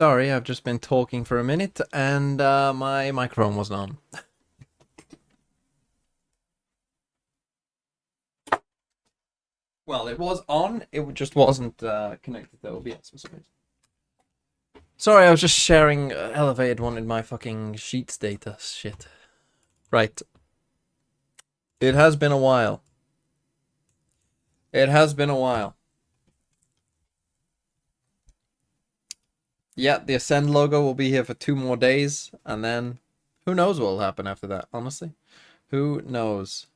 Sorry, I've just been talking for a minute and my microphone wasn't on. Well, it was on, it just wasn't connected to OBS for some reason. Sorry, I was just sharing. Elevated wanted my fucking Sheets data shit. Right. It has been a while. It has been a while. Yeah, the Ascend logo will be here for 2 more days, and then who knows what will happen after that, honestly. Who knows?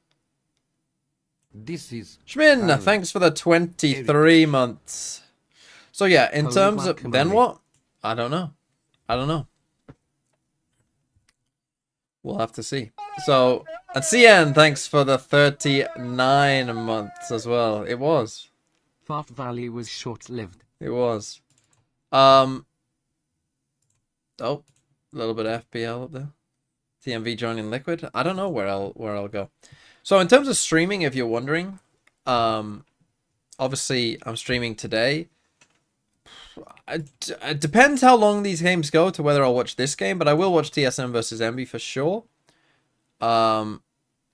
This is Schmin, thanks for the 23 months. So yeah, in terms of... Then what? I don't know. I don't know. We'll have to see. So, at CN, thanks for the 39 months as well. It was. Fart Valley was short-lived. It was. Oh, a little bit of FPL up there. TMV joining Liquid. I don't know where I'll go. So in terms of streaming, if you're wondering, obviously I'm streaming today. It depends how long these games go to whether I'll watch this game, but I will watch TSM versus Envy for sure. I'm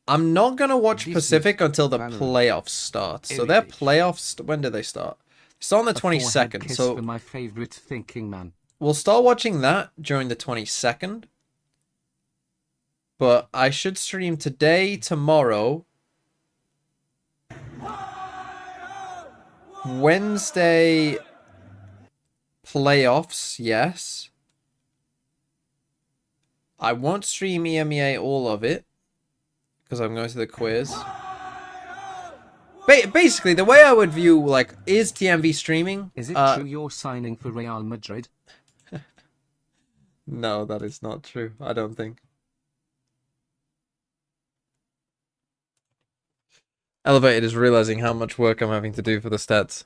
not gonna watch Pacific until the playoffs start. So their playoffs, when do they start? They start on the 22nd. So my favorite thinking man. We'll start watching that during the 22nd. But I should stream today, tomorrow, Wednesday, playoffs, yes. I won't stream EMEA all of it, because I'm going to the quiz. Basically, the way I would view, like, is TMV streaming? Is it true you're signing for Real Madrid? No, that is not true. I don't think. Elevated is realizing how much work I'm having to do for the stats.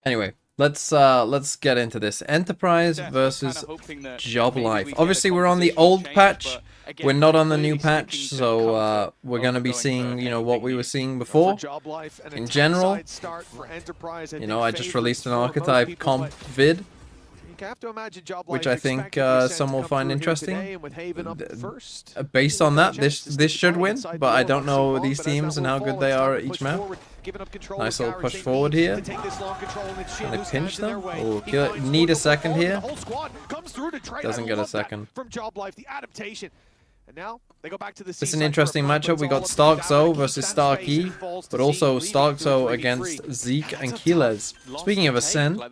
Anyway, let's get into this. Enterprise versus Joblife. Obviously, we're on the old patch. We're not on the new patch, so we're going to be seeing, you know, what we were seeing before. In general, you know, I just released an archetype comp vid, which I think some will find interesting. Based on that, this should win, but I don't know these teams and how good they are at each map. Nice little push forward here. Can they pinch them? Oh, need a second here. Doesn't get a second. It's an interesting matchup. We got Starkzo versus Starkey, but also Starkzo against Zeke and Keyless. Speaking of Ascend,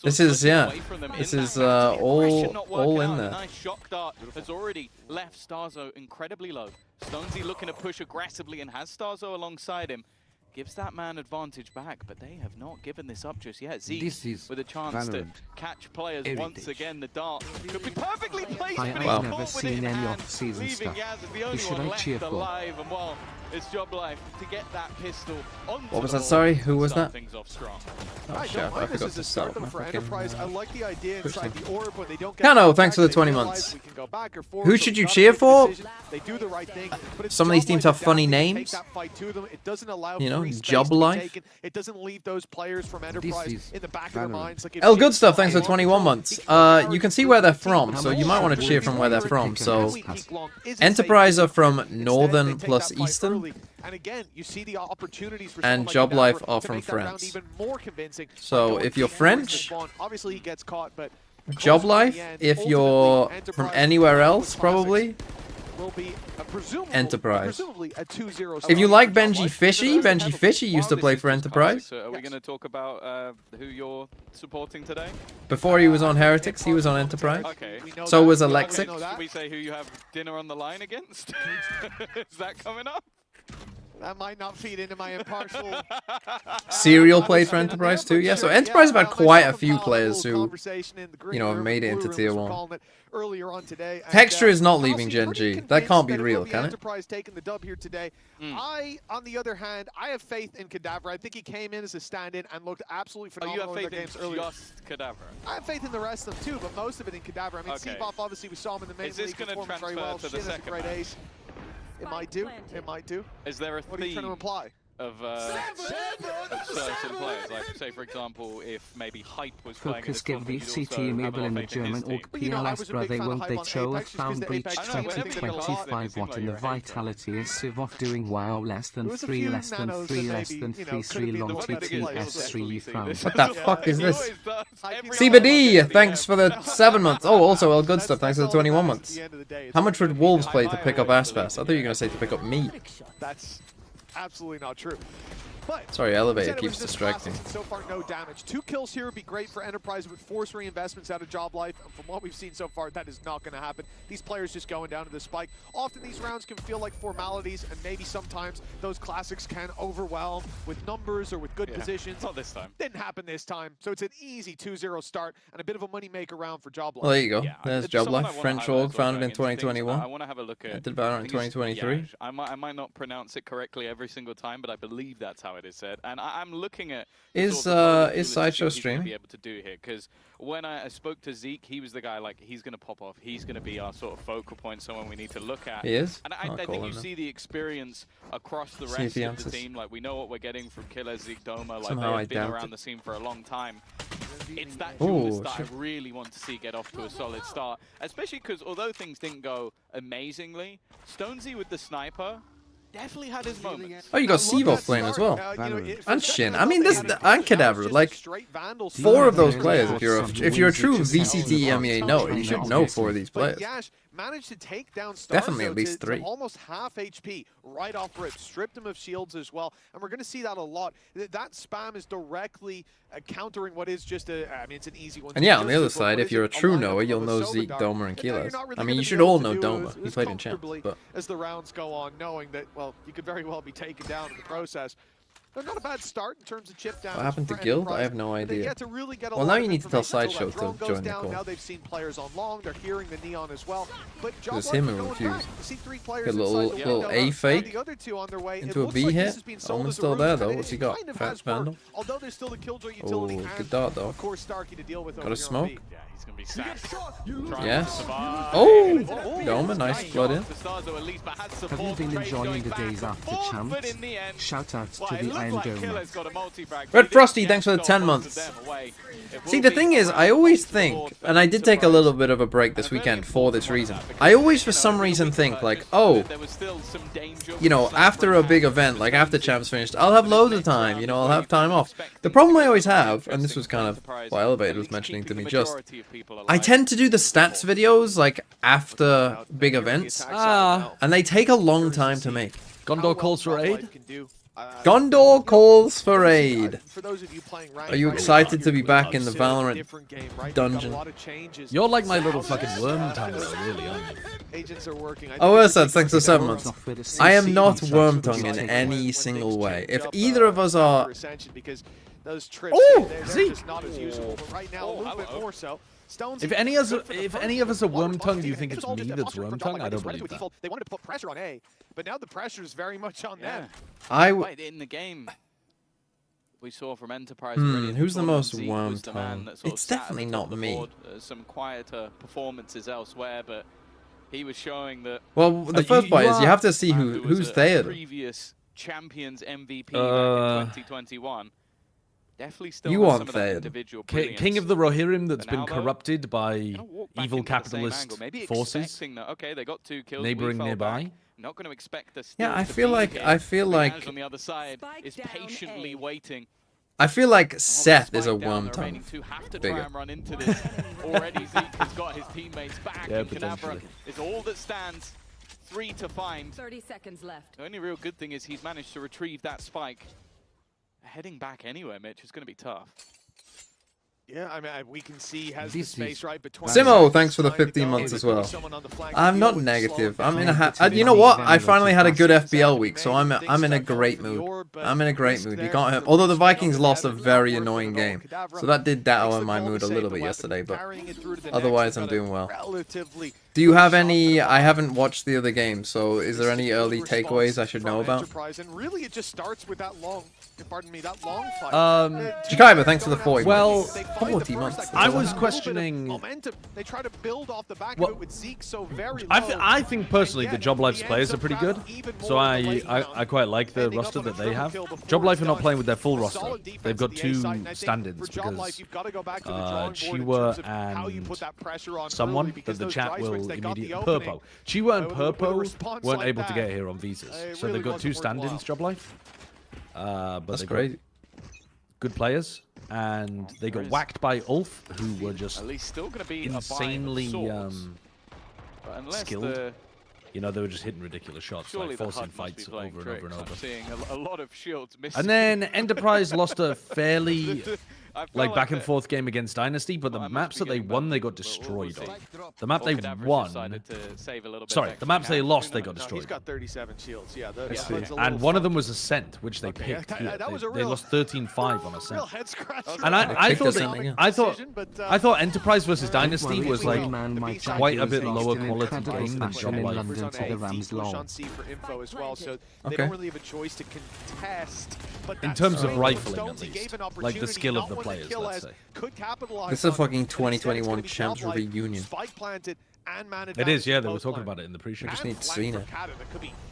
this is, yeah, this is all in there. Nice shock dart has already left Starzo incredibly low. Stonesy looking to push aggressively and has Starzo alongside him. Gives that man advantage back, but they have not given this up just yet. Zeke with a chance to catch players once again. The dart could be perfectly placed. I've never seen any off-season stuff. Who should I cheer for? And well, it's Joblife to get that pistol onto What was that? Sorry, who was that? Oh shit, I forgot to start my fucking Kano, Kano, thanks for the 20 months. Who should you cheer for? Some of these teams have funny names. You know, Joblife. It doesn't leave those players from Enterprise in the back of their minds. El Good Stuff, thanks for 21 months. You can see where they're from, so you might want to cheer from where they're from. So, Enterprise are from Northern plus Eastern, and Joblife are from France. So, if you're French, Joblife. If you're from anywhere else, probably Enterprise. If you like Benji Fishy used to play for Enterprise. So are we going to talk about who you're supporting today? Before he was on Heretics, he was on Enterprise. Okay. So was Alexic. Should we say who you have dinner on the line against? Is that coming up? That might not feed into my impartial. Serial played for Enterprise too? Yeah, so Enterprise have had quite a few players who, you know, have made it into Tier 1. Earlier on today. Texture is not leaving Gen G. That can't be real, can it? Enterprise taking the dub here today. On the other hand, I have faith in Cadaver. I think he came in as a stand-in and looked absolutely phenomenal in their games earlier. Just Cadaver? I have faith in the rest of them too, but most of it in Cadaver. I mean, Seaboff, obviously, we saw him in the main league performing very well. To the second great ace. It might do. It might do. Is there a What are you trying to imply? Of certain players, like say for example, if maybe Hype was playing Fokus give the CT enable in the German org PLS brother won't they show found breach 2025 what in the vitality is Sivov doing wow less than 3 less than 3 less than 3 3 long TTS3 found. What the fuck is this? CBD, thanks for the 7 months. Oh, also all good stuff, thanks for the 21 months. How much would Wolves play to pick up Aspas? I thought you were going to say to pick up me. That's absolutely not true. But sorry, elevator keeps distracting. So far, no damage. 2 kills here would be great for Enterprise, but force reinvestments out of Joblife. And from what we've seen so far, that is not going to happen. These players just going down to the spike. Often these rounds can feel like formalities, and maybe sometimes those classics can overwhelm with numbers or with good positions. Not this time. Didn't happen this time. So it's an easy 2-0 start and a bit of a moneymaker round for Joblife. Well, there you go. Yeah, there's Joblife, French org, founded in 2021. I want to have a look at. Did better in 2023. Yeah, I might not pronounce it correctly every single time, but I believe that's how it is said. And I'm looking at is Sideshow streaming? Be able to do here because when I spoke to Zeke, he was the guy like he's gonna pop off. He's gonna be our sort of focal point, someone we need to look at. He is. And I think you see the experience across the rest of the team. Like we know what we're getting from Killer, Zeke, Doma. Like they've been around the scene for a long time. It's that duelist that I really want to see get off to a solid start, especially because although things didn't go amazingly, Stonesy with the sniper definitely had his moments. Oh, you got Seaboff playing as well. And Shin. I mean, this and Cadaver. Like, 4 of those players. If you're a true VCT EMEA node, you should know 4 of these players. Managed to take down Starzo definitely at least 3. Almost half HP right off rip, stripped him of shields as well, and we're going to see that a lot. That spam is directly countering what is just a, I mean, it's an easy one. And yeah, on the other side, if you're a true knower, you'll know Zeke, Doma, and Keyless. I mean, you should all know Doma. He played in Champs, but as the rounds go on, knowing that, well, you could very well be taken down in the process. But not a bad start in terms of chip down. What happened to Guild? I have no idea. Well, now you need to tell Sideshow to join the call. Now they've seen players on long. They're hearing the neon as well. But it was him who refused. Get a little A fake into a B hit. Omen's still there though. What's he got? Fat Vandal. Oh, good dart though. Got a smoke. Yes. Oh! Doma, nice flood in. Have you been enjoying the days after Champs? Shout out to the Iron Dome. Red Frosty, thanks for the 10 months. See, the thing is, I always think, and I did take a little bit of a break this weekend for this reason. I always, for some reason, think like, oh, you know, after a big event, like after Champs finished, I'll have loads of time, you know, I'll have time off. The problem I always have, and this was kind of what Elevated was mentioning to me just, I tend to do the stats videos, like, after big events, and they take a long time to make. Gondor calls for aid? Gondor calls for aid. Are you excited to be back in the Valorant dungeon? You're like my little fucking worm tongue, really, aren't you? Oh, Ursad, thanks for 7 months. I am not worm tongue in any single way. If either of us are... Oh! Zeke! Right now, a little bit more so. If any of us are worm tongue, do you think it's me that's worm tongue? I don't believe that. They wanted to put pressure on A, but now the pressure is very much on them. In the game we saw from Enterprise. Who's the most worm tongue? It's definitely not me. Some quieter performances elsewhere, but he was showing that. Well, the first part is you have to see who's there. Previous champions MVP back in 2021. Definitely still you aren't King of the Rohirrim that's been corrupted by evil capitalist forces. Okay, they got 2 kills. Neighboring nearby. Not going to expect this. Yeah, I feel like on the other side is patiently waiting. I feel like Seth is a worm tongue. Have to try and run into this. Already Zeke has got his teammates back. Yeah, and Canavra is all that stands. 3 to find. 30 seconds left. The only real good thing is he's managed to retrieve that spike. Heading back anywhere, Mitch, is going to be tough. Yeah, I mean, we can see has the space right between. Simo, thanks for the 15 months as well. I'm not negative. I'm in a you know what? I finally had a good FBL week, so I'm in a great mood. I'm in a great mood. You can't have, although the Vikings lost a very annoying game, so that did dour my mood a little bit yesterday, but otherwise I'm doing well. Do you have any? I haven't watched the other game, so is there any early takeaways I should know about? And really, it just starts with that long. Pardon me, that long fight. Chikaiba, thanks for the 40 well, months. 40 months. I was questioning. Momentum. They try to build off the back of it with Zeke so very low. I think personally the Joblife's players are pretty good, so I quite like the roster that they have. Joblife are not playing with their full roster. They've got 2 stand-ins because Chiwa and someone that the chat will immediately Purpo. Chiwa and Purpo weren't able to get here on visas, so they've got 2 stand-ins. Joblife. But that's they crazy. Good players, and they got whacked by Ulf, who were just still gonna be insanely skilled. You know, they were just hitting ridiculous shots, like forcing fights over and over and over. Seeing a lot of shields missing. And then Enterprise lost a fairly like back and forth game against Dynasty, but the maps that they won, they got destroyed on. The map they won, sorry, the maps they lost, they got destroyed. He's got 37 shields, yeah. And one of them was Ascent, which they picked here. They lost 13-5 on Ascent. And I thought Enterprise versus Dynasty was like quite a bit lower quality game than Joblife. Okay. In terms of rifling, at least, like the skill of the players, let's say. This is a fucking 2021 Champs reunion. It is, yeah. They were talking about it in the pre-show. I just need Cena.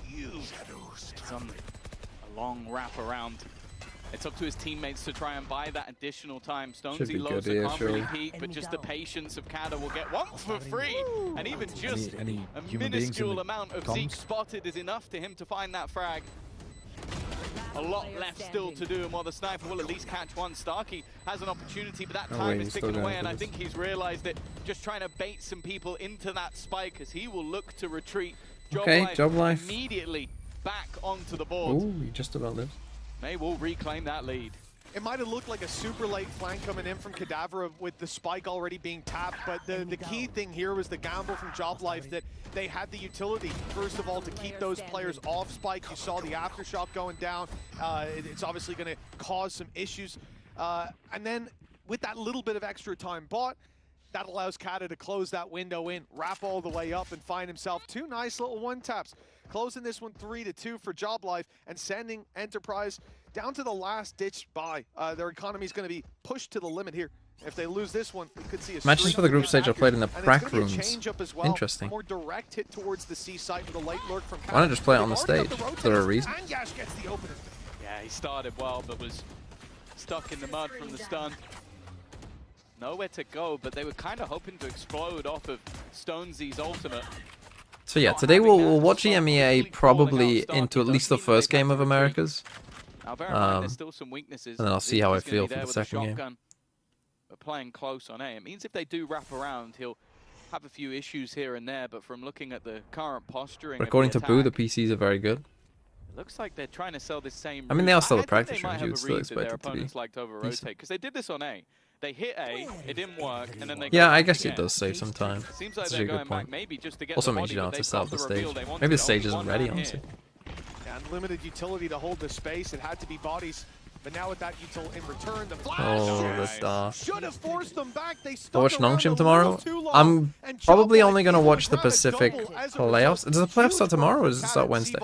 It's on a long wrap around. It's up to his teammates to try and buy that additional time. Stonesy lows can't really peek, but just the patience of Kada will get one for free. And even just a minuscule amount of Zeke spotted is enough to him to find that frag. A lot left still to do, and while the sniper will at least catch one, Starkey has an opportunity, but that time is ticking away, and I think he's realized it. Just trying to bait some people into that spike as he will look to retreat. Okay, Joblife immediately back onto the board. Oh, he just about lives. May will reclaim that lead. It might have looked like a super late flank coming in from Cadaver with the spike already being tapped, but the key thing here was the gamble from Joblife that they had the utility, first of all, to keep those players off spike. You saw the aftershock going down. It's obviously going to cause some issues. And then with that little bit of extra time bought, that allows Kada to close that window in, wrap all the way up, and find himself 2 nice little one-taps. Closing this one 3-2 for Joblife and sending Enterprise down to the last-ditch buy. Their economy is going to be pushed to the limit here. If they lose this one, we could see a matches for the group stage are played in the prac rooms. Well. Interesting. More direct hit towards the C site with a late lurk from Why not just play it on the stage? Is there a reason? Yeah, he started well, but was stuck in the mud from the stun. Nowhere to go, but they were kind of hoping to explode off of Stonesy's ultimate. So yeah, today we'll watch EMEA probably into at least the first game of Americas. Now, bear in mind, there's still some weaknesses. And then I'll see how I feel for the second game. But playing close on A, it means if they do wrap around, he'll have a few issues here and there. But from looking at the current posturing, but according to Boo, the PCs are very good. It looks like they're trying to sell this same. I mean, they are still the practice rooms. You'd still expect it to be like to over-rotate, because they did this on A. They hit A, it didn't work, and then they I guess it does save some time. Seems like that's a good point. Maybe just to get also means you don't have to set up the stage. Maybe the stage isn't ready, honestly. Unlimited utility to hold the space. It had to be bodies. But now with that util in return, the flash should have forced them back. They watch Nongshim tomorrow. I'm probably only going to watch the Pacific playoffs. Does the playoffs start tomorrow or does it start Wednesday?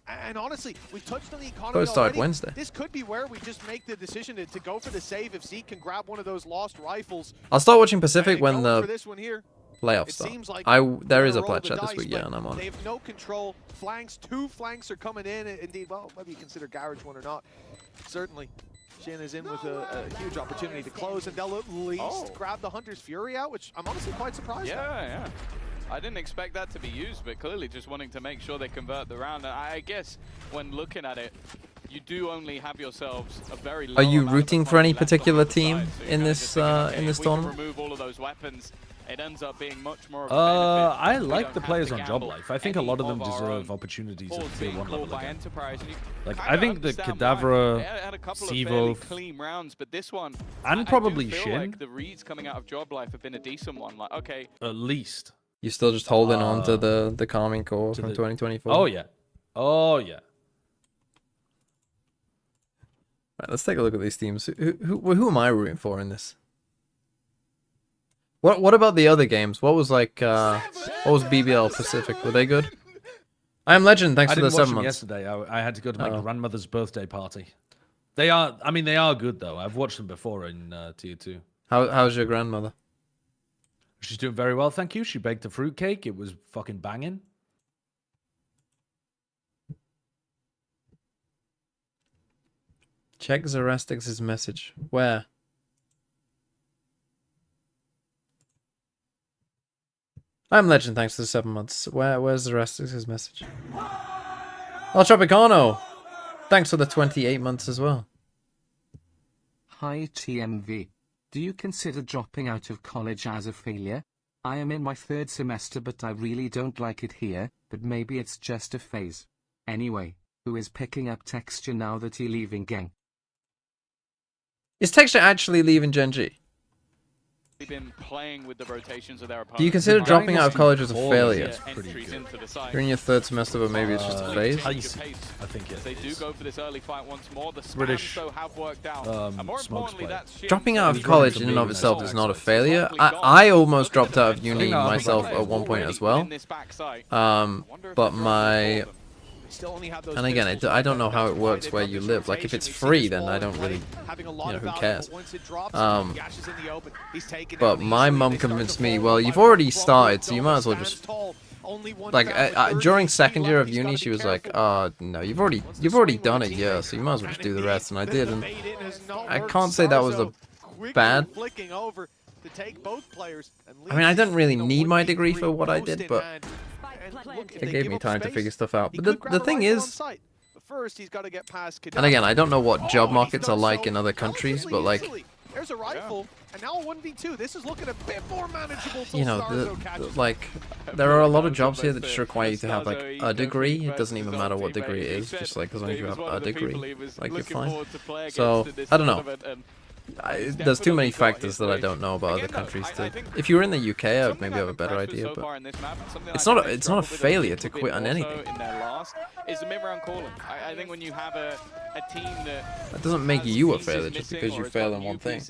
And honestly, we touched on the economy already. Start Wednesday. This could be where we just make the decision to go for the save if Zeke can grab one of those lost rifles. I'll start watching Pacific when the playoffs start. Like there is a pledge chat this week, yeah, and I'm on. They have no control. Flanks, 2 flanks are coming in. Indeed, well, maybe you consider Garage one or not. Certainly, Shin is in with a huge opportunity to close, and they'll at least grab the Hunter's Fury out, which I'm honestly quite surprised at. Yeah. I didn't expect that to be used, but clearly just wanting to make sure they convert the round. And I guess when looking at it, you do only have yourselves a very low. Are you rooting for any particular team in this tournament? Remove all of those weapons it ends up being much more of a benefit. I like the players on Joblife. I think a lot of them deserve opportunities at tier 1 level again. Like, I think the Kadavra, Sivo, clean rounds, but this one, and probably I do feel Shin, like the reads coming out of Joblife have been a decent one. Like, okay, at least. You're still just holding on to the calming core from 2024. Oh yeah, oh yeah. Right, let's take a look at these teams. Who am I rooting for in this? What about the other games? What was like what was BBL Pacific? Were they good? I Am Legend, thanks for the 7 months. Yesterday. I had to go to my grandmother's birthday party. They are, I mean, they are good though. I've watched them before in tier 2. How's your grandmother? She's doing very well, thank you. She baked a fruit cake. It was fucking banging. Check Zarastix's message. Where? I'm Legend, thanks for the 7 months. Where's Zarastix's message? El Tropicano! Thanks for the 28 months as well. Hi TMV. Do you consider dropping out of college as a failure? I am in my 3rd semester but I really don't like it here, but maybe it's just a phase. Anyway, who is picking up Texture now that you're leaving gang? Is Texture actually leaving Gen G? Been playing with the rotations of their opponents. Do you consider dropping out of college as a failure? You're in your 3rd semester, but maybe it's just a phase? I think it They do go for this early fight once more. The British spams, though, have worked out. And more importantly, that's Dropping out of college in and of itself is not a failure. I almost dropped out of uni myself at one point as well. But my... And again, I don't know how it works where you live. Like, if it's free, then I don't really, who cares? But my mum convinced me, well, you've already started, so you might as well just... Like, during 2nd year of uni, she was like, no, you've already done it, yeah, so you might as well just do the rest, and I did, and I can't say that was a bad... I mean, I didn't really need my degree for what I did, but... It gave me time to figure stuff out. But the thing is, and again, I don't know what job markets are like in other countries, but like, there's a rifle, and now a 1v2. This is looking a bit more manageable. Like, there are a lot of jobs here that just require you to have like a degree. It doesn't even matter what degree it is, just like as long as you have a degree, like you're fine. So I don't know. There's too many factors that I don't know about other countries. If you were in the UK, I would maybe have a better idea. But it's not a failure to quit on anything. I think when you have a team that doesn't make you a failure just because you fail in one thing.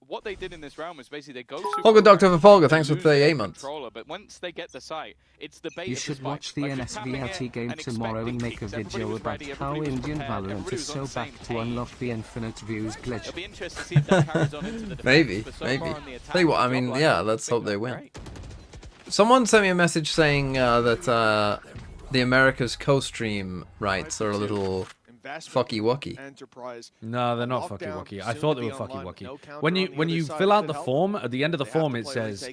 What they did in this round was basically they go Polga Doctor for Polga, thanks for 38 months. But once they get the site, it's the bait. You should watch the NSVLT game tomorrow and make a video about how Indian Valorant is so back to unlock the infinite views glitch. It'll be interesting to see if that carries on into the maybe. Tell you what, I mean, yeah, let's hope they win. Someone sent me a message saying that the America's co-stream rights are a little fucky wucky. No, they're not fucky wucky. I thought they were fucky wucky. When you fill out the form, at the end of the form it says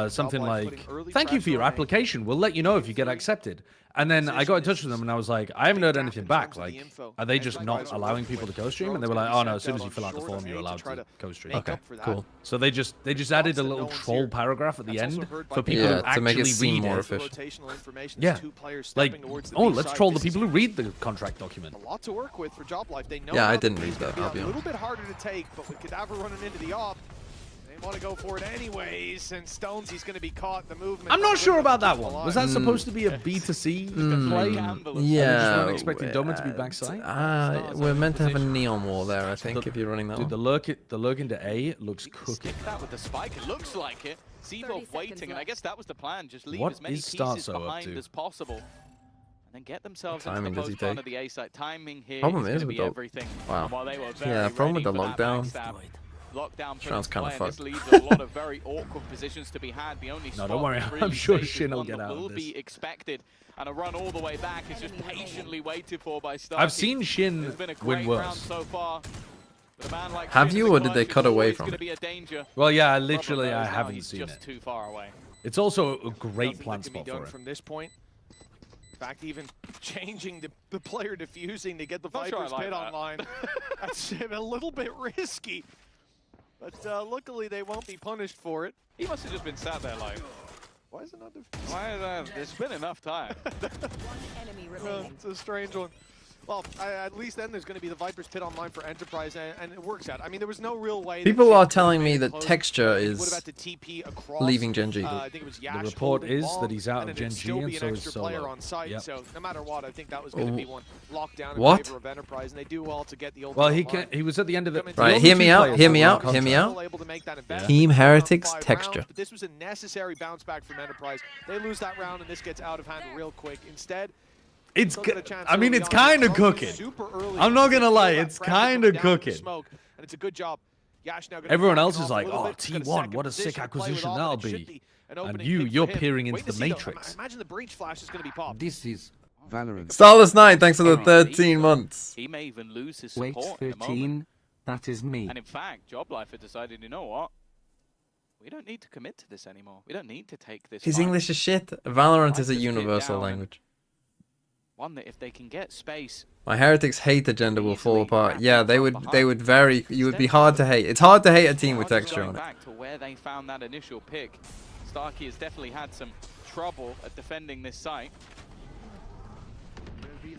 something like, "Thank you for your application. We'll let you know if you get accepted." And then I got in touch with them and I was like, I haven't heard anything back. Like, are they just not allowing people to co-stream? And they were like, oh no, as soon as you fill out the form, you're allowed to co-stream. Okay, cool. So they just added a little troll paragraph at the end for people who actually to make it seem read more it. official. Yeah, like, oh, let's troll the people who read the contract document. A lot to work with for Joblife. They know yeah, I didn't read that. I'll be honest. A little bit harder to take, but with Kadavra running into the op, they want to go for it anyways. And Stones, he's going to be caught. The movement. I'm not sure about that one. Was that supposed to be a B2C play? Yeah. Just weren't expecting Doma to be backside. We're meant to have a neon wall there, I think, if you're running that one. The lurk into A looks cooking. That with the spike, it looks like it. Sivo waiting, and I guess that was the plan. Just leave What as many is pieces Starso up behind to? as possible. And then get themselves What into timing the does he post part take? of the A site. Timing here Problem is is going to with be the- everything. Wow. And while they were Yeah, problem with the ready for that lockdown. backstab, lockdown Sounds kind of This fucked. leaves a lot of very awkward positions to be had. The only No, spot don't worry. that I'm really sure safe is Shin will one get that out of will this. be expected, and a run all the way back is just patiently waited for by Starkey. I've seen Shin It's been a win great round worse. so far. But a man like Have Shin you, in the or did they clutch cut is away always from gonna it? be a danger. Well, yeah, Problem, literally, though, I is now haven't he's seen just it. too far away. It's also a great Nothing plant that can be spot done for from it. this point. In fact, even changing the player diffusing to get the Not sure I Viper's like pit that. online. That's a little bit risky. But luckily, they won't be punished for it. He must have just been sat there like, Why is it not why is that? There's been enough time. It's a strange one. Well, at least then there's going to be the Viper's Pit online for Enterprise, and it works out. I mean, there was no real way. People are telling me that Texture Would have is had to TP across, leaving Gen G. I think it was The Yash report holding is bomb, that he's out and of then Gen it'd G still and be an so is extra player Solo. on site. Yep. So no matter what, I think that was going to be one lockdown in What? favor of Enterprise, and they do well to get the old. Well, he was at the end of it. Right, hear me out, hear me out, hear me out. Team Heretics Texture. But this was a necessary bounce back from Enterprise. They lose that round, and this gets out of hand real quick. Instead. It's, I mean, it's kind of cooking. I'm not gonna lie, it's kind of cooking. And it's a good job. Everyone else is like, oh, T1, what a sick acquisition that'll be. And you're peering into the Matrix. Imagine the breach flash is going to be popped. This is Valorant. Starless 9, thanks for the 13 months. He may even lose his Wait, support in a moment. 13. That is me. And in fact, Joblife had decided, you know what? We don't need to commit to this anymore. We don't need to take this. His fight. English is shit. Valorant is a Like to sit universal down and- language. One that if they can get space, My heretics hate agenda will fall Easily apart. wrap Yeah, it they from would behind. very, you would be hard to hate. It's hard to hate a team with now just texture going on it. back to where they found that initial pick, Starkey has definitely had some trouble at defending this site.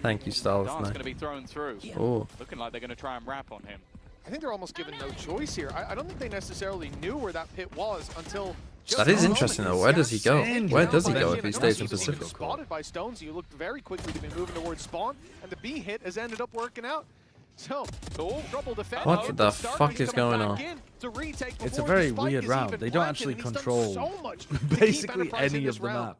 Thank you, Starless Dart's going to 9. be thrown through. Oh, Looking like they're going to try and wrap on him. I think they're almost given no choice here. I don't think they necessarily knew where that pit was until. that is interesting though. Where does he go? Where does he go if he stays in Pacific? Pacific? Spotted by Stones, you looked very quickly to be moving towards spawn, and the B hit has ended up working out. So, trouble defending. What the fuck is going on? It's a very weird round. They don't actually control basically any of the map.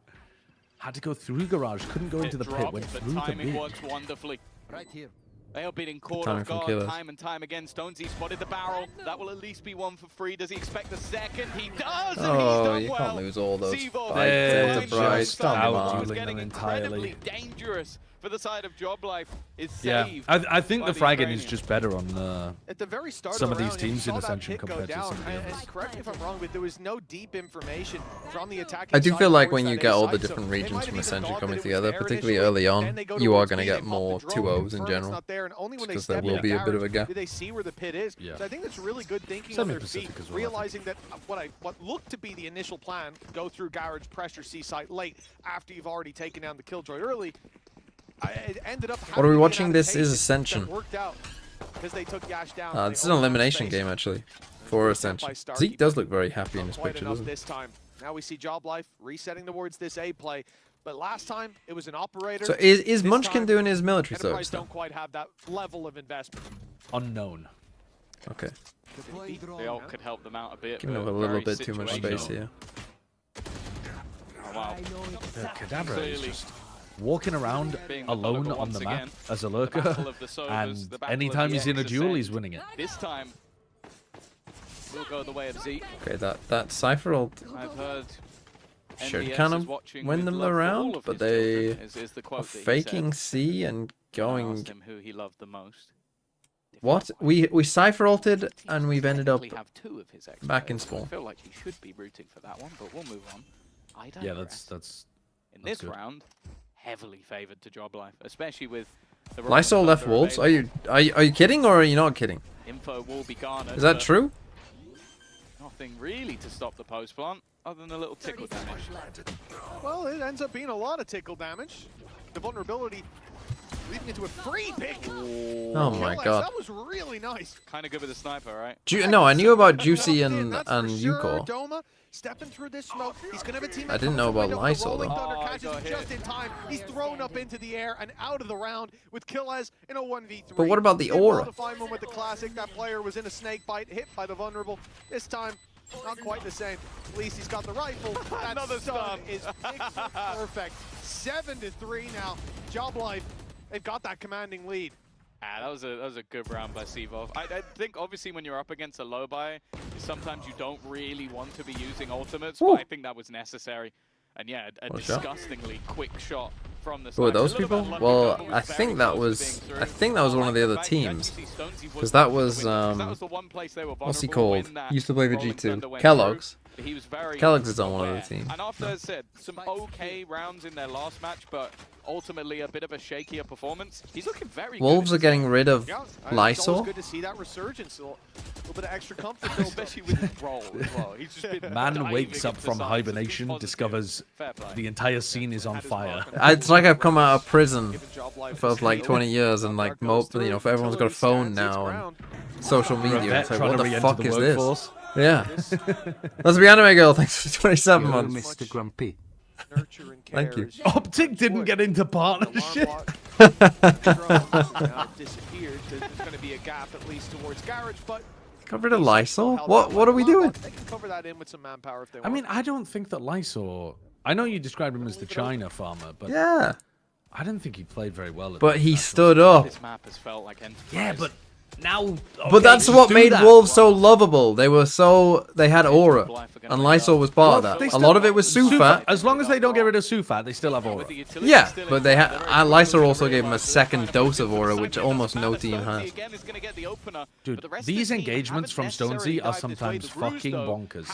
Had to go through garage, couldn't go into the pit, went The through the timing B. works wonderfully. Right here. They are being caught timing off from guard Killers. time and time again. Stonesy spotted the barrel. That will at least be one for free. Does he expect the second? He does, and Oh, he's done you well. can't lose all those Seabold fights. They're Enterprise, just come out on. It's dueling getting them entirely. incredibly dangerous for the side of Joblife. Is Yeah, saved. I think by the fragging Ukrainians. is just better on At the very start some of of the these round, you teams in saw that Ascension pit go compared to down, some of the and others. correct me if I'm wrong, but there was no deep information from the attacking I do side feel like towards when you that get A all the side, so different they regions might from have even Ascension thought coming that it was together, there particularly initially, early on, then they go you are towards going to B, get they pop more the drone, 2-0s in confirm it's general. not there, and only when they Because there step will into be a bit of garage a gap. do they see where the pit is. Yeah. So I think that's really good thinking on their feet, Semi-Pacific as well, I think. realizing that what looked to be the initial plan, go through garage, pressure C site late after you've already taken down the Killjoy early. It ended up What are we having watching? an This is adaptation Ascension. that worked out because they took Yash down. This is an elimination game actually for Ascension. Zeke does look very happy in his Quite picture, enough doesn't he? this time. Now we see Joblife resetting towards this A play, but last time it was an operator. So is This Munchkin time, doing his military Enterprise service don't now? quite have that level of investment. unknown. Okay, The ult could help them out a bit. giving but him a little very bit too much situational. space here. Oh, wow. The Cadabra is Clearly just walking around being alone methodical on the once map again. as a The lurker, battle of the Sovas, and the battle of anytime the he's in a X duel, Ascent. he's winning it. This time will go the way of Zeke. Okay, that Cypher ult I've heard should NDS kind is of watching win with them love the for all round, of but his they children, is the are quote that he faking said. C and I going. asked him who he loved the most. What? We Cypher ulted and we've ended up Technically have two of his ex back in players, so spawn. I feel like he should be rooting for that one, but we'll move on. I don't Yeah, regress. that's In that's this good. round, heavily favoured to Joblife, especially with the Lysol Roman left Thunder wolves. available. Are you kidding or are you not kidding? Info will be garnered. Is that but true? Nothing really to stop the post plant, other than a little tickle damage. Well, it ends up being a lot of tickle damage. The vulnerability leading into a free pick. Oh my Killaz, god. that was really nice. Kind of good with the sniper, right? No, I knew about Juicy Locked in, and that's for sure. Yuko. Doma stepping through this smoke. He's gonna have a team. I didn't know about Lysol, though. Thunder Oh, he catches got him hit. just in time. He's thrown up into the air and out of the round with Killaz in a 1v3. But what about the Did well aura? to find one with the classic. That player was in a snake bite, hit by the vulnerable. This time, not quite the same. At least he's got the rifle. That Another stun stun. is pixel perfect. 7-3 now. Joblife, they've got that commanding lead. Ah, that was a good round by Sevov. I think obviously when you're up against a low buy, sometimes you don't really want to be using ultimates, Woo. but I think that was necessary. And yeah, a What a shot. disgustingly quick shot from the Who are sniper. those A little bit people? unlucky, Well, but I very think that close to was being I through. think that was one of the other Back, you teams. actually see Stonesy was Because that the was win, that was the one place they were what's he vulnerable called? when that Used to play for Rolling G2. Thunder went Kellogg's. through. He was very Kellogg's is on one of aware. the teams. And after I said some okay rounds in their last match, but ultimately a bit of a shakier performance. He's looking very Wolves good. are getting rid of Yeah, it's always Lysol. good to see that resurgence. little bit of extra comfort, though, especially with his role as well. He's just been Man wakes diving up into from sides. hibernation, Positive. discovers Fair play. the entire scene is on fire. It's like I've come out of prison for like 20 years and like everyone's got a phone now and social media. It's like, what the fuck is this? Yeah. That's the anime girl. Thanks for 27 Yo, months. Mr. Grumpy. Thank you. Optic didn't get into partnership. Disappeared. There's going to be a gap at least towards Garage, but Got rid of Lysol? What are we doing? They can cover that in with some manpower if they I want. mean, I don't think that Lysol... I know you described him as the China farmer, but Yeah. I didn't think he played very well. At But the he national stood team. up. This map has felt like Enterprise. Yeah, but now... But that's okay, what do made that. Wolves so lovable. They had aura. And Lysol was part of They that. A still- lot of it was Sufat. As long as they don't get rid of Sufat, they still have aura. Yeah, but they had Lysol also gave him a second dose of aura, which almost no team has. Dude, these engagements from Stonesy are sometimes fucking bonkers.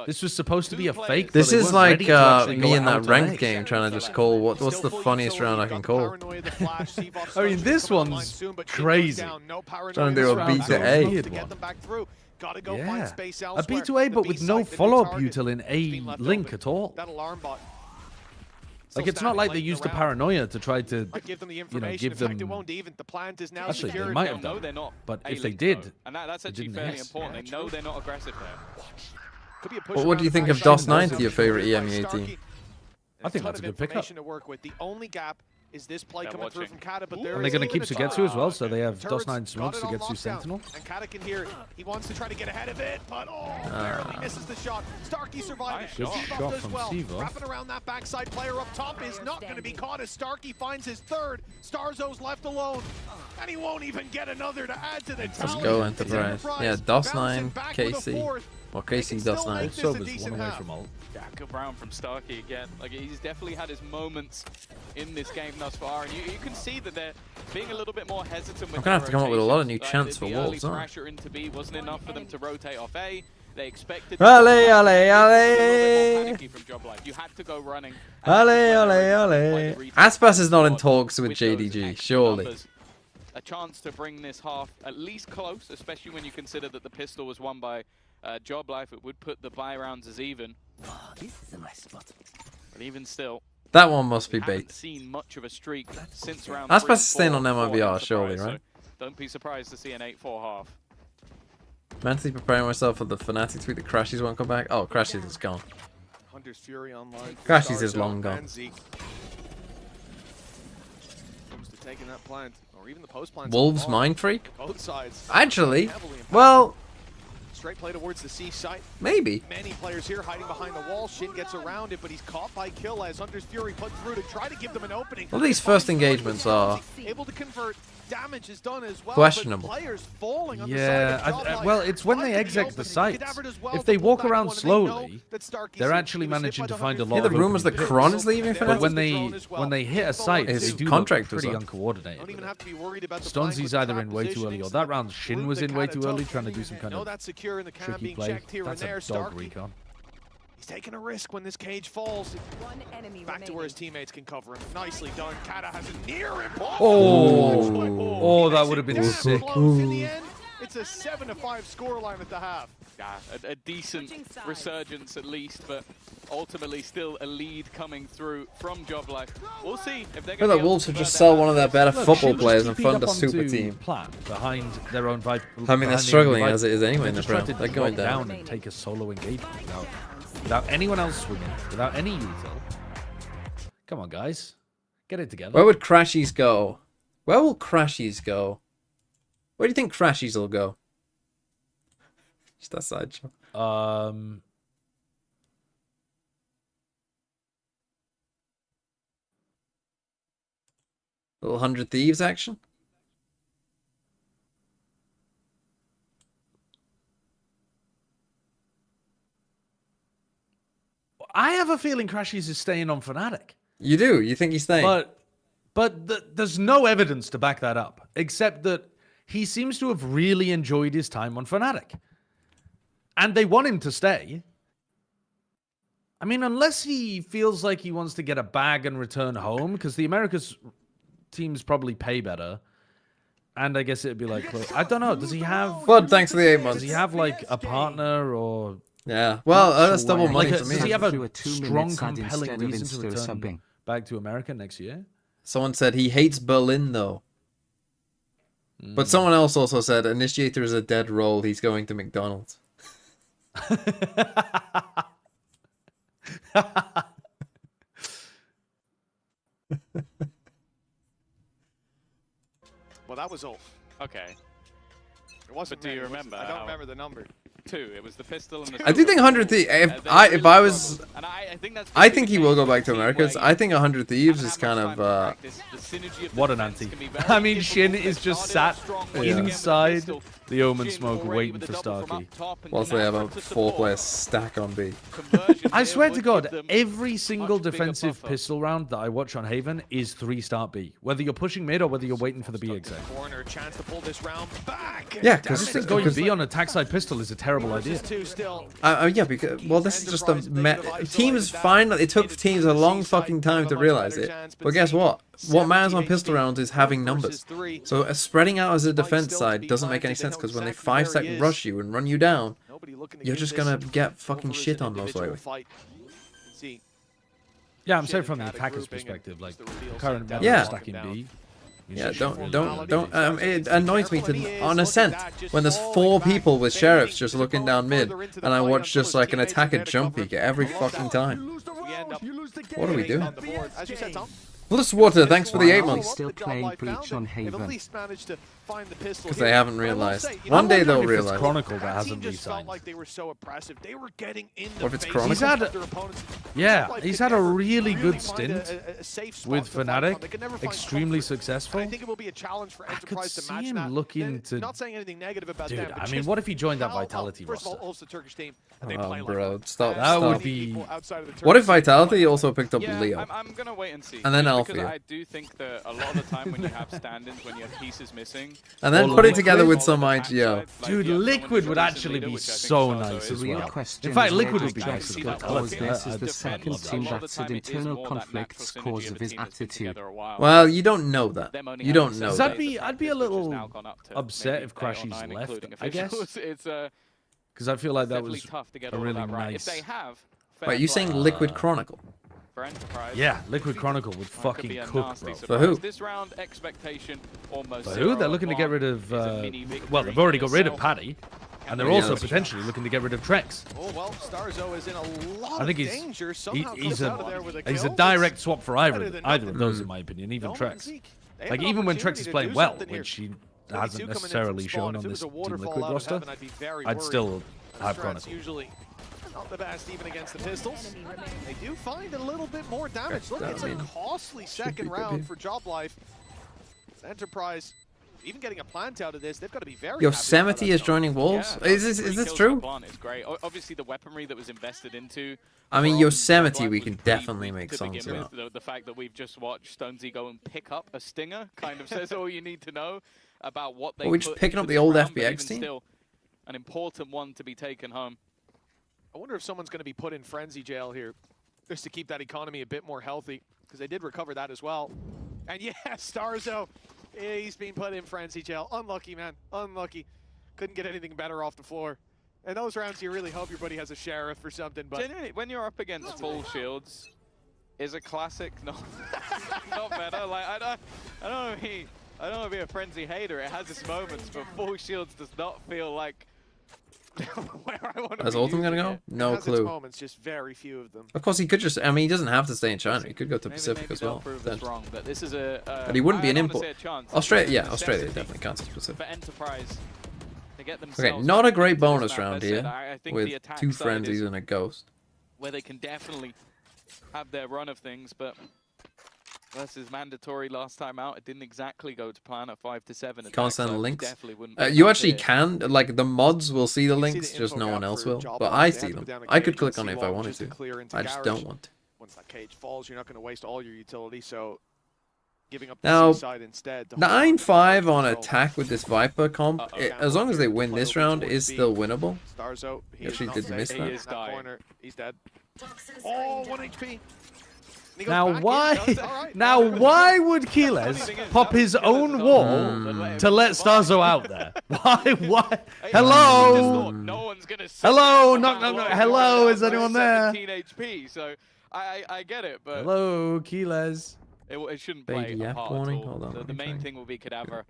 This was supposed to be a fake. This but they is weren't like ready to actually me go in that out ranked and game trying to just call what's the funniest round I can call. I mean, this one's crazy. Trying to do a B to A. Weird one. Gotta go Yeah, find space a elsewhere. B2A, but The with B no site, the new follow-up target util in A being left link open. at all. That alarm bot. Like, it's not like they used the paranoia to try to, Give them the you information. know, give In fact, it them... won't even. The plant is now Actually, secured. they might have No, done. they're not. But if A-Link, they did, though. And that's they actually didn't fairly miss. important. They know they're not aggressive there. Could be a push What do around you think the of backside. DOS9 to your favorite EMEA team? I think that's a good pickup. To work with. The only gap is this play They're coming through watching. from Kata, but Ooh. there And they're is going to even keep a Sugetsu turret. as well, so they have Turret's DOS9 got smokes, it on Sugetsu lockdown, Sentinel. And Kata can hear it. He wants to try to get ahead of it, but barely misses the shot. Starkey surviving. Good Seavoff shot does from well. Seavoff. Wrapping around that backside player up top is not going to be caught as Starkey finds his third. Starzo's left alone, and he won't even get another to add to the Let's tally. go It's Enterprise. Yeah, DOS9, bouncing back with a KC. fourth. Or They KC can still DOS9. make this a Sober's decent one away half. from ult. Yeah, good round from Starkey again. Like, he's definitely had his moments in this game thus far, and you can see that they're being a little bit more hesitant with I'm gonna have to come up with a lot of new rotations. chants for the Wolves, early aren't I? pressure into B wasn't enough for them to rotate off A. They expected Ale, ale, a little ale. bit more panicky from Joblife. You had to go running. Ale, ale, ale. Aspas is not in talks with With those JDG, extra surely. numbers. A chance to bring this half at least close, especially when you consider that the pistol was won by Joblife. It would put the buy rounds as even. This is a nice spot. But even still, That one must be haven't bait. seen much of a streak since round Aspas 3 is staying and on 4 for MIBR, Enterprise, surely, so right? don't be surprised to see an 8-4 half. Mentally preparing myself for the Fnatic tweet that Crashies won't come back. Oh, Crashies is gone. Hunter's Fury online. Crashies is long gone. And Zeke. Comes to taking that plant, or even the post plant. Wolves Mind Freak? Both sides. Actually, Heavily impacted. well, Straight play towards the C site. maybe. Many players here hiding behind the wall. Shin gets around it, but he's caught by Kill as Hunter's Fury put through to try to give them an opening. Well, these first engagements are able to convert. Damage is done as well. questionable. But players falling on the Yeah, side of Joblife. well, it's when they Finds exit the opening. sites. Cadavered as well If to they pull walk back around one, and they know slowly, that Starkey's they're hit. actually He was hit managing by to the find a Hunter's lot Yeah, the of Fury. rumors that open Kron picks. is leaving But Fnatic. When they hit a site, His they do contract look was pretty up. uncoordinated. Don't even have to be worried about the Stonesy's either in way too early, or that round Shin was in way too early, trying to do some kind No, of that's secure in the cam tricky being play. checked here and That's there. a dog Starkey, recon. he's taking a risk when this cage falls. One enemy Back to where his remaining. teammates can cover him. Nicely done. Kata has a near impossible. Oh, that would have been sick. In the end, it's a 7-5 scoreline at the half. Yeah, a decent resurgence at least, but ultimately still a lead coming through from Joblife. We'll see if they're I feel going like to Wolves should just sell one of their better Look, football Shin players just and fund TP'd a up super onto team. Plan behind their own Viper. I mean, they're struggling as it is anyway in the Prem. They're going down. And take a solo engagement without anyone else swinging, without any util. Come on, guys, get it together. Where would Crashies go? Where will Crashies go? Where do you think Crashies will go? Just that side shot. Little 100 Thieves action? I have a feeling Crashies is staying on Fnatic. You do? You think he's staying? But there's no evidence to back that up, except that he seems to have really enjoyed his time on Fnatic. And they want him to stay. I mean, unless he feels like he wants to get a bag and return home, because the Americas teams probably pay better. And I guess it'd be like, I don't know. Does he have? Well, thanks for the 8 months. Does he have like a partner or? Yeah. Well, that's double money Like, for me. does he have a 2 strong, minutes ad compelling instead of reason to Insta return subbing? back to America next year? Someone said he hates Berlin though. But someone else also said Initiator is a dead role. He's going to McDonald's. Well, that was Ulf. Okay. It wasn't. But do you remember? I don't remember the number. 2. It was the pistol and the. I do think 100 Thieves. If I was, I think he will go back to America. I think 100 Thieves is kind of. What an anti. I mean, Shin is just sat inside the Omen smoke waiting for Starkey. Whilst they have a 4-player stack on B. I swear to God, every single defensive pistol round that I watch on Haven is 3-start B. Whether you're pushing mid or whether you're waiting for the B exit. Corner chance to pull this round back. Yeah, I just think going B on attack side pistol is a terrible idea. Yeah, because well, this is just the teams find that it took teams a long fucking time to realize it. But guess what? What matters on pistol rounds is having numbers. So spreading out as a defense side doesn't make any sense because when they 5-second rush you and run you down, you're just gonna get fucking shit on most likely. Yeah, I'm saying from the attacker's perspective, like current Yeah. stacking B. Yeah, don't. It annoys me to on Ascent when there's 4 people with sheriffs just looking down mid, and I watch just like an attacker jump peek every fucking time. What are we doing? Water, thanks for the 8 months. Still playing Breach on Haven. Because they haven't realized. One day they'll realize. Chronicle that hasn't re-signed. Or if it's Chronicle? He's had a really good stint with Fnatic, extremely successful. I think it will be a challenge for I could Enterprise to see match him that. looking to. Not saying anything negative about Dude, them, but I mean, just what if he joined that how- Vitality first of all, roster? Ulf's the Turkish team, and they play Oh, like bro, one. stop. That would stop. be. People outside of the What if Turkish team Vitality also picked up Yeah, Leo? I'm gonna wait and see. And then just because Alfia. I do think that a lot of the time when you have stand-ins, when you have pieces missing, And then Or put it Liquid. together with some all of the IGL. backside, like, Dude, yeah, someone Liquid who's would a actually leader, be which I think so Starzo nice is as The real well. question In fact, is Liquid where would be Jack nice as got well. all this Yeah, is the Defend, second a team lot of that's the had time it is internal more that conflicts natural cause synergy of his team that's been attitude. together a while. Well, you don't know that. Them only You having don't know 7 So that. days of I'd be a practice, which has little now gone up to upset maybe if 8 or Crashy's 9, left, including I guess. officials. It's Because I feel like that definitely was tough to get a all really that right. nice. If they have, Wait, you saying Liquid Chronicle? for Enterprise, Yeah, Liquid Chronicle would that could fucking be a cook, nasty bro. surprise. For who? This round, expectation almost For zero. who? They're looking to get rid of. Is a mini victory Well, they've already got rid of itself. Paddy, and they're Yeah, also that's true. potentially looking to get rid of Trex. Oh well, Starzo is in a lot I think of he's danger. Somehow he's comes out of there with a kill. direct swap for either better than of nothing. those, in my opinion, even Nolan and Trex. Zeke, they have Like an even when Trex opportunity is to playing do well, something here. which he 32 hasn't coming in from necessarily spawn. shown If on it was this a Team waterfall Liquid out of roster, heaven, I'd be very I'd worried. still have Strats Chronicle. usually not the best even against the pistols. They do find a little bit more damage. Look, it's a costly second be good round here. for Joblife. Enterprise, even getting a plant out of this, they've got to be very Yosemite happy is about that. joining Wolves? Yeah, Is 3 this kills true? per plant is great. Obviously, the weaponry that was invested into. I mean, from Yosemite Joblife we was can pretty definitely weak make to songs begin about. with. The fact that we've just watched Stonesy go and pick up a stinger kind of says all you need to know about what they. Are we just put picking into up the this old round, but FBX even team? Still, an important one to be taken home. I wonder if someone's going to be put in frenzy jail here, just to keep that economy a bit more healthy, because they did recover that as well. And yeah, Starzo, he's being put in frenzy jail. Unlucky, man. Unlucky. Couldn't get anything better off the floor. And those rounds, you really hope your buddy has a sheriff or something. But Genuinely, when you're up against full shields, is a classic not not better. Like I don't want to be a frenzy hater. It has its moments, but full shields does not feel like where I want to. Is Ultim gonna go? No has its clue. moments, just very few of them. Of course, he could just. I mean, he doesn't have to stay in China. He could go to Pacific as they'll well. prove Then. us wrong, but this is a. But he wouldn't be I an don't wanna import. say a chance, Australia, it's a yeah, Australia necessity definitely counts as Pacific. for Enterprise to get Okay, themselves not a back great into this bonus map. round As I said, here I think with the attack 2 side frenzies is and a ghost. where they can definitely have their run of things, but versus mandatory last time out, it didn't exactly go to plan at 5-7. Can't send links. Definitely wouldn't. be You enough actually here. can, like the mods will see the You see links, the just info no one gap else for will. Joblife. But I They see had to them. go down the I could cage click and on it if see I one wanted just to. clear into I just garage. don't want to. Once that cage falls, you're not going to waste all your utility, so giving up Now, the seaside instead. to hold on to 9-5 on control. attack with this Viper comp, as long as they win this round, is still winnable. Starzo, he Actually is not did safe. miss He that. is in that corner. He's dead. Oh, 1 HP. Now why? Now why would Keyless pop his own wall to let Starzo out there? Why? Why? Hello. No one's gonna. Hello. Knock. Hello. Is anyone there? 17 HP. So I get it, but Hello, Keyless. it shouldn't Baby play a app part warning. at all. Hold on, let The me main try. thing will be Cadaver.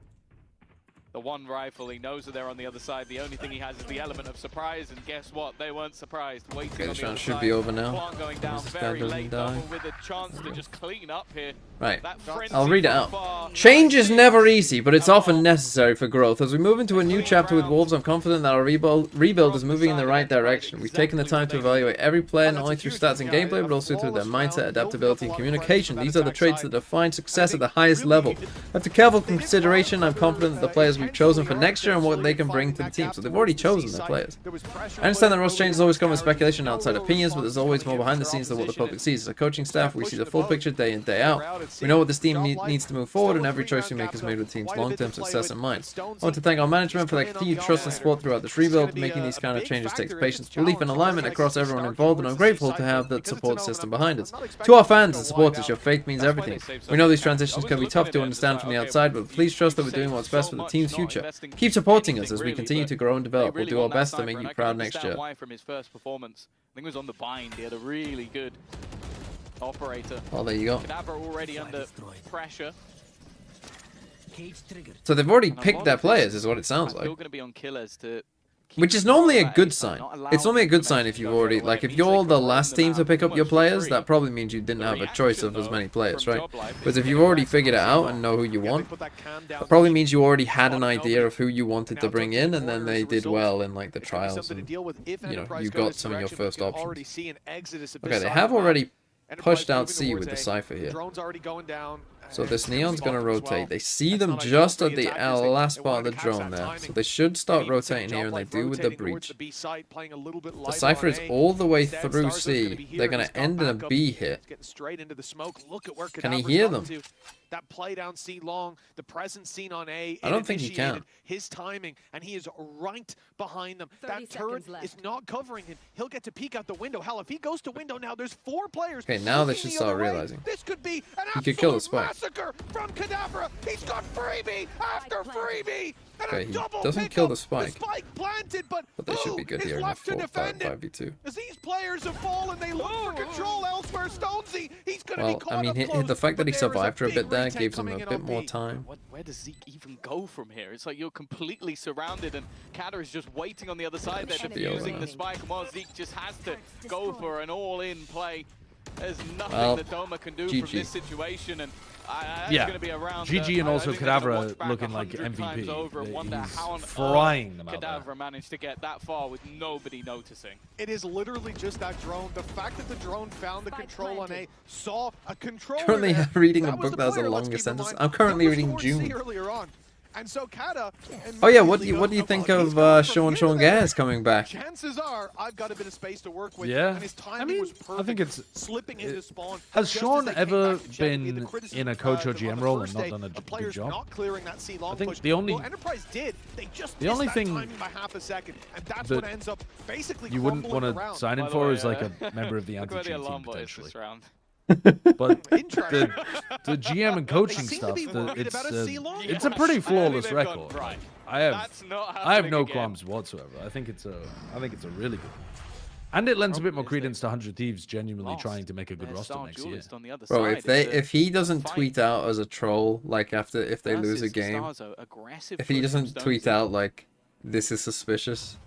The one rifle, he knows that they're on the other side. The only thing he has is the element of surprise, and guess what? They weren't surprised. Waiting Okay, on this the other round should side. be over now. Plant going down This guy very doesn't late, die. double with a chance to just clean up here. Right. That frenzy I'll read it from out. far, Change is nice never hits. easy, but it's often necessary for growth. As we move into a new chapter with Wolves, I'm confident that our rebuild is moving in the right direction. We've taken the time to evaluate every player, not only through stats and gameplay, but also through their mindset, adaptability, and communication. These are the traits that define success at the highest level. After careful consideration, I'm confident that the players we've chosen for next year and what they can bring to the team. So they've already chosen their players. I understand that roster changes always come with speculation and outside opinions, but there's always more behind the scenes than what the public sees. As a coaching staff, we see the full picture day in, day out. We know what this team needs to move forward, and every choice we make is made with the team's long-term success in mind. I want to thank our management for their continued trust and support throughout this rebuild. Making these kind of changes takes patience, belief, and alignment across everyone involved, and I'm grateful to have that support system behind us. To our fans and supporters, your faith means everything. We know these transitions can be tough to understand from the outside, but please trust that we're doing what's best for the team's future. Keep supporting us as we continue to grow and develop. We'll do our best to make you proud next year. From his first performance, I think it was on the bind. He had a really good operator. Oh, there you go. Cadaver already under pressure. So they've already picked their players, is what it sounds like. Still going to be on killers to. Which is normally a good sign. It's normally a good sign if you've already, like, if you're the last team to pick up your players, that probably means you didn't have a choice of as many players, right? But if you've already figured it out and know who you want, that probably means you already had an idea of who you wanted to bring in, and then they did well in, like, the trials, and, you know, you got some of your first options. Okay, they have already pushed out C with the Cypher here. So this Neon's going to rotate. They see them just at the last part of the drone there. So they should start rotating here, and they do with the breach. The Cypher is all the way through C. They're going to end in a B hit. Can he hear them? That play down C long, the presence seen on A. I don't think he can. His timing, and he is right behind them. That turret is not covering him. He'll get to peek out the window. Hell, if he goes to window now, there's 4 players. Okay, now they should start realizing. This could be an he could kill the spike. massacre from Cadaver. He's got freebie after freebie. Okay, he doesn't kill the spike. The spike planted, but they should be good here in a 5v2. As these players have fallen, they look for control elsewhere. Stonesy, he's going to be caught I mean, the fact that he survived for a bit there gives him a bit more time. Where does Zeke even go from here? It's like you're completely surrounded, and Kata is just waiting on the other side there, defusing the spike, and while Zeke just has to go for an all-in play. There's nothing that Doma can do from this situation, and yeah, going to be around, GG and also Cadaver looking like MVP. He's frying them out there. Cadaver managed to get that far with nobody noticing. It is literally just that drone. The fact that the drone found the control on A, saw a controller. Currently reading a book that has the longest sentence. I'm currently reading June. And so Kata, oh yeah, what do you think of Sean Gares coming back? Chances are I've got a bit of space to work with. Yeah, and his timing was perfect. I think it's slipping into spawn. Has Sean ever been in a coach or GM role and not done a good job? Not clearing that C long I think push. the only Enterprise did. They just the only that thing timing by half a second, and that's what ends up basically. You wouldn't want to sign him for as like a member of the anti-cheat team potentially. But the GM and coaching stuff, it's a pretty flawless record. Like, I have no qualms whatsoever. I think it's a really good one. And it lends a bit more credence to 100 Thieves genuinely trying to make a good roster next year. Bro, if he doesn't tweet out as a troll, like if they lose a game, if he doesn't tweet out like, this is suspicious,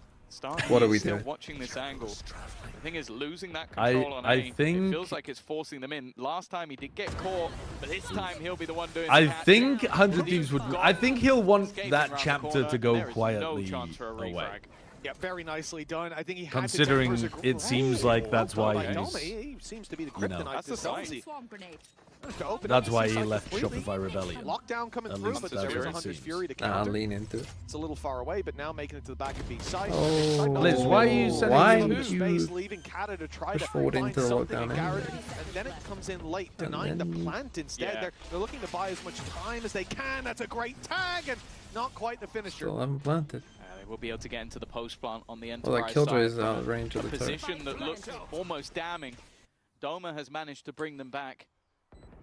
what are we doing? Watching this angle. The thing is, losing that control on A, it feels like it's forcing them in. Last time he did get caught, but this time he'll be the one doing I think 100 Thieves would. I think he'll want that chapter to go quietly away. Yeah, very nicely done. I think he had considering to it seems like that's why he's, he seems to be the kryptonite to Stonesy. That's why he left Shopify Rebellion. Lockdown coming through, but there is a Hunter's Fury to I'll counter. lean into it. It's a little far away, but now making it to the back of B side. Oh, Liz, why are you sending would you leaving Kata to try push to forward find into the something lockdown in Garrett, anyway? and then it comes in late, denying the plant instead. They're looking to buy as much time as they can. That's a great tag, and not quite the finisher. Still haven't planted. They will be able to get into the post plant on the Enterprise Well, that Killjoy is side. out of range of A the turret. position that looks almost damning. Doma has managed to bring them back.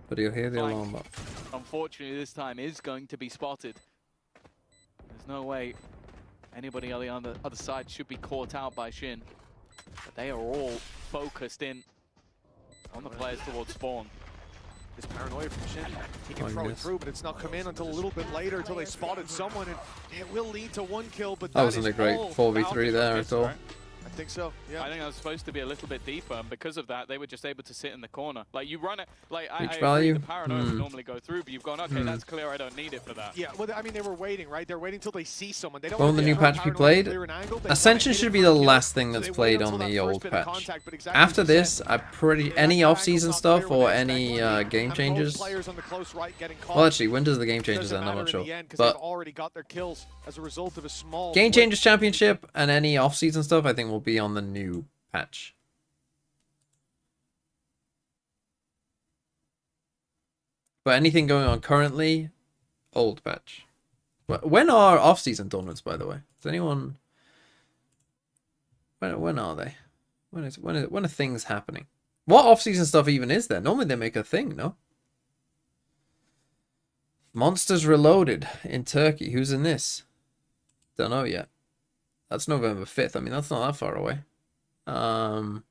But you'll hear the alarm bell. Unfortunately, this time is going to be spotted. There's no way anybody on the other side should be caught out by Shin. But they are all focused in on the players towards spawn. This paranoia from Shin. He can throw it through, but it's not come in until a little bit later, until they spotted someone, and it will lead to one kill. But that wasn't a great 4v3 there at all. I think so, yeah. I think that was supposed to be a little bit deeper, and because of that, they were just able to sit in the corner. Like, you run it, like, I agree the paranoia would normally go through, but you've gone, okay, that's clear, I don't need it for that. Yeah, well, I mean, they were waiting, right? They're waiting till they see someone. They don't Won't the new patch be played? Ascension should be the last thing that's played on the old patch. After this, any off-season stuff or any game changes. Well, actually, when does the game changes end? I'm not sure. But Game Changers Championship and any off-season stuff, I think, will be on the new patch. But anything going on currently, old patch. When are off-season tournaments, by the way? Does anyone? When are they? When are things happening? What off-season stuff even is there? Normally they make a thing, no? Monsters Reloaded in Turkey. Who's in this? Don't know yet. That's November 5th. I mean, that's not that far away. The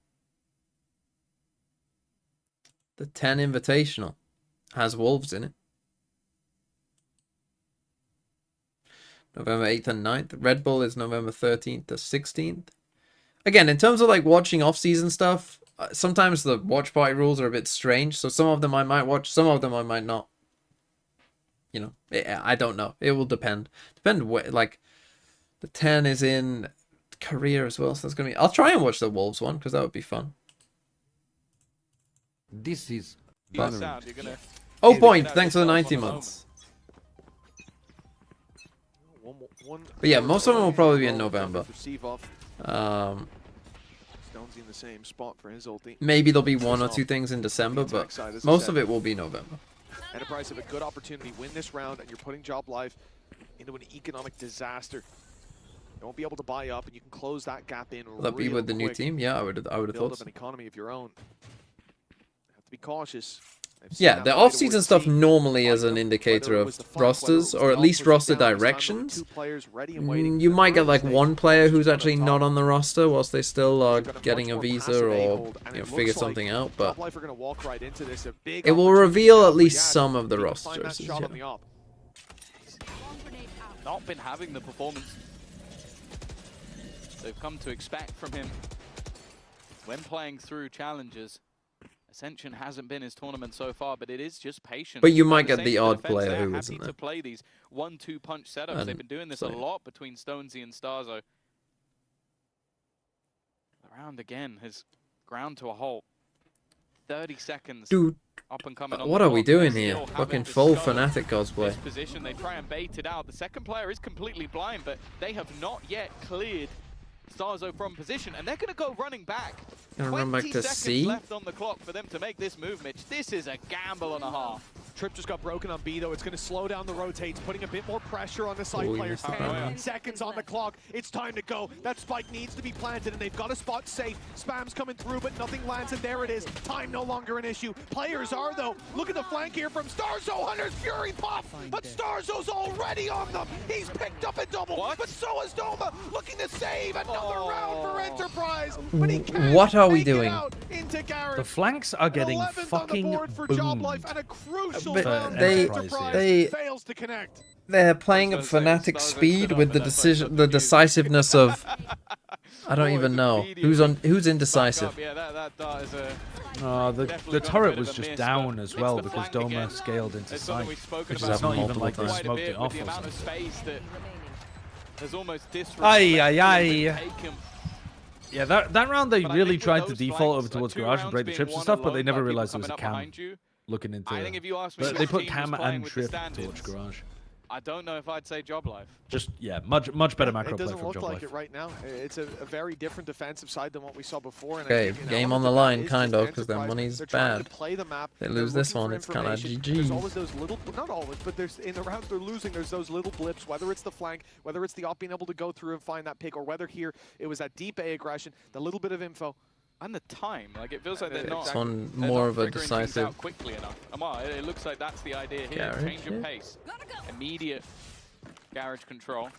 10 Invitational has Wolves in it. November 8th and 9th. Red Bull is November 13th to 16th. Again, in terms of like watching off-season stuff, sometimes the watch party rules are a bit strange. So some of them I might watch, some of them I might not. You know, I don't know. It will depend. Like, the 10 is in Korea as well, so that's gonna be. I'll try and watch the Wolves one because that would be fun. This is. Oh, Point, thanks for the 90 months. But yeah, most of them will probably be in November. In the same spot for his ulti. Maybe there'll be one or two things in December, but most of it will be November. Enterprise have a good opportunity to win this round, and you're putting Joblife into an economic disaster. You won't be able to buy up, and you can close that gap in. Will that be with the new team? Yeah, I would have thought build up so. an economy of your own. Have to be cautious. Yeah, the off-season stuff normally is an indicator of rosters, or at least roster directions. You might get like one player who's actually not on the roster whilst they still are getting a visa or figure something out, but it will reveal at least some of the rosters. Not been having the performance they've come to expect from him when playing through challenges. Ascension hasn't been his tournament so far, but it is just patience. But you might get the odd player who isn't there. To play these 1-2 punch setups. They've been doing this a lot between Stonesy and Starzo. The round again has ground to a halt. 30 seconds. Dude, up and coming. What are we doing here? Fucking full Fnatic cosplay. Position. They try and bait it out. The second player is completely blind, but they have not yet cleared Starzo from position, and they're going to go running back. Gonna run back to C. Left on the clock for them to make this move, Mitch. This is a gamble and a half. Trip just got broken on B, though. It's going to slow down the rotates, putting a bit more pressure on the side players. 10 seconds on the clock. It's time to go. That spike needs to be planted, and they've got a spot safe. Spam's coming through, but nothing lands, and there it is. Time no longer an issue. Players are, though. Look at the flank here from Starzo. Hunter's Fury pop, but Starzo's already on them. He's picked up a double, but so is Doma, looking to save another round for Enterprise. But he can't. What are we doing? The flanks are getting fucking boomed. But they're playing at Fnatic speed with the decisiveness of I don't even know who's indecisive. The turret was just down as well because Doma scaled into sight, which is not even like they smoked it off or something. Yeah, that round they really tried to default over towards Garage and break the trips and stuff, but they never realized there was a cam looking into it. But they put cam and trip towards Garage. I don't know if I'd say Joblife. Just, yeah, much better macro play from Joblife. It doesn't look like it right now. It's a very different defensive side than what we saw before. And okay, game on the line, kind of, because their money's bad. They lose this one, it's kind of GG. There's always those little, not always, but there's in the rounds they're losing, there's those little blips, whether it's the flank, whether it's the op being able to go through and find that pick, or whether here it was that deep A aggression, the little bit of info. And the time, like it feels like they're not. It's on more of a decisive. Quickly enough. Amar, it looks like that's the idea here. Garage Change of pace, immediate garage control.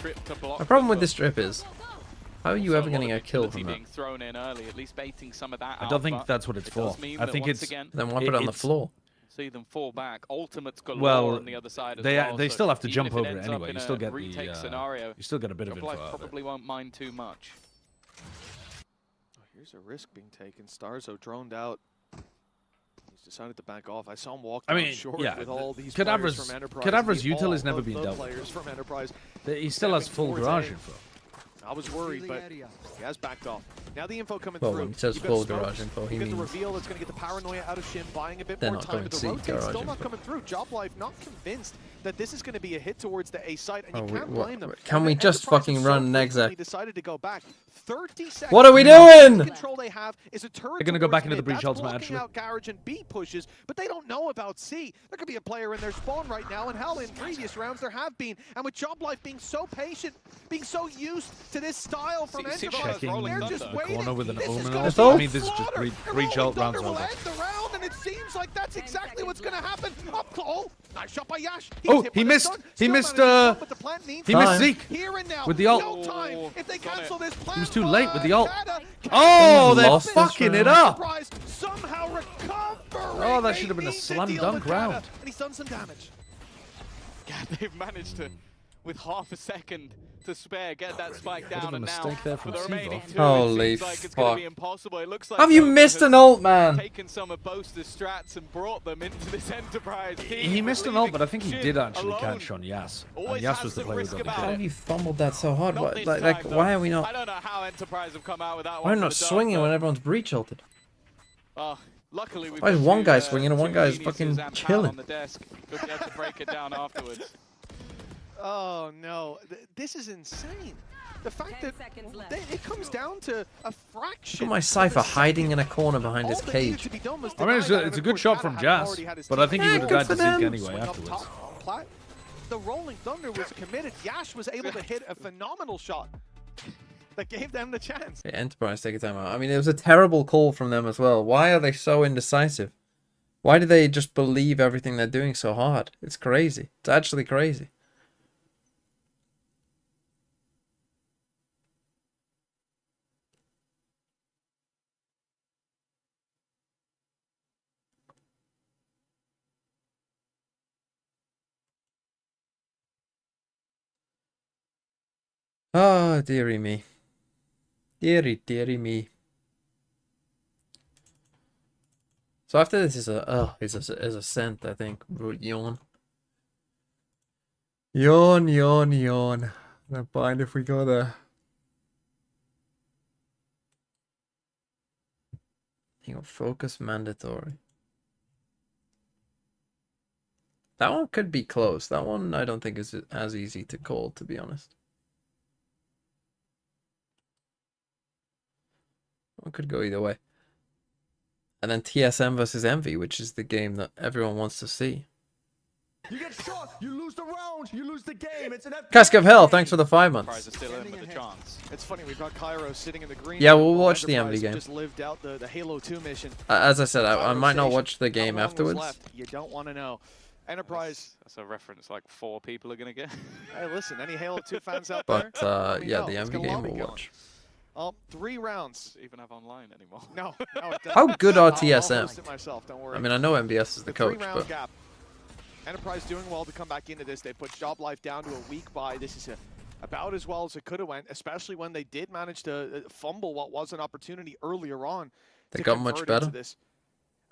Trip to block. The problem with this trip is, how are you ever going to get killed from that? Being thrown in early, at least baiting some of that I don't think that's what it's for. I think it's. Then why put it on the floor? See them fall back. Ultimate's galore Well, on the other side as they well. they So still have to even jump if it over it ends up anyway. in You still a get retake the. scenario, You still get a bit of info Joblife out of it. probably won't mind too much. Here's a risk being taken. Starzo droned out. He's decided to back off. I saw him walk I down mean, short yeah, with all these Cadavra's- players from Enterprise. Cadavra's The util has all never of been the dealt with. players from Enterprise. He still has full towards garage A. info. I was worried, but he has backed off. Now the info coming Well, through. when he says You've got full Smokes, garage info, he you get the means reveal that's going to get the paranoia out of Shin, buying a bit they're more not time going to to see rotate. garage Still not info. coming through. Joblife not convinced that this is going to be a hit towards the A site, and you can't blame them. Can we just Enterprise fucking have so run an frequently exec? decided to go back. 30 seconds. What are we doing? The control they have is a turret. They're gonna go back towards into the mid. breach That's ultimate, blocking actually. out garage and B pushes, but they don't know about C. There could be a player in their spawn right now, and hell, in previous rounds there have been. And with Joblife being so patient, being so used to this style from See, Enterprise, Checking they're the just waiting. corner with an This is omen gonna ult. be I a mean, this is just slaughter. breach ult, rounds Thunder will over. end the round, and it seems like that's exactly what's going to happen. Up close. Nice shot by Yash. Oh, hit he by the missed. stun. He Still missed. managing to stop, but the plant needs He Time. missed Zeke. here and now. with the ult. No time. If they cancel this plan, He was too late with the ult. Canada Oh, they're Lost this fucking it round. up. Enterprise somehow recovering. Oh, that should have been a They need to slam deal dunk with Canada, round. And he's done some damage. Yeah, they've managed to, with half a second to spare, get that spike Bit of down, a and now mistake there for from the remaining Sivo. two, Holy it seems like it's going to fuck. be impossible. It looks like Have you Fokus missed has an ult, man? taken some of Boaster's strats and brought them into this Enterprise team. He missed an ult, but I think he Shin did actually alone. catch on Yas. And Always Yas has was the some player who risk got the about How kill. have you fumbled that so hard? Not What, this like, time, why though. are we I not? don't know how Enterprise have come out with that Why are one. we not for the swinging dark, when but, everyone's breach ulted? luckily we've Why is got one two, guy swinging and one two guy's geniuses fucking and Pal chilling? on the desk. Could be able to break it down afterwards. Oh no, this is insane. The fact that it comes down to a fraction. Look at my of a Cypher second. hiding in a corner behind his All that needed cage. to be done was I mean, it's deny that, a and good of shot course, from Canada Jazz, already had his but I team think he would have good died for to Zeke them. anyway swing up afterwards. top. Plat- The Rolling Thunder was committed. Yash was able to hit a phenomenal shot that gave them the chance. Okay, Enterprise take a time out. I mean, it was a terrible call from them as well. Why are they so indecisive? Why do they just believe everything they're doing so hard? It's crazy. It's actually crazy. Oh, dearie me. Dearie me. So after this is a scent, I think. Yawn. Yawn. I don't mind if we go there. You know, focus mandatory. That one could be close. That one I don't think is as easy to call, to be honest. One could go either way. And then TSM versus Envy, which is the game that everyone wants to see. You get shot, you lose the round, you lose the game. It's an Cask of Hell, thanks for the 5 Enterprise months. are still in with a chance. It's funny, we've got Cairo sitting in the green. Yeah, we'll while watch the Enterprise MV game. Just lived out the Halo 2 mission. As I said, I might not Station. watch the How game long was afterwards. left? You don't want to know. Enterprise. That's a reference like 4 people are going to get. Hey, listen, any Halo 2 fans out there? But Let me yeah, know. the It's MV gonna game love me we'll going. watch. 3 rounds. Doesn't even have online anymore. No, it doesn't. How good are I'll TSM? host it myself, don't worry. I mean, I know MBS is the coach, 3-round but gap. Enterprise doing well to come back into this. They put Joblife down to a weak bye. This is about as well as it could have went, especially when they did manage to fumble what was an opportunity earlier on. They to got much convert better? into this.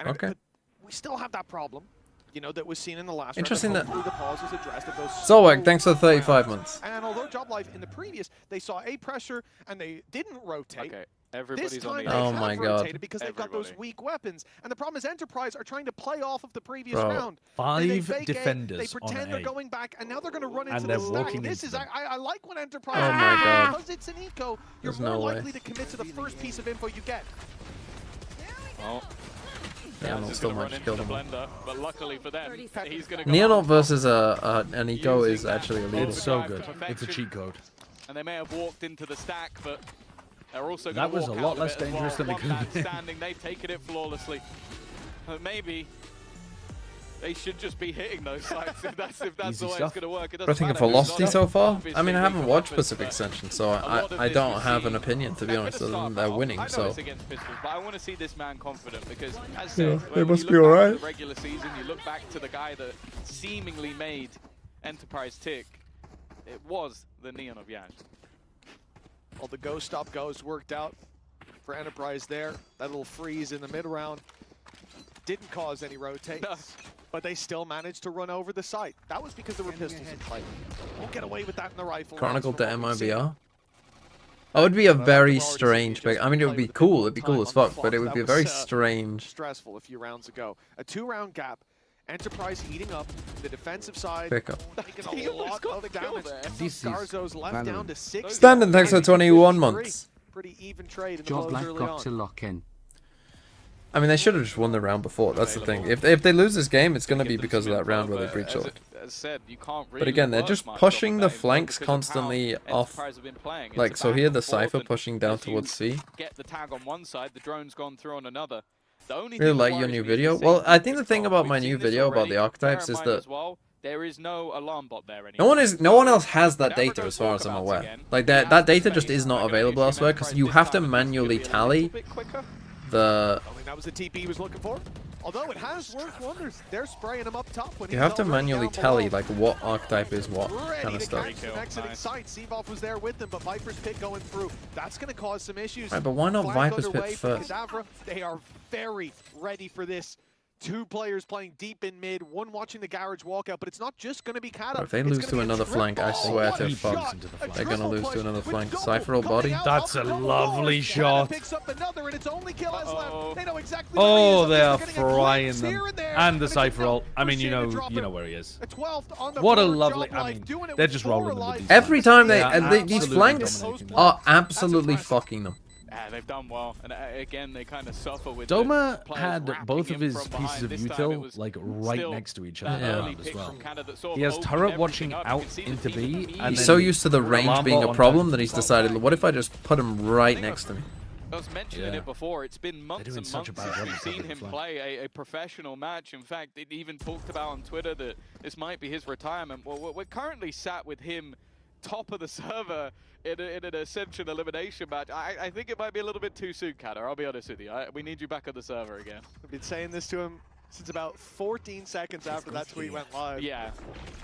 And Okay. but we still have that problem, you know, that was seen in the last Interesting round. that- Hopefully the pause is addressed. It goes Zolwag, thanks for the slow 35 round. months. And although Joblife in the previous, they saw a pressure and they didn't rotate. Okay, This everybody's on time the they Oh have my God. rotated because they've got those Everybody. weak weapons. And the problem is Enterprise are trying to play off of the previous Bro. round. They 5 fake A, defenders they pretend on they're A. going back, and now they're going to run And into they're the stack. walking This into is them. I like when Enterprise. Oh my God. Because it's an eco, you're There's more no way. likely to commit to the first piece of info you get. Oh, Yeah, Jazz not is still gonna run much into killed the him. blender, but luckily for them, he's going to go Neonot out. versus an Eco is actually a leader. It's so good. It's a cheat code. And they may have walked into the stack, but They're also That gonna was a walk lot out of less it as dangerous well. than it One could have man been. standing, they've taken it flawlessly. But maybe they should just be hitting those sites if that's Easy the way stuff. it's gonna work. It What do doesn't I think of matter who's velocity on so it. far? I Obviously, mean, I we haven't can watched weapons, Pacific but Ascension, so a lot of I this don't we have an see- opinion, to be They're honest, gonna other start than they're off. winning, I know so... it's against pistols, but I want to see this man confident because, as Yeah, said, they when must you be look back alright. to the regular season, you look back to the guy that seemingly made Enterprise tick. It was the Neon of Yash. Well, the go stop goes worked out for Enterprise there. That little freeze in the mid round didn't cause any rotates, No. but they still managed to run over the site. That was because there were pistols in play. Won't get away with that in the rifle. Chronicle to rounds from what we've seen. MIBR? Oh, it would be a Well, like very we've already seen, strange we pick. just I mean, it would played be with a bit cool. more It'd be cool time as on the fuck, clock. but it would That be was, very strange. Stressful a few rounds ago. A 2-round gap. Enterprise heating up. The defensive side Pickup. taking He a almost lot got of the kill damage. there. This is Garzo's left Valorant. down to 6. Standing, thanks for 21 53. months. Pretty even trade in the close Joblife early got on. to lock in. I mean, they should have just won the round before. That's the thing. If they lose this game, it's going to be because of that round where they breach out. As said, you can't really But again, they're work just much pushing off the of that flanks because of how constantly off. Enterprise have been playing. It's Like, a so back here and the forth, Cypher and pushing down as you towards C. Get the tag on one side, the drone's gone through on another. The only Really thing like that your worries new me is video. the Well, safety I of think the this thing drone. about We've my seen new this video about already. the archetypes Bear in is mind that as well, there is no alarm bot there anymore. no one else has that Whenever data it as far goes as I'm walkabouts aware. again, Like he that has the data just space. is not I can available assume elsewhere because Enterprise you this have to time is gonna manually be a tally little bit quicker. the. I think that was the TP he was looking for. Although it has worked wonders. They're spraying him up top when You he's have to already manually down tally below. like what archetype is what Ready kind of to stuff. catch the Kill. exiting Nice. site. Seavoff was there with them, but Viper's Pit going through. That's going to cause some issues. Right, but why not Flank Viper's Pit underway for first? Kadavra. They are very ready for this. 2 players playing deep in mid, one watching the garage walkout, but it's not just going to be Kada. If they It's lose gonna to be a another triple. flank, I swear What to a fuck, shot. into the A flank. they're gonna triple lose to push another with flank. double Cypher coming body. out That's of a the lovely doors. shot. Kada picks up another, and it's only kill has Uh-oh. left. They know exactly where he is. Oh, they are He's getting a frying glimpse them. here and there, And the it's Cypher enough ult. I for mean, Shin to drop you it. know where he is. A 12th on the What a board. lovely. Joblife I mean, doing it they're with just 4 rolling them with alive. these. Every time they, Yeah, these absolutely flanks dominating them. are absolutely impressive. fucking them. Yeah, they've done well, and again they kind of suffer with. Doma the players had wrapping both of him his from pieces behind. of This time it util was like right still next to each that other Yeah. early as pick well. from Canada that sort of He has opened turret watching everything up. You out can see the into team B, immediately and He's then so used to the alarm range bot being a on problem top. that he's decided, what if I just put him right next to me? I was mentioning Yeah. it before. It's been months doing and such a months bad since job we've of seen covering him the flank. play a professional match. In fact, it even talked about on Twitter that this might be his retirement. Well, we're currently sat with him top of the server in an Ascension elimination match. I think it might be a little bit too soon, Kada. I'll be honest with you. We need you back on the server again. I've been saying this to him since about 14 seconds after that tweet went live. Yeah.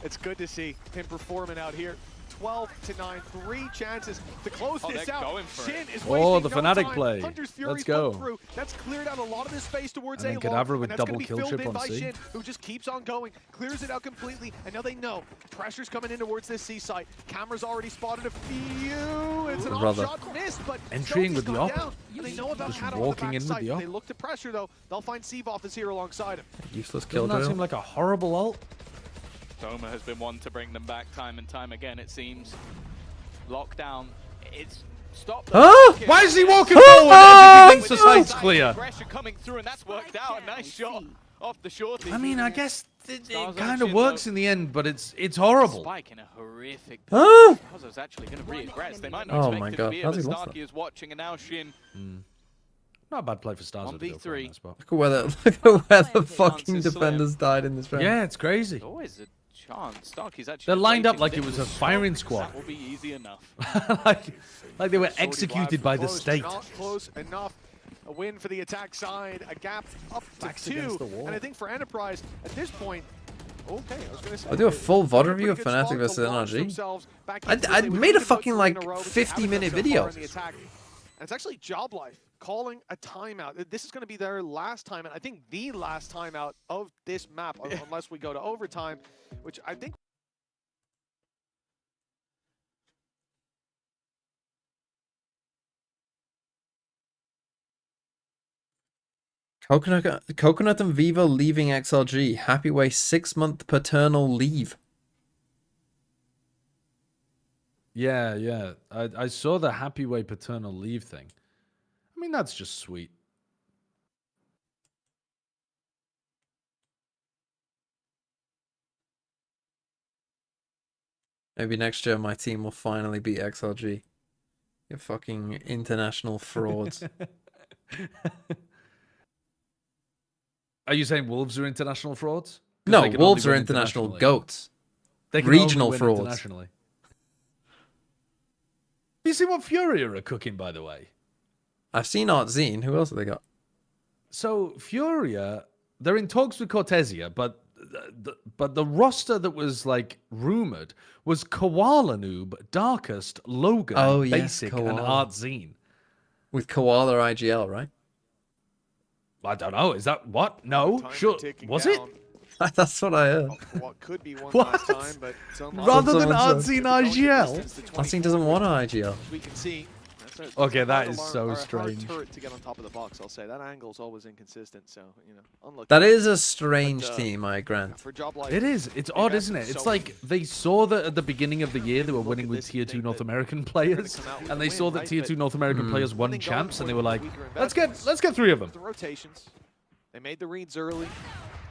It's good to see him performing out here. 12-9, 3 chances to close Oh, this they're out. going for Shin it. is Oh, wasting the no Fnatic time. play. Hunter's Let's Fury's go. come through. That's cleared out a lot of the space towards And A then long, Kadavra with and that's gonna double be kill filled chip in on by C. Shin, who just keeps on going, clears it out completely, and now they know pressure's coming in towards this C site. Camera's already spotted a few. It's an Brother. off-shot missed, but Entering with Stonesy's the gone op. down, and they know about Just Cat on the walking in with backside. the op. They look to pressure though. They'll find Seavoff is here alongside him. Useless kill Doesn't that seem drill. like a horrible ult? Doma has been one to bring them back time and time again, it seems. Lockdown. It's stopped. Ah! Why is he walking Ah! forward? Everything's the site's clear. Aggression coming through, and that's worked out. A nice shot off the shorty. I mean, I guess it Stars kind on of works Shin, in the end, but it's horrible. Spike in a horrific Ah! Starzo's actually going to re-aggress. They might not Oh expect my him God, to be here, how's but he lost Starkey is watching, and now Shin. Not a bad play for Stars. 1v3. Look at where the, look at where the fucking Chances slim. defenders died in this round. Yeah, it's crazy. There's always a chance. Starkey's actually They're lined up waiting like for it them was to a firing stop. squad. That will be easy enough. like they were Shorty executed blast by the close, state. Not close enough. A win for the attack side. A gap up to Backs 2. against the wall. And I think for Enterprise, at this point, okay, I was going to say. I'll do a full VOD review of Pretty good Fnatic spot versus to launch NRG. themselves back I into it. They were made a losing fucking, about 3 in like, a row, but they 50-minute haven't done so far video. in the attack. And it's actually Joblife calling a timeout. This is going to be their last time, and I think the last timeout of this map, unless we go to overtime, which I think. Coconut and Viva leaving XLG. Happy Way 6-month paternal leave. Yeah, yeah. I saw the Happy Way paternal leave thing. I mean, that's just sweet. Maybe next year my team will finally beat XLG. You fucking international frauds. Are you saying Wolves are international frauds? 'Cause No, they can Wolves only are win international internationally. goats. They can Regional only win frauds. internationally. You see what Furia are cooking, by the way? I've seen Artzine. Who else have they got? So Furia, they're in talks with Cortesia, but the roster that was like rumored was Koala Noob, Darkest, Logan, Oh, yes, Basic, and Koala. Artzine. With Koala IGL, right? I don't know. Is that what? No, Time sure. ticking Was it? down. That's what I heard. What could be one What? last time, but it's unlikely. Rather than Someone said- Artzine IGL? Artzine doesn't want an IGL. We can see. Okay, that hard is alarm- so or a hard strange. turret to get on top of the box, I'll say. That angle's always inconsistent, so, you know, unlucky. That is a strange But, team, I grant. For Joblife, It is. It's odd, isn't it? It's like they saw that at the beginning of the year they were winning with Tier 2 North American players, and they saw that Tier 2 North American players won champs, and they were like, let's get 3 of them. The rotations. They made the reads early,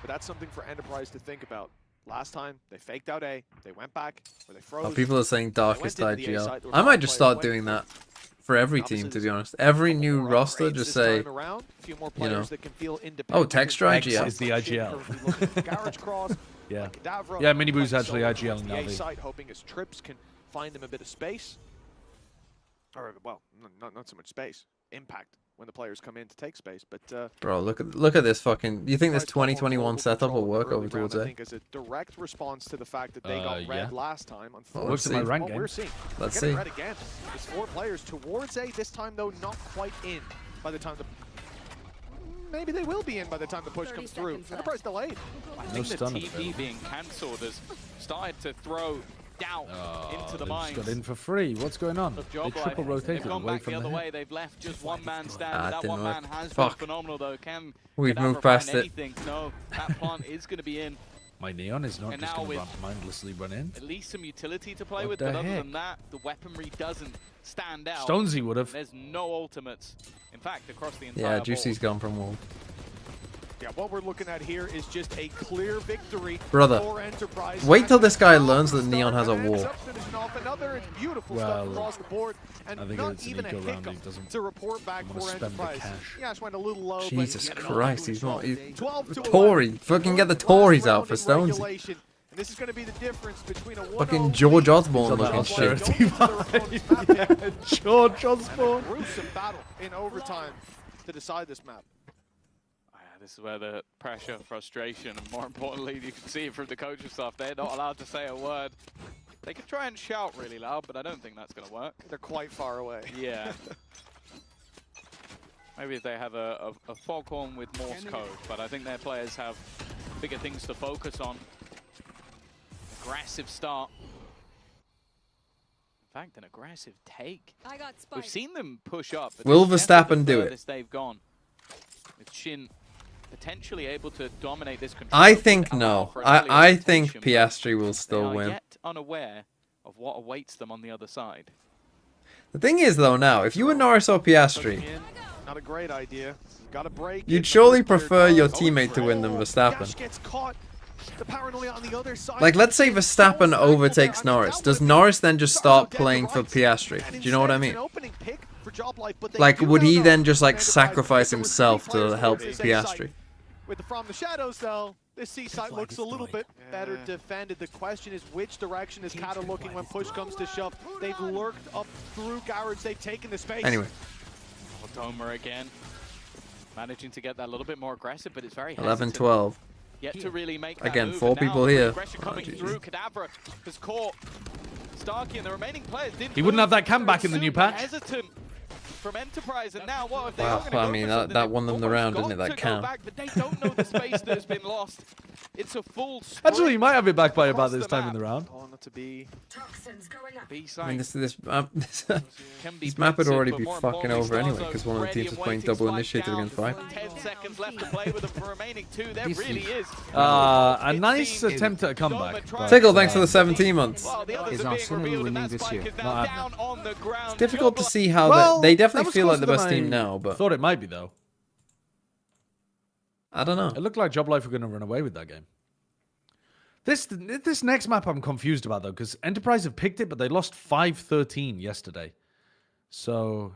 but that's something for Enterprise to think about. Last time, they faked out A, they went back, or they froze. Oh, people are saying Darkest into the A IGL. side, there was I might one just player start went doing for that for every team, to Opposites. be honest. Every Couple new more roster, upgrades just this say, time around. A few more you know, players that can feel oh, independent. Texture X IGL. is the IGL. Garage cross. Yeah. Like Cadavra, Yeah, Miniboo's like actually Solo IGL towards the now, A they- side, hoping his trips can find him a bit of space. Or, well, not so much space. Impact when the players come in to take space. But Bro, look at this fucking. You think this 2021 setup will work over towards I A? think as a direct response to the fact that they got red yeah. last time. Well, Works let's in my see. rank What game. we're seeing. Let's Getting see. red again. There's 4 players towards A. This time, though, not quite in by the time the... Maybe they will be in by the time the push comes through. Enterprise delayed. I No think the stun TP available. being cancelled has started to throw doubt into the They minds just got in for free. What's going on? of They Joblife. triple They've rotated gone away back the from other the way. hit. They've left just one man standing. Ah, That didn't one man work. has Fuck. been phenomenal, though. Can We've Cadavra moved past find it. anything? No, that plant is going to be in. My Neon is not And just now going to with- mindlessly run in. At least some utility to play What with, the but other heck? than that, the weaponry doesn't stand out. Stonesy would have. There's no ultimates. In fact, across the entire Yeah, Juicy's board. gone from Wolf. Yeah, what we're looking at here is just a clear victory Brother, for Enterprise. wait till this guy learns that Neon has a And ends wall. up finishing off another. It's beautiful Well, stuff across the board, and I think not it's an even a eco round, hiccup he doesn't to report back wanna for spend the Enterprise. cash. Yeah, just went a little low. but Jesus yet Christ, another he's not. He's 12 to Tory. 11. Fucking get the Last Tories out round for in Stonesy. regulation. And this is going to be the difference between a Fucking 1-0 George lead Osborne and looking Joblife shit. going into their opponent's map Yeah, George and a Osborne. gruesome battle in overtime to decide this map. This is where the pressure, frustration, and more importantly, you can see it from the coaching staff. They're not allowed to say a word. They can try and shout really loud, but I don't think that's going to work. They're quite far away. Yeah. Maybe if they have a foghorn with Morse code, but I think their players have bigger things to focus on. Aggressive start. In fact, an aggressive take. I got We've spiked. seen them push up. But Will this is definitely Verstappen the do it? furthest they've gone. With Shin potentially able to dominate this control. I would think allow no. for an early I think rotation, but Piastri will they still are win. yet unaware of what awaits them on the other side. The thing is, though, now, if you were Norris or Piastri, In, not a great idea. Got to break. you'd it. surely The player prefer your does. teammate to win than Verstappen. Gash gets caught. The paranoia on the other side. Like, let's say Verstappen So overtakes thankful there. I mean, Norris. that Does would've Norris then just been start so dead playing to for rights. Piastri? And Do you know what I instead, mean? it's an opening pick for Joblife, but they Like, do would now he know then just, like, Enterprise sacrifice there were 3 himself players to help towards this A site. Piastri? With the From the Shadows, though, this C site looks a little bit better defended. The question is, which direction is Kata looking when push comes to shove? They've lurked up through Garage. They've taken the space. Anyway, Domer again. Managing to get that a little bit more aggressive, but it's very 11-12. Yet to really make that Again, move. 4 And now people the here. aggression coming Oh, through. Cadavra has caught Starkey and the remaining players didn't He wouldn't move. have that cam back in the new Super patch. Hesitant from Enterprise, and now what if they Wow, are going to I go mean, for that- something? that They've won them the almost round, got didn't it, that to go cam? back, but they don't know the space that has been lost. It's a full Actually, you might have it back by about Across this the time map. in the round. Oh, not to be. I mean, this Can be this map would pensive, already but be more fucking importantly, over anyway, Starzo because one of the ready teams and was playing waiting, double spike initiative down. against Viper. 10 seconds left to play with the remaining 2. There really is. A It nice seems attempt at a Doma comeback. tried but, Tickle, thanks for the 17 months. Well, the others Is are being Arsenal revealed, and winning that this spike year? is now Not down on the ground. It's difficult to Joblife- see how Well, they that definitely was feel like the closer best than team I now, but thought it might be, though. I don't know. It looked like Joblife were going to run away with that game. This next map I'm confused about, though, because Enterprise have picked it, but they lost 5-13 yesterday. So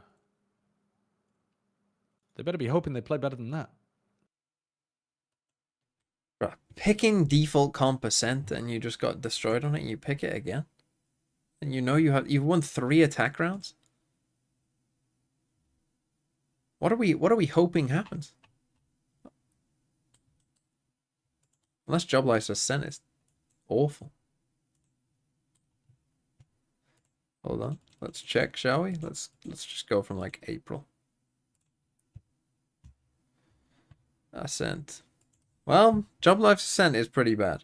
they better be hoping they play better than that. Bruh, picking default comp percent and you just got destroyed on it and you pick it again? And you know you've won 3 attack rounds? What are we hoping happens? Unless Joblife's Ascent is awful. Hold on. Let's check, shall we? Let's just go from like April. Ascent. Well, Joblife's Ascent is pretty bad.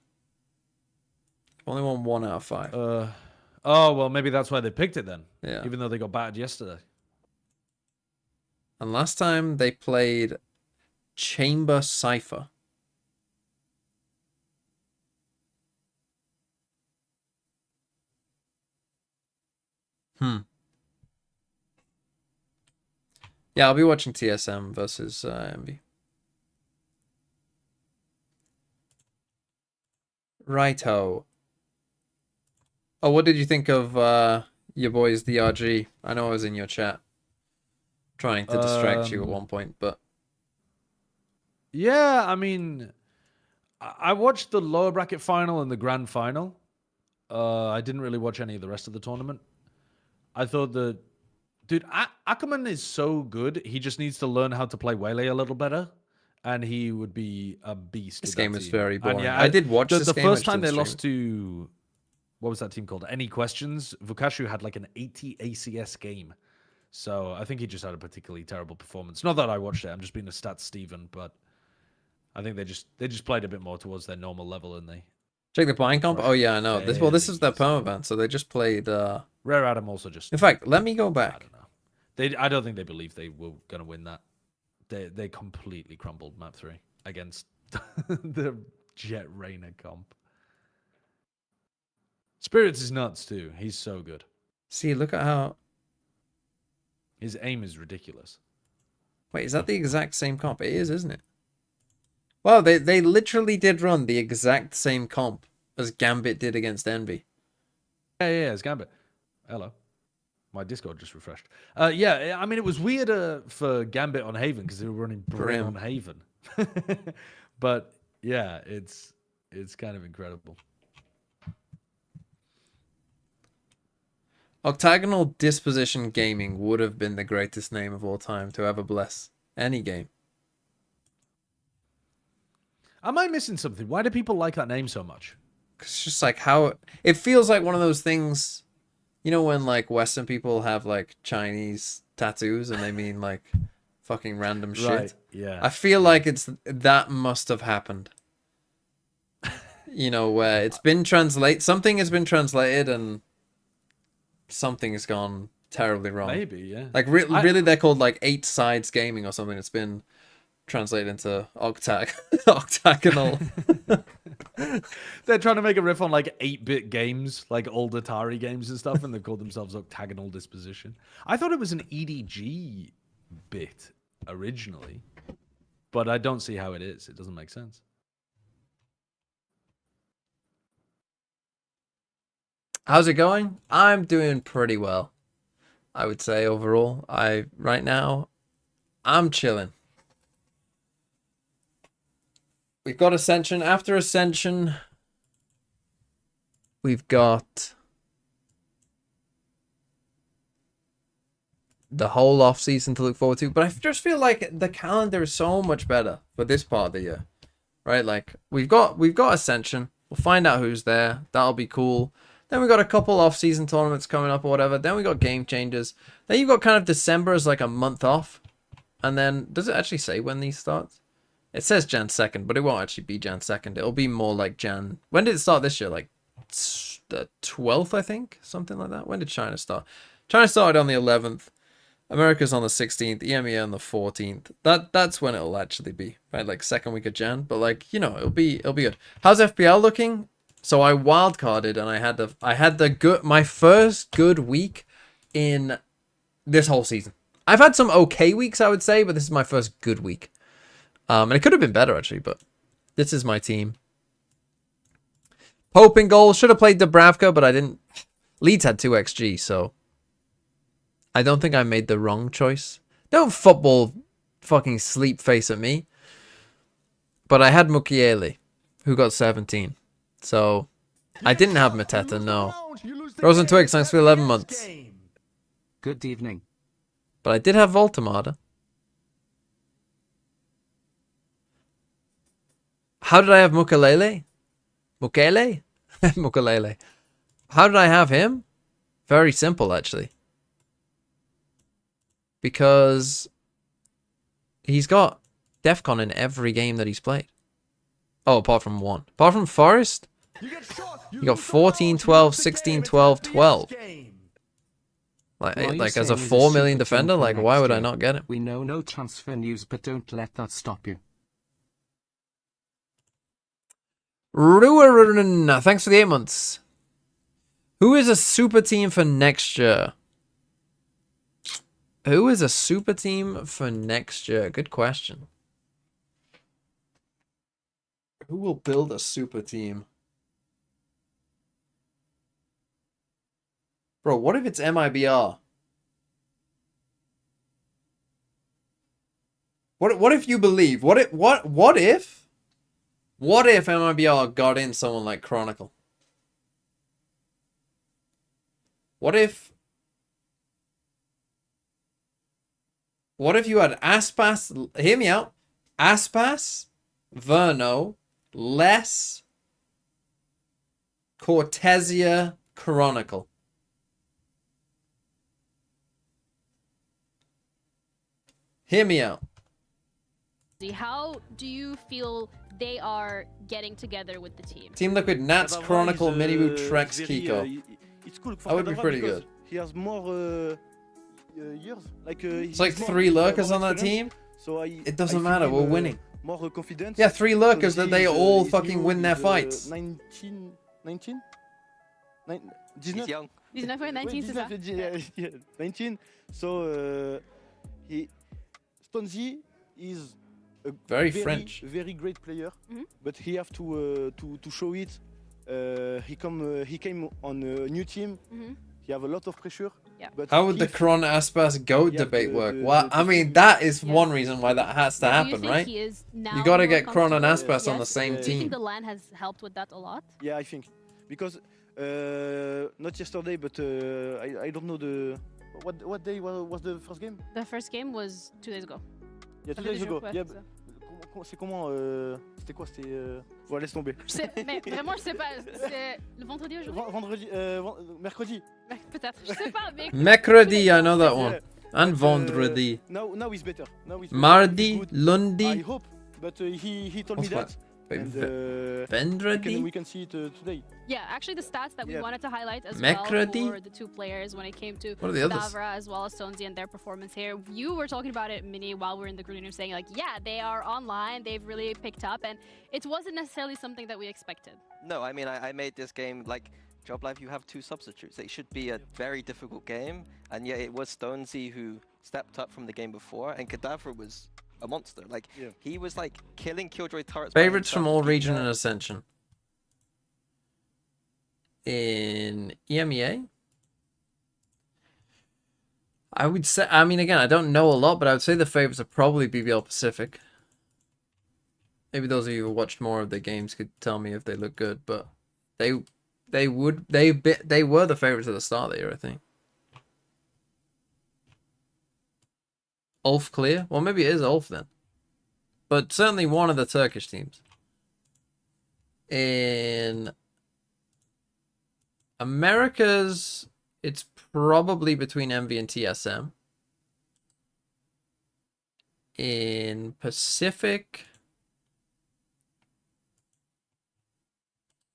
Only won 1 out of 5. Oh, well, maybe that's why they picked it then. Yeah. Even though they got battered yesterday. And last time they played Chamber Cypher. Yeah, I'll be watching TSM versus Envy. Righto. Oh, what did you think of your boys, the RG? I know I was in your chat trying to distract you at one point, but... Yeah, I mean, I watched the lower bracket final and the grand final. I didn't really watch any of the rest of the tournament. I thought that... Dude, Ackerman is so good. He just needs to learn how to play Waylay a little better, and he would be a beast. This game was very And boring. yeah, I did watch this the game. first time they lost to... What was that team called? Any Questions? Vukashu had like an 80 ACS game. So I think he just had a particularly terrible performance. Not that I watched it. I'm just being a stats Steven, but I think they just played a bit more towards their normal level, and they... Check the blind comp? Oh, yeah, I know. This is their permaban, so they just played... Rare Adam also just... In fact, let me go I back. don't know. I don't think they believe they were going to win that. They completely crumbled map 3 against the Jet Rainer comp. Spirits is nuts too. He's so good. See, look at how... His aim is ridiculous. Wait, is that the exact same comp? It is, isn't it? Wow, they literally did run the exact same comp as Gambit did against Envy. Yeah, it's Gambit. Hello. My Discord just refreshed. Yeah, I mean, it was weirder for Gambit on Haven because they were running Brim on Haven. But yeah, it's kind of incredible. Octagonal Disposition Gaming would have been the greatest name of all time to ever bless any game. Am I missing something? Why do people like that name so much? It's just like how... It feels like one of those things... You know when like Western people have like Chinese tattoos and they mean like fucking random shit? Right, yeah. I feel like that must have happened. You know, where it's been something has been translated and something has gone terribly wrong. Maybe, yeah. Like really they're called like 8 Sides Gaming or something. It's been translated into octagonal. They're trying to make a riff on like 8-bit games, like old Atari games and stuff, and they've called themselves Octagonal Disposition. I thought it was an EDG bit originally, but I don't see how it is. It doesn't make sense. How's it going? I'm doing pretty well, I would say overall. Right now, I'm chilling. We've got Ascension. After Ascension, we've got the whole off season to look forward to. But I just feel like the calendar is so much better for this part of the year, right? Like we've got Ascension. We'll find out who's there. That'll be cool. Then we got a couple off season tournaments coming up or whatever. Then we got Game Changers. Then you've got kind of December as like a month off. And then does it actually say when these start? It says Jan 2nd, but it won't actually be Jan 2nd. It'll be more like Jan... When did it start this year? Like the 12th, I think? Something like that. When did China start? China started on the 11th. America's on the 16th. EMEA on the 14th. That's when it'll actually be. Right? Like second week of Jan. But like, you know, it'll be good. How's FPL looking? So I wildcarded and I had my first good week in this whole season. I've had some okay weeks, I would say, but this is my first good week. And it could have been better, actually, but this is my team. Pope in goal. Should have played Dubravka, but I didn't. Leeds had 2 XG, so I don't think I made the wrong choice. Don't football fucking sleep face at me. But I had Mukiele, who got 17. So, I didn't have Mateta, no. Rose and Twigs, thanks for 11 months. Good evening. But I did have Voltamada. How did I have Mukalele? Mukele? Mukalele. How did I have him? Very simple, actually. Because he's got DEFCON in every game that he's played. Oh, apart from one. Apart from Forest, you got 14, 12, 16, 12, 12. Like as a 4 million defender, like why would I not get him? We know no transfer news, but don't let that stop you. Ruarun, thanks for the 8 months. Who is a super team for next year? Who is a super team for next year? Good question. Who will build a super team? Bro, what if it's MIBR? What if you believe? What if MIBR got in someone like Chronicle? What if you had Aspas, hear me out, Aspas, Verno, Les, Cortesia, Chronicle. Hear me out. How do you feel they are getting together with the team? Team Liquid, Nats, Chronicle, Minibu, Trex, Kiko. It's cool That would be pretty good. He has more years. It's like 3 lurkers on that team. So It doesn't matter, we're winning. More confidence. Yeah, 3 lurkers that they all fucking win their fights. 19? 19? He's young. 19 ou 19, c'est ça? Yeah, 19. So, Stonesy is a Very French. very great player, but he have to show it. He came on a new team. He have a lot of pressure. Yeah. But How would the Kron Aspas GOAT debate work? Well, I mean, that is one reason why that has to happen, right? You gotta get Kron and Aspas on the same Do you think team. the LAN has helped with that a lot? Yeah, I think because not yesterday, but I don't know what day was the first game. The first game was 2 days ago. Yeah, 2 days ago. Yeah, c'est comment c'était quoi? C'était ouais, laisse tomber. Mais vraiment, je sais pas. C'est le vendredi aujourd'hui? Vendredi, mercredi. Peut-être, je sais pas. Mais Mercredi, I know that one. And Vendredi. Now he's better. Mardi, I Lundi. hope, but he told What's me that. Wait, And, Vendredi? we can see it today. yeah, actually, the stats that we Yeah. wanted to highlight as Mercredi? well for the 2 players when it came to What are the others? Davra as well as Stonesy and their performance here. You were talking about it, Mini, while we were in the green room, saying like, yeah, they are online, they've really picked up, and it wasn't necessarily something that we expected. No, I mean, I made this game, like, Joblife, you have 2 substitutes. It should be a very difficult game, and yet it was Stonesy who stepped up from the game before, and Kadavra was a monster. Like, he was, like, killing Killjoy turrets. by Favorites from himself. all region and Ascension. In EMEA? I would say, I mean, again, I don't know a lot, but I would say the favorites are probably BBL Pacific. Maybe those of you who watched more of the games could tell me if they look good, but they were the favorites at the start of the year, I think. Ulf clear? Well, maybe it is Ulf then. But certainly one of the Turkish teams. In Americas, it's probably between Envy and TSM. In Pacific,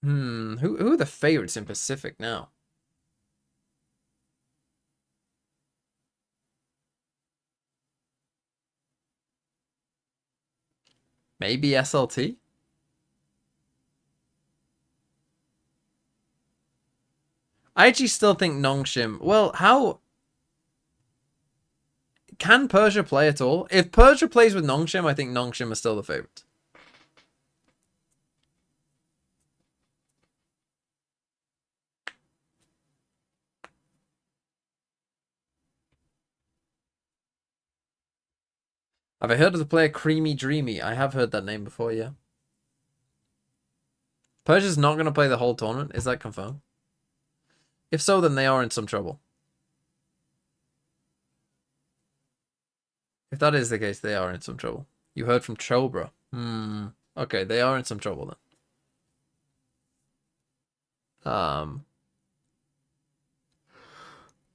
who are the favorites in Pacific now? Maybe SLT? I actually still think Nongshim. Well, how can Persia play at all? If Persia plays with Nongshim, I think Nongshim are still the favorites. Have I heard of the player Creamy Dreamy? I have heard that name before, yeah. Persia's not going to play the whole tournament. Is that confirmed? If so, then they are in some trouble. If that is the case, they are in some trouble. You heard from Chobra. Okay, they are in some trouble then.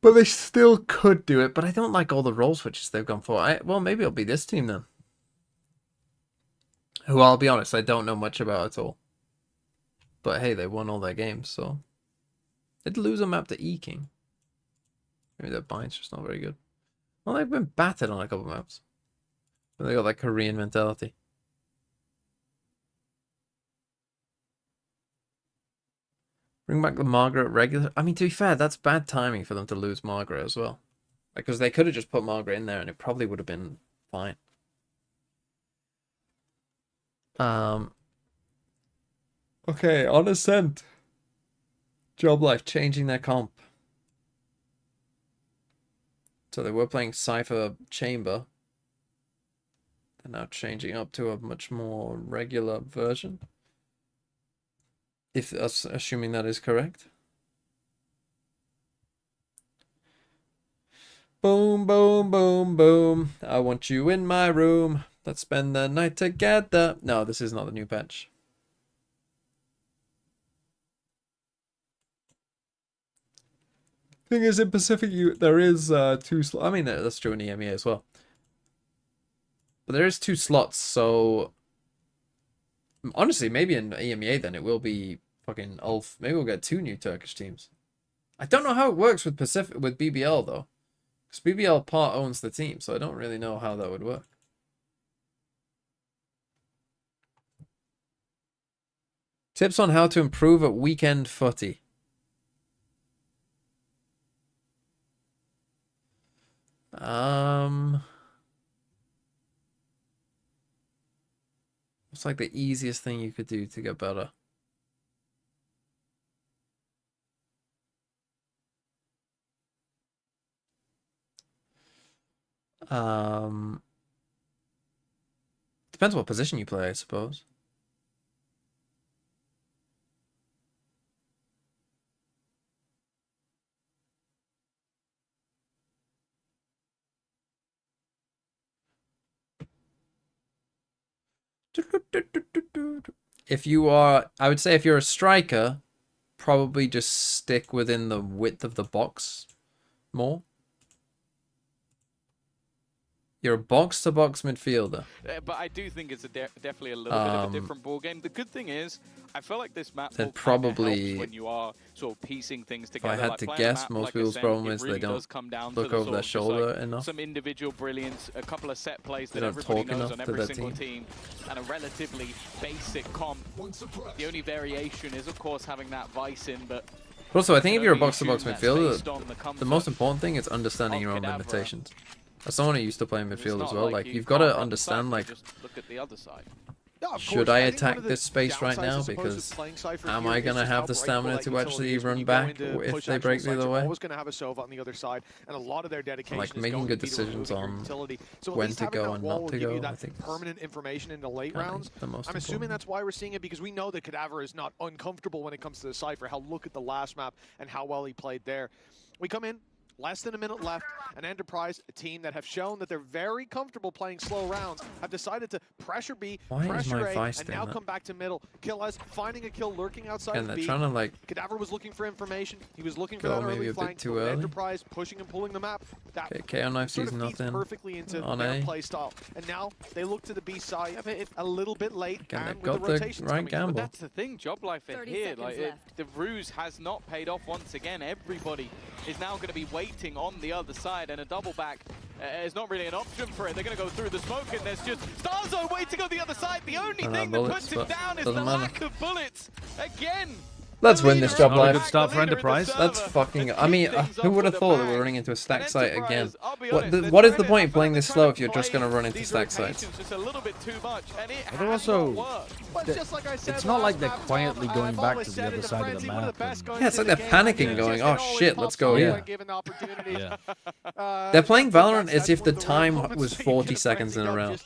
But they still could do it, but I don't like all the role switches they've gone for. Well, maybe it'll be this team then. Who, I'll be honest, I don't know much about at all. But hey, they won all their games, so... They'd lose a map to E-King. Maybe their bind's just not very good. Well, they've been battered on a couple maps. But they got that Korean mentality. Bring back the Margaret regular. I mean, to be fair, that's bad timing for them to lose Margaret as well. Because they could have just put Margaret in there and it probably would have been fine. Okay, on Ascent. Joblife changing their comp. So they were playing Cypher Chamber. They're now changing up to a much more regular version. If assuming that is correct. Boom, boom, boom, boom. I want you in my room. Let's spend the night together. No, this is not the new patch. Thing is, in Pacific, there is 2 slots. I mean, that's true in EMEA as well. But there is 2 slots, so... Honestly, maybe in EMEA then it will be fucking Ulf. Maybe we'll get 2 new Turkish teams. I don't know how it works with BBL though. Because BBL part owns the team, so I don't really know how that would work. Tips on how to improve at weekend footy. What's like the easiest thing you could do to get better? Depends what position you play, I suppose. If you are, I would say if you're a striker, probably just stick within the width of the box more. You're a box-to-box midfielder. But I do think it's definitely a little bit of a different ball game. The good thing is, I feel like this map will probably help when you are sort of piecing things together. If I had to guess, most people's problem is they don't look over their shoulder enough. Some individual brilliance, a couple of set plays that everybody knows on every single team, and a relatively basic comp. The only variation is, of course, having that Vice in, but... Also, I think if you're a box-to-box midfielder, the most important thing is understanding your own limitations. As someone who used to play midfield as well, like, you've got to understand, like, should I attack this space right now? Because am I going to have the stamina to actually run back if they break the other way? Like, making good decisions on when to go and not to go, I think permanent information in the late rounds. I'm assuming that's why we're seeing it, because we know that Cadaver is not uncomfortable when it comes to the Cypher. Look at the last map and how well he played there. We come in. Less than a minute left, and Enterprise, a team that have shown that they're very comfortable playing slow rounds, have decided to pressure B, pressure A, and now come back to middle. Kill us, finding a kill lurking outside of B. Trying to, like, Cadaver was looking for information. He was looking for that early flank. Enterprise pushing and pulling the map. That KO Knife sees nothing perfectly into their play style. And now they look to the B side a little bit late. And with the rotations right gamble. But that's the thing, Joblife are here. Like, the ruse has not paid off once again. Everybody is now going to be waiting on the other side, and a double back is not really an option for it. They're going to go through the smoke, and there's just Starzo waiting on the other side. The only thing that puts him down is the lack of bullets. Again, Let's win this Not a good Joblife. start for Enterprise. That's fucking... I mean, who would have thought that we're running into a stack site again? What is the point of playing this slow if you're just going to run into stack sites? But they're also... It's not like they're quietly going back to the other side of the map. Yeah, it's like they're panicking going, oh shit, let's go here. Yeah. They're playing Valorant as if the time was 40 seconds in a round.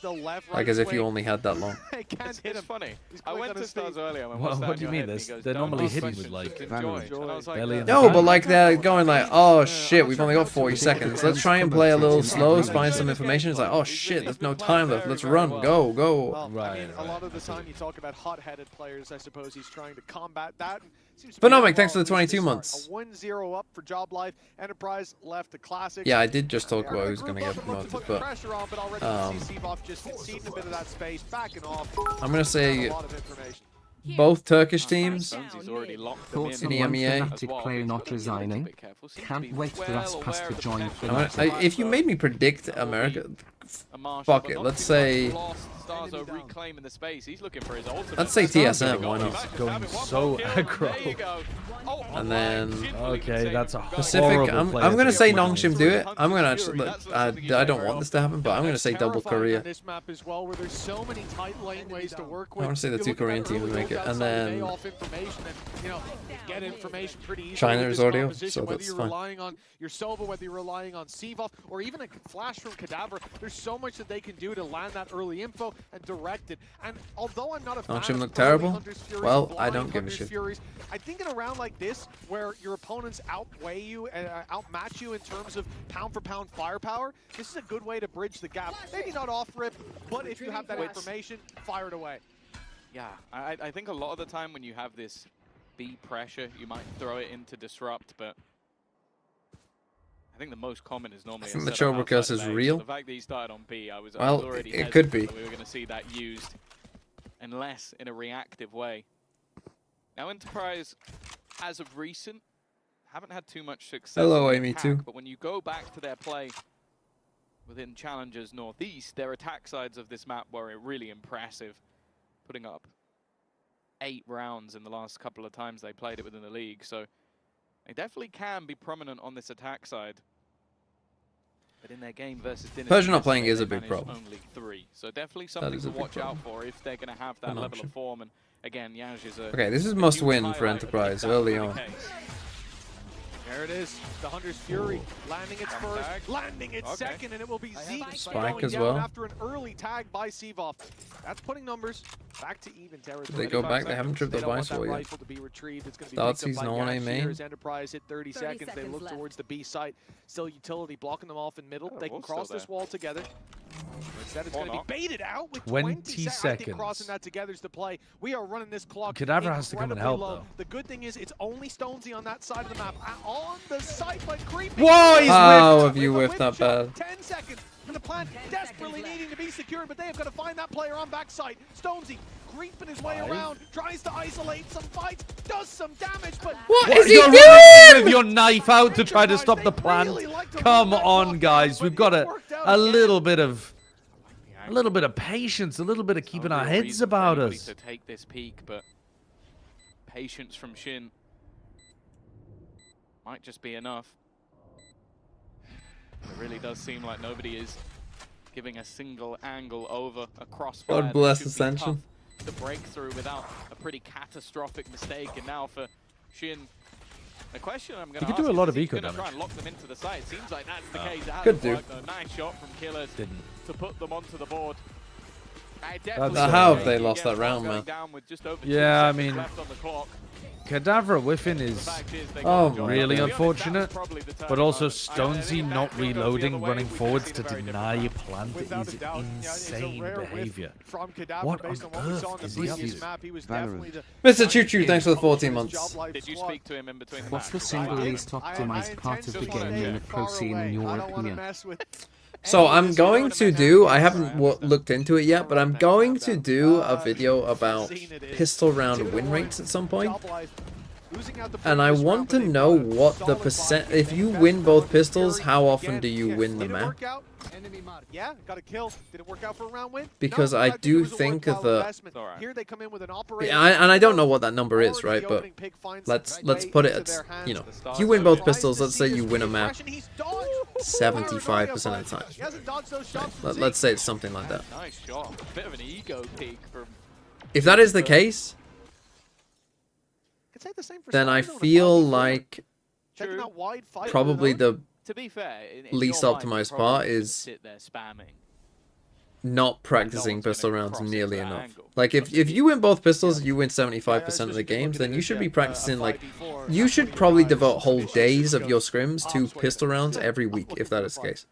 Like as if you only had that long. It's funny. I went to Stars earlier. What do you mean? They're normally hidden with like barely in the No, but back. like they're going like, oh shit, we've only got 40 seconds. Let's try and play a little slow, find some information. It's like, oh shit, there's no time left. Let's run, go, go. Well, I mean, a lot of the time you talk about hot-headed players. I suppose he's trying to combat that. Phenomic, thanks for the 22 months. A 1-0 up for Joblife. Enterprise left the classic. Yeah, I did just talk about who's going to get promoted, but I'm going to say both Turkish teams in Thoughts on one EMEA. fanatic player not resigning? Can't wait for Aspas to join If you made me predict America, fuck it, let's say... Let's say TSM, why not? Going so aggro. And then Okay, that's a Pacific. horrible I'm gonna say play. Nongshim do it. I'm gonna actually. I don't want this to happen, but I'm gonna say double Korea. I want to say the two Korean teams make it, and then China is audio, so that's fine. Relying on your Sova, whether you're relying on Sivov, or even a flash from Cadaver, there's so much that they can do to land that early info and direct it. And although I'm not a fan Nongshim of look early terrible? Hunter's Furies, Well, blind I don't give a Hunter's shit. Furies, I think in a round like this, where your opponents outweigh you and outmatch you in terms of pound-for-pound firepower, this is a good way to bridge the gap. Maybe not off-rip, but if you have that information, fire it away. Yeah, I think a lot of the time when you have this B pressure, you might throw it into disrupt, but I think the most common is normally. I think the Chobra curse is real. The fact that he started on B, I was Well, already it could be. we were going to see that used, unless in a reactive way. Now Enterprise, as of recent, haven't had too much success. Hello, in Amy, attack, too. But when you go back to their play within Challengers Northeast, their attack sides of this map were really impressive, putting up 8 rounds in the last couple of times they played it within the league. So they definitely can be prominent on this attack side. But in their game versus Dynasty, Persian not playing is a big managed problem. Only 3. So definitely something is to a big watch out problem. for if they're going to have that An level option. of form. And again, Yaj is a... Okay, this is a must huge win highlight for if Enterprise that's early the on. case. There it is, the Hunter's Fury landing its first, landing its second, and it will be Zeke Spike going as down well. after an early tag by Sivov. That's putting numbers back to even territory. They go back, they haven't tripped They the don't want Vice that War yet. rifle to be retrieved. It's going to be Dartsy's picked up by no one Yash main. here as Enterprise hit 30 seconds. They look towards the B site. Still utility blocking them off in middle. They can cross this wall together. Instead, it's going to be baited out with 20 seconds. I think crossing that together is the play. We are running this clock Cadaver has to come and help, low. though. The good thing is it's only Stonesy on that side of the map. On the site, but creeping. Whoa, he's How whiffed. Have you whiffed that bad? 10 seconds. And the plan desperately needing to be secured, but they have got to find that player on backside. Stonesy creeping his way around, tries to isolate some fights, does some damage, but... What is he You're doing? running with your knife out to try to stop the plant. Come on, guys. We've got a little bit of patience, a little bit of keeping our heads about us. To take this peak, but patience from Shin might just be enough. It really does seem like nobody is giving a single angle over a crossfire. God bless that should be Ascension. tough to break through without a pretty catastrophic mistake. And now for Shin, the question I'm going to ask could do a lot of is he eco gonna try damage. and lock them into the site? It seems like that's the case. That Could has do. worked, though. Nice shot from Killers to put them onto the board. How have they lost that round, man? Yeah, I mean, Cadaver whiffing is Oh my really God. unfortunate, but also Stonesy not reloading, running forwards to deny plant is insane behavior. What on earth is he up to? Mr. Choo Choo, thanks for the 14 months. Did you speak to him in between the What's the matches? single least optimized part of the game in the pro scene in your opinion? So I'm going to do, I haven't looked into it yet, but I'm going to do a video about pistol round win rates at some point. And I want to know what the percent. If you win both pistols, how often do you win the map? Yeah, got a kill. Did it work out for a round win? Because I do think the. Here they come in with an operator. And I don't know what that number is, right? But let's put it at, you know, if you win both pistols, let's say you win a map 75% of the time. Right. Let's say it's something like that. Nice shot. Bit of an ego peak from. If that is the case, then I feel like probably the To be fair, least optimized part is not practicing pistol rounds nearly enough. Like, if you win both pistols, you win 75% of the games, then you should be practicing, like, you should probably devote whole days of your scrims to pistol rounds every week, if that is the case.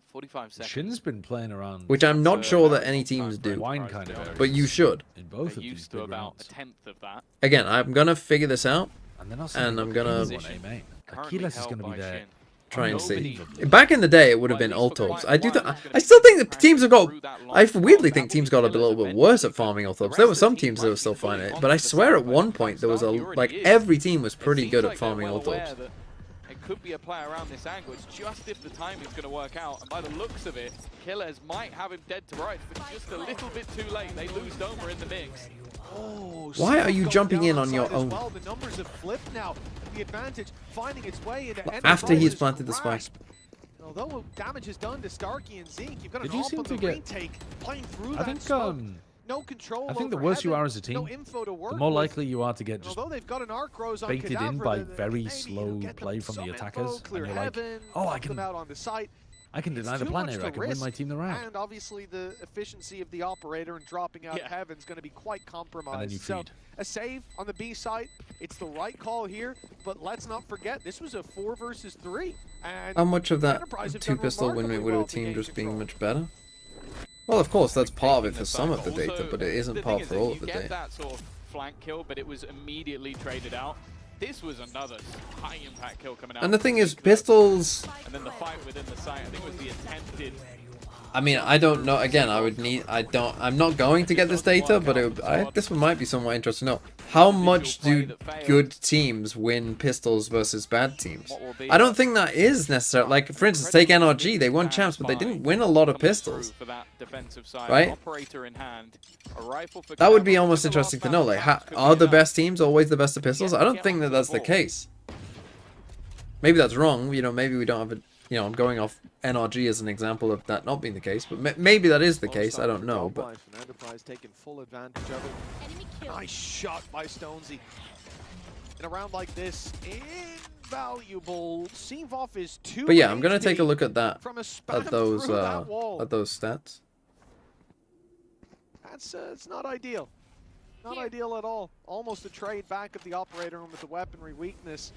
45 seconds. Shin's been playing around. Which I'm not sure that any teams do. Wine kind of areas. But you should. In both of Used these to big about rounds. a tenth of that. Again, I'm gonna figure this out, And I'm gonna Achilles is gonna be there. try and see. Back in the day, it would have been Ultorbs. I still think that teams have got. I weirdly think teams got a little bit worse at farming Ultorbs. There were some teams that were still fine at it, but I swear at one point there was a like every team was pretty good at farming Ultorbs. It could be a play around this angle. It's just if the timing's going to work out. And by the looks of it, Killers might have him dead to rights, but just a little bit too late. They lose Doma in the mix. Oh, why are you jumping in on your own? Well. The numbers have flipped now. The advantage finding its way into After he's planted the spike. Although damage is done to Starkey and Zeke, you've got an Did you seem on to the get? retake, playing through I that think smoke. No control. I think the over worse you Heaven, are as a team, no info to work the more with. likely you are to get just Although they've got an arc rose on baited in Cadaver, by maybe very you slow get them play from some the info, attackers, clear and you're like, Heaven, oh, knock them out on the site. I can deny the Too plan much here. to I can win risk, my team the round. And obviously the efficiency of the operator and dropping out Heaven's going to be quite compromised. And then you so feed. a save on the B side, it's the right call here, but let's not forget this was a 4 versus 3. And How much of that Enterprise have 2 done pistol win rate would remarkably a well to team gain just being control. much better? Well, of course, that's part of it for some of the data, but it isn't part for all of the You data. get that sort of flank kill, but it was immediately traded out. This was another high impact kill coming out. And the thing is, pistols. And then the fight within the site, I think was the attempted. I mean, I don't know. Again, I would need. I'm not going to get this data, but this one might be somewhat interesting to know. How much do good teams win pistols versus bad teams? I don't think that is necessary. Like, for instance, take NRG. They won champs, but they didn't win a lot of pistols. Right? That would be almost interesting to know. Like, are the best teams always the best at pistols? I don't think that that's the case. Maybe that's wrong. You know, maybe we don't have a. You know, I'm going off NRG as an example of that not being the case, but maybe that is the case. I don't know, but Enterprise taking full advantage of it. Nice shot by Stonesy. In a round like this, invaluable. Seavoff is 2. But yeah, I'm gonna take a look at that, at those stats. That's it's not ideal. Not ideal at all. Almost a trade back of the operator with the weaponry weakness.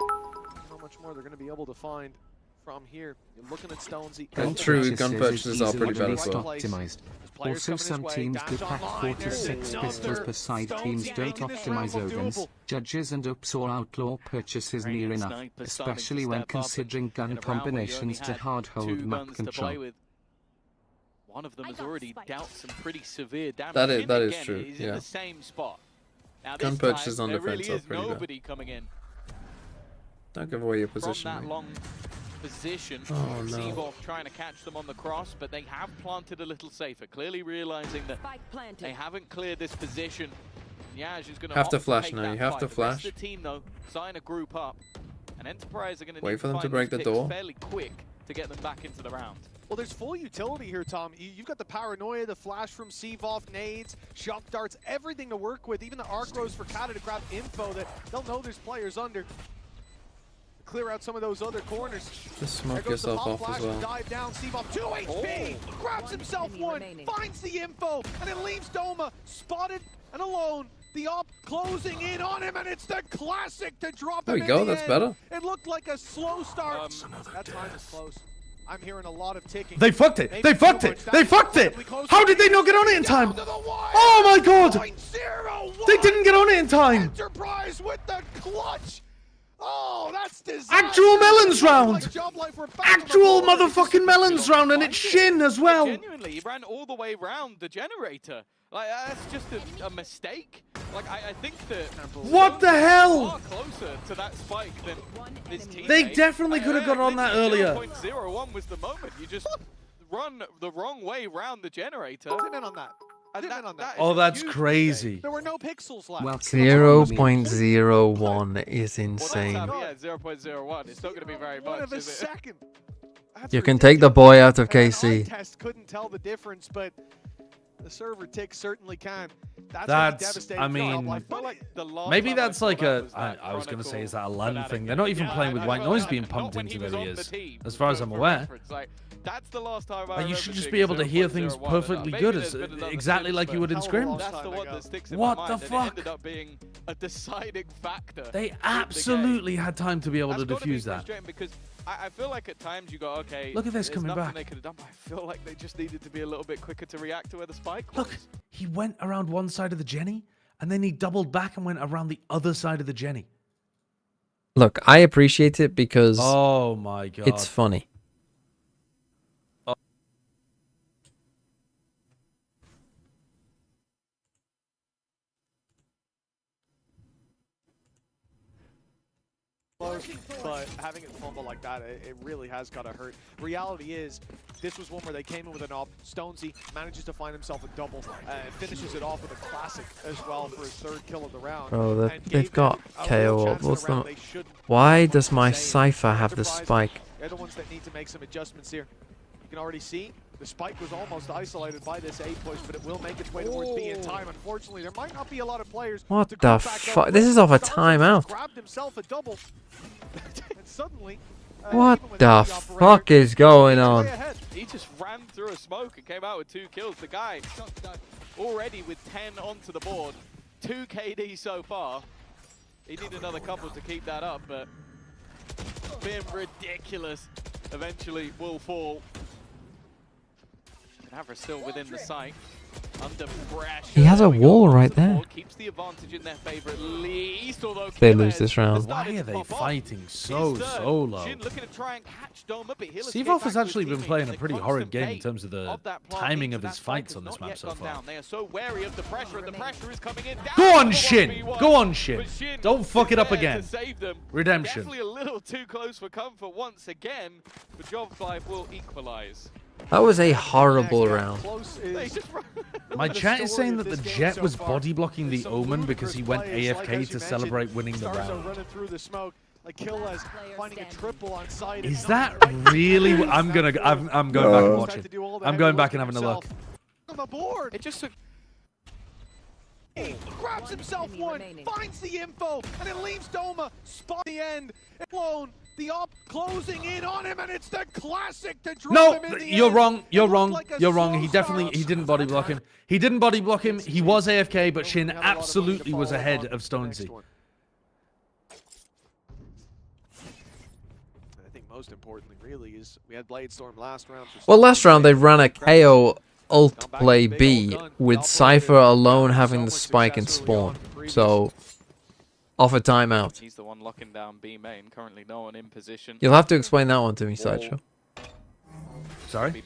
How much more they're going to be able to find from here. You're looking at Stonesy. And true, gun purchases are pretty bad as well. Optimized. Also, some teams do pack 4 to 6 pistols per side. Teams don't optimize organs. Judges and ups or outlaw purchases near enough, especially when considering gun combinations to hard hold map control. One of them has already dealt some pretty severe damage. That is true. He's Yeah. in the same spot. Now, Gun this purchases time, on there defense really are is pretty bad. nobody coming in Don't give away your from position. that mate. long position. Oh, no. Seavoff trying to catch them on the cross, but they have planted a little safer, clearly realizing that they haven't cleared this position. Yaj is going Have to opt flash take now, that you have fight. to The rest flash. of the team, though, sign a group up. And Enterprise are going to Wait need for them to find break these the picks door. fairly quick to get them back into the round. Well, there's full utility here, Tom. You've got the paranoia, the flash from Seavoff, nades, shock darts, everything to work with. Even the arc rows for Kata to grab info that they'll know there's players under. Clear out some of those other corners. Just There smoke goes the yourself pop off flash as well. and dive down. Seavoff 2 HP, grabs himself one, finds the info, and it leaves Doma spotted and alone. The op closing in on him, and it's the classic to drop There him we go, in the that's end. better. It looked like a slow start. That time is close. I'm hearing a lot of ticking. They fucked it! Maybe They fucked too it! much. They That's fucked it! incredibly close. How did they not get on it in time? Down to the wire. Oh my god! 0.01. They didn't get on it in time! Enterprise with the clutch. Oh, that's disaster. Actual melons round! Like Joblife were back Actual on the board. motherfucking melons round, and it's Shin as well! Genuinely, he ran all the way round the generator. Like, that's just a mistake. Like, I think that... What the hell? Far closer to that spike than his teammate. They definitely could have got on that earlier. 0.01 was the moment. You just run the wrong way round the generator. I didn't on that. I didn't on that. Oh, that's crazy. There were no pixels left. Well, 0.01 is insane. Well, yeah, 0.01. It's not going to be very much, is it? Second. You can take the boy out of KC. Test couldn't tell the difference, but the server tick certainly can. That's I mean, maybe that's like a. I was going to say, is that a LAN thing? They're not even playing with white noise being pumped into their ears, as far as I'm aware. That's the last time you should just be able to hear things perfectly good, exactly like you would in scrims. That's the one that sticks in What my the mind, fuck? It ended up being a deciding factor. They absolutely had time to be able to defuse that. Because I feel like at times you go, okay, Look at this there's coming nothing back. they could have done, but I feel like they just needed to be a little bit quicker to react to where the spike was. Look, he went around one side of the Jenny, and then he doubled back and went around the other side of the Jenny. Look, I appreciate it because oh my god, it's funny. But having it fumble like that, it really has got to hurt. Reality is, this was one where they came in with an op. Stonesy manages to find himself a double and finishes it off with a classic as well for his third kill of the round. Bro, they've got KO up. What's the... Why does my Cypher have the spike? They're the ones that need to make some adjustments here. You can already see the spike was almost isolated by this A push, but it will make its way towards B in time. Unfortunately, there might not be a lot of players. What the fuck? This is off a timeout. Grabbed himself a double. And suddenly, what the fuck is going on? He just ran through a smoke and came out with 2 kills. The guy already with 10 onto the board, 2 KD so far. He needed another couple to keep that up, but being ridiculous. Eventually will fall. Havra still within the site. Under pressure. He has a wall right there. Keeps the advantage in their favor at least, although they lose this round. Why are they fighting so solo? Sivov has actually been playing a pretty horrid game in terms of the timing of his fights on this map so far. They are so wary of the pressure, and the pressure is coming in. Go on, Shin! Go on, Shin! Don't fuck it up again. Redemption. Definitely a little too close for comfort once again, but Joblife will equalize. That was a horrible round. My chat is saying that the Jet was body blocking the Omen because he went AFK to celebrate winning the round. Is that really? I'm going back and watching. I'm going back and having a look. On the board. It just took. He grabs himself one, finds the info, and it leaves Doma spot the end. Alone, the op closing in on him, and it's the classic to drop him in the you're end. wrong. You're wrong. You're wrong. He didn't body block him. He didn't body block him. He was AFK, but Shin absolutely was ahead of Stonesy. I think most importantly, really, is we had Bladestorm last round. Well, last round they ran a KO ult play B with Cypher alone having the spike and spawn. So, off a timeout. He's the one locking down B main. Currently, no one in position. You'll have to explain that one to me, Sideshow. Sorry?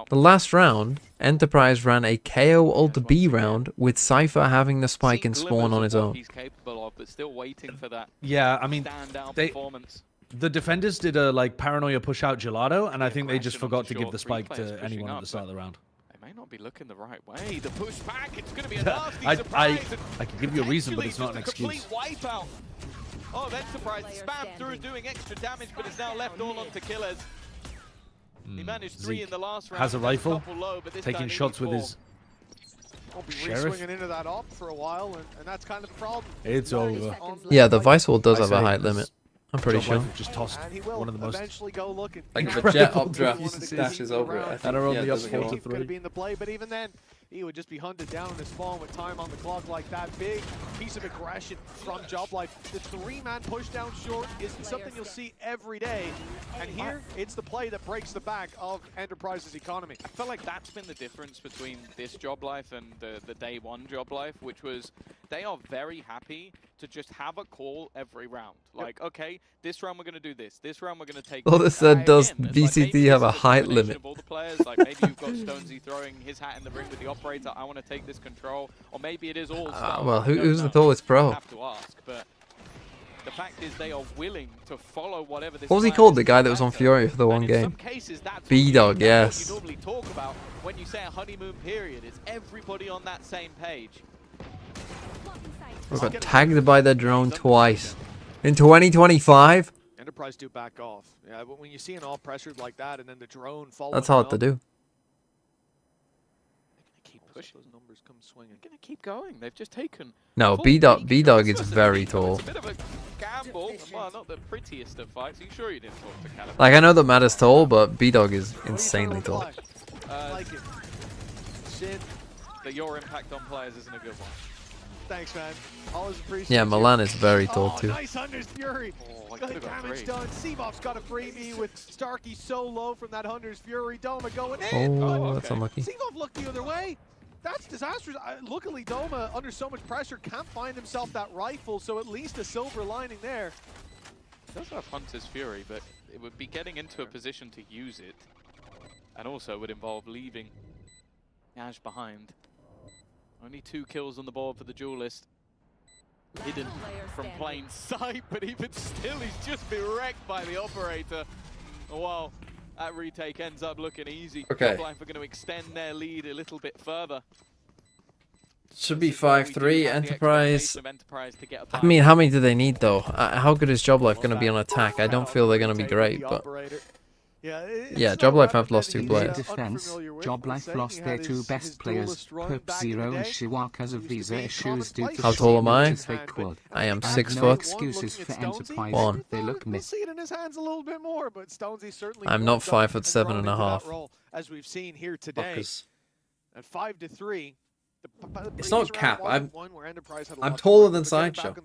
The last round, Enterprise ran a KO ult B round with Cypher having the spike and spawn on his own. He's capable of, but still waiting for that. Yeah, I mean, performance. The defenders did a paranoia push out gelato, and I think they just forgot to give the spike to anyone at the start of the round. May not be looking the right way. The push back, it's going to be a nasty I surprise. can give you a reason, but it's not an excuse. Complete wipeout. Oh, Enterprise spammed through doing extra damage, but it's now left all onto Killers. He managed 3 in the last round. Has a rifle, low, but taking shots with his sheriff. Swinging into that op for a while, and that's kind of the problem. It's over. Yeah, the Vice Wall does have a height limit. I'm pretty sure. Just tossed one of the most. Like the Jet up draft dashes over it. I think. And are only up 4 to 3. Could be in the play, but even then, he would just be hunted down in his spawn with time on the clock like that. Big piece of aggression from Joblife. The 3-man push down short isn't something you'll see every day. And here, it's the play that breaks the back of Enterprise's economy. I feel like that's been the difference between this Joblife and the day one Joblife, which was they are very happy to just have a call every round. Like, okay, this round we're going to do this. This round we're going to take All this. this said, does Again, it's VCT maybe have this a is height combination limit? of all the players. Like, maybe you've got Stonesy throwing his hat in the ring with the operator. I want to take this control. Or maybe it is all Stars. Well, I don't who's the know. tallest pro? I have to ask, but the fact is they are willing to follow whatever this What was he plan called? is The to guy that was on banter. Fury for the one And in game? some cases, that's B-Dog, that's yes. what you normally talk about when you say a honeymoon period. It's everybody on that same page. We got tagged by the drone twice. In 2025? Enterprise do back off. Yeah, but when you see an all pressured like that and then the drone following That's hard up, to do. Keep pushing. Those numbers come swinging. They're gonna keep going. They've just taken. No, full B-Dog peak B-Dog shots is versus very Nico. tall. It's a bit of a gamble. Well, not the prettiest of fights. Are you sure you didn't talk to Caliber? Like, I know that Matt is tall, but B-Dog is insanely tall. I like it. Sin. That your impact on players isn't a good one. Thanks, man. Always appreciate Yeah, you. Milan is very tall Oh, too. nice Hunter's Fury. Oh, I Good could've got damage three. done. Seaboff's got a freebie with Starkey so low from that Hunter's Fury. Doma going in. Oh, that's okay. unlucky. Seaboff looked the other way. That's disastrous. Luckily, Doma, under so much pressure, can't find himself that rifle, so at least a silver lining there. He does have Hunter's Fury, but it would be getting into a position to use it. And also would involve leaving Ash behind. Only 2 kills on the board for the duelist. Hidden from plain sight, but even still, he's just been wrecked by the operator. Oh, wow, that retake ends up looking easy. Okay. Joblife are going to extend their lead a little bit further. Should be This is where we do 5-3. have the Enterprise. expectation of Enterprise to get a I bye. mean, how many do they need though? How good is Joblife going to be on attack? I don't feel they're going to be great, but yeah, Joblife have lost 2 In players. defense, Joblife lost their 2 best players, Perp Zero and Shiwaka's of visa issues due to How tall am I? they could. I am I have 6 no foot. excuses for Enterprise. One. They look We'll missed. see it in his hands a little bit more, but Stonesy certainly. I'm not warmed up 5'7" grown and a into that half. role, as we've seen here today. Fuckers. At 5-3. It's not cap. I'm I'm taller than Sideshow.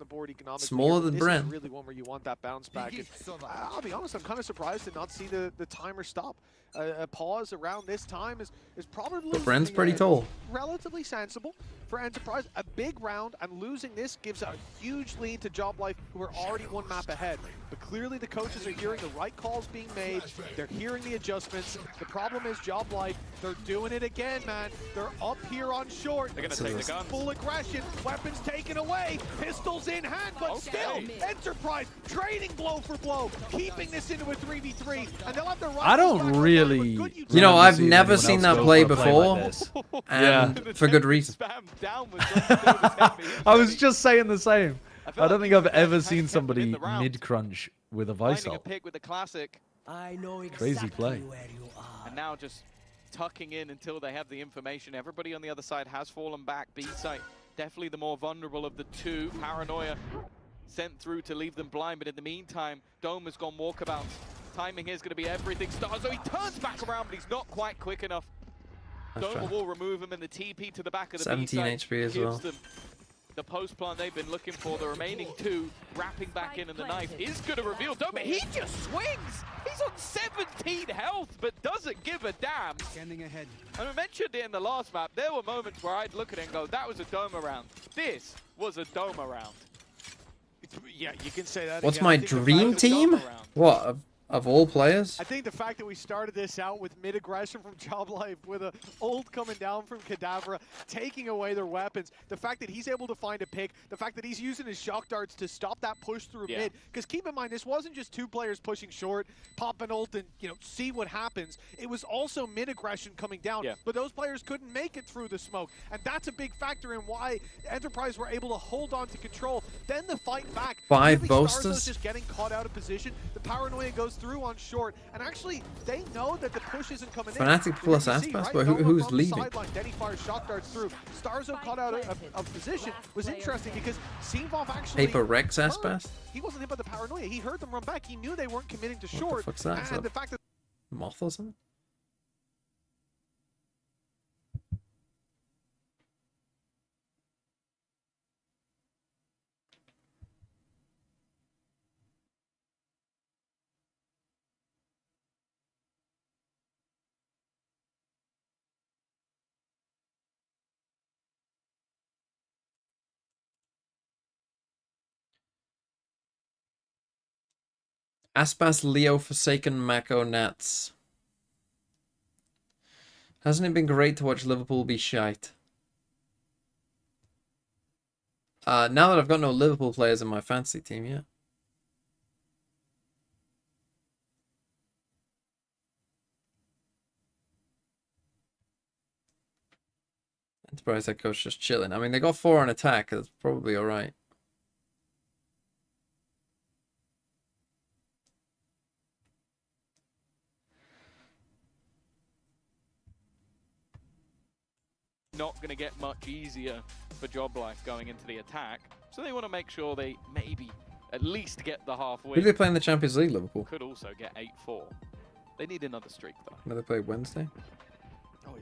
Smaller than Bren. Really one where you want that bounce back. And, I'll be honest, I'm kind of surprised to not see the timer stop. A pause around this time is probably. But Bren's pretty tall. Relatively sensible for Enterprise. A big round, and losing this gives a huge lead to Joblife, who are already 1 map ahead. But clearly the coaches are hearing the right calls being made. They're hearing the adjustments. The problem is Joblife, they're doing it again, man. They're up here on short. They're going to take the guns. Full aggression, weapons taken away, pistols in hand, but still, Enterprise trading blow for blow, keeping this into a 3v3, and they'll have their I don't really. You know, I've never seen that play before, and for good reason. I was just saying the same. I don't think I've ever seen somebody mid-crunch with a vice Finding a ult. pick with the classic. I know Crazy play. where you are. And now just tucking in until they have the information. Everybody on the other side has fallen back. B site, definitely the more vulnerable of the 2. Paranoia sent through to leave them blind, but in the meantime, Dome has gone walkabouts. Timing here is going to be everything. Starzo, he turns back around, but he's not quite quick enough. Dome will remove him, and the TP to the back of the 17 B site HP as gives well. them the post plant they've been looking for. The remaining 2 wrapping back in, and the knife is going to reveal Dome. He just swings. He's on 17 health, but doesn't give a damn. Standing ahead. And I mentioned it in the last map. There were moments where I'd look at it and go, that was a Doma round. This was a Doma round. Yeah, you can say that. What's again. my I think the fact dream that- team? What, of all players? I think the fact that we started this out with mid-aggression from Joblife, with a ult coming down from Kadavra, taking away their weapons, the fact that he's able to find a pick, the fact that he's using his shock darts to stop that push through mid, because keep in mind, this wasn't just 2 players pushing short, pop an ult and, you know, see what happens. It was also mid-aggression coming down, but those players couldn't make it through the smoke, and that's a big factor in why Enterprise were able to hold on to control. Then the fight back. 5 Starzo's boasters? just getting caught out of position. The Paranoia goes through on short, and actually they know that the push isn't coming Fnatic in. plus You can see, Aspas, right? but Nova who's from the leaving? sideline, then he fires shock darts through. Starzo caught out of position was interesting because Seavov actually Paper Rex heard- Aspas? He wasn't hit by the Paranoia. He heard them run back. He knew they weren't committing to What the short. fuck's that? Is And that the fact that Moth or something? Aspas, Leo, Forsaken, Mako, Nats. Hasn't it been great to watch Liverpool be shite? Now that I've got no Liverpool players in my fantasy team, yeah. Enterprise head coach just chilling. I mean, they got 4 on attack. That's probably all right. Not going to get much easier for Joblife going into the attack, so they want to make sure they maybe at least get the half win. Who do they play in the Champions League, Liverpool? Could also get 8-4. They need another streak, though. No, they play Wednesday? Oh, yeah.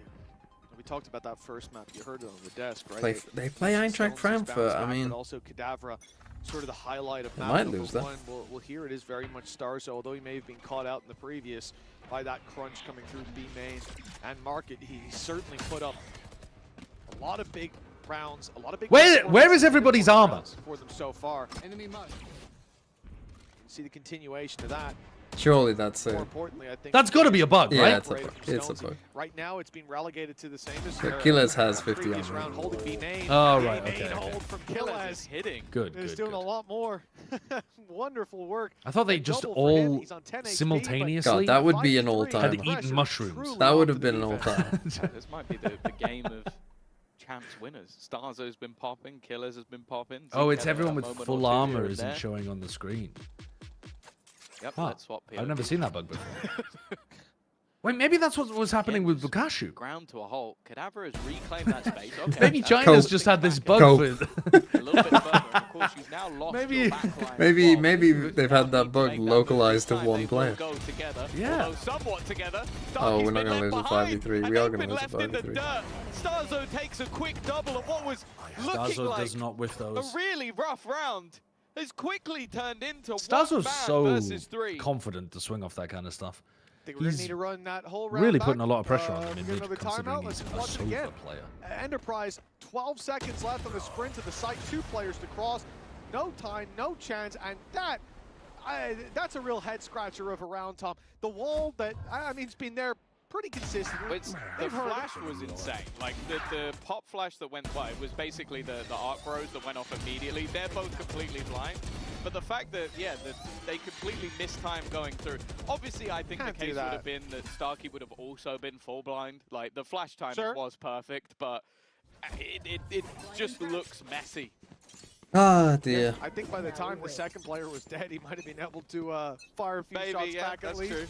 We talked about that first map. You heard it on the desk, right? They play Eintracht Frankfurt. I mean, but also Kadavra, sort of the highlight of map might number lose that. 1. Well, here it is very much Starzo, although he may have been caught out in the previous by that crunch coming through B main and market. He certainly put up a lot of big rounds, a lot of big. Where is everybody's armor for them so far? Enemy mud. See the continuation of that. Surely that's More it. importantly, I think That's got to be a bug, Yeah, right? it's a bug. It's a bug. Right now, it's been relegated to the same as Killers has 50 previous armor. round, holding B main. Oh, B right, main okay. hold from Killers. Hitting. Good, He's good, doing good. a lot more. Wonderful work. I thought they And just double for him. all He's on 10 HP, but simultaneously God, that would be an 5-3. all-time. had Pressure eaten mushrooms. truly That would off have the been an defense. all-time. This might be the game of chance winners. Starzo's been popping, Killers has been popping. Oh, it's Zeke had everyone a with moment or full two armor here and isn't there. showing on the screen. Yep, Huh. let's swap I've never POV. seen that bug before. Wait, maybe that's what was happening with Bukashu. Ground to a halt. Kadavra has reclaimed that space. Okay. Maybe that's China's Cope. just had this Back bug Cope. for... a little bit further. And of course, you've now lost Maybe- your backline as Maybe well. they've had that bug Make that localized to move. one They will player. go together, Yeah. although somewhat together. Oh, Starkey's we're not been gonna left lose a behind, 5v3. and We are they've gonna been lose a left in the 5v3. dirt. Starzo takes a quick double of what was looking Starzo like does not whiff a those. really rough round. Has quickly turned into Starzo's one man so versus 3. confident to swing off that kind of stuff. I think we're going to He's need to run that whole round really back. putting a lot of pressure on him Get in mid, another considering timeout. he's Let's a watch it again. sofa player. Enterprise, 12 seconds left on the sprint to the site. 2 players to cross. No time, no chance, and that's a real head scratcher of a round, Tom. The wall that, I mean, it's been there pretty consistently. The They've heard flash it. was insane. Like the pop flash that went by, it was basically the arc rows that went off immediately. They're both completely blind. But the fact that, yeah, that they completely missed time going through. Obviously, I think Can't the do case would that. have been that Starkey would have also been full blind. Like, the flash time Sure. was perfect, but it just looks messy. Ah, dear. I think by the time the second player was dead, he might have been able to fire a few Maybe, shots yeah, back at that's least. true.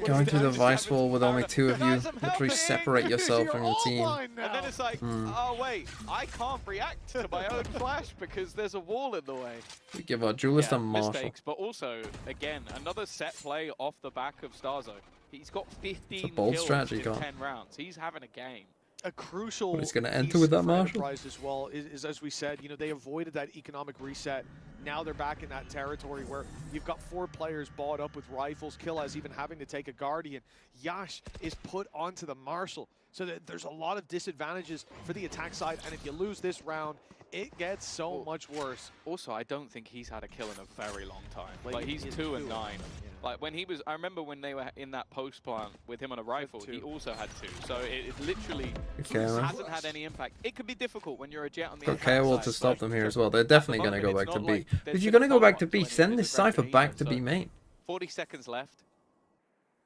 Going through the vice wall with only 2 of you. Guys, I'm Literally helping. separate yourself from your all team. blind now. And then it's like, oh wait, I can't react to my own flash because there's a wall in the way. We give our duelist Yeah, a Marshall. mistakes, but also, again, another set play off the back of Starzo. He's got 15 bold kills strategy, in Carl. 10 rounds. He's having a game. A crucial But he's gonna piece enter with that for Marshall? Enterprise as well is, as we said, you know, they avoided that economic reset. Now they're back in that territory where you've got 4 players bought up with rifles. Killaz even having to take a Guardian. Yash is put onto the Marshall. So that there's a lot of disadvantages for the attack side. And if you lose this round, it gets so much worse. Also, I don't think he's had a kill in a very long time. Like, Like, he's he's 2 and 2. 9. Yeah. Like, when he was, I remember when they were in that post plant with him on a rifle, he 2. also had 2. So it literally Okay, man. hasn't had any impact. It can be difficult when you're a jet on the Got attack K-Wall side, to stop but them here as well. at They're the definitely going to moment, go it's back to not B. like But there's if you're been going a to go back to follow-up B, any send of this the Grand Cypher back to Prix, B so main. 40 seconds left.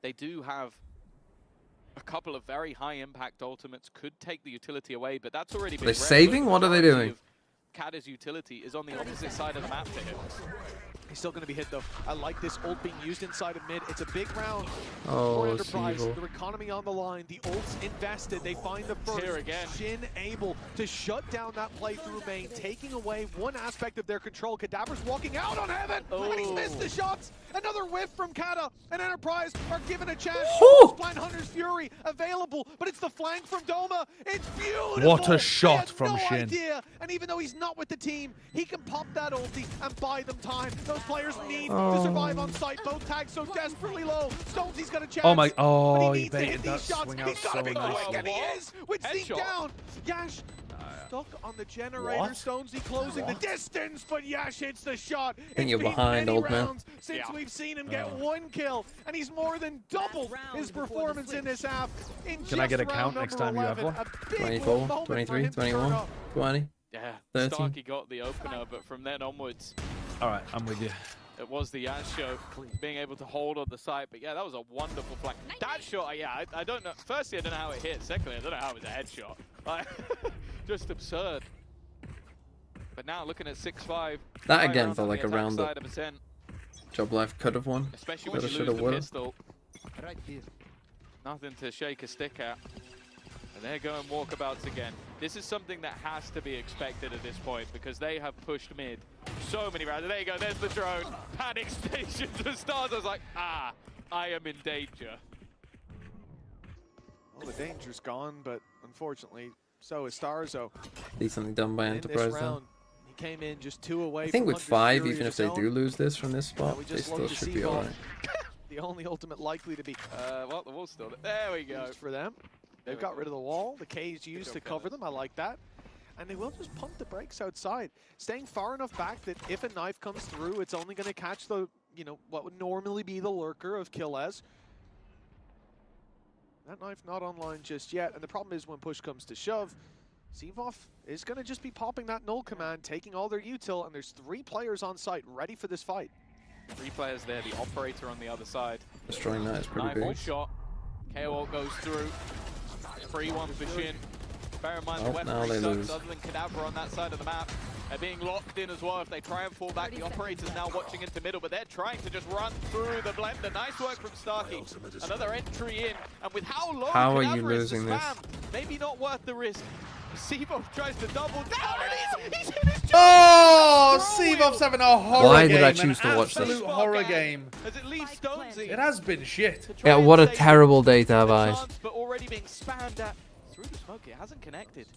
They do have a couple of very high impact ultimates, could take the utility away, but that's already been They read. saving? The What are they majority doing? of Kada's utility is on the opposite side of the map to him. He's still going to be hit, though. I like this ult being used inside of mid. It's a big round Oh, for it's Enterprise. evil. Their economy on the line. The ult's invested. They find the first. Here again. Shin able to shut down that play through main, taking away one aspect of their control. Cadaver's walking out on Heaven, and he's missed the shots. Another whiff from Kada, and Enterprise are given a chance. Whew. Blind Hunter's Fury available, but it's the flank from Doma. It's beautiful. What a They shot had from no Shin. idea. And even though he's not with the team, he can pop that ulti and buy them time. Those players need to survive on site. Both tags so desperately low. Stonesy's got a chance. Oh my, but oh, he he needs to hit baited these that shots. swing out He's got so to be quick, nicely. and he is with Zeke Headshot. down. Yash Stuck on the generator. What? Stonesy closing the distance, but Yash hits the shot. I think you're behind, old man. Since we've seen him get 1 kill, and he's more than doubled his performance in this half. Can I get a count next time you have one? 24, 23, 21, 20. Yeah, 13. Starkey got the opener, but from then onwards, All right, I'm with you. it was the Yash show being able to hold on the side. But yeah, that was a wonderful flank. That shot, yeah, I don't know. Firstly, I don't know how it hit. Secondly, I don't know how it was a headshot. Like, just absurd. But now looking at 6-5. That again felt like a round that of Ascent, Joblife could have won. especially when Coulda, you shoulda, lose the woulda. pistol. Nothing to shake a stick at. And they're going walkabouts again. This is something that has to be expected at this point because they have pushed mid so many rounds. There you go, there's the drone. Panic station to Stars. I was like, I am in danger. Well, the danger's gone, but unfortunately, so is Starzo. Decently done by In Enterprise this though. round, he came in just 2 away. I think from with Hunter's 5, Fury even of if they his do own. lose this from this spot, We they just still looked to should see be ball. alright. The only ultimate likely to be Well, the wall's still there. There we go. used for them. They've got rid of the wall. The K is used to cover them. I like that. And they will just pump the brakes outside, staying far enough back that if a knife comes through, it's only going to catch the, you know, what would normally be the lurker of Killez. That knife not online just yet. And the problem is when push comes to shove, Zivov is going to just be popping that null command, taking all their util, and there's 3 players on site ready for this fight. 3 players there, the operator on the other side. Destroying that is pretty Nine-ball big. shot. KO goes through. 3-1 for Shin. Bear in mind the Oh, now weaponry they sucks lose. other than Cadaver on that side of the map. They're being locked in as well if they try and fall back. The operator's now watching into middle, but they're trying to just run through the blender. Nice work from Starkey. Another entry in, and with how low How are you Cadaver is to losing this? spam, maybe not worth the risk. Sevo tries to double down, and he's hit his Oh, throw Sevov's wheel. having a horror Why game. did I choose to an watch this? absolute horror game. As it leaves Stonesy. It has been shit. to try Yeah, and what a save terrible day to have the eyes. chance, but already being spammed at through the smoke. It hasn't connected.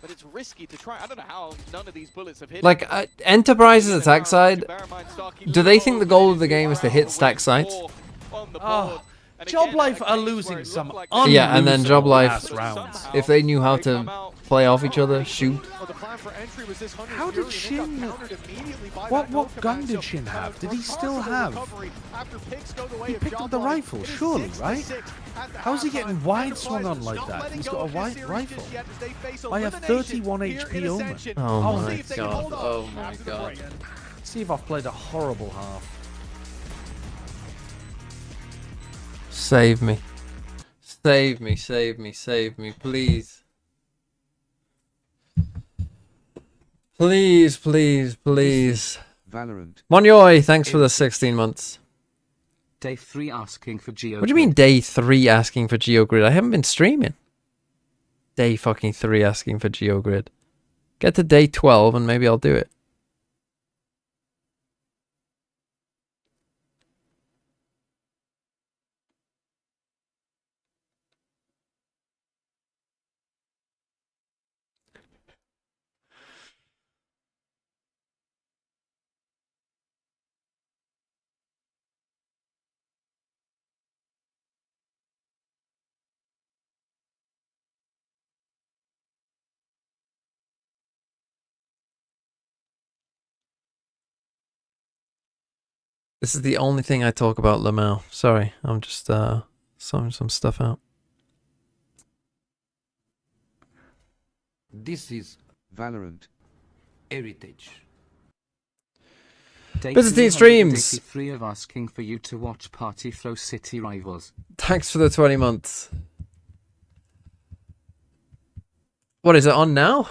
But it's risky to try. I don't know how none of these bullets have hit. Like, Enterprise's attack side, do they think the goal of the game is to hit stack sites? Oh, Joblife are losing some Yeah, and then unlosable Joblife, ass rounds. if they knew how to play off each other, shoot. Well, the plan for entry was this Hunter's How did Fury, and it Shin- got countered immediately by What that null gun command, did so Shin have? Did he remarkable still have? recovery after picks go the way He of picked up the Joblife. rifle, It is surely, 6-6 right? at the How's he getting halftime. wide swung on Enterprise like not that? letting He's go got a of this white series rifle. just yet as they face I have elimination 31 here HP in omen. Ascension. Oh We'll my see if they can god, hold on oh my after the god. break. Sevov played a horrible half. Save me. Save me, save me, save me, please. Please, please, please. Valorant. Monyoy, thanks for the 16 months. Day 3 asking for Geo. What do you mean day 3 asking for GeoGrid? I haven't been streaming. Day fucking 3 asking for GeoGrid. Get to day 12 and maybe I'll do it. This is the only thing I talk about Lamau. Sorry, I'm just sorting some stuff out. This is Valorant. heritage. Day Byzantine streams. 383 of asking for you to watch Party Flow City Rivals. Thanks for the 20 months. What is it on now?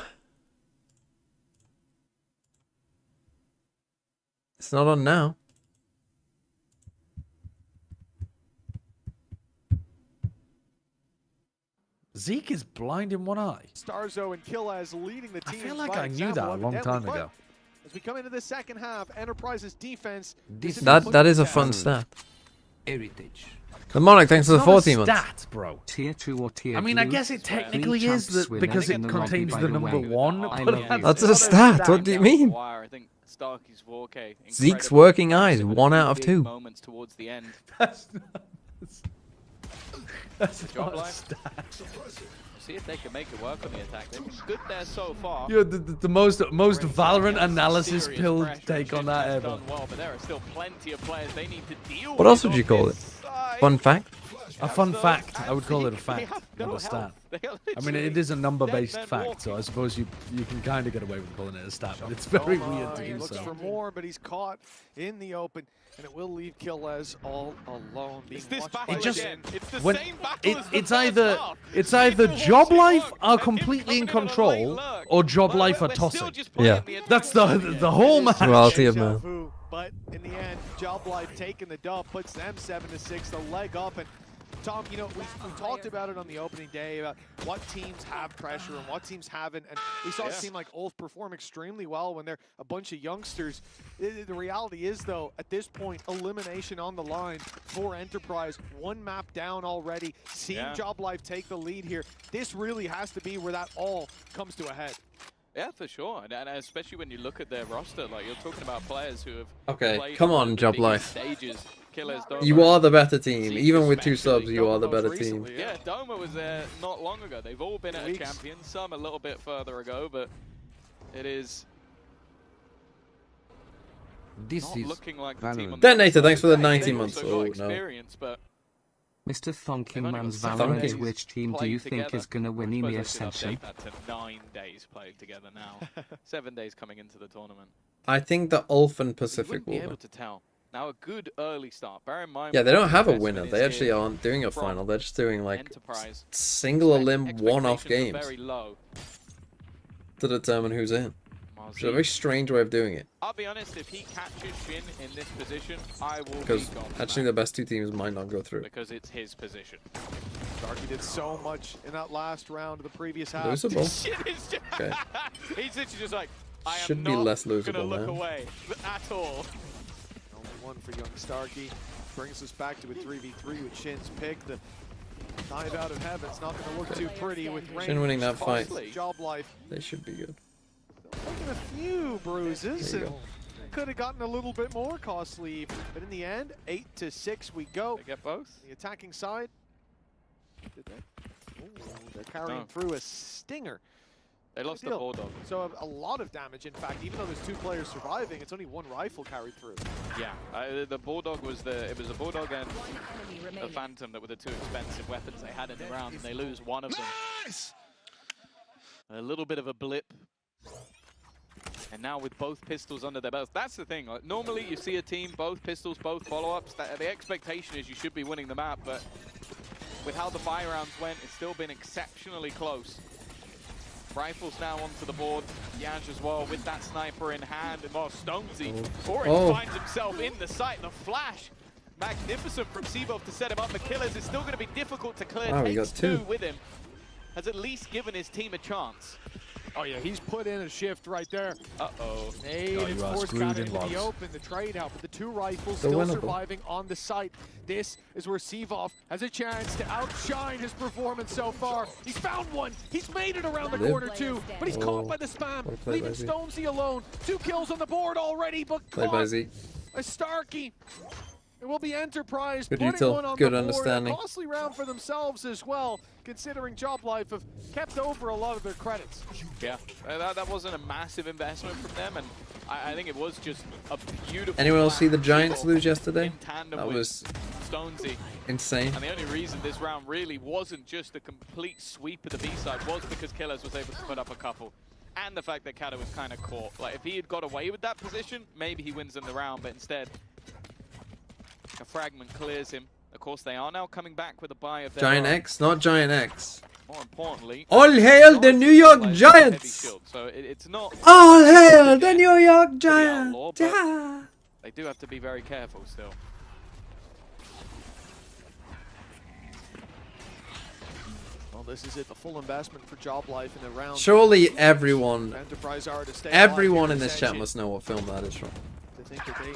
It's not on now. Zeke is blind in one eye. Starzo and Killaz leading the I team. feel like I knew that a long time ago. As we come into the second half, Enterprise's defense. This That is a fun stat. heritage. The Monarch, thanks for the It's 14 not a months. stat, bro. Tier 2 or Tier I mean, I blue? guess it technically Three is champs that because winners it in the lobby, contains by the the number way. one. I but love you. That's a not stat. What do you mean? I think Starkey's 4K. Zeke's incredible. working eyes, Some 1 out of big 2. Moments towards the end. That's not a Joblife. stat. see if they can make it work on the attack. They've been good there so far. Yeah, the most Valorant analysis pill take on that ever. Well, but there are still plenty of players they need to deal with. What else would you call it? Fun fact? A fun fact. I would call it a fact, not a stat. I mean, it is a number-based fact, so I suppose you can kind of get away with calling it a stat, but it's very weird to He do looks so. for more, but he's caught in the open, and it will leave Killez all alone. It's this battle It just- again. It's the when same battle as the it's first either half. Joblife are completely in control or Joblife are tossing. Yeah. That's the whole match. Duality of Deja man. vu, but in the end, Joblife taking the dub puts them 7-6, the leg up. And Tom, you know, we talked about it on the opening day about what teams have pressure and what teams haven't, and we saw a team like Ulf perform extremely well when they're a bunch of youngsters. The reality is, though, at this point, elimination on the line for Enterprise. One map down already. Seeing Joblife take the lead here, this really has to be where that all comes to a head. Yeah, for sure, and especially when you look at their roster, like you're talking about players who have Okay, played come on on, the biggest Joblife. stages. Killers, Doma. You are the better team. Seems Even with 2 especially subs, you are the better most team. recently, Yeah, Doma was there not long ago. They've all been at a Weeks. champion, some a little bit further ago, but it is This not is looking like the team on the Detonator, thanks for the They've 19 also months. got Oh, no. experience, but Mr. Thonking They've only Man's got Valorant, Thonking. which team do you think is going to win I suppose EMEA I should Ascension? update that to 9 days played together now. 7 days coming into the tournament. I think the Ulf and You Pacific wouldn't be will able win. to tell. Now a good early start. Bear in mind. Yeah, they don't have a investment winner. is They actually here aren't doing a from final. They're just doing like Enterprise. single limb one-off Expectations are games very low. to determine who's in. While Which is a very strange way of doing it. I'll be honest, if he catches Shin in this position, I will Because be gone. actually the best 2 teams might not go through. Because it's his position. Darky did so much in that last round of the previous half. Losable. Shin is just Okay. He's literally just like, I am Should be not less gonna losable look now. away at all. Only one for young Starkey. Brings us back to a 3v3 with Shin's pick. The dive out of heaven's not going to look too pretty with range. Shin winning that fight. Joblife They should be good. taking a few bruises There you and could have gotten a little bit more costly, but in the end, 8-6 we go. They get both? The attacking side. Did they? Ooh, they're carrying No. through a stinger. They lost the Deal. Bulldog. So a lot of damage, in fact. Even though there's 2 players surviving, it's only 1 rifle carried through. Yeah, the Bulldog was it was the Bulldog and the Phantom that were the 2 expensive weapons they had in the round, and they lose one of them. A little bit of a blip. And now with both pistols under their belts, that's the thing. Like, normally you see a team, both pistols, both follow-ups. The expectation is you should be winning the map, but with how the 5 rounds went, it's still been exceptionally close. Rifles now onto the board. Yaj as well with that sniper in hand. And well, Stonesy finds himself in the sight. The flash. Magnificent from Seabov to set him up. The Killers is still going to be difficult to clear. Wow, he Takes got 2 2. with him. Has at least given his team a chance. Oh yeah, he's put in a shift right there. Uh-oh. Nade, Oh, of you are course, screwed got in into the logs. open, the trade out, but the 2 rifles They're still winnable. surviving on the site. This is where Seavov has a chance to outshine his performance so far. He's found one. He's made it around the Live. corner too, but he's caught by the spam, Well played leaving by Z. Stonesy alone. 2 kills on the board already, but Played by caught Z. by Starkey. It will be Enterprise Good putting util, one on good the board. understanding. A costly round for themselves as well, considering Joblife have kept over a lot of their credits. Yeah, that wasn't a massive investment from them, and I think it was just a beautiful. Anyone else see the plan Giants people lose yesterday? in tandem That with was Stonesy. insane. And the only reason this round really wasn't just a complete sweep of the B-side was because Killers was able to put up a couple. And the fact that Kata was kind of caught. Like, if he had got away with that position, maybe he wins in the round, but instead, a fragment clears him. Of course, they are now coming back with a buy of their Giant own. X, not Giant X. More importantly, All hail the New York plays with a heavy Giants! shield, so it's not All hail the New York outlaw, Giants! but- Yeah. they do have to be very careful still. Well, this is it, the full investment for Joblife in the round. Surely everyone, Enterprise are to stay everyone alive in here this chat Ascension. must know what film that is from. To think that they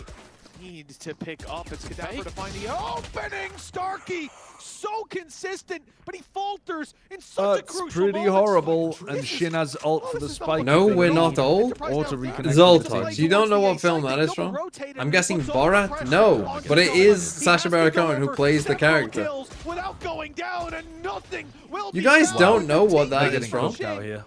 need to pick up. It's Cadaver to find the opening. Starkey, so consistent, but he falters in such a crucial That's pretty moment. horrible, and Shin has ult for the spike. No, we're not old. Or to reconnect. Zoltar, you don't know what film that is from? I'm guessing Borat? No, but it is Sacha Baron Cohen who plays the character. You guys don't know what that is from? Out here.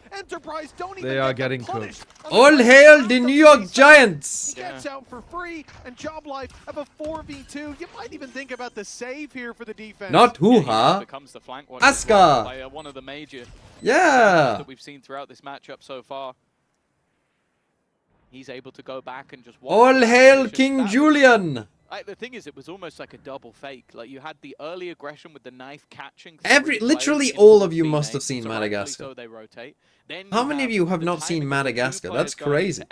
They are getting cooked. All hail the New York Giants! Gets out for free, and Joblife have a 4v2. You might even think about the save here for the defense. Not hoo-ha. Asuka! One of the major Yeah! that we've seen throughout this matchup so far. He's able to go back and just All hail King Julian! The thing is, it was almost like a double fake. Like, you had the early aggression with the knife catching. Literally all of you must have seen Madagascar. So they rotate. Then How many of you have not seen Madagascar? That's crazy.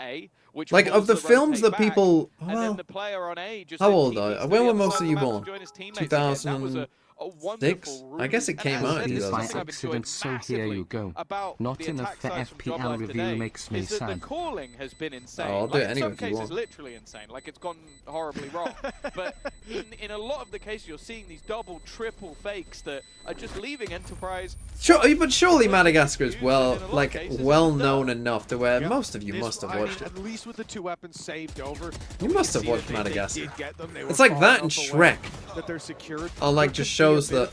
Like, of the films that people... Well, how old are you? When were most of you born? 2006? I guess it came out in By 2006. accident, so here you go. Not enough for FPL review makes me sad. The calling has been insane. Oh, I'll do it in anyway some if you cases, want. literally insane. Like, it's gone horribly wrong. But in a lot of the cases, you're seeing these double, triple fakes that are just leaving Enterprise. Sure, but surely Madagascar is well known enough to where most of you must have watched it. At least with the 2 weapons saved over. You must have watched Madagascar. It's like that and Shrek. That they're secured. Like just shows that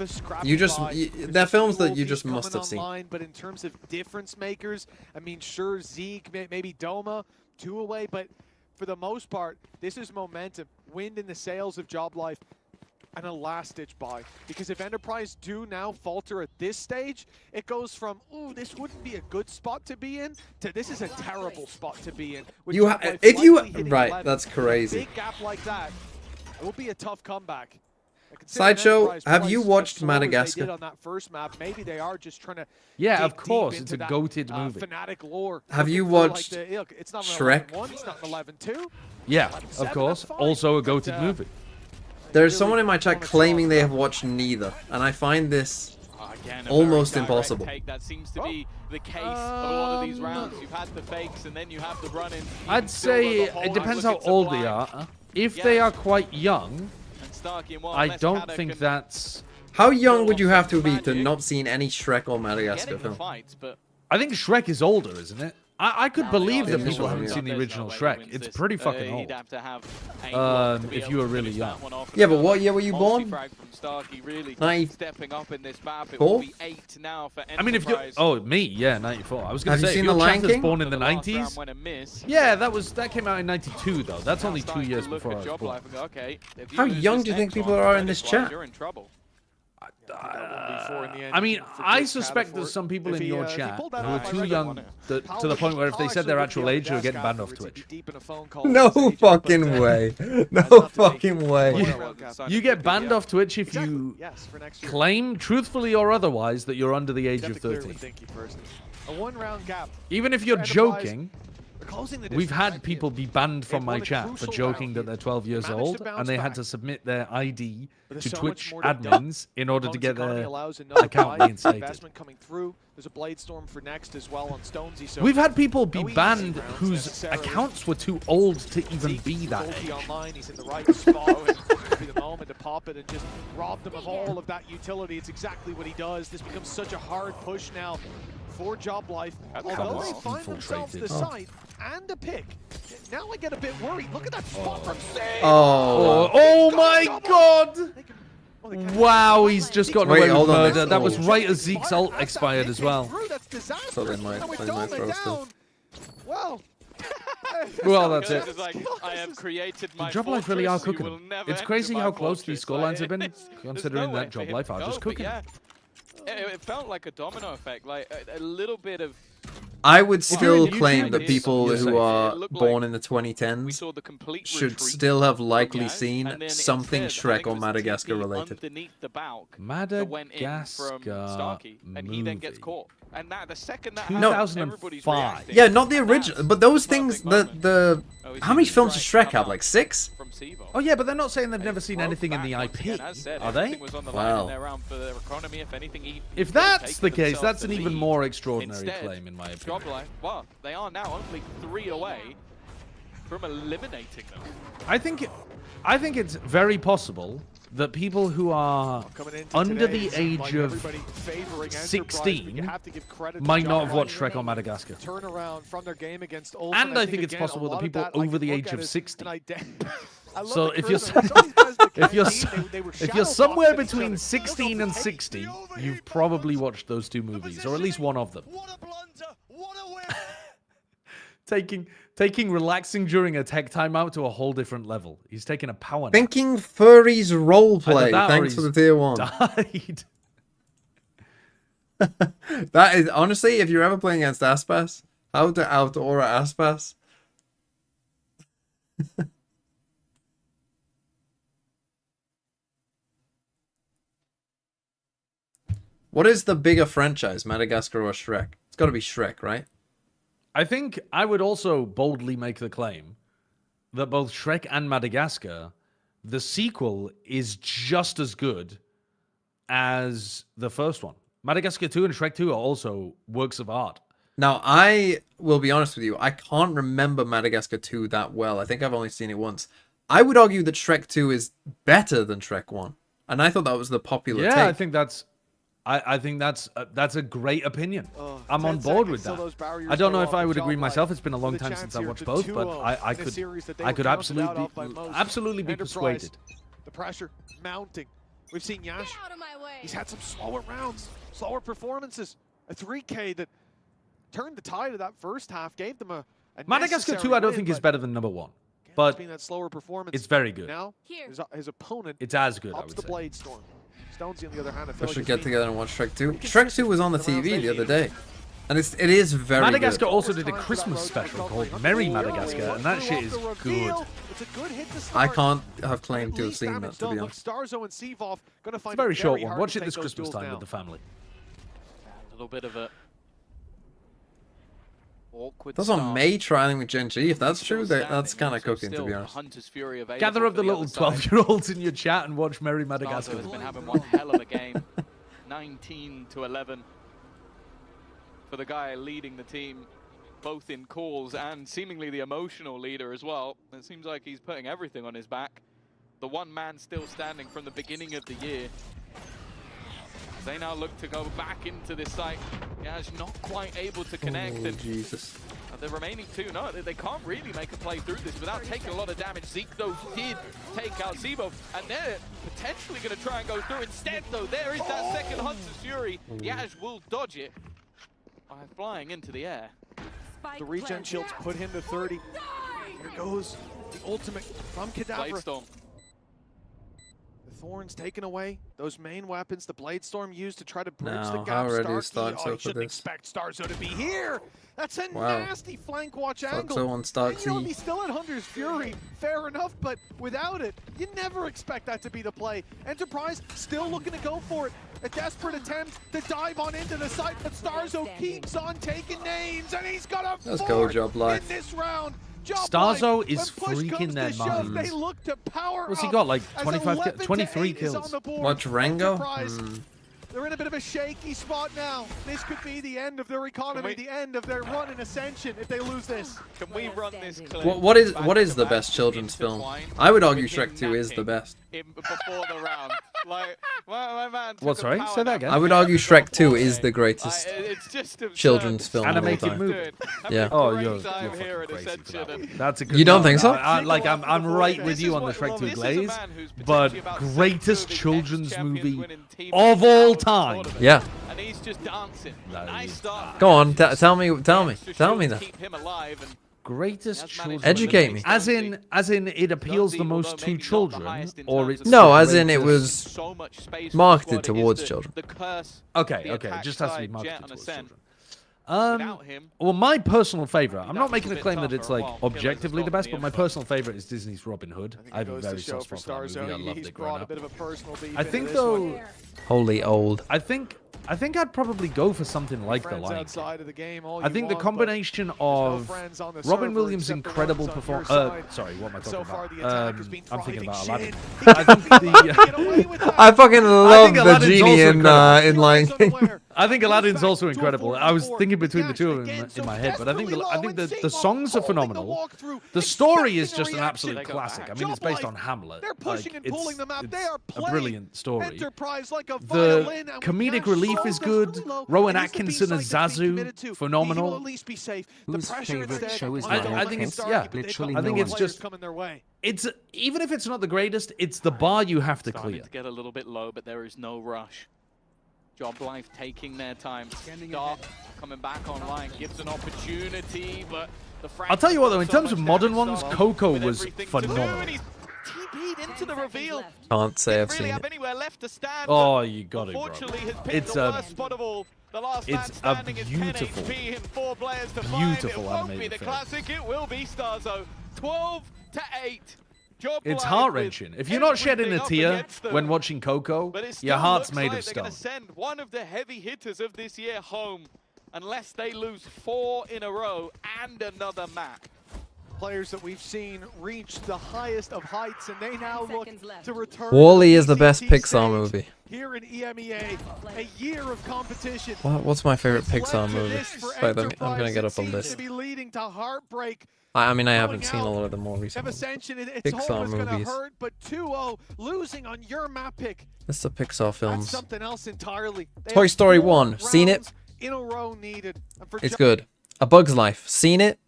they're films that you just must have seen. But in terms of difference makers, I mean, sure, Zeke, maybe Doma, 2 away, but for the most part, this is momentum. Wind in the sails of Joblife. And a last-ditch buy. Because if Enterprise do now falter at this stage, it goes from, ooh, this wouldn't be a good spot to be in, to this is a terrible spot to be in. Right, that's crazy. Big gap like that, it will be a tough comeback. Sideshow, have you watched Madagascar? On that first map, maybe they are just trying to of course, it's a goated movie. Fanatic lore. Have you watched Shrek? It's not an 11-2. Yeah, of course. Also a goated movie. There's someone in my chat claiming they have watched neither, and I find this almost impossible. That seems to be the case of a lot of these rounds. You've had the fakes, and then you have the run-in. I'd say it depends how old they are. If they are quite young, I don't think that's... How young would you have to be to not seen any Shrek or Madagascar film? I think Shrek is older, isn't it? I could believe that people haven't seen the original Shrek. It's pretty fucking old. If you were really young. Yeah, but what year were you born? 94? I mean, if you... Oh, me? Yeah, 94. I was going to say, if your Lion King? born in the 90s... Yeah, that came out in 92, though. That's only 2 years before I was born. How young do you think people are in this chat? I mean, I suspect there's some people in your chat who are too young to the point where if they said their actual age, they're getting banned off Twitch. No fucking way. No fucking way. You get banned off Twitch if you claim, truthfully or otherwise, that you're under the age of 13. Even if you're joking... We've had people be banned from my chat for joking that they're 12 years old, and they had to submit their ID to Twitch admins in order to get their account reinstated. There's a Blade Storm for next as well on Stonesy. So we've had people be banned whose accounts were too old to even be that age. Online, he's in the right spot. Be the moment to pop it and just rob them of all of that utility. It's exactly what he does. This becomes such a hard push now for Joblife. Although they find themselves the site and a pick. Now I get a bit worried. Look at that spot from Zeke. Oh my god! Wow, he's just gotten away with murder. That was right as Zeke's ult expired as well. So they might throw still. Well, well, that's it. I have created my Joblife really are cooking. It's crazy how close these scorelines have been, considering that Joblife are just cooking. It felt like a domino effect, like a little bit of... I would still claim that people who are born in the 2010s should still have likely seen something Shrek or Madagascar related. Madagascar and he then gets caught. And that, the second that 2005. Yeah, not the original, but those things, how many films does Shrek have, like 6? Oh yeah, but they're not saying they've never seen anything in the IP, are they? Wow. If that's the case, that's an even more extraordinary claim, in my opinion. Well, they are now only 3 away. from eliminating them. I think it's very possible that people who are under the age of 16 might not have watched Shrek on Madagascar. And I think it's possible that people over the age of 60. So if you're somewhere between 16 and 60, you've probably watched those two movies, or at least one of them. Taking relaxing during a tech timeout to a whole different level. He's taking a power nap. Thinking furries roleplay. Thanks for the tier 1. Died. That is honestly, if you're ever playing against Aspas, how to out aura Aspas. What is the bigger franchise, Madagascar or Shrek? It's got to be Shrek, right? I think I would also boldly make the claim that both Shrek and Madagascar, the sequel is just as good as the first one. Madagascar 2 and Shrek 2 are also works of art. Now, I will be honest with you. I can't remember Madagascar 2 that well. I think I've only seen it once. I would argue that Shrek 2 is better than Shrek 1. And I thought that was the popular take. I think that's... I think that's a great opinion. I'm on board with that. I don't know if I would agree myself. It's been a long time since I watched both, but I could absolutely be persuaded. The pressure mounting. We've seen Yash. He's had some slower rounds, slower performances. A 3K that turned the tide of that first half, gave them a Madagascar 2 I don't think is better than number 1, but it's very good. Now his opponent it's as good, I ups would the say. Blade Storm. Stonesy, on the other hand, We should get together and watch Shrek 2. Shrek 2 was on the TV the other day. And it is very Madagascar good. also did a Christmas special called Merry Madagascar, and that shit is good. I can't have claimed to have seen that, to be honest. It's a very short one. Watch it this Christmas time with the family. A little bit of a awkward That's on May trialing with Gen G. If that's true, that's kind of cooking, to be honest. Gather up the little 12-year-olds in your chat and watch Merry Madagascar. Has been having one hell of a game. 19-11 for the guy leading the team, both in calls and seemingly the emotional leader as well. It seems like he's putting everything on his back. The one man still standing from the beginning of the year. They now look to go back into this site. Yaz not quite able to connect. Oh, Jesus. The remaining two, no, they can't really make a play through this without taking a lot of damage. Zeke, though, did take out Zebo, and they're potentially going to try and go through. Instead, though, there is that second Hunter's Fury. Yaz will dodge it by flying into the air. The regen shields put him to 30. Here goes the ultimate from Kadabra. Bladestorm. Thorns taken away. Those main weapons the Bladestorm used to try to bridge the gap. How ready Starkey, is Starkzo you for shouldn't this? expect Starkzo to be here. That's a nasty flank watch angle. Starkzo on Starkzy. He's still at Hunter's Fury. Fair enough, but without it, you never expect that to be the play. Enterprise still looking to go for it. A desperate attempt to dive on into the site, but Starkzo keeps on taking names, and he's got a Let's go, fourth Joblife. in this round. Starkzo is freaking their minds. What's he got, like 23 kills? What, Rango? They're in a bit of a shaky spot now. This could be the end of their economy, the end of their run in Ascension if they lose this. Can we run this clip? What is the best children's film? I would argue Shrek 2 is the best. Before the round. Like, my man What, sorry? Say that again. I would argue Shrek 2 is the greatest it's just children's film animated of all time. movie. Yeah. Oh, you're fucking crazy for that. That's a good You don't think so? I'm right with you on the Shrek 2 glaze, but greatest children's movie of all time. Yeah. And he's just dancing. Nice start. Go on, tell me that. Keep him alive and Greatest children's Educate me. As in, it appeals the most to children, or it's No, as in it was marketed towards children. Okay, it just has to be marketed towards children. Well, my personal favorite, I'm not making a claim that it's like objectively the best, but my personal favorite is Disney's Robin Hood. I have a very soft spot for that movie. I loved it growing up. I think though, Holy old. I think I'd probably go for something like The Lion King. I think the combination of Robin Williams' incredible performance. Sorry, what am I talking about? I'm thinking about Aladdin. I think I fucking love the genie in Lion King. I think Aladdin's also incredible. I was thinking between the two of them in my head, but I think the songs are phenomenal. The story is just an absolute classic. I mean, it's based on Hamlet. Like, it's a brilliant story. The comedic relief is good. Rowan Atkinson as Zazu, phenomenal. Whose favorite show is I think it's literally I think no it's one. just it's even if it's not the greatest, it's the bar you have to clear. To get a little bit low, but there is no rush. Joblife taking their time. Dark coming back online gives an opportunity, but the I'll tell you what though, in terms of modern ones, Coco was phenomenal. TP'd into the reveal. Can't say I've Really seen have it. anywhere left to stand. Oh, you got it, bro. Unfortunately, has picked It's the a worst spot of all. The last man it's a standing is 10 beautiful, HP and 4 players to beautiful find. It won't be animated the film. classic, it will be Starzo. 12 to 8. Joblife It's heart-wrenching. If you're not shedding a tear when watching Coco, your heart's made of They're going stone. to send one of the heavy hitters of this year home unless they lose 4 in a row and another map. Players that we've seen reach the highest of heights, and they now look to return. Wall-E to is the best PCT Pixar stage movie. Here in EMEA, a year of competition. What's my favorite It's led Pixar to movie? this for Wait, I'm Enterprise. gonna get It up on seems this. to be leading to heartbreak. I mean, I haven't coming seen a out lot of the more of recent ones. Ascension. It's Pixar always going to movies. hurt, but 2-0 losing on your map pick. This is the Pixar That's films. something else entirely. They Toy have Story 4 1, seen it? rounds in a row needed. And for It's good. A Bug's Life, seen it?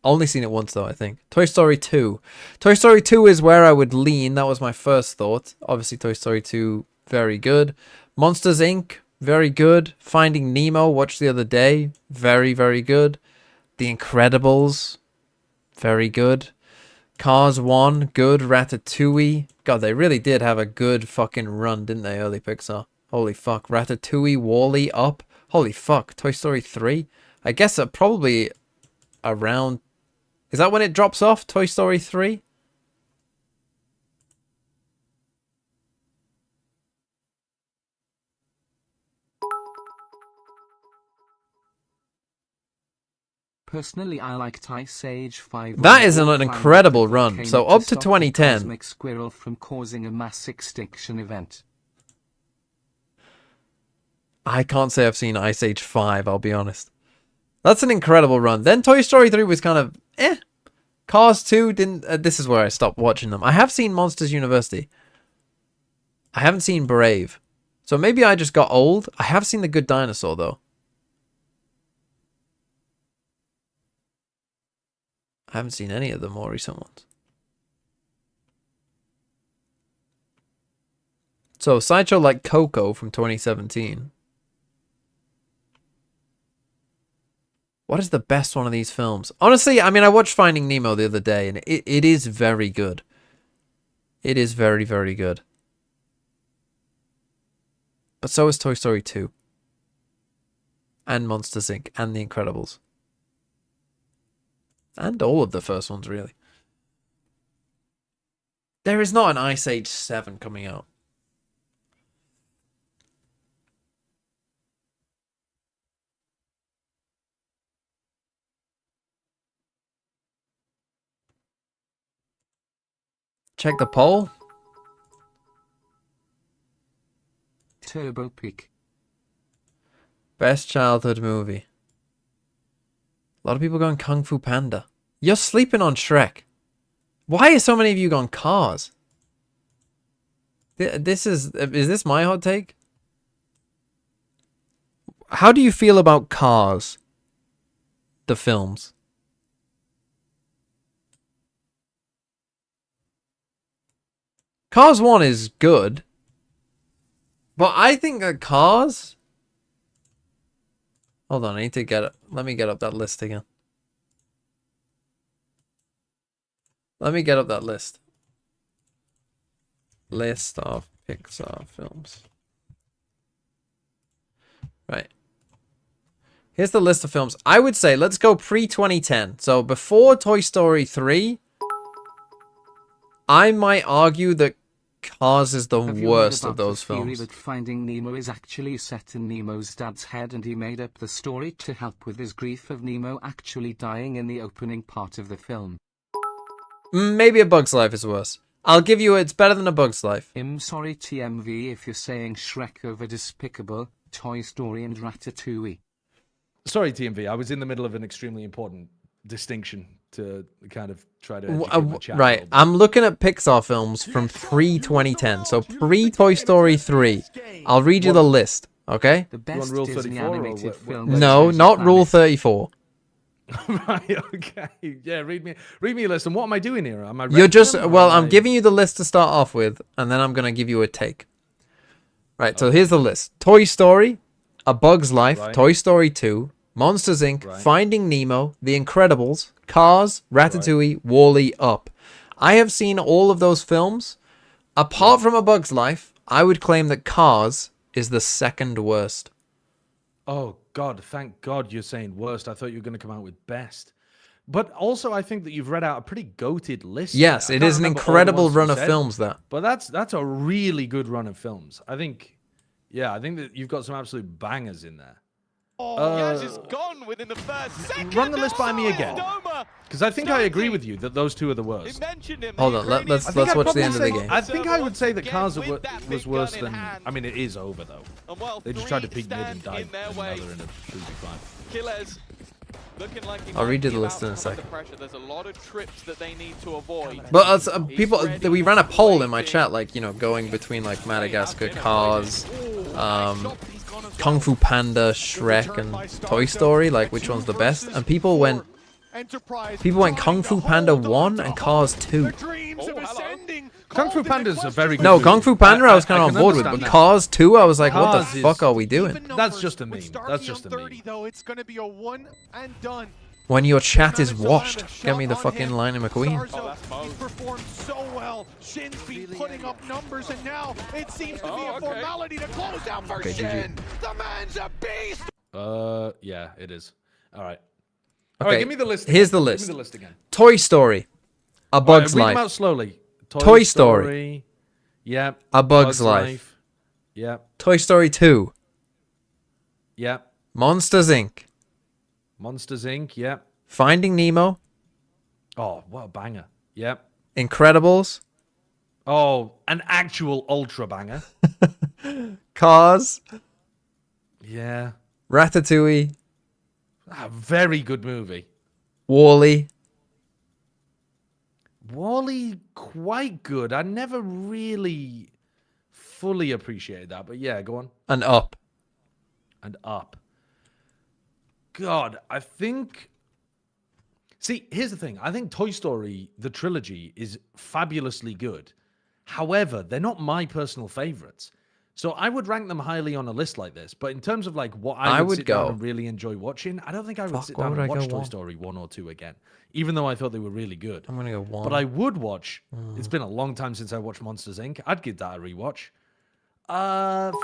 Only seen it once though, I think. Toy Story 2. Toy Story 2 is where I would lean. That was my first thought. Obviously, Toy Story 2, very good. Monsters, Inc., very good. Finding Nemo, watched the other day. Very, very good. The Incredibles, very good. Cars 1, good. Ratatouille. God, they really did have a good fucking run, didn't they, early Pixar? Holy fuck. Ratatouille, Wall-E, Up. Holy fuck. Toy Story 3. I guess probably around... Is that when it drops off? Toy Story 3? Personally, I liked Ice Age 5. That is an incredible run. So up to 2010. Cosmic squirrel from causing a mass extinction event. I can't say I've seen Ice Age 5, I'll be honest. That's an incredible run. Then Toy Story 3 was kind of eh. Cars 2 didn't... this is where I stopped watching them. I have seen Monsters University. I haven't seen Brave. So maybe I just got old. I have seen The Good Dinosaur, though. I haven't seen any of the more recent ones. So, Sideshow like Coco from 2017. What is the best one of these films? Honestly, I mean, I watched Finding Nemo the other day, and it is very good. It is very, very good. But so is Toy Story 2. And Monsters, Inc. And The Incredibles. And all of the first ones, really. There is not an Ice Age 7 coming out. Check the poll. Turbo Peak. Best childhood movie. A lot of people going Kung Fu Panda. You're sleeping on Shrek. Why are so many of you going Cars? Is this my hot take? How do you feel about Cars? The films. Cars 1 is good. But I think that Cars... Hold on, I need to get it. Let me get up that list again. Let me get up that list. List of Pixar films. Right. Here's the list of films. I would say let's go pre-2010. So before Toy Story 3, I might argue that Cars is the worst of those films. Have you heard about the theory that Finding Nemo is actually set in Nemo's dad's head and he made up the story to help with his grief of Nemo actually dying in the opening part of the film? Maybe A Bug's Life is worse. I'll give you it's better than A Bug's Life. I'm sorry TMV if you're saying Shrek over Despicable, Toy Story and Ratatouille. Sorry, TMV. I was in the middle of an extremely important distinction to kind of try to educate my chat. Right, I'm looking at Pixar films from pre-2010, so pre-Toy Story 3. I'll read you the list, okay? The best Rule Disney 34 or animated what- film. No, not Rule 34. Right, okay. Yeah, read me a list. And what am I doing here? Am I You're just, ranking them, or well, am I'm I- giving you the list to start off with, and then I'm going to give you a take. Right, so here's the list. Toy Story, A Bug's Life, Right. Toy Story 2, Monsters, Inc., Right. Finding Nemo, The Incredibles, Cars, Ratatouille, WALL-E, Up. I have seen all of those films. Apart from A Bug's Life, I would claim that Cars is the second worst. Oh, God, thank God you're saying worst. I thought you were going to come out with best. But also, I think that you've read out a pretty goated list. Yes, there. I it can't is an remember all the incredible ones you run of said, films, that. But that's a really good run of films. I think that you've got some absolute bangers in there. Yaz is gone within the first second. Run the list by me again. Doma. Because I think I agree with you that those two are the He worst. mentioned him. Hold The on, let's Ukrainians I'd watch the probably end of the say- game. I think I would say that Again Cars with was that big worse gun in than. hand. I mean, it is over though. And well, They just tried to three peek mid and stand dive in their another way. in a 2v5. Killers looking like he I'll might read you be the about list to in a come under second. pressure. There's a lot of trips that they need to avoid. But as, people, He's ready, we ran a poll in my waiting. chat, like, you know, going between like Madagascar, Hey, Cars, Ooh, nice shot. He's gone as Kung well. Fu Panda, Shrek, and Toy Story, like which one's the best? And people went Kung Fu Panda 1 and Cars 2. Kung Fu Panda's a very good No, movie. Kung Fu Panda I was kind of can on board with, understand but that. Cars 2 I was like, what Cars the is- fuck are we doing? That's just a meme. That's just a meme. 30 though, it's going to be a one and done. When your chat is Managed to land washed, a get me shot the on fucking him. Lightning McQueen. Starzo, that's Mo. he's performed so well. Shin's been putting up numbers, and now it seems to be a okay. formality to close out for Okay, GG. Shin. The man's a beast. Yeah, it is. All right. All right, Okay, give me the list. here's again. the Give list. me the list again. Toy Story, A Bug's Read them out Life, slowly. Toy Story. Yeah. A Bug's Life. Yeah. Toy Story 2, Yeah. Monsters, Inc., Monsters Inc. Yeah. Finding Nemo, Oh, what a banger. Yeah. Incredibles, Oh, an actual ultra banger. Cars, Yeah. Ratatouille, A very good movie. WALL-E, WALL-E, quite good. I never really fully appreciated that, but yeah, go on. and Up. And Up. God, I think... See, here's the thing. I think Toy Story, the trilogy, is fabulously good. However, they're not my personal favorites. So I would rank them highly on a list like this. But in terms of like what I would sit down and really enjoy watching, I don't think I would Fuck, sit why down would and I watch go Toy one? Story 1 or 2 again. Even though I thought they were really good. I'm gonna go 1. But I would watch. It's been a long time since I watched Monsters, Inc. I'd give that a rewatch.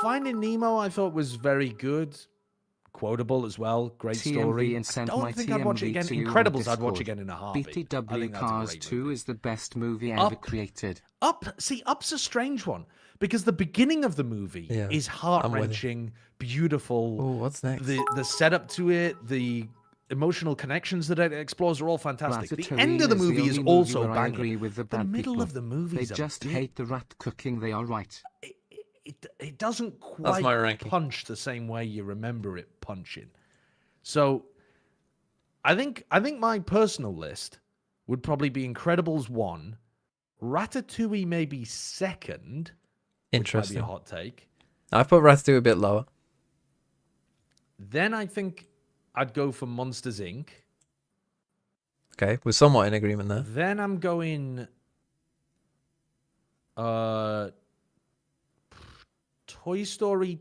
Finding Nemo I thought was very good. Quotable as well. Great story. TMV and I sent don't my think I'd watch it again. TMV to you on Incredibles I'd watch Discord. again in a heartbeat. I think BTW that's a Cars great 2 movie. is the best movie ever Up. created. Up's a strange one because the beginning of the movie Yeah, is I'm with heart-wrenching, beautiful. Oh, what's next? The setup to it, the emotional connections that it explores are all fantastic. The Ratatouille end of the is movie is only also where I banging. agree with the bad middle people. of the movie They is a just bit- hate the rat cooking. They are right. It doesn't That's my quite ranking. punch the same way you remember it punching. So I think my personal list would probably be Incredibles 1, Ratatouille maybe second. Interesting. Which might be a hot take. I put Ratatouille a bit lower. Then I think I'd go for Monsters Inc. Okay, we're somewhat in agreement there. Then I'm going Toy Story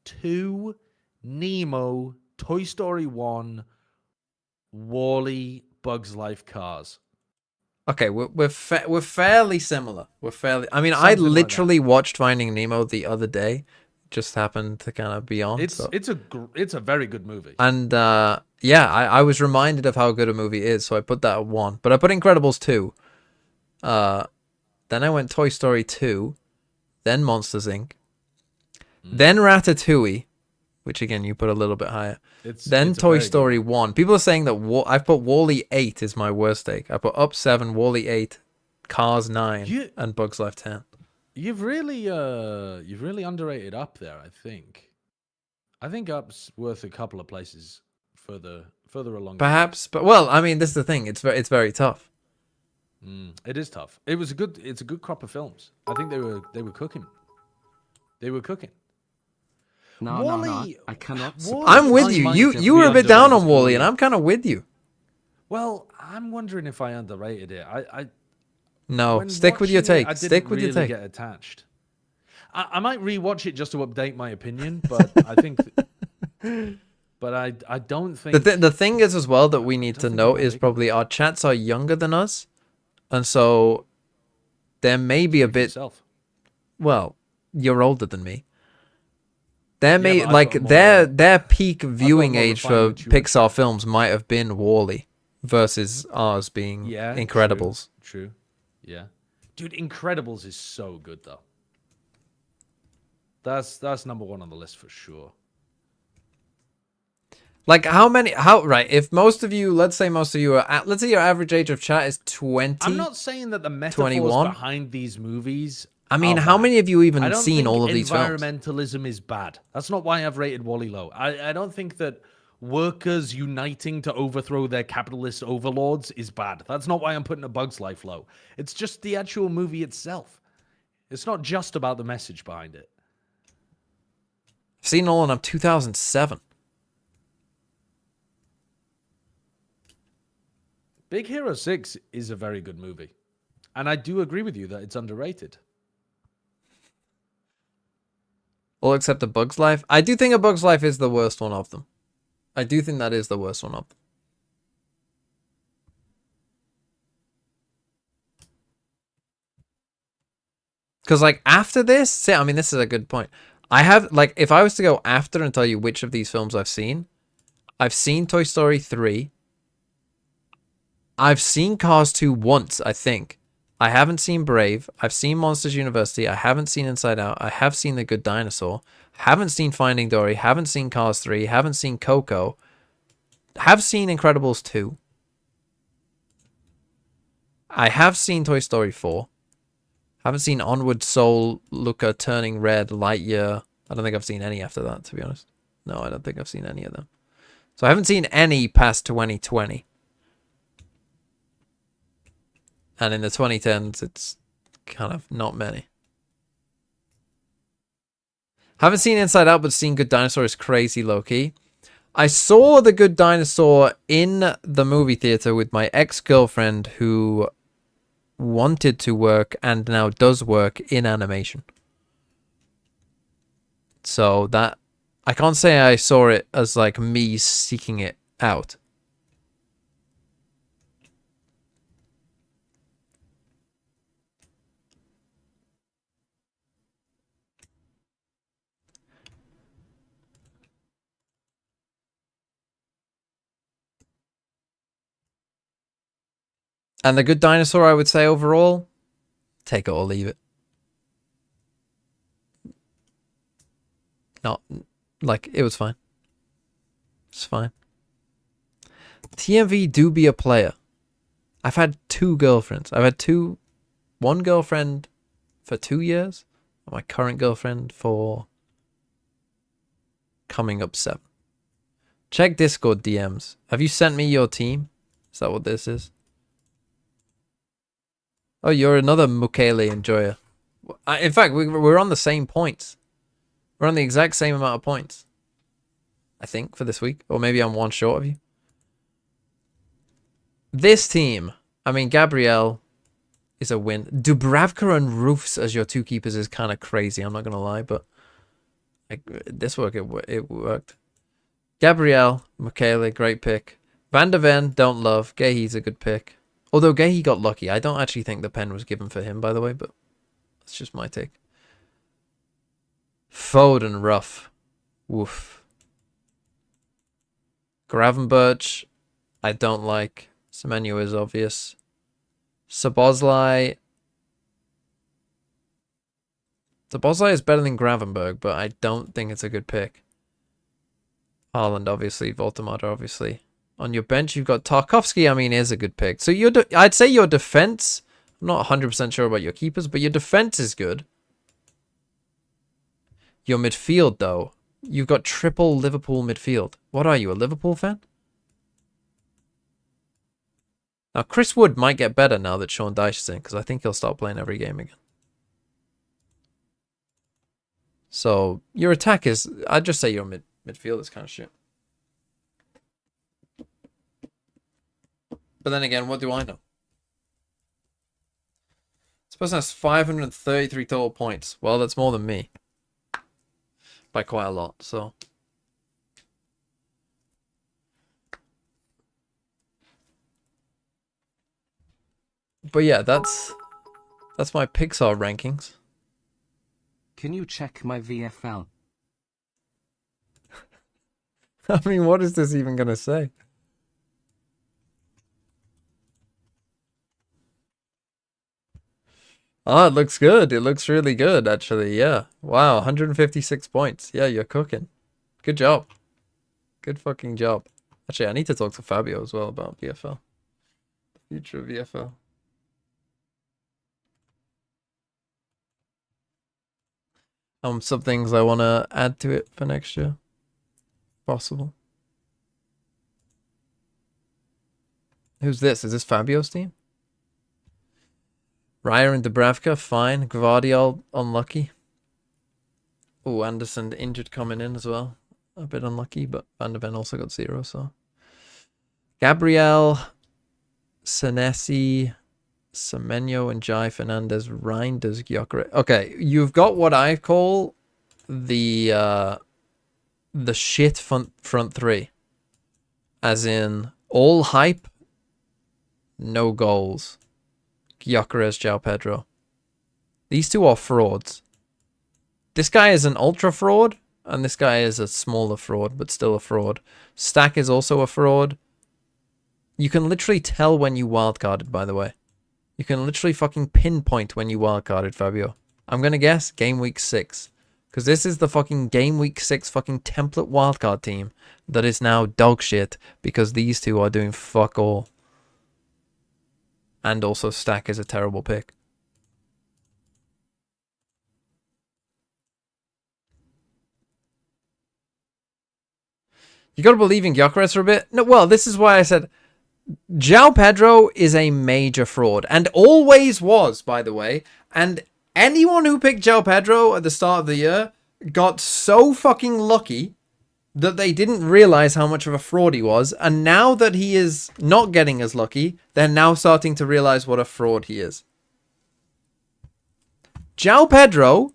2, Nemo, Toy Story 1, WALL-E, Bugs Life, Cars. Okay, we're fairly similar. I mean, I Something like that. literally watched Finding Nemo the other day. Just happened to kind of be on. It's so. it's a very good movie. And yeah, I was reminded of how good a movie is, so I put that at 1. But I put Incredibles 2. Then I went Toy Story 2, then Monsters Inc., then Ratatouille, which again you put a little bit higher. Then it's a Toy very good Story 1. People are saying that I've put WALL-E 8 is my worst take. I put Up 7, WALL-E 8, Cars 9 and Bugs Life 10. You've really underrated Up there, I think. I think Up's worth a couple of places further along. Perhaps, but well, I mean, this is the thing. It's very tough. It is tough. It's a good crop of films. I think they were cooking. They were cooking. No, Wall-E, I cannot. I'm with you. You were a bit down on Wall-E, and I'm kind of with you. Well, I'm wondering if I underrated it. No, stick with your take. Stick with your take. Get attached. I might rewatch it just to update my opinion, but I think. But I don't think. The thing is as well that we need to note is probably our chats are younger than us, and so there may be a bit. Well, you're older than me. There may like their peak viewing age for Pixar films might have been Wall-E versus ours being Incredibles. True. Yeah. Dude, Incredibles is so good though. That's number one on the list for sure. Like right, if most of you, let's say most of you are let's say your average age of chat is 20. I'm not saying that the metaphors 21. behind these movies. I mean, how many of you even seen all of these films? Environmentalism is bad. That's not why I've rated Wall-E low. I don't think that workers uniting to overthrow their capitalist overlords is bad. That's not why I'm putting A Bug's Life low. It's just the actual movie itself. It's not just about the message behind it. I've seen all in 2007. Big Hero 6 is a very good movie. And I do agree with you that it's underrated. All except A Bug's Life. I do think A Bug's Life is the worst one of them. I do think that is the worst one of them. Because, like, after this... See, I mean, this is a good point. I have, like, if I was to go after and tell you which of these films I've seen Toy Story 3. I've seen Cars 2 once, I think. I haven't seen Brave. I've seen Monsters University. I haven't seen Inside Out. I have seen The Good Dinosaur. Haven't seen Finding Dory. Haven't seen Cars 3. Haven't seen Coco. Have seen Incredibles 2. I have seen Toy Story 4. Haven't seen Onward, Soul, Luca, Turning Red, Lightyear. I don't think I've seen any after that, to be honest. No, I don't think I've seen any of them. So I haven't seen any past 2020. And in the 2010s, it's kind of not many. Haven't seen Inside Out, but seen Good Dinosaur is crazy low-key. I saw The Good Dinosaur in the movie theater with my ex-girlfriend who wanted to work and now does work in animation. So that... I can't say I saw it as like me seeking it out. And The Good Dinosaur, I would say overall, take it or leave it. Not, like, it was fine. It's fine. TMV do be a player. I've had 2 girlfriends. I've had one girlfriend for 2 years. And my current girlfriend for coming up 7. Check Discord DMs. Have you sent me your team? Is that what this is? Oh, you're another Mukele enjoyer. In fact, we're on the same points. We're on the exact same amount of points. I think, for this week. Or maybe I'm one short of you. This team. I mean, Gabrielle is a win. Dubravka and Roofs as your 2 keepers is kind of crazy. I'm not going to lie, but this work, it worked. Gabrielle, Mukele, great pick. Van der Ven, don't love. Gehi's a good pick. Although Gehi got lucky. I don't actually think the pen was given for him, by the way, but that's just my take. Foden, rough. Woof. Gravenberch, I don't like. Semenyo is obvious. Sabozlai. Sabozlai is better than Gravenberg, but I don't think it's a good pick. Haaland, obviously. Voltemata, obviously. On your bench, you've got Tarkovsky. I mean, is a good pick. So I'd say your defense I'm not 100% sure about your keepers, but your defense is good. Your midfield, though. You've got triple Liverpool midfield. What are you, a Liverpool fan? Now, Chris Wood might get better now that Sean Dyche is in, because I think he'll start playing every game again. So, your attack is... I'd just say your midfield is kind of shit. But then again, what do I know? This person has 533 total points. Well, that's more than me. By quite a lot, so... But yeah, that's my Pixar rankings. Can you check my VFL? I mean, what is this even gonna say? Oh, it looks good. It looks really good, actually. Yeah. Wow, 156 points. Yeah, you're cooking. Good job. Good fucking job. Actually, I need to talk to Fabio as well about VFL. The future of VFL. Some things I want to add to it for next year. Possible. Who's this? Is this Fabio's team? Raya and Dubravka, fine. Gvardiol, unlucky. Oh, Anderson injured coming in as well. A bit unlucky, but Van de Ven also got 0, so. Gabriel, Senesi, Semenyo, and Jai Fernandez, Reinders, Gyökeres. Okay, you've got what I call the shit front three. As in, all hype, no goals. Gyökeres, João Pedro. These two are frauds. This guy is an ultra fraud, and this guy is a smaller fraud, but still a fraud. Stack is also a fraud. You can literally tell when you wildcarded, by the way. You can literally fucking pinpoint when you wildcarded, Fabio. I'm gonna guess game week 6. Because this is the fucking game week 6 fucking template wildcard team that is now dog shit because these two are doing fuck all. And also Stack is a terrible pick. You gotta believe in Gyökeres for a bit. No, well, this is why I said João Pedro is a major fraud. And always was, by the way. And anyone who picked João Pedro at the start of the year got so fucking lucky that they didn't realize how much of a fraud he was. And now that he is not getting as lucky, they're now starting to realize what a fraud he is. João Pedro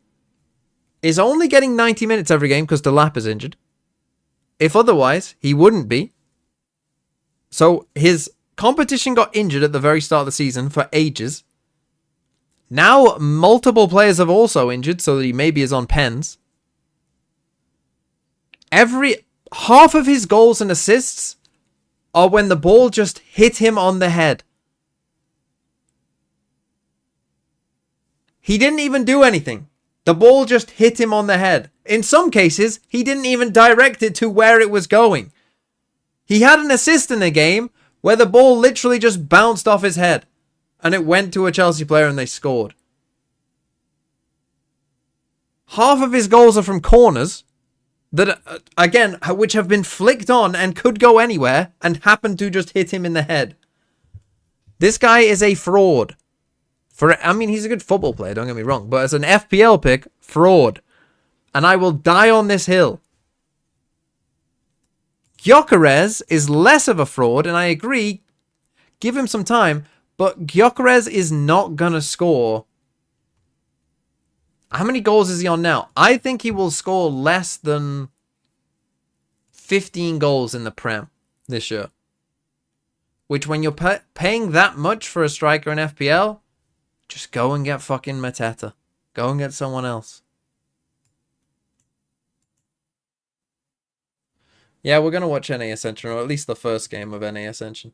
is only getting 90 minutes every game because Delap is injured. If otherwise, he wouldn't be. So his competition got injured at the very start of the season for ages. Now multiple players have also injured, so that he maybe is on pens. Half of his goals and assists are when the ball just hit him on the head. He didn't even do anything. The ball just hit him on the head. In some cases, he didn't even direct it to where it was going. He had an assist in a game where the ball literally just bounced off his head and it went to a Chelsea player and they scored. Half of his goals are from corners that, again, which have been flicked on and could go anywhere and happened to just hit him in the head. This guy is a fraud. I mean, he's a good football player, don't get me wrong, but as an FPL pick, fraud. And I will die on this hill. Gyökeres is less of a fraud, and I agree, give him some time, but Gyökeres is not going to score. How many goals is he on now? I think he will score less than 15 goals in the Prem this year. Which, when you're paying that much for a striker in FPL, just go and get fucking Mateta. Go and get someone else. Yeah, we're going to watch NA Ascension, or at least the first game of NA Ascension.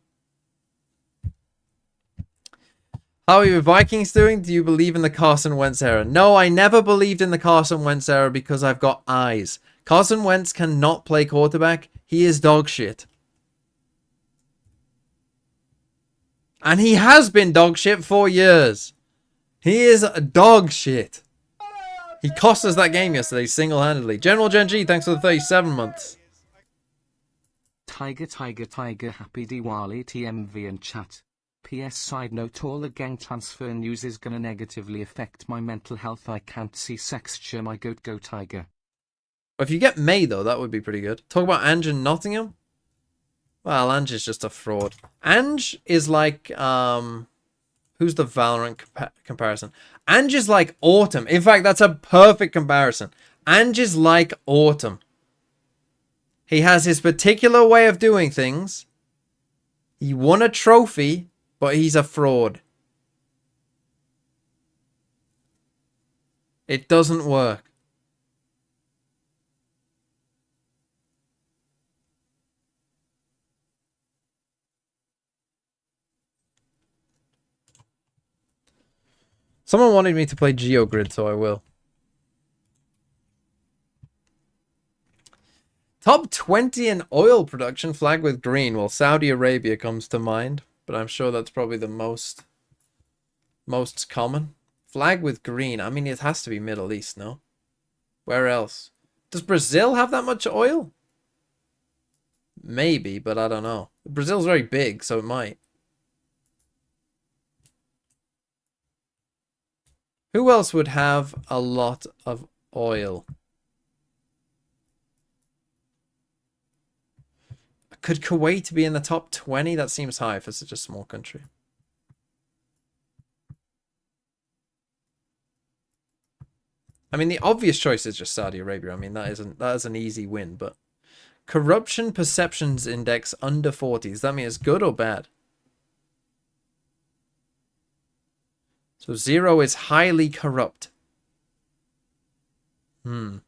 How are your Vikings doing? Do you believe in the Carson Wentz era? No, I never believed in the Carson Wentz era because I've got eyes. Carson Wentz cannot play quarterback. He is dog shit. And he has been dog shit for years. He is dog shit. He cost us that game yesterday single-handedly. General Gen G, thanks for the 37 months. Tiger, happy Diwali, TMV and chat. PS side note, all the gang transfer news is gonna negatively affect my mental health. I can't see Sexture, my goat, go Tiger. If you get May, though, that would be pretty good. Talk about Ange and Nottingham. Well, Ange is just a fraud. Ange is like, who's the Valorant comparison? Ange is like Autumn. In fact, that's a perfect comparison. Ange is like Autumn. He has his particular way of doing things. He won a trophy, but he's a fraud. It doesn't work. Someone wanted me to play GeoGrid, so I will. Top 20 in oil production, flag with green. Well, Saudi Arabia comes to mind, but I'm sure that's probably the most common. Flag with green. I mean, it has to be Middle East, no? Where else? Does Brazil have that much oil? Maybe, but I don't know. Brazil's very big, so it might. Who else would have a lot of oil? Could Kuwait be in the top 20? That seems high for such a small country. I mean, the obvious choice is just Saudi Arabia. I mean, that is an easy win, but corruption perceptions index under 40. Does that mean it's good or bad? So 0 is highly corrupt. And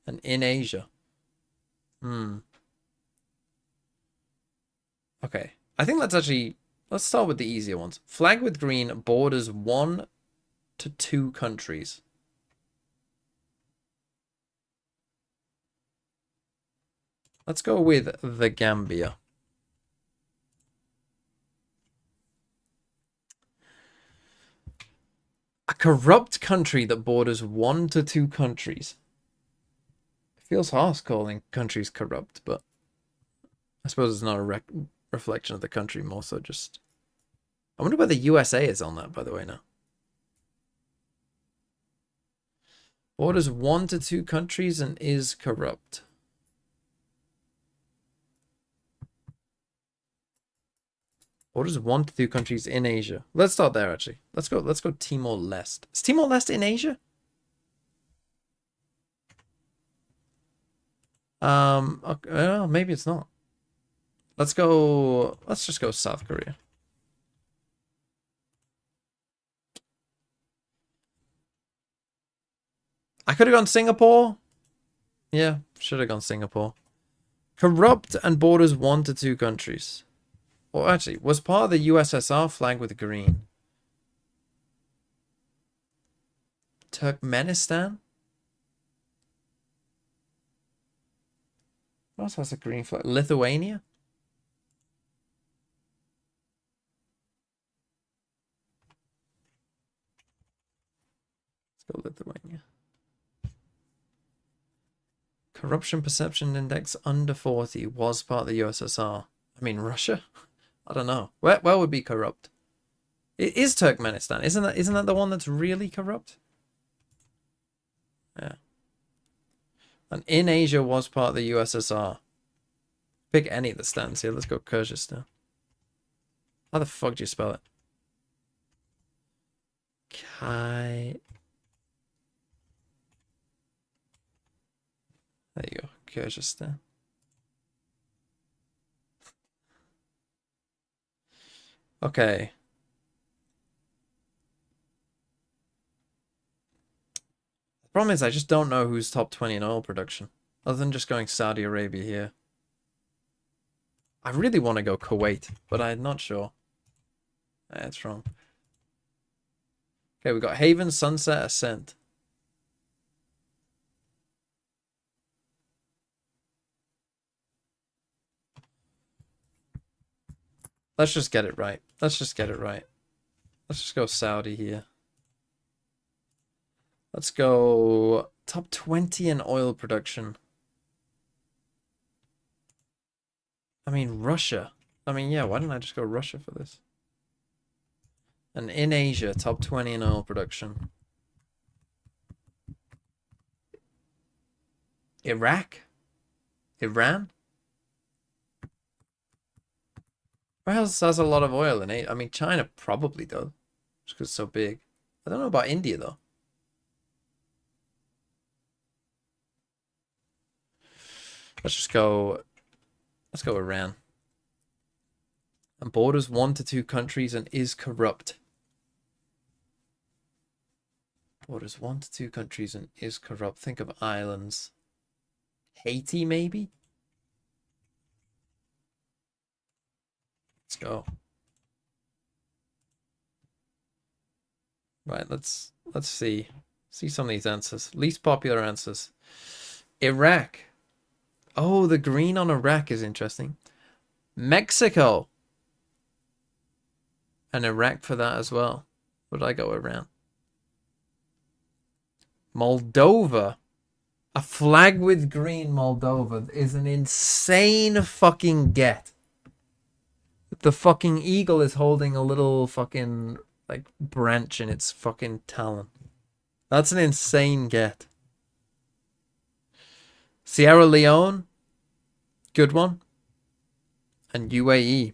in Asia. Okay. I think let's start with the easier ones. Flag with green borders 1 to 2 countries. Let's go with the Gambia. A corrupt country that borders 1 to 2 countries. It feels harsh calling countries corrupt, but I suppose it's not a reflection of the country, more so just... I wonder where the USA is on that, by the way, now. Borders 1 to 2 countries and is corrupt. Borders 1 to 2 countries in Asia. Let's start there, actually. Let's go Timor-Leste. Is Timor-Leste in Asia? Okay, well, maybe it's not. Let's just go South Korea. I could have gone Singapore. Yeah, should have gone Singapore. Corrupt and borders 1 to 2 countries. Well, actually, was part of the USSR flag with green. Turkmenistan? What else has a green flag? Lithuania? Let's go Lithuania. Corruption perception index under 40 was part of the USSR. I mean, Russia? I don't know. Where would be corrupt? It is Turkmenistan. Isn't that the one that's really corrupt? Yeah. And in Asia was part of the USSR. Pick any of the stands here. Let's go Kyrgyzstan. How the fuck do you spell it? There you go. Kyrgyzstan. Okay. The problem is I just don't know who's top 20 in oil production. Other than just going Saudi Arabia here. I really want to go Kuwait, but I'm not sure. That's wrong. Okay, we got Haven, Sunset, Ascent. Let's just get it right. Let's just get it right. Let's just go Saudi here. Let's go top 20 in oil production. I mean, Russia. I mean, yeah, why didn't I just go Russia for this? And in Asia, top 20 in oil production. Iraq? Iran? Where else has a lot of oil in it? I mean, China probably does, just because it's so big. I don't know about India, though. Let's go Iran. And borders 1 to 2 countries and is corrupt. Borders 1 to 2 countries and is corrupt. Think of islands. Haiti, maybe? Let's go. Right, let's see some of these answers. Least popular answers. Iraq. Oh, the green on Iraq is interesting. Mexico. And Iraq for that as well. Would I go around? Moldova. A flag with green Moldova is an insane fucking get. The fucking eagle is holding a little fucking like branch in its fucking talon. That's an insane get. Sierra Leone. Good one. And UAE.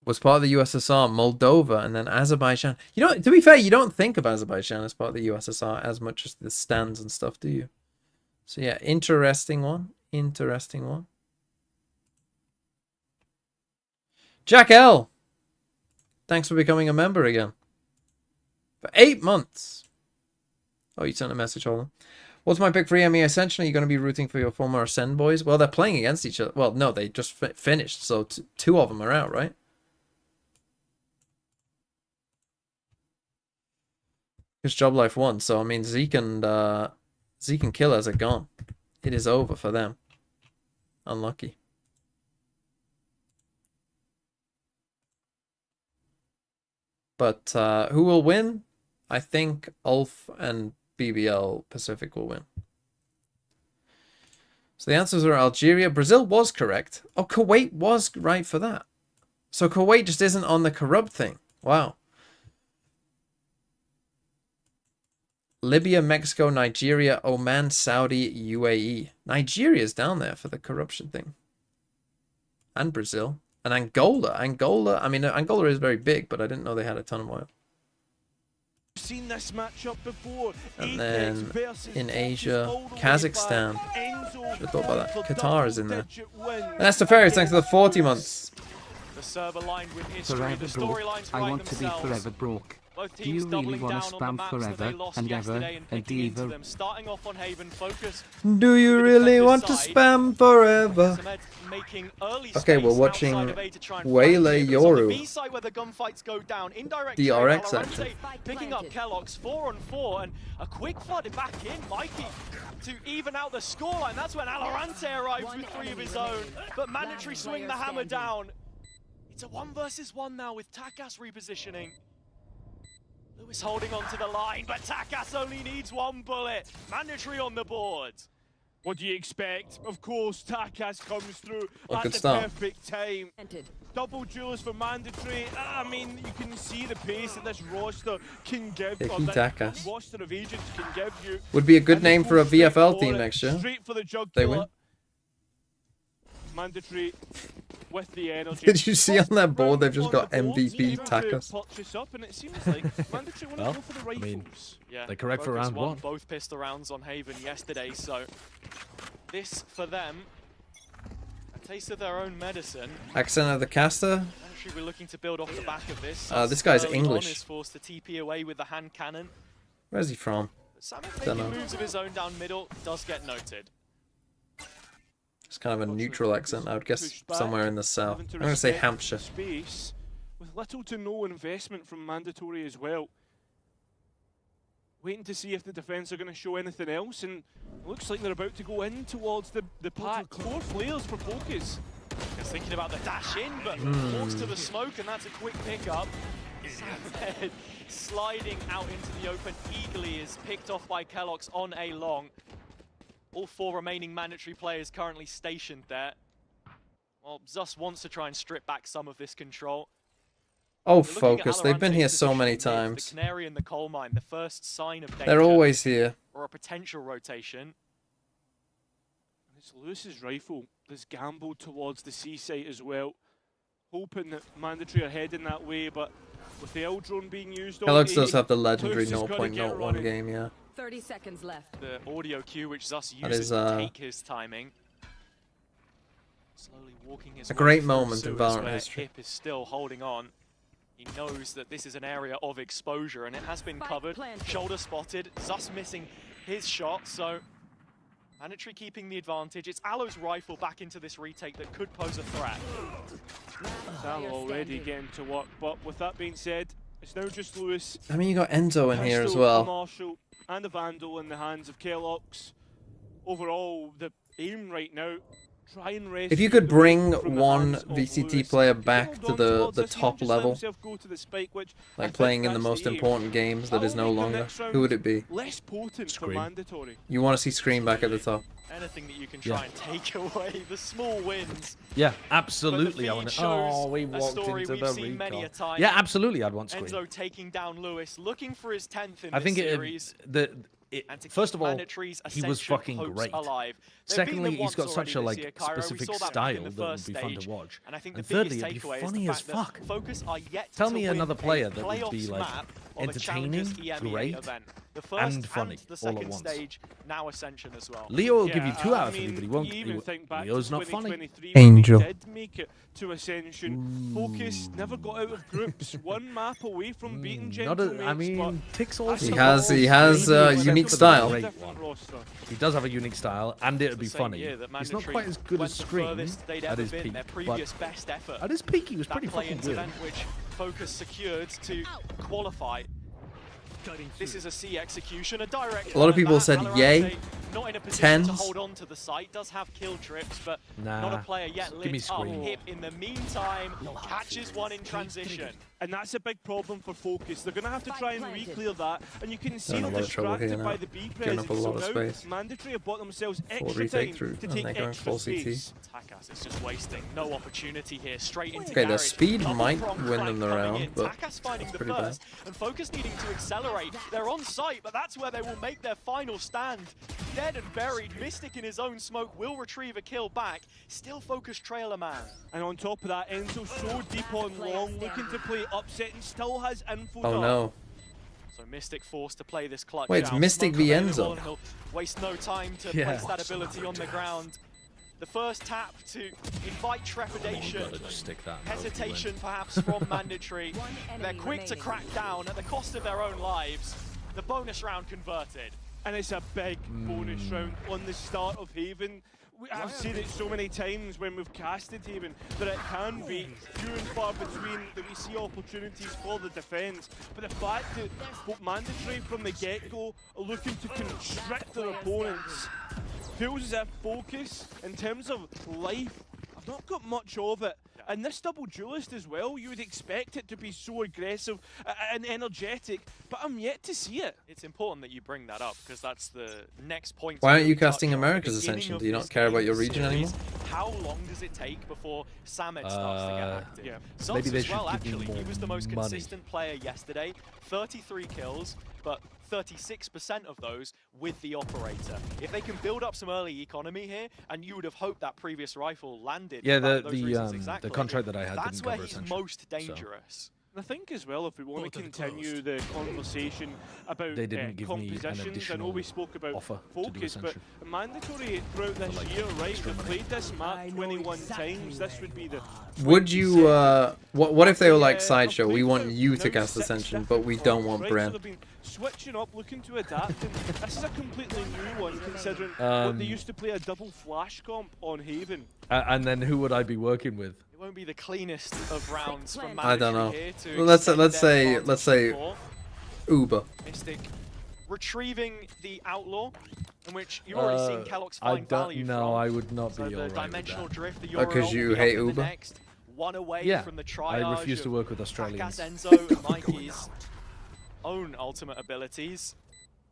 Was part of the USSR, Moldova, and then Azerbaijan. You know, to be fair, you don't think of Azerbaijan as part of the USSR as much as the stands and stuff, do you? So yeah, interesting one. Interesting one. Jack L. Thanks for becoming a member again. For 8 months. Oh, you sent a message, hold on. What's my pick for EMEA Ascension? Are you going to be rooting for your former Ascend boys? Well, they're playing against each other. Well, no, they just finished, so 2 of them are out, right? Because Joblife won, so I mean Zeke and Killers are gone. It is over for them. Unlucky. But who will win? I think Ulf and BBL Pacific will win. So the answers are Algeria. Brazil was correct. Oh, Kuwait was right for that. So Kuwait just isn't on the corrupt thing. Wow. Libya, Mexico, Nigeria, Oman, Saudi, UAE. Nigeria's down there for the corruption thing. And Brazil. And Angola. I mean, Angola is very big, but I didn't know they had a ton of oil. Seen this matchup before. And then in Asia, Kazakhstan. Should have thought about that. Qatar is in there. And that's the Fairies, thanks for the 40 months. The server line with history, Forever the broke. storylines I write want to be themselves. forever broke. Both Do teams you really doubling want to down on the spam maps that they forever lost and ever yesterday and and picking into ever? them. Starting off on Haven, Focus. Do you really want to spam forever? Making early Okay, we're space watching outside of A to try and Waylay flank it. But on the Yoru. B side where the gunfights go down, indirect DRX trade, action. picking up Kellogg's 4-on-4 and a quick flooded back in Mikey to even out the scoreline. That's when Alorante arrives with 3 of his own, but Mandatory swing the hammer down. It's a 1 versus 1 now with Takas repositioning. Lewis holding on to the line, but Takas only needs 1 bullet. Mandatory on the board. What do you expect? Of course, Takas comes through at the perfect time. Double duels for Mandatory. I mean, you can see the pace that this roster can give. Or that roster of agents can give you. Would be a good name for a VFL team next year. Straight for the They win. Mandatory with the energy. Did you see on that board they've just got MVP Takas? Well, I mean, they're correct for round 1. Both pistol rounds on Haven yesterday, so this for them, a taste of their own medicine. Accent of the caster. We're looking to build off the back of this. This guy's Early English. on is forced to TP away with the hand cannon. Where's he from? Samet making moves of his own down middle does get noted. It's kind of a neutral accent, I would guess somewhere in the south. I'm going to say Hampshire. Space with little to no investment from Mandatory as well. Waiting to see if the defense are going to show anything else, and it looks like they're about to go in towards the pack. 4 flares for Fokus. Fokus thinking about the dash in, but walks to the smoke, and that's a quick pickup. Samhead sliding out into the open eagerly is picked off by Kelox on a long. All 4 remaining mandatory players currently stationed there. Well, Zus wants to try and strip back some of this control. Oh, Fokus, they've been here so many times. The canary in the coal mine, the first sign of danger. They're always here. Or a potential rotation. It's Lewis's rifle that's gambled towards the C site as well. Hoping that mandatory are heading that way, but with the L drone being used on Kelox does have the legendary 0.01 game, yeah. 30 seconds left. The audio cue which Zus uses to take his timing. Slowly walking his a great way moment through in Suez, Valorant where history. Hip is still holding on. He knows that this is an area of exposure, and it has been covered. Shoulder spotted. Zus missing his shot, so mandatory keeping the advantage. It's Alo's rifle back into this retake that could pose a threat. Alo already getting to work, but with that being said, it's now just Lewis. I mean, you got Enzo in here as Pistol, well. Marshall, and a Vandal in the hands of Kelox. Overall, the aim right now, try and rest. If you could bring one VCT player back to the top level, like playing in the most important games that is no longer, who would it be? Less potent for mandatory. You want to see Scream back at the top. Anything that you can try and take away, the small wins. Yeah, absolutely. I want to. Oh, we walked into the recon. Yeah, absolutely. I'd want Scream. Enzo taking down Lewis, looking for his 10th in I think this series. First of all, he was fucking great. Secondly, he's got such a specific style that would be fun to watch. And thirdly, it'd be funny as fuck. Tell me another player that would be like entertaining, great, and funny all at once. Now Ascension as well. Leo will give you 2 out of 3, but he won't. Leo's not funny. Angel. Did make it to Ascension. Fokus never got out of groups. 1 map away from beating Gentlemates. I mean, ticks all. He has a unique style. He does have a unique style, and it would be funny. He's not quite as good as Scream at his peak, but at his peak he was pretty fucking good. Which Fokus secured to qualify. This is a C execution, a direct. A lot of people said yay. Not in a position Tens. to hold on to the site. Does have kill trips, but not a player yet lit up. Hip in the meantime catches one in transition. And that's a big problem for Fokus. They're going to have to try and re-clear that, and you can see them distracted by the B presence. So now mandatory have bought themselves extra time to take extra space. Takas is just wasting no opportunity here. Straight into Okay, garage. their speed might win them the round, but Takas finding the pretty first, and Fokus needing to accelerate. They're on site, but that's where they will make their final stand. Dead and buried, Mystic in his own smoke will retrieve a kill back. Still Fokus trailer man. And on top of that, Enzo so deep on long, looking to play upset and still has info. Oh no. So Mystic forced to play this clutch. Wait, it's Mystic v Enzo. He'll waste no time to place that ability on the ground. The first tap to invite trepidation, hesitation perhaps from mandatory. They're quick to crack down at the cost of their own lives. The bonus round converted. And it's a big bonus round on the start of Haven. I've seen it so many times when we've casted Haven that it can be few and far between that we see opportunities for the defense. But the fact that both mandatory from the get-go are looking to constrict their opponents feels as if Fokus, in terms of life, I've not got much of it. And this double duelist as well, you would expect it to be so aggressive and energetic, but I'm yet to see it. It's important that you bring that up, because that's the next point. Why aren't you casting America's Ascension? Do you not care about your region anymore? How long does it take before Samhead starts to get active? Yeah. Maybe they should well, give actually, him he was the most money. consistent player yesterday. 33 kills, but 36% of those with the operator. If they can build up some early economy here, and you would have hoped that previous rifle landed. Yeah, the contract that I had that's didn't where cover he's Ascension, most dangerous. I think as well, if we want to continue the conversation about they didn't give me an compositions, I know we spoke about Fokus, but mandatory throughout this year, right? They've played this map 21 times. This would be the. Would you, what if they were like Sideshow? We want you to cast Ascension, but we don't want Bren. Switching up, looking to adapt, and this is a completely new one considering what they used to play a double flash comp on Haven. And then who would I be working with? It won't be the cleanest of rounds from I don't know. here to Well, let's say Uber. Mystic retrieving the Outlaw, in which you're already seeing Kellogg's find value from. No, I would not be So the alright with dimensional that. drift, the Because you Euro hate will be up in the Uber? next, one away Yeah, from the I triage refuse to of work with Australians. Enzo and Mikey's own ultimate abilities.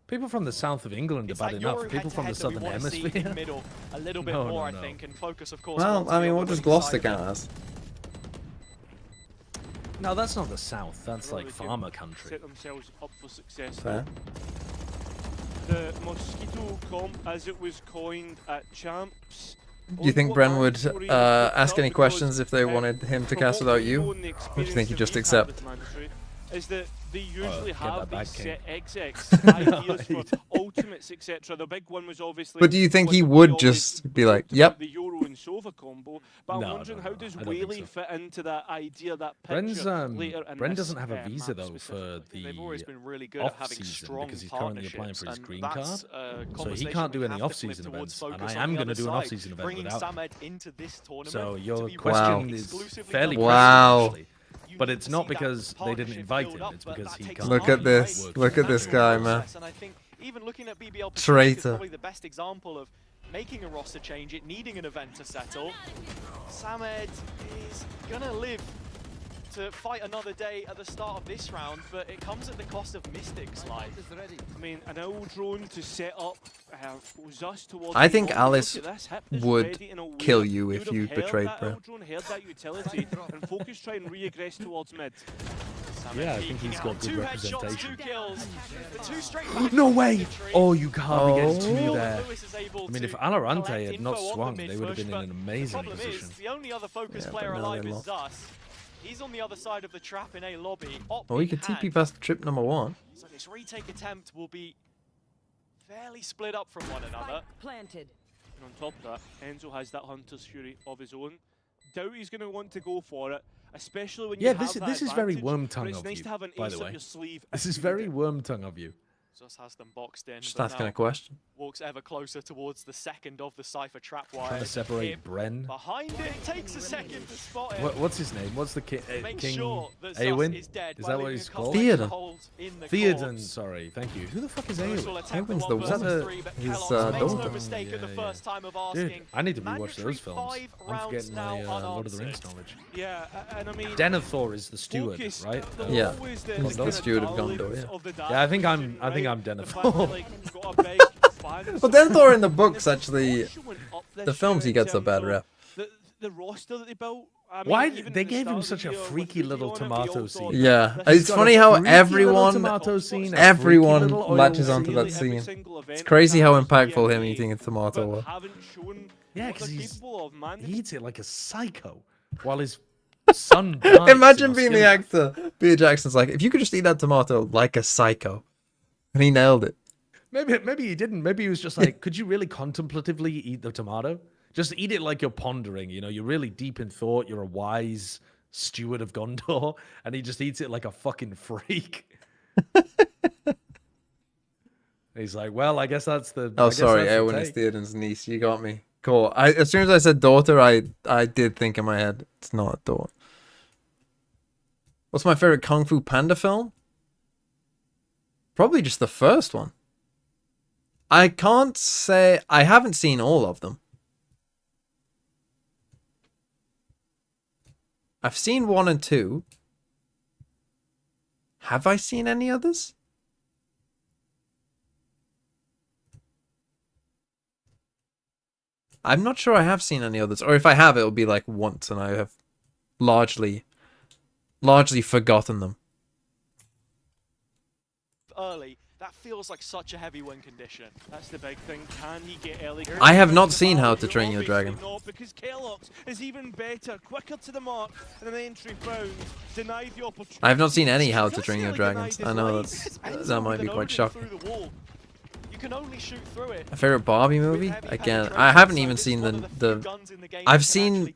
People from the south of England are It's bad like enough. your People from the head-to-head that we southern wanna see hemisphere. in middle a little bit No, more, no, I no. think, and Focus, of course. Well, wants to I be mean, on what the does winning Gloucester side of count it. as? No, that's not the south. That's Well, like they can farmer country. Set themselves up for success. Fair. The Mosquito comp, as it was coined at Champs. Do you think Bren would ask any questions if they wanted him to cast without you? Or do you think he'd just accept? Is that they usually get have that these back, set execs, ideas for ultimates, etc. The big one was obviously. But do you think he one we would always just be like, talked about, "Yep"? The Euro and Sova combo, but No, I'm wondering no, how no, does I don't think Whaley so. fit into that idea, that picture Bren's later in Bren this, doesn't have a visa map though for specifically. They've always the been really good at having off-season strong because he's currently applying partnerships, for his and green that's card. a So he conversation can't do we any have to flip off-season towards events, and Focus I on am the going to other do an side, off-season event bringing without him. Samed into this tournament. So to your be question working is exclusively fairly on Wow. critical, actually. But it's not because they didn't invite him, it's because he can't. Look at this. Look at this guy, man. And I think even looking at BBL Pacific is Traitor. probably the best example of making a roster change, it needing an event to settle. Samed is gonna live to fight another day at the start of this round, but it comes at the cost of Mystic's life. I mean, an owl drone to set up was us towards. I the think ball. Alice Look at this, hip is would ready in a way. kill you He if would you have heard betrayed that Bren. owl drone, heard that utility, and Focus try and re-aggress towards mid. Yeah, I think he's got good Two headshots, representation. 2 kills, the 2 straight back No to way! victory. Oh, you can't Oh. get two Will there. Lewis is able I mean, to if Alorante collect had not info on swung, the they would have mid-push, been in an but amazing the problem position. is, the only other Focus Yeah, player but now alive they is lost. Dust. He's on the other side of the trap in A lobby. Op Oh, he in could TP hand. past trip number 1. So this retake attempt will be fairly split up from one another. Planted. And on top of that, Enzo has that Hunter's Fury of his own. Doubt he's going to want to go for it, especially when you Yeah, have that this is very advantage, Wormtongue but it's of nice you, to have an by ace the up way. your sleeve This if is you very need it. Wormtongue of you. Just has them boxed in. Just but asking now a question. walks ever closer towards the second of the Cypher trap wire. Trying to separate Him Bren. behind it, takes a second to spot it. What's his name? What's the king? Make King sure that Awen? Zus is dead Is by that what leaving he's a called? couple extra Theoden. holes in the Theoden, corpse. sorry. Thank you. Who the fuck is First will Awen? attempt Ewen's one the versus one. three, but His, Kellogg's makes no daughter. mistake at the Yeah, first time of Dude, asking. I need to rewatch Mandatory those films. 5 I'm rounds forgetting now my Lord of the Rings unanswered. knowledge. Yeah, and I mean, Denethor is the steward, Focus, right? they're Yeah. always the He's the kinda steward of darlings Gondor, yeah. of the Yeah, I think dark I'm position, right? Denethor. The fact that, like, got a big fan Well, Denethor in the books, actually, support showing up this the films he year in gets a bad terms of rep. The roster that they built. I mean, Why even they at the gave him start of such the a year with freaky Ricky little on it, we tomato all scene. thought Yeah, this it's is funny gonna how be Freaky little everyone, tomato scene, a everyone freaky little oil latches onto scene. that every scene. single event It's crazy how that happens impactful in him the eating a NBA, tomato but was. haven't shown Yeah, what because they're he's capable of, man. he eats it like a psycho while his son dies. Imagine in being the Australia. actor. Peter Jackson's like, if you could just eat that tomato like a psycho. And he nailed it. Maybe he didn't. Maybe he was just like, could you really contemplatively eat the tomato? Just eat it like you're pondering. You know, you're really deep in thought. You're a wise steward of Gondor, and he just eats it like a fucking freak. He's like, well, I guess that's the. Oh, I guess sorry, that's the Eowyn is take. Theoden's niece. You got me. Cool. As soon as I said daughter, I did think in my head, it's not a daughter. What's my favorite Kung Fu Panda film? Probably just the first one. I can't say... I haven't seen all of them. I've seen 1 and 2. Have I seen any others? I'm not sure I have seen any others. Or if I have, it'll be like once and I have largely forgotten them. Early, that feels like such a heavy win condition. That's the big thing. Can he get early? I have not seen How to Train Your Dragon. Obviously not, because Kellogg's is even better, quicker to the mark than an entry round. Denied the opportunity. I have not seen any How to Train Your Constantly Dragons. denied I his know life. that might be quite shocking. Through the wall. You can only shoot through it. My favorite Barbie movie? Again, I haven't even seen I've seen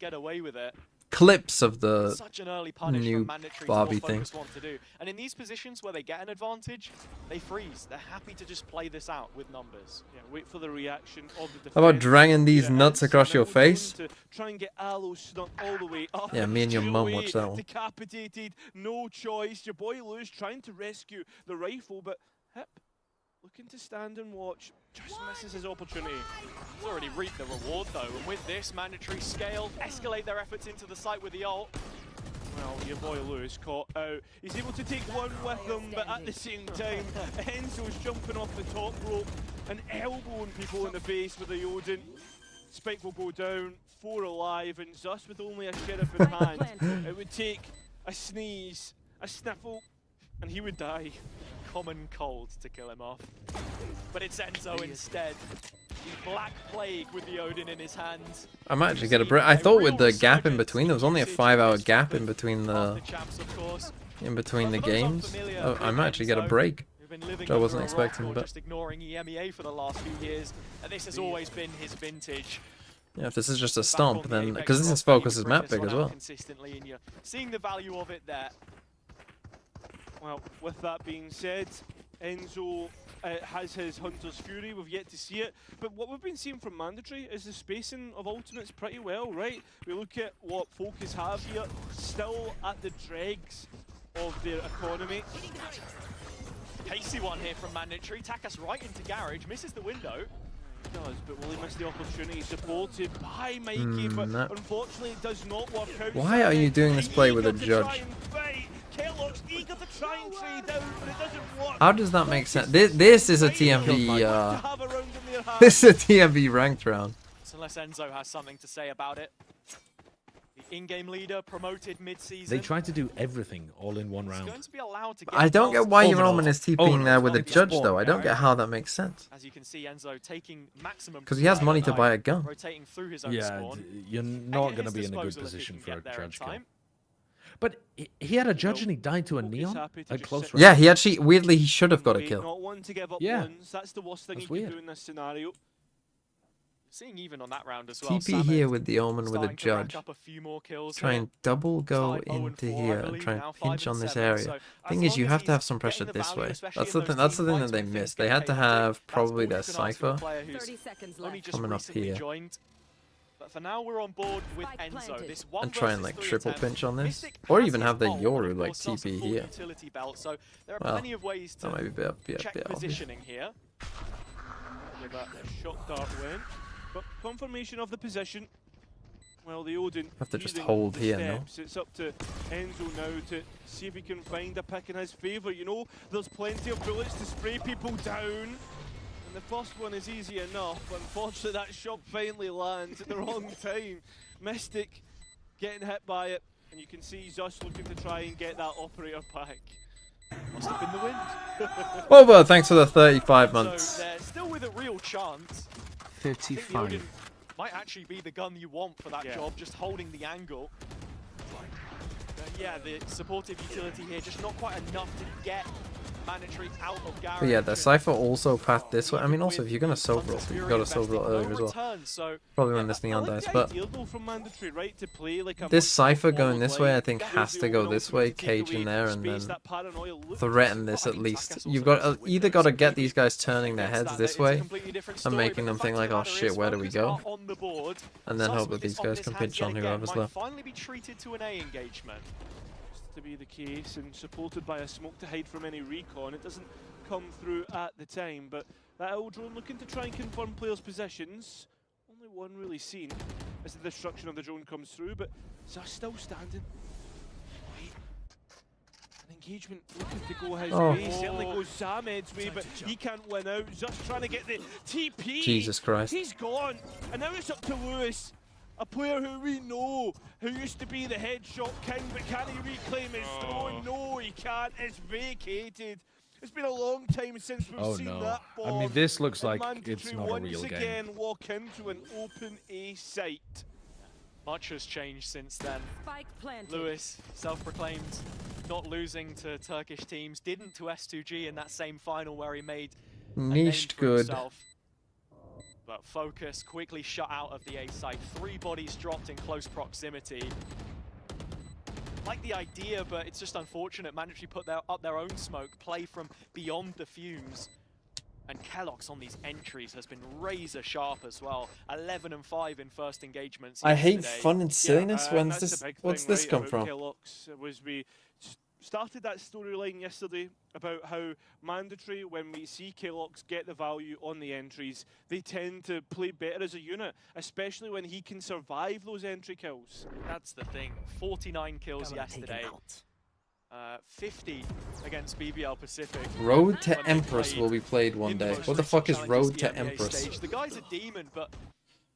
clips of the such an early punish new from mandatory Barbie to what thing. Focus want to do. And in these positions where they get an advantage, they freeze. They're happy to just play this out with numbers. Yeah, wait for the reaction of the How about defense. dragging these Yeah, nuts and across your Samuel face? to try and get Aloe snuck all the way up. Yeah, me and your Straight mum away, watched that one. Decapitated, no choice. Your boy Lou's trying to rescue the rifle, but hip looking to stand and watch, just misses his opportunity. He's already reaped the reward though, and with this, Mandatory scale, escalate their efforts into the site with the ult. Well, your boy Lewis caught out. He's able to take one with him, but at the same time, Enzo's jumping off the top rope and elbowing people in the face with the Odin. Spike will go down, 4 alive, and Zus with only a sheriff in hand. It would take a sneeze, a sniffle, and he would die. Common cold to kill him off. But it's Enzo instead. The Black Plague with the Odin in his hands. I might actually get a break. I thought with the gap in between, there was only a 5-hour gap in between the games. Oh, I might actually get a break, which I wasn't expecting. But just ignoring EMEA for the last few years, and this has always been his vintage. yeah, if this is just a stomp, then because this is Fokus's map pick as well. Consistently, and you're seeing the value of it there. Well, with that being said, Enzo has his Hunter's Fury. We've yet to see it. But what we've been seeing from Mandatory is the spacing of ultimates pretty well, right? We look at what Fokus have here, still at the dregs of their economy. Pacey one here from Mandatory. Tack us right into Garage. Misses the window. He does, but will he miss the opportunity? Supported by Mikey, but unfortunately it does not work out. Why are you doing this play with a judge? Eager to try and trade down, but it doesn't work. How does that make sense? This is a TMV. This is a TMV ranked round. So unless Enzo has something to say about it. The in-game leader promoted mid-season. They tried to do everything all in one round. Going to be allowed to get I don't get why your Omen is TPing there with a judge though. I don't get how that makes sense. As you can see, Enzo taking maximum because he has money to buy a gun. Rotating through his own yeah, spawn. You're not going to be in a good position for a judge kill. But he had a judge and he died to a neon at close range. Yeah, he actually weirdly he should have got a kill. Not one to give up yeah, ones. That's the worst thing you can do in this scenario. Seeing even on that round as well. TP here with the Omen with a judge. Try and double go into here and try and pinch on this area. Thing is, you have to have some pressure this way. That's the thing. That's the thing that they missed. They had to have probably their Cypher coming up here. But for now, we're on board with Enzo. This one and try and like triple pinch on this, or even have the Yoru like TP here. So there are plenty of ways to that might be a bit positioning here. Give that a shot dart win. But confirmation of the position. Well, the Odin have to just hold here now. It's up to Enzo now to see if he can find a pick in his favour. You know, there's plenty of bullets to spray people down. And the first one is easy enough. Unfortunately, that shot finally lands at the wrong time. Mystic getting hit by it. And you can see Zus looking to try and get that operator back. Must have been the wind. Over, thanks for the 35 months. So they're still with a real chance. 35. Might actually be the gun you want for that job, just holding the angle. Yeah, the supportive utility here, just not quite enough to get Mandatory out of Garage. But yeah, the Cypher also pathed this way. I mean, also, if you're going to silver ult, you've got to silver ult earlier as well. Probably when this Neon dies, but this Cypher going this way, I think, has to go this way, cage in there, and then threaten this at least. You've got either got to get these guys turning their heads this way and making them think like, oh shit, where do we go? And then hope that these guys can pinch on whoever's left. Finally be treated to an A engagement. To be the case and supported by a smoke to hide from any recon. It doesn't come through at the time, but that old drone looking to try and confirm players' positions. Only one really seen as the destruction of the drone comes through, but Zus still standing. Wait. An engagement looking to go his way. Certainly goes Samed's way, but he can't win out. Zus trying to get the TP. Jesus Christ. He's gone, and now it's up to Lewis. A player who we know, who used to be the headshot king, but can he reclaim his throne? No, he can't. It's vacated. It's been a long time since we've seen that bomb. I mean, this looks like it's not a real once game. Again, walk into an open A site. Much has changed since then. Lewis, self-proclaimed, not losing to Turkish teams, didn't to S2G in that same final where he made niched good. Himself. But Fokus quickly shut out of the A site. 3 bodies dropped in close proximity. Like the idea, but it's just unfortunate. Mandatory put up their own smoke, play from beyond the fumes. And Kellogg's on these entries has been razor sharp as well. 11 and 5 in first engagements. I hate fun and silliness. What's this come from? Kellogg's was we started that storyline yesterday about how mandatory, when we see Kalox get the value on the entries, they tend to play better as a unit, especially when he can survive those entry kills. That's the thing. 49 kills yesterday. 50 against BBL Pacific. Road to Empress will be played one day. What the fuck is Road to EMEA Empress? Stage. The guy's a demon, but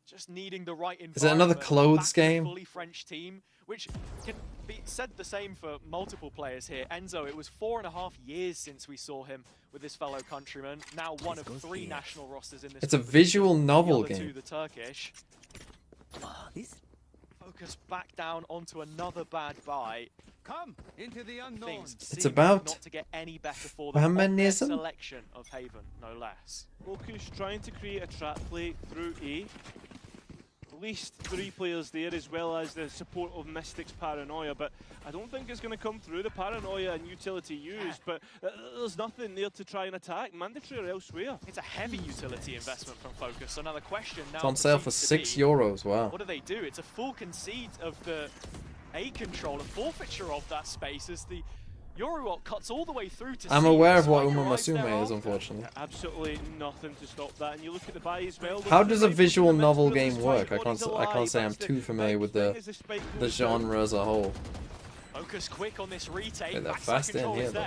just needing the right environment. Is it another clothes game? Fully French team, which can be said the same for multiple players here. Enzo, it was 4.5 years since we saw him with his fellow countrymen. Now one of 3 national rosters in this. It's a visual novel the game. The Turkish. Fokus back down onto another bad buy. Come into the unknown. It's about not to get any better for them. feminism. Selection of Haven, no less. Fokus trying to create a trap play through A. At least 3 players there, as well as the support of Mystic's Paranoia, but I don't think it's going to come through. The Paranoia and utility used, but there's nothing there to try and attack. Mandatory or elsewhere. It's a heavy utility investment from Fokus. So now the question now It's on sale for €6. Wow. What do? It's a full concede of the A control, a forfeiture of that space as the Yoruok cuts all the way through to I'm aware of what Uma Masume is, unfortunately. Absolutely nothing to stop that. And you look at the buy as well. How does a visual novel game work? I can't say I'm too familiar with the genre as a whole. Fokus quick on this retake. They're fast in here, though.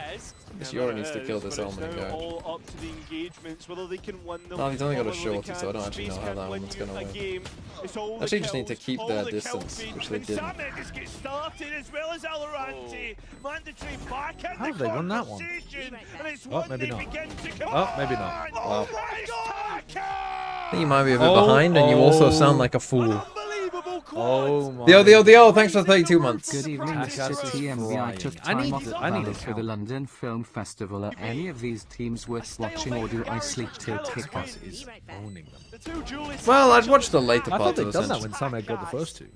This Yoro needs to kill this element guy. All up to the engagements, whether they can win them. No, he's only got a shorty, so I don't actually know how that one's gonna win. Actually, just need to keep their distance, which they didn't. Get started as well as Alorante. Mandatory back in How have they won that one? Oh, maybe not. Oh, maybe not. Wow. I think you might be a bit behind, and you also sound like a fool. Oh my. Dio, thanks for 32 months. Good evening, Mr. TMV. I took time off Valor for the London Film Festival. Are any of these teams worth watching, or do I sleep till kickoff? Is owning them. Well, I'd watch the later I thought part they'd of done that Ascension. when Samek got the first 2.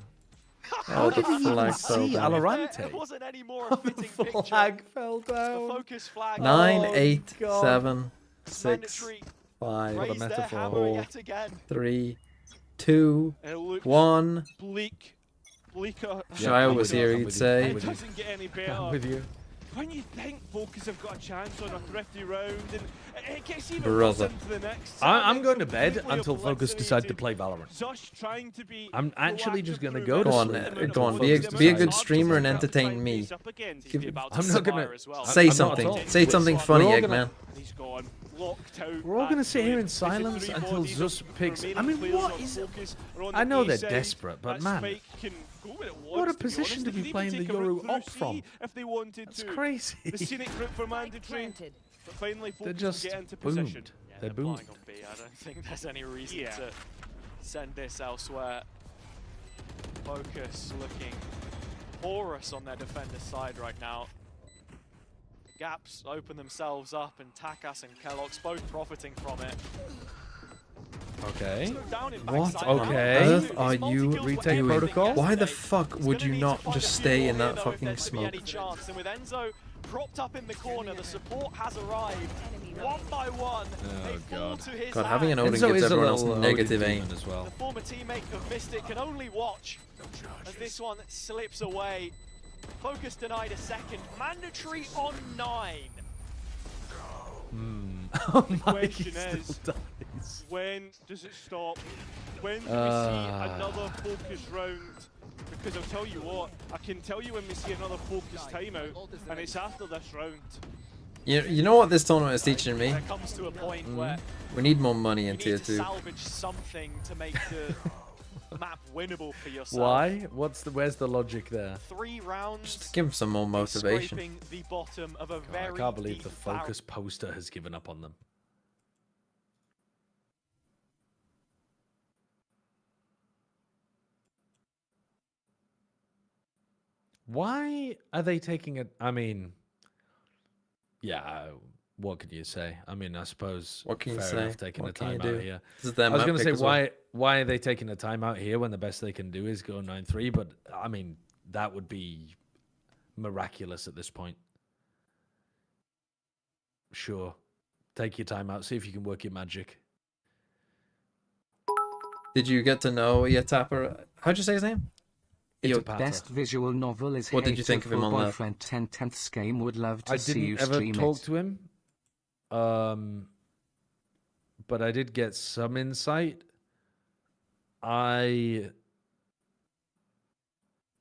How did he even see Alorante? There wasn't any more a fitting picture. Flag fell The down. Fokus flag. 9, Oh, 8, God. 7, 6, Mandatory 5, raise their hammer 4, yet again. 3, 2, It looks 1. bleaker. Shia was here, he'd say. It doesn't get any better. I'm with you. When you think Fokus have got a chance on a thrifty round, and it gets even Brother. worse into the next. I'm going to bed Completely until Fokus decide to obliterated. play Valorant. Just trying to be I'm actually just proactive gonna through go to Go on, sleep. go on, be a good streamer and entertain me. Give, I'm not gonna Say I'm not something. at all. Say something funny, We're all Eggman. He's gone. Locked out. We're all gonna sit here in This is silence 3 until bodies Zus of picks. remaining I mean, players what on is? Fokus are on I the know A they're side. desperate, but That man, Spike can go where it what a wants, to be position honest. to They be could playing even the take a route Yoru through up C from. if they wanted That's to. crazy. The scenic route for mandatory. But finally, They're Fokus just get into position. boomed. Yeah, They're they're boomed. flying on B. I don't think there's any reason Yeah. to send this elsewhere. Fokus looking porous on their defender's side right now. Gaps open themselves up, and Takas and Kellogg's both profiting from it. Okay. Down in What backside. on Okay. earth are you Retake doing? protocol? Why the fuck would Gonna you need to not find a just few stay more in here, that though, if fucking there's to be smoke? any chance. And with Enzo propped up in the corner, the support has arrived. One by one, they fall to his God, having an hand. Odin Enzo gives is a everyone else little negative Odin aim. demon as well. The former teammate of Mystic can only watch as this one slips away. Fokus denied a second. Mandatory on 9. Oh, The my question still is, dies. when does it stop? When do we see another Focus round? Because I'll tell you what, I can tell you when we see another Focus timeout, and it's after this round. You know what this tournament is teaching me? There comes to a point where We need more money in you tier need to 2. salvage something to make the map winnable for yourself. Why? Where's the logic there? 3 rounds. Just give him some more motivation. Scraping the bottom of a God, very I can't believe the deep barrel. Focus poster has given up on them. Why are they taking it? I mean, yeah, what can you say? I mean, I suppose What can you fair say? enough taking What a can you timeout do? here. This is their I was map going to pick say, as well. why are they taking a timeout here when the best they can do is go 9-3? But I mean, that would be miraculous at this point. Sure, take your time out, see if you can work your magic. Did you get to know Yatapper? How'd you say his name? Best visual novel is What did you think of him on that? Boyfriend 10th game. Would love to see you I didn't stream ever talk it. to him. But I did get some insight. I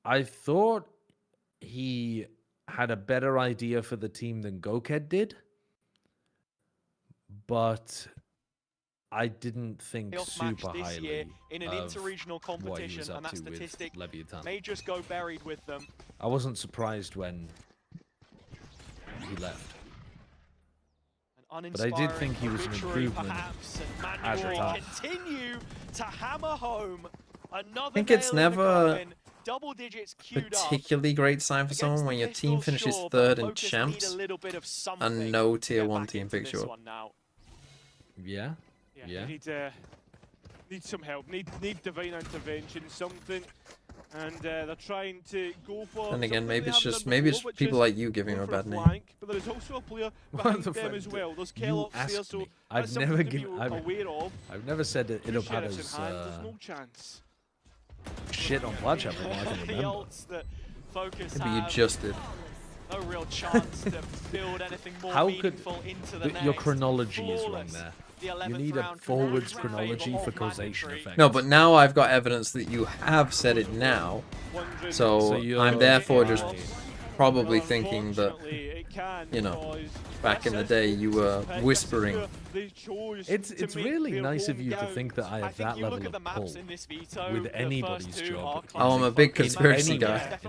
thought he had a better idea for the team than Goked did, but I didn't think super highly in an interregional competition, and that statistic may just go buried with them. I wasn't surprised when he left. But I did think he was an improvement at the time. Continue to hammer home. Another I think it's never double digits queued particularly great sign for someone when your team finishes third in champs and no tier 1 team picks you up. Yeah. Need some help. Need divine intervention. Something. And they're trying to go for. And again, maybe it's people like you giving her a bad name. But there is also a player behind them as well. There's Kellogg's there, so I've never said that Idop had his there's no chance. shit on Blood Chapel. I can remember. Maybe you just did. No real chance to build anything more meaningful into the next. Your chronology is wrong there. You need a forwards chronology for causation effect. No, but now I've got evidence that you have said it now. So I'm therefore just probably thinking that, you know, back in the day you were whispering. It's really nice of you to think that I have that level of pull with anybody's job. Oh, I'm a big conspiracy guy. Have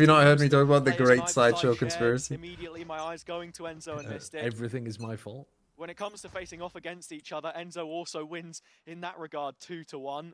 you not heard me talk about the great sideshow conspiracy? Immediately my eyes going to Enzo and Mystic. Everything is my fault. When it comes to facing off against each other, Enzo also wins in that regard 2-1.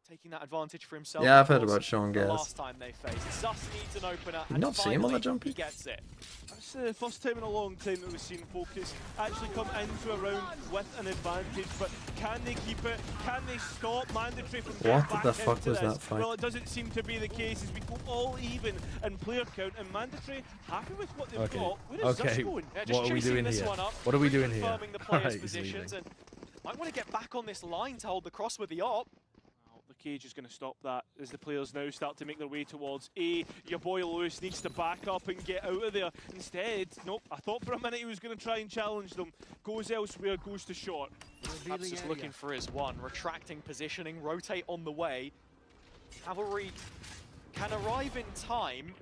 Taking that advantage for himself. Yeah, I've heard about Sean Gaz. Last time they faced. Sus needs an opener. Did you not see him on the jumpy? He gets it. That's the first time in a long time that we've seen Fokus actually come into a round with an advantage, but can they keep it? Can they stop Mandatory from getting back the fuck into was this? that fight? Well, it doesn't seem to be the case as we go all even in player count, and Mandatory happy with what they've got. Where is Zus going? What are we doing here? What are we doing here? Confirming the players' positions, and might want to get back on this line to hold the cross with the op. The cage is going to stop that as the players now start to make their way towards A. Your boy Lewis needs to back up and get out of there. Instead, nope, I thought for a minute he was going to try and challenge them. Goes elsewhere, goes to short. Perhaps just looking for his one. Retracting positioning, rotate on the way. Cavalry can arrive in time.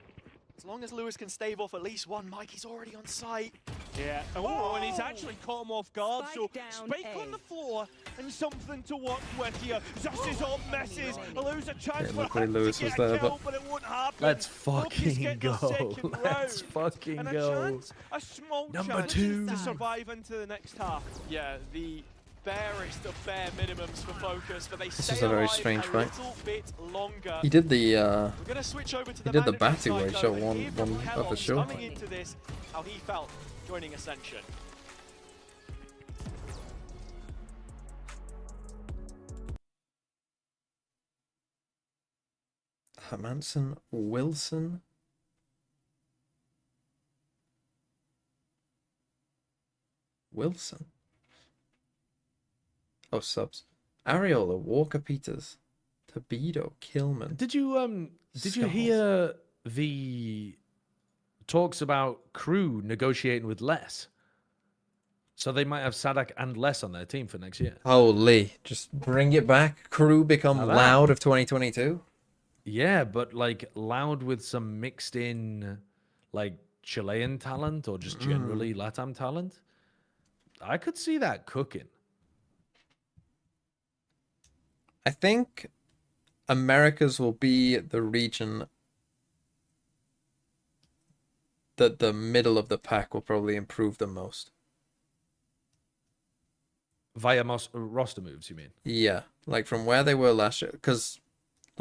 As long as Lewis can stave off at least one, Mikey's already on site. Yeah, and he's actually caught him off guard, so spike on the floor and something to work with here. Zus's up misses, allows a chance for him Lewis to was get there, a kill, but it won't happen. Let's fucking go. Let's fucking and go. A small Number chance 2 to survive into the next half. Yeah, the barest of bare minimums for Fokus, but they This is a very strange fight. little bit longer. He did the We're gonna switch over to he did the mandatory Batu where he side, shot though, and hear one from of the Kellogg's show. coming into this, how he felt joining Ascension. Hermanson, Wilson. Wilson. Oh, subs. Areola, Walker Peters, Tabido, Killman. Did you hear the talks about Crew negotiating with Les? So they might have Sadak and Les on their team for next year. Holy, just bring it back. Crew become Loud of 2022. Yeah, but like Loud with some mixed in like Chilean talent or just generally LATAM talent. I could see that cooking. I think Americas will be the region that the middle of the pack will probably improve the most. Via roster moves, you mean? Yeah, like from where they were last year. Because,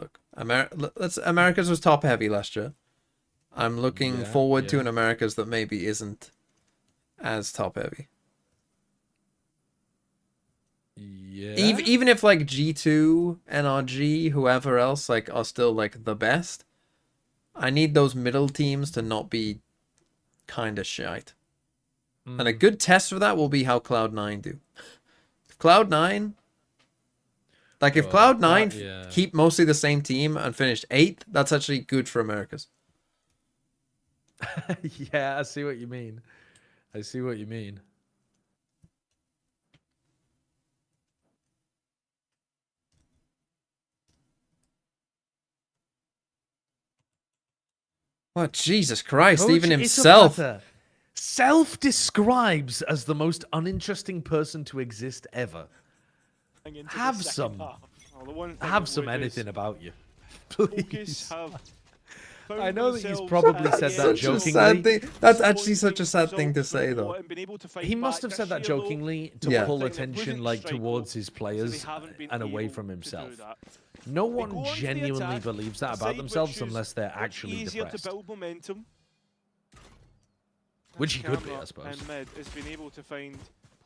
look, Americas was top heavy last year. I'm looking forward to an Americas that maybe isn't as top heavy. Yeah. Even if like G2, NRG, whoever else like are still like the best, I need those middle teams to not be kind of shite. And a good test for that will be how Cloud9 do. If Cloud9 Like, if Cloud9 keep mostly the same team and finished 8th, that's actually good for Americas. Yeah, I see what you mean. I see what you mean. Oh, Jesus Christ, Coach, even himself. Self-describes as the most uninteresting person to exist ever. Have some. Have some anything about you. Please. I know that he's probably said that jokingly. That's actually such a sad thing to say, though. He must have said that jokingly to pull attention like towards his players and away from himself. No one genuinely believes that about themselves unless they're actually depressed. Which he could be, I suppose. And Mid has been able to find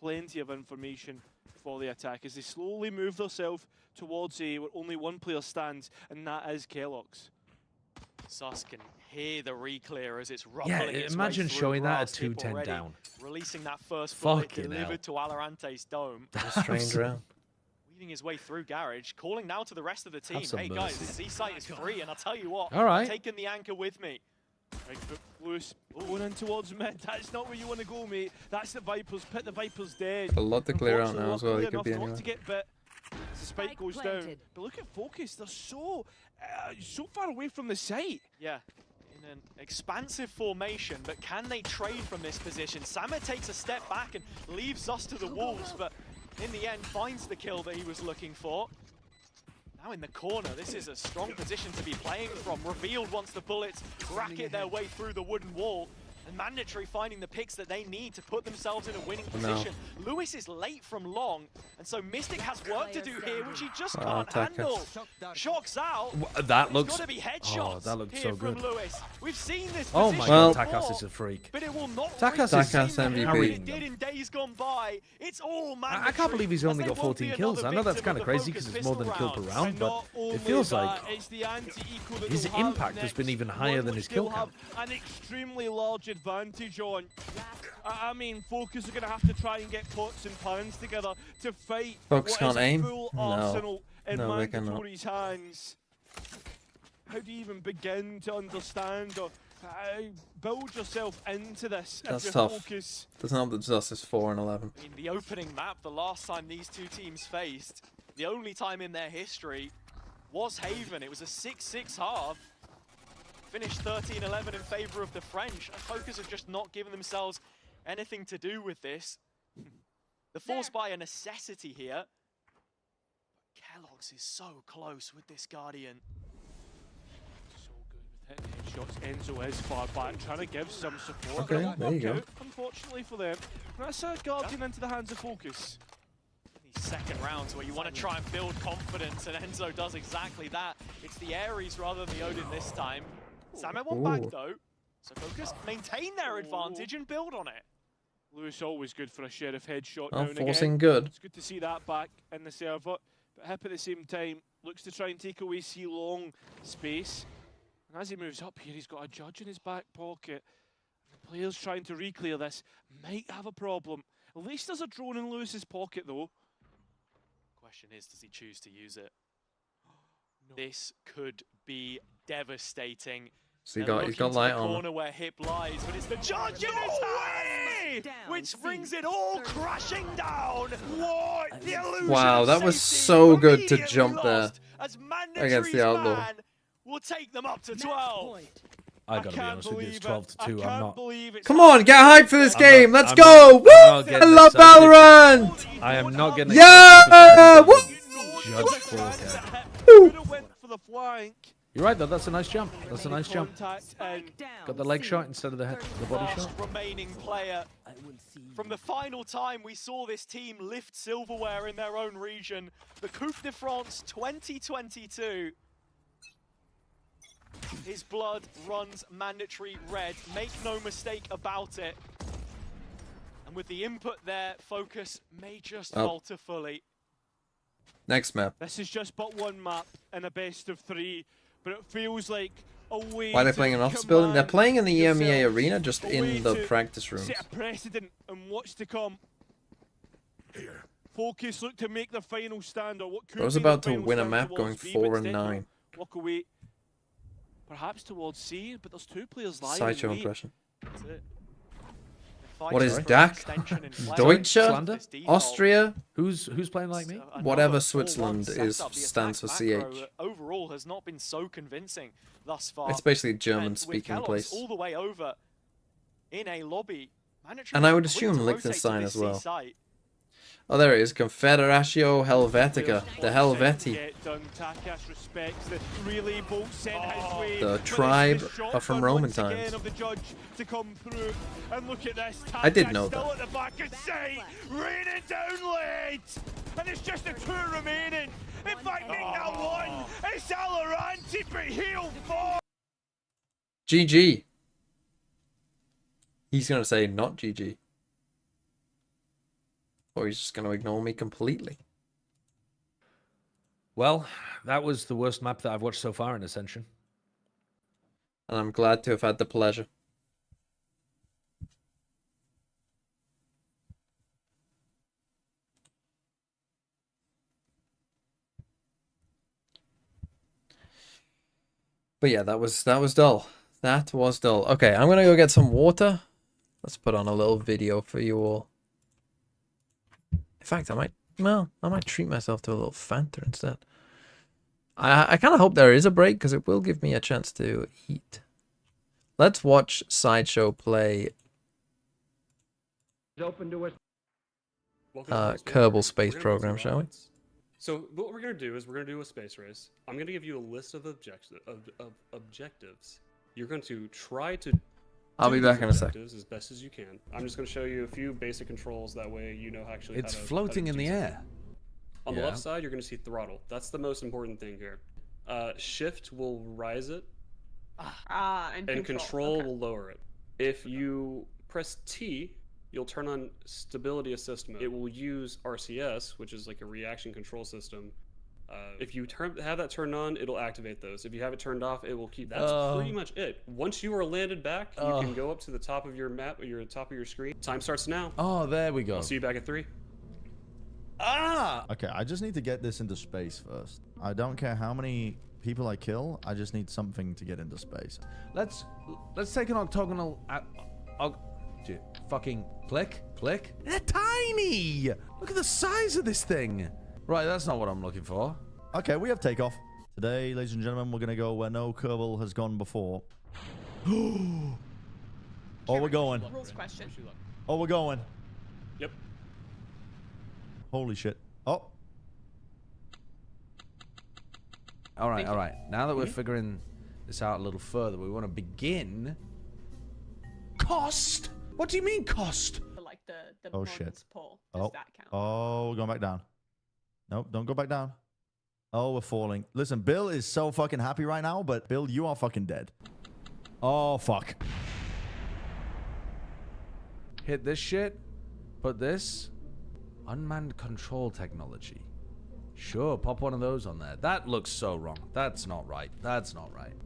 plenty of information for the attack as they slowly move themselves towards A, where only one player stands, and that is Kellogg's. Sus can hear the reclear as it's rumbling. Yeah, imagine showing that at 210 down. Releasing that first bullet delivered to Alarante's dome. Strange round. Weaving his way through Garage, calling now to the rest of the team. Hey guys, this C site is free, and I'll tell you what, I'm taking the anchor with me. Right foot loose, going in towards mid. That's not where you want to go, mate. That's the Vipers. Pit the Vipers dead. A lot to clear out now as well. He could be anywhere. To get bit as the spike goes down. But look at Focus. They're so far away from the site. Yeah, in an expansive formation, but can they trade from this position? Samet takes a step back and leaves us to the wolves, but in the end finds the kill that he was looking for. Now in the corner, this is a strong position to be playing from. Revealed once the bullets racket their way through the wooden wall. And Mandatory finding the picks that they need to put themselves in a winning position. Lewis is late from long, and so Mystic has work to do here, which he just can't handle. Shocks out. That looks. Gotta be headshots that looks so good. Lewis. We've seen this. Oh my God, Takas is a freak. But it will not Takas MVP. did in days gone by. It's all Mandatory. I can't believe he's only got 14 kills. I know that's kind of crazy because it's more than a kill per round, but it feels like his impact has been even higher than his kill count. An extremely large advantage on. I mean, Focus are going to have to try and get pots and pans together to fight. Focus can't aim? Full arsenal in No, they cannot. Mandatory's hands. How do you even begin to understand or build yourself into this? That's tough. Doesn't help that Justice 4 and 11. In the opening map, the last time these two teams faced, the only time in their history was Haven. It was a 6-6 half. Finished 13-11 in favor of the French. Focus have just not given themselves anything to do with this. The force by a necessity here. Kellogg's is so close with this Guardian. So good with hitting headshots. Enzo is far back, trying to give some support. Okay, there you go. Unfortunately for them. That's a Guardian into the hands of Focus. These second rounds where you want to try and build confidence, and Enzo does exactly that. It's the Ares rather than the Odin this time. Samet won back though, so Focus maintain their advantage and build on it. Lewis always good for a Sheriff headshot Oh, now and forcing again. good. It's good to see that back in the server, but Hip at the same time looks to try and take away C-long space. And as he moves up here, he's got a judge in his back pocket. The players trying to re-clear this might have a problem. At least there's a drone in Lewis's pocket though. Question is, does he choose to use it? No. This could be devastating. So he's got light on. Corner where Hip lies, but it's the judge in his hand, which brings it all crashing down. What? The illusion Wow, that was so good to jump there against the Outlaw. Will take them up to 12. I gotta be honest with you, it's 12-2. I'm not. Come on, get hyped for this game. Let's go. Woo! I love Valorant. I am not getting. Yeah. Woo! Judge 4K. For the flank. You're right though, that's a nice jump. That's a nice jump. Got the leg shot instead of the body shot. Remaining player. From the final time we saw this team lift silverware in their own region, the Coupe de France 2022. His blood runs Mandatory red. Make no mistake about it. And with the input there, Focus may just falter fully. Next map. This is just but one map in a best of 3. But it feels like a way. Why are they playing in office building? They're playing in the EMEA arena, just in the practice rooms. Set a precedent and what's to come. Here, Fokus look to make the final stand, or what could I was be about the to final win a stand map towards going B, 4 but and instead 9. walk away, perhaps towards C, but there's 2 players live. Sideshow impression. That's it. What is DAC? Deutsche? Austria? Who's playing like me? Whatever Switzerland stands for CH. Overall has not been so convincing thus far. It's basically a And German-speaking with place. all the way over in a lobby. And I would assume Liechtenstein as well. Oh, there it is. Confederatio Helvetica. The Helveti. The tribe are from Roman times. I did know that. Raining down late, and it's just the 2 remaining. In fact, make that 1. It's Alorante, but he'll fall. GG. He's gonna say not GG. Or he's just gonna ignore me completely. Well, that was the worst map that I've watched so far in Ascension. And I'm glad to have had the pleasure. But yeah, that was dull. That was dull. Okay, I'm gonna go get some water. Let's put on a little video for you all. In fact, I might treat myself to a little Fanta instead. I kind of hope there is a break, because it will give me a chance to eat. Let's watch Sideshow play Kerbal Space Program, shall we? So what we're going to do is we're going to do a space race. I'm going to give you a list of objectives. You're going to try to I'll be back in a sec. as best as you can. I'm just going to show you a few basic controls, that way you know actually It's how to, floating in the air. On the left side, you're going to see throttle. That's the most important thing here. Shift will rise it, and control will lower it. If you press T, you'll turn on stability assist mode. It will use RCS, which is like a reaction control system. If you have that turned on, it'll activate those. If you have it turned off, it will keep. That's pretty much it. Once you are landed back, you can go up to the top of your map, or top of your screen. Time starts now. Oh, there we go. I'll see you back at 3. Okay, I just need to get this into space first. I don't care how many people I kill. I just need something to get into space. Let's take an octagonal. Fucking click. They're tiny. Look at the size of this thing. Right, that's not what I'm looking for. Okay, we have takeoff. Today, ladies and gentlemen, we're going to go where no Kerbal has gone before. Oh, we're going. Rules question. Oh, we're going. Yep. Holy shit. Oh. All right. Now that we're figuring this out a little further, we want to begin. Cost? What do you mean cost? Like the oh shit. Pull. Does that count? Oh, we're going back down. Nope, don't go back down. Oh, we're falling. Listen, Bill is so fucking happy right now, but Bill, you are fucking dead. Oh, fuck. Hit this shit. Put this. Unmanned control technology. Sure, pop one of those on there. That looks so wrong. That's not right. That's not right.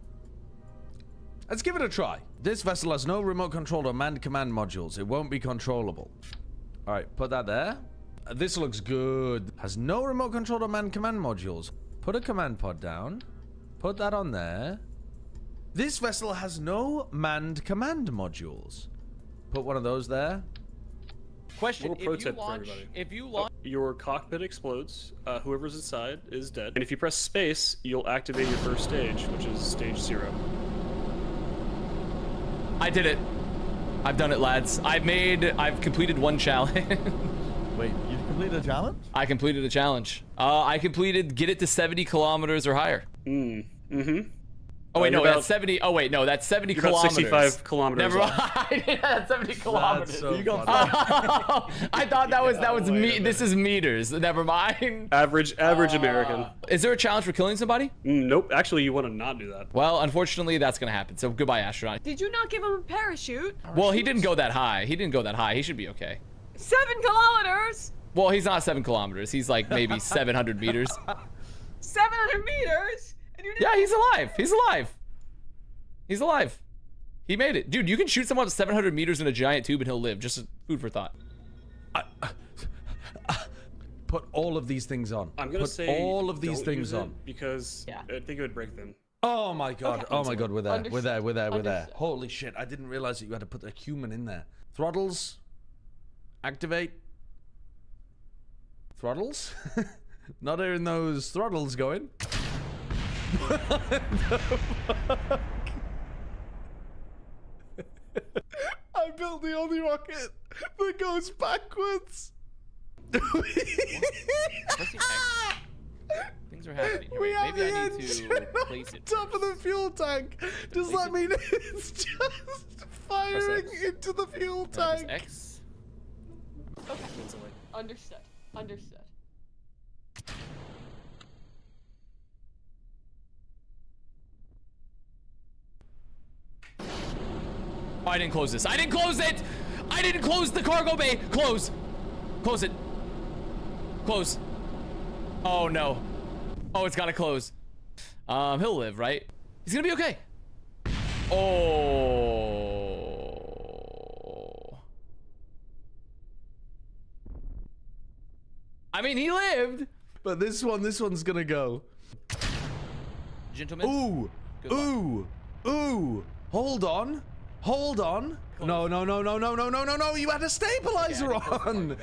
Let's give it a try. This vessel has no remote control or manned command modules. It won't be controllable. All right, put that there. This looks good. Has no remote control or manned command modules. Put a command pod down. Put that on there. This vessel has no manned command modules. Put one of those there. Question: if you launch, your cockpit explodes. Whoever's inside is dead. And if you press space, you'll activate your first stage, which is stage 0. I did it. I've done it, lads. I've completed one challenge. Wait, you completed a challenge? I completed a challenge. I completed get it to 70 kilometers or higher. Oh wait, no, that's 70. Oh wait, no, that's 70 kilometers. 65 kilometers. Never mind. That's 70 kilometers. So you I thought that was me. This is meters. Never mind. Average American. Is there a challenge for killing somebody? Nope. Actually, you want to not do that. Well, unfortunately, that's gonna happen. So goodbye, astronaut. Did you not give him a parachute? Well, he didn't go that high. He should be okay. 7 kilometers. Well, he's not 7 kilometers. He's like maybe 700 meters. 700 meters. Yeah, he's alive. He's alive. He's alive. He made it. Dude, you can shoot someone up 700 meters in a giant tube and he'll live. Just food for thought. Put all of these things on. I'm gonna say all of these don't things use it on because I think it would break them. Oh my god! Okay. Oh my god! We're there. Understood. We're there. Understood. Holy shit! I didn't realize that you had to put a human in there. Throttles. Activate. Throttles. Not hearing those throttles going. What the fuck? I built the only rocket that goes backwards. Things are happening. Here. We Wait, have maybe the I need engine to place on it. top of the fuel tank. Does that mean it's just firing into the fuel tank? X. Okay. Understood. Understood. Oh, I didn't close this. I didn't close it! I didn't close the cargo bay! Close! Close it. Close. Oh, no. Oh, it's gotta close. He'll live, right? He's gonna be okay. Oh. I mean, he lived. But this one's gonna go. Gentlemen. Ooh. Ooh. Ooh. Hold on. Hold on. No. You had a stabilizer on.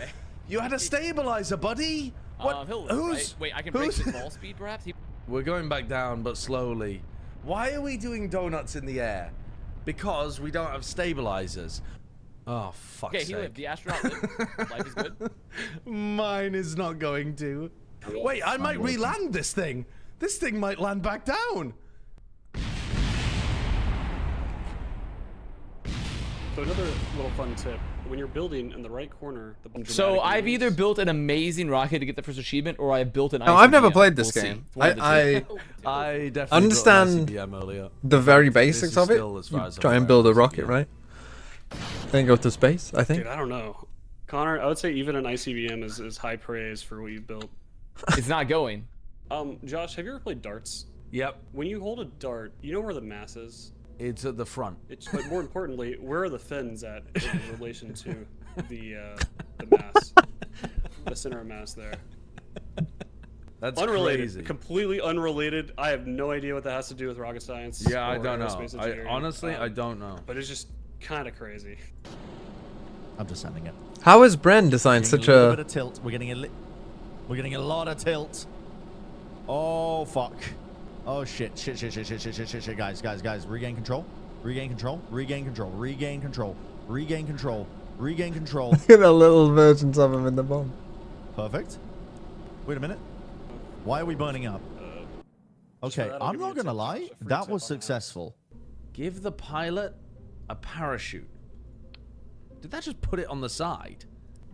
You had a stabilizer, buddy. What? He'll live, right? Wait, I can break his ball speed, perhaps? We're going back down, but slowly. Why are we doing donuts in the air? Because we don't have stabilizers. Oh, fuck's sake. Okay, he lived. The astronaut lived. Life is good. Mine is not going to. Wait, I might re-land this thing. This thing might land back down. So another little fun tip: when you're building in the right corner, So I've either built an amazing rocket to get the first achievement, or I've built an. No, I've never played this We'll game. see. I definitely understand built an ICBM earlier. the very This basics is of it. still as far You as I'm try and aware build a of rocket, ICBM. right? Then go to space, I think. Dude, I don't know, Connor. I would say even an ICBM is high praise for what you built. It's not going. Josh, have you ever played darts? Yep. When you hold a dart, you know where the mass is. It's at the front. But more importantly, where are the fins at in relation to the mass, the center of mass there? That's unrelated, crazy. Completely unrelated. I have no idea what that has to do with rocket science. Yeah, I or don't know. aerospace I engineering. honestly, I don't know. But it's just kind of crazy. I'm just sending it. How has Bren designed such a little a... bit of tilt. We're getting a lot of tilt. Oh fuck. Oh shit. Shit. Guys. Regain control. Regain control. Look at the little versions of him in the bomb. Perfect. Wait a minute. Why are we burning up? Okay, I'm not gonna lie. That was successful. Give the pilot a parachute. Did that just put it on the side?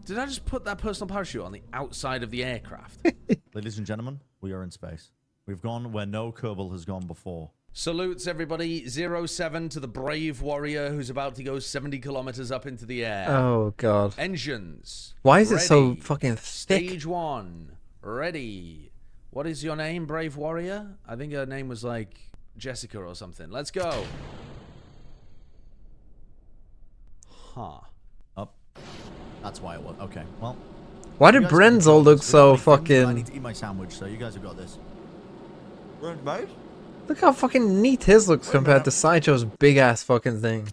Did I just put that personal parachute on the outside of the aircraft? Ladies and gentlemen, we are in space. We've gone where no Kerbal has gone before. Salutes everybody. 07 to the brave warrior who's about to go 70 kilometers up into the air. Oh god. Engines. Why is it so ready. fucking thick? Stage 1. Ready. What is your name, brave warrior? I think her name was like Jessica or something. Let's go. Huh. Up. That's why it was. Okay, well. Why did Bren's all look so I need fucking... to eat my sandwich, so you guys have got this. Right, mate? Look how fucking neat his looks compared to Sideshow's big ass fucking thing.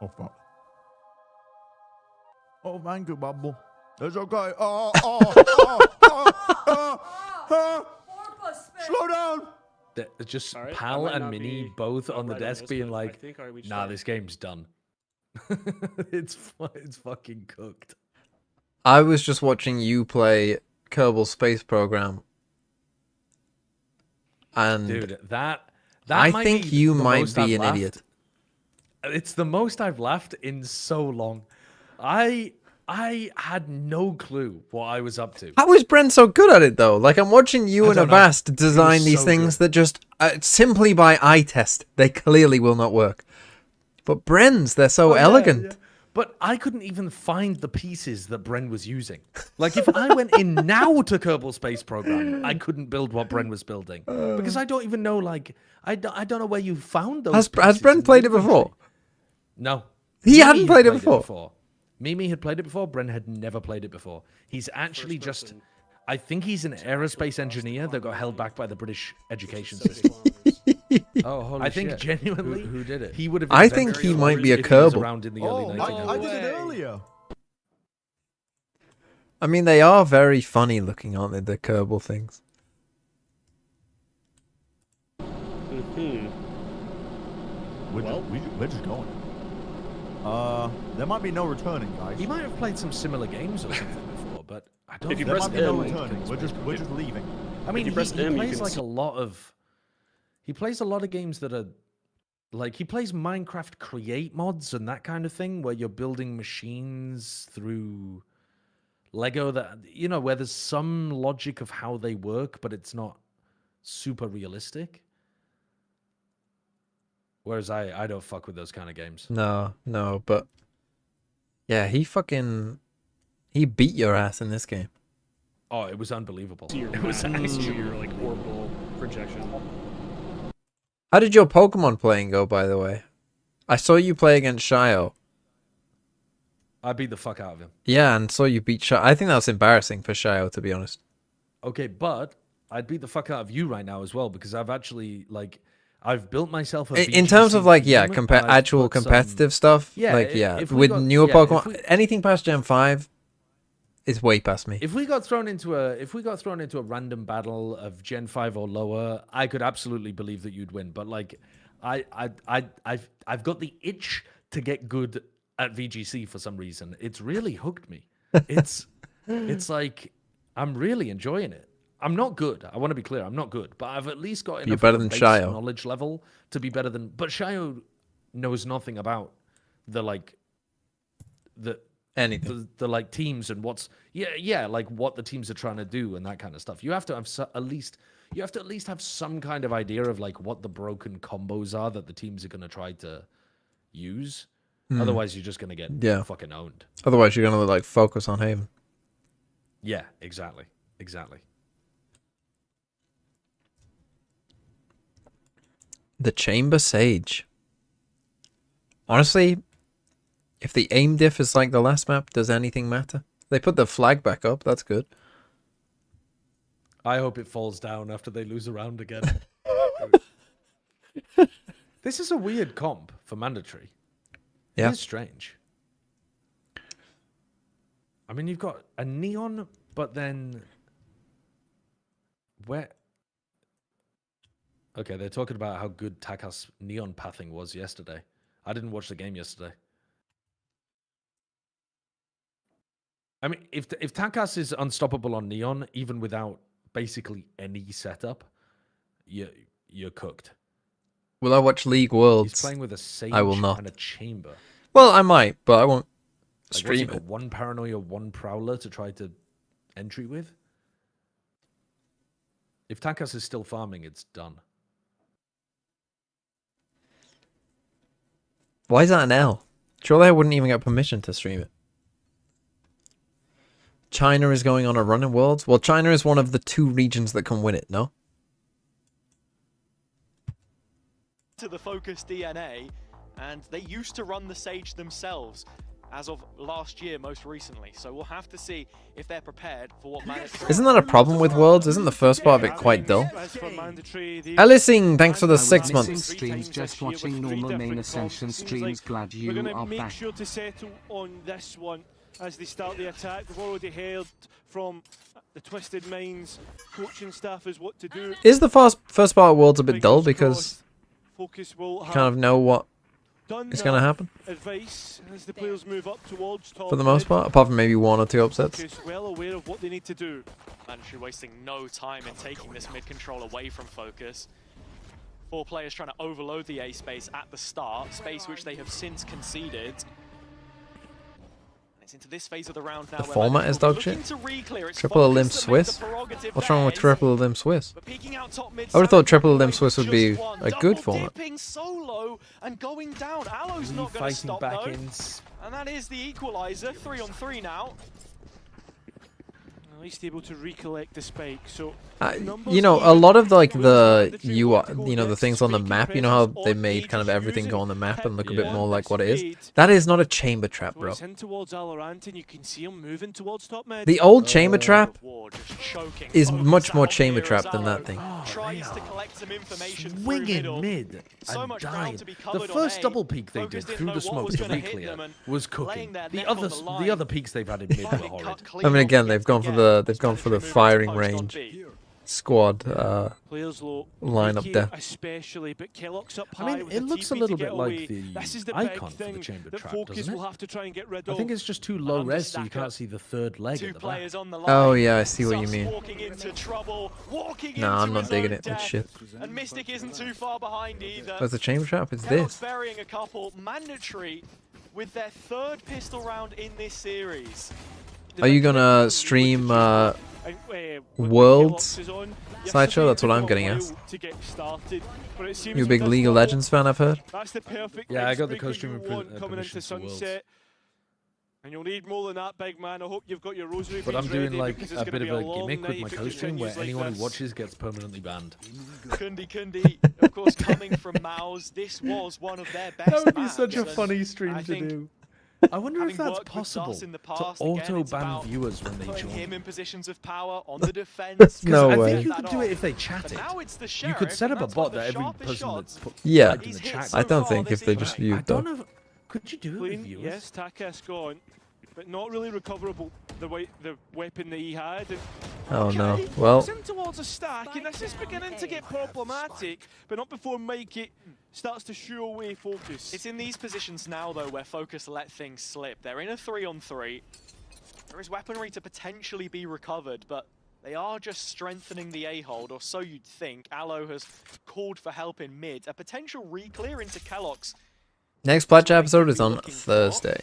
Oh fuck. Oh, thank you, Bubble. It's okay. Slow down. Just All right, I Pal might and not Minnie be both on the right on desk this, being but like, I think I reached nah, out. this game's done. it's fucking cooked. I was just watching you play Kerbal Space Program. And Dude, that I might think be you the might most be I've an laughed. idiot. It's the most I've laughed in so long. I had no clue what I was up to. How is Bren so good at it though? Like I'm watching you I and don't know. Avast design He was these so things that just simply by eye test they clearly will not work. But Bren's, they're so elegant. Yeah. But I couldn't even find the pieces that Bren was using. Like if I went in now to Kerbal Space Program, I couldn't build what Bren was building because I don't even know. Like I don't know where you found those. Has pieces Bren in played the it before? No, He hadn't played it before. Mimi had played it before. Bren had never played it before. He's actually just... I think he's an aerospace engineer that got held back by the British education system. Oh, holy I think shit. genuinely... Who did it? He would have... I think he might be a Kerbal. Around in the early 1900s. I did it earlier. I mean, they are very funny looking, aren't they? The Kerbal things. We're just going. There might be no returning, guys. He might have played some similar games or something before, but I don't. If you think press there might be M, no returning. We're just leaving. I mean, you press he M, you plays can like see- a lot of. He plays a lot of games that are, like he plays Minecraft Create mods and that kind of thing, where you're building machines through Lego. That where there's some logic of how they work, but it's not super realistic. Whereas I don't fuck with those kind of games. No, but yeah, he beat your ass in this game. Oh, it was unbelievable. It was your like orbital projection. How did your Pokemon playing go, by the way? I saw you play against Shio. I beat the fuck out of him. Yeah, and saw you beat Shio. I think that was embarrassing for Shio, to be honest. Okay, but I'd beat the fuck out of you right now as well, because I've actually I've built myself a In terms of like, yeah, team, and I've actual put competitive stuff, Yeah, like, yeah, if we with got- newer yeah, Pokemon, anything past Gen 5 is way past me. If we got thrown into a random battle of Gen 5 or lower, I could absolutely believe that you'd win. But like, I've got the itch to get good at VGC for some reason. It's really hooked me. It's like I'm really enjoying it. I'm not good. I want to be clear. I'm not good, but I've at least got enough better of a than base Shio. knowledge level to be better than. But Shio knows nothing about anything. The like teams and like what the teams are trying to do and that kind of stuff. You have to have at least have some kind of idea of like what the broken combos are that the teams are going to try to use. Otherwise, you're just going to get fucking owned. Otherwise, you're going to like focus on Haven. Yeah, exactly. The Chamber Sage. Honestly, if the aim diff is like the last map, does anything matter? They put the flag back up. That's good. I hope it falls down after they lose a round again. This is a weird comp for mandatory. Yeah. It is strange. I mean, you've got a neon, but then where? Okay, they're talking about how good Taka's neon pathing was yesterday. I didn't watch the game yesterday. I mean, if Takas is unstoppable on neon, even without basically any setup, you're cooked. Will I watch League Worlds? He's playing with a Sage I will not. and a Chamber. Well, I might, but I won't Like, stream what's he it. got, one Paranoia, one Prowler to try to entry with? If Takas is still farming, it's done. Why is that an L? Surely I wouldn't even get permission to stream it. China is going on a run in Worlds? Well, China is one of the 2 regions that can win it, no? To the Fokus DNA, and they used to run the Sage themselves as of last year most recently, so we'll have to see if they're prepared for what mandatory. Isn't that a problem with Worlds? Isn't the first part of it quite dull? Elising, thanks for the 6 months. Streams, just watching normal main Ascension streams. Glad you We're are going to make back. sure to settle on this one as they start the attack. We've already heard from the Twisted Minds coaching staff as what to do. Is the first part of Worlds a bit dull because Focus will you kind of know what is going to happen? Advice as the players move up towards top For the most part, apart from maybe 1 or 2 upsets. Focus well aware of what they need to do. Mandatory wasting no time in taking this mid control away from Focus. 4 players trying to overload the A space at the start, space which they have since conceded. It's into this phase of the round now. The format is dog shit. Triple Elim Swiss? What's wrong with Triple Elim Swiss? I would have thought Triple Elim Swiss would be a good format. Solo and going down. Aloe's not going to stop though. And that is the equalizer. 3-on-3 now. At least able to recollect the spike. So you know, a lot of like the the things on the map, you know how they made kind of everything go on the map and look a bit more like what it is. That is not a chamber trap, bro. The old chamber trap is much more chamber trap than that thing. Swinging mid and dying. The first double peek they did through the smoke to re-clear was cooking. The other peaks they've had in mid were horrid. I mean, again, they've gone for the firing range squad lineup there. Especially, but Kellogg's up high. I mean, it looks a little bit like the icon for the chamber trap, doesn't it? I think it's just too low res, so you can't see the third leg at the back. Oh yeah, I see what you mean. Nah, I'm not digging it. It's shit. And Mystic isn't too far behind either. Where's the chamber trap? It's this. Burying a couple, mandatory with their third pistol round in this series. Are you gonna stream Worlds Sideshow? That's what I'm getting asked. You a big League of Legends fan, I've heard? Yeah, I got the co-streaming permission for Worlds. And you'll need more than that, big man. I hope you've got your rosary. But I'm doing like a bit of a gimmick with my co-stream where anyone who watches gets permanently banned. Kundi, of course, coming from Mouse, this was one of their best. That would be such a funny stream to do. I wonder if that's possible to auto-ban viewers when they join. Him in positions of power on the defense. No I way. think you could do it if they chat it. You could set up a bot that every person that's put in the chat. I don't think if they just viewed though. Could you do it with viewers? Yes, Takas gone, but not really recoverable. The weapon that he had. And oh no. Well. He's in towards a stack, and this is beginning to get problematic, but not before Mikey starts to shoo away Focus. It's in these positions now, though, where Focus let things slip. They're in a 3-on-3. There is weaponry to potentially be recovered, but they are just strengthening the A-hold, or so you'd think. Aloe has called for help in mid. A potential re-clear into Kellogg's. Next Pledge episode is on Thursday.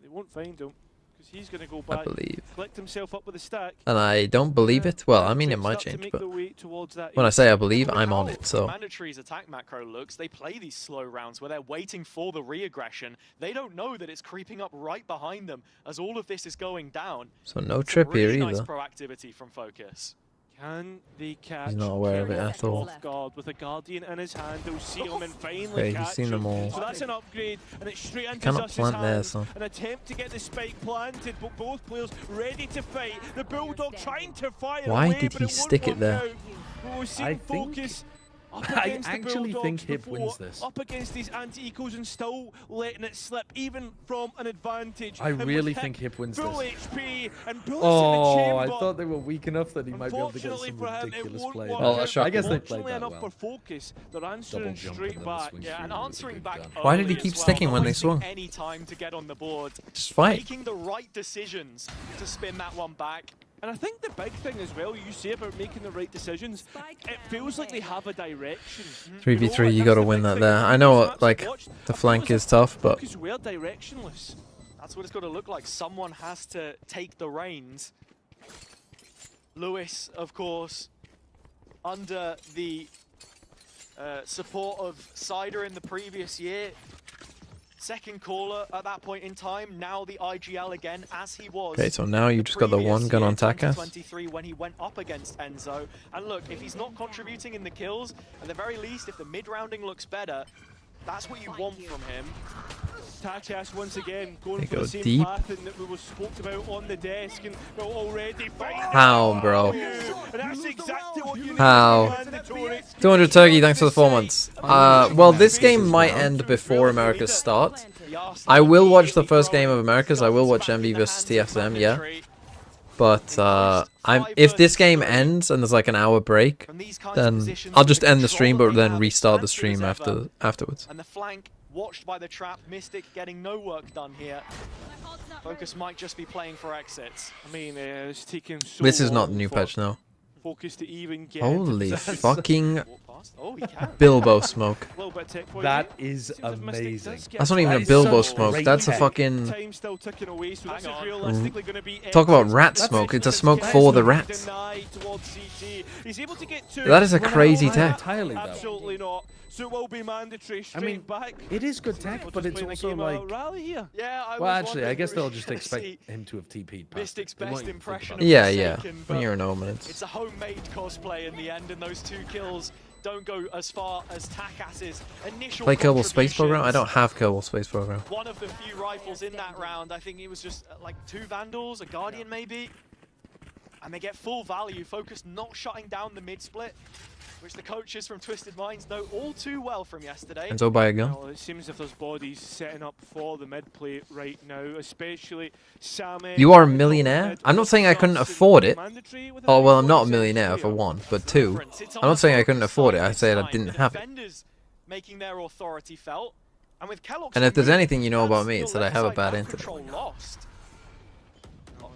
They won't find him, because he's going to go back, I believe. collect himself up with a stack. And I don't believe it. Well, I mean, it might change, but when I say I believe, I'm on it, so. Mandatory's attack macro looks, they play these slow rounds where they're waiting for the re-aggression. They don't know that it's creeping up right behind them as all of this is going down. So no trip here really either. Nice proactivity from Focus. Can they catch? He's not aware of it at all. Guard with a Guardian in his hand, they'll see him and finally Okay, he's catch seen them all. So that's an upgrade, and it's straight into Cannot Zus's plant there, hands. son. An attempt to get the spike planted, but both players ready to fight. The Bulldog trying to fire Why away, did but he it won't stick it work there? out. We'll see I Focus. I actually think Hip wins this. Up against these anti-ecos and still letting it slip, even from an advantage. I really think Hip wins full this. HP and bullets Oh, in the I chamber. thought they were weak enough that he might be able to get some ridiculous play. Well, I guess they played that enough well. for Focus. They're answering Double jump straight and then the back. swing Yeah, and through answering with a back. good gun. Why did he early keep as well, sticking when they wasting swung? Any time to get on the board. Just fight. Making the right decisions to spin that one back. And I think the big thing as well, you say about making the right decisions, it feels like they have a direction. 3v3, you gotta win that there. I know, like, the flank is tough, but Because we're directionless. That's what it's got to look like. Someone has to take the reins. Lewis, of course, under the support of Cider in the previous year. Second caller at that point in time. Now the IGL again, as he was. okay, so now you just got the one gun on Takas. 2023 when he went up against Enzo. And look, if he's not contributing in the kills, at the very least, if the mid-rounding looks better, that's what you want from him. Takas once again going They for go the same deep. pattern that we were spoke about on the desk, and we're already fighting. How, bro? And that's exactly what you need. How? Mandatory. 200 Turkey, thanks for the 4 months. Well, this game might end before America's start. I will watch the first game of America's. I will watch MV versus TSM, yeah. But if this game ends and there's like an hour break, then I'll just end the stream, but then restart the stream afterwards. And the flank watched by the trap. Mystic getting no work done here. Focus might just be playing for exits. I mean, it's taking so This is not the long new for patch now. Focus to even get Holy into this. fucking Oh, he can. Bilbo smoke. Well, bit of tech for That you. is amazing. That's not even a Bilbo smoke. That's a fucking... Time still ticking away, so this is realistically going to be Talk about rat smoke. It's a smoke for the rats. He's able to get two. That is a crazy tech. Entirely, though. Absolutely not. So it will be mandatory straight back. It is good tech, but it's also like... Yeah, Well, actually, I guess they'll just expect him to have TP'd past Mystic's it. They won't best even think impression about of it. Yeah, yeah. Forsaken, When but you're an Omen, it's a homemade cosplay in the end, and those 2 kills don't go as far as Takass's initial Play Kerbal Space Program? I don't contributions. have Kerbal Space Program. One of the few rifles in that round. I think it was just like 2 Vandals, a Guardian maybe. And they get full value. Focus not shutting down the mid-split, which the coaches from Twisted Minds know all too well from yesterday. And so buy a gun. Well, it seems as if there's bodies setting up for the mid play right now, especially Samet. You are a millionaire? I'm not saying I couldn't afford it. Oh, well, I'm not a millionaire for 1, but 2. I'm not saying I couldn't afford it. I said I didn't have it. Making their authority felt. And with Kellogg's And if there's anything you know about me, it's that I have a bad internet.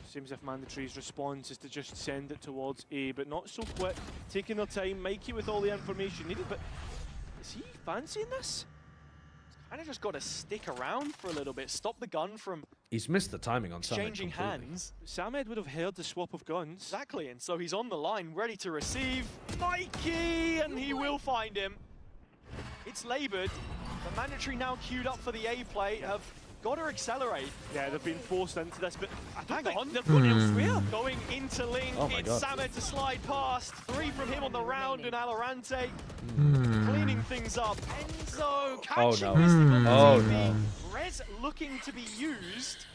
Seems if Mandatory's response is to just send it towards A, but not so quick, taking their time. Mikey with all the information needed, but is he fancying this? Kind of just got to stick around for a little bit, stop the gun from He's missed the timing on Samet exchanging completely. hands. Samed would have heard the swap of guns. Exactly, and so he's on the line, ready to receive. Mikey, and he will find him. It's labored. The Mandatory now queued up for the A play, have got to accelerate. Yeah, they've been forced into this, but I don't Hang on, think they've gone elsewhere. going into Link, Oh my it's God. Samet to slide past. 3 from him on the round, and Alorante cleaning things up. Enzo catching Mystic on the Oh, TV. no. Rez looking to be used.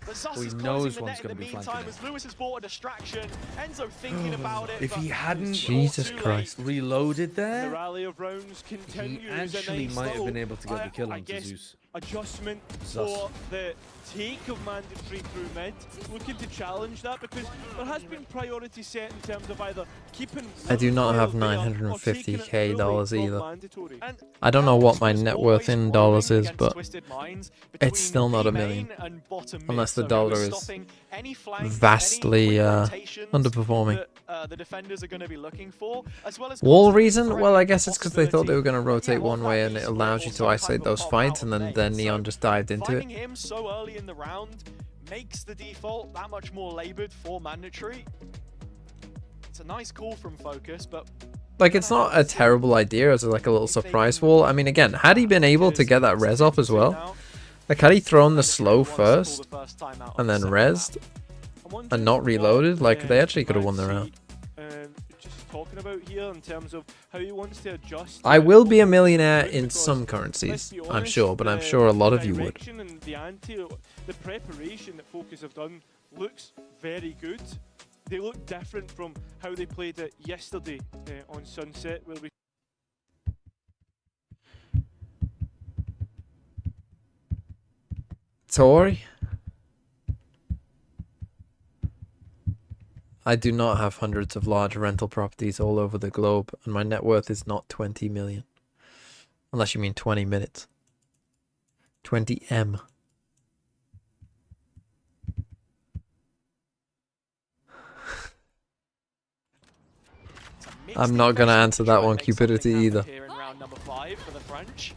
The Zus He is knows closing the one's net in gonna the be meantime flanking as Lewis has bought a distraction. Enzo thinking about it. If but he hadn't Jesus Christ. reloaded The there, rally of rounds continues. he actually and a might have little, been able to get the kill I onto guess, Zeus. adjustment Zus. for the take of Mandatory through mid, looking to challenge that because there has been priority set in terms of either keeping I do not have $950K either. I don't know what my net worth in dollars is, but it's still not $1 million. Unless the dollar is vastly underperforming. The defenders are going to be looking for, as well as Wall reason? Well, I guess it's because they thought they were going to rotate one way and it allows you to isolate those fights, and then Neon just dived into it. Finding him so early in the round makes the default that much more labored for Mandatory. It's a nice call from Focus, but Like, it's not a terrible idea as like a little surprise wall. I mean, again, had he been able to get that res off as well, like had he thrown the slow first and then resed and not reloaded, like they actually could have won the round. Just talking about here in terms of how he wants to adjust. I will be a millionaire in some currencies, I'm sure, but I'm sure a lot of you would. And the preparation that Focus have done looks very good. They look different from how they played it yesterday on Sunset, where we Tori? I do not have hundreds of large rental properties all over the globe, and my net worth is not 20 million. Unless you mean 20 minutes. 20M. I'm not gonna answer that one, Cupidity, either. here in round number 5 for the French.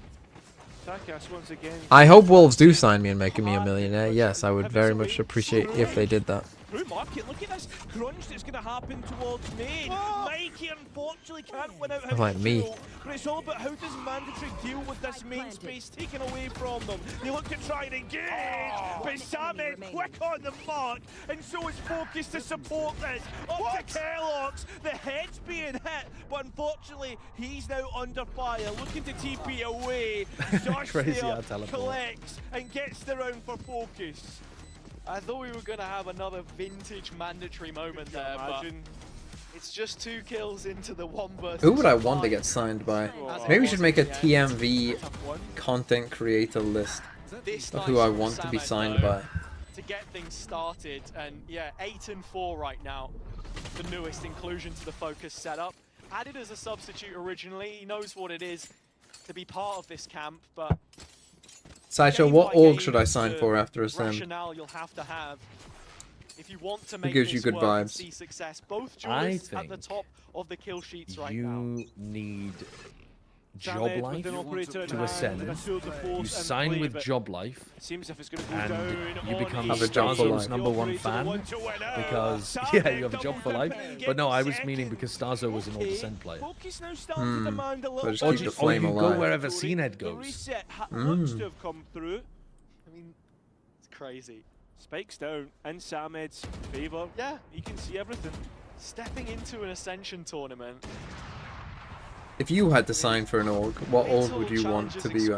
Takas once again. I hope Wolves do sign me and make me a millionaire. Yes, I would very much appreciate if they did that. Through market, look at this crunch that's going to happen towards me. Mikey unfortunately can't win out. Like me. But it's all about how does Mandatory deal with this main space taken away from them. They look to try and engage, but Samet quick on the mark, and so is Focus to support this. Up to Kellogg's, the head's being hit, but unfortunately he's now under fire, looking to TP away. Josh Crazy there hard teleport. collects and gets the round for Focus. I thought we were going to have another vintage Mandatory moment there, but it's just 2 kills into the 1 versus Who would I want to get signed by? Maybe we should make a TMV content creator list of who I want to be signed by. to get things started. And yeah, 8 and 4 right now, the newest inclusion to the Focus setup. Added as a substitute originally, he knows what it is to be part of this camp, but Sideshow, what org should I sign for after Ascend? rationale you'll have to have if you want to make gives you this good work and vibes? see success. Both I duelists at the think top of the kill sheets right now. You need Joblife to Ascend. You sign with Joblife, and you become Starzo's #1 fan because yeah, you have a job for life. But no, I was meaning because Starzo was an old Ascend player. So just Or keep the flame you alive. go wherever CNED goes. I mean, it's crazy. Spikes down in Samed's favour. Yeah, you can see everything. Stepping into an Ascension tournament. If you had to sign for an org, what org would you want to be at?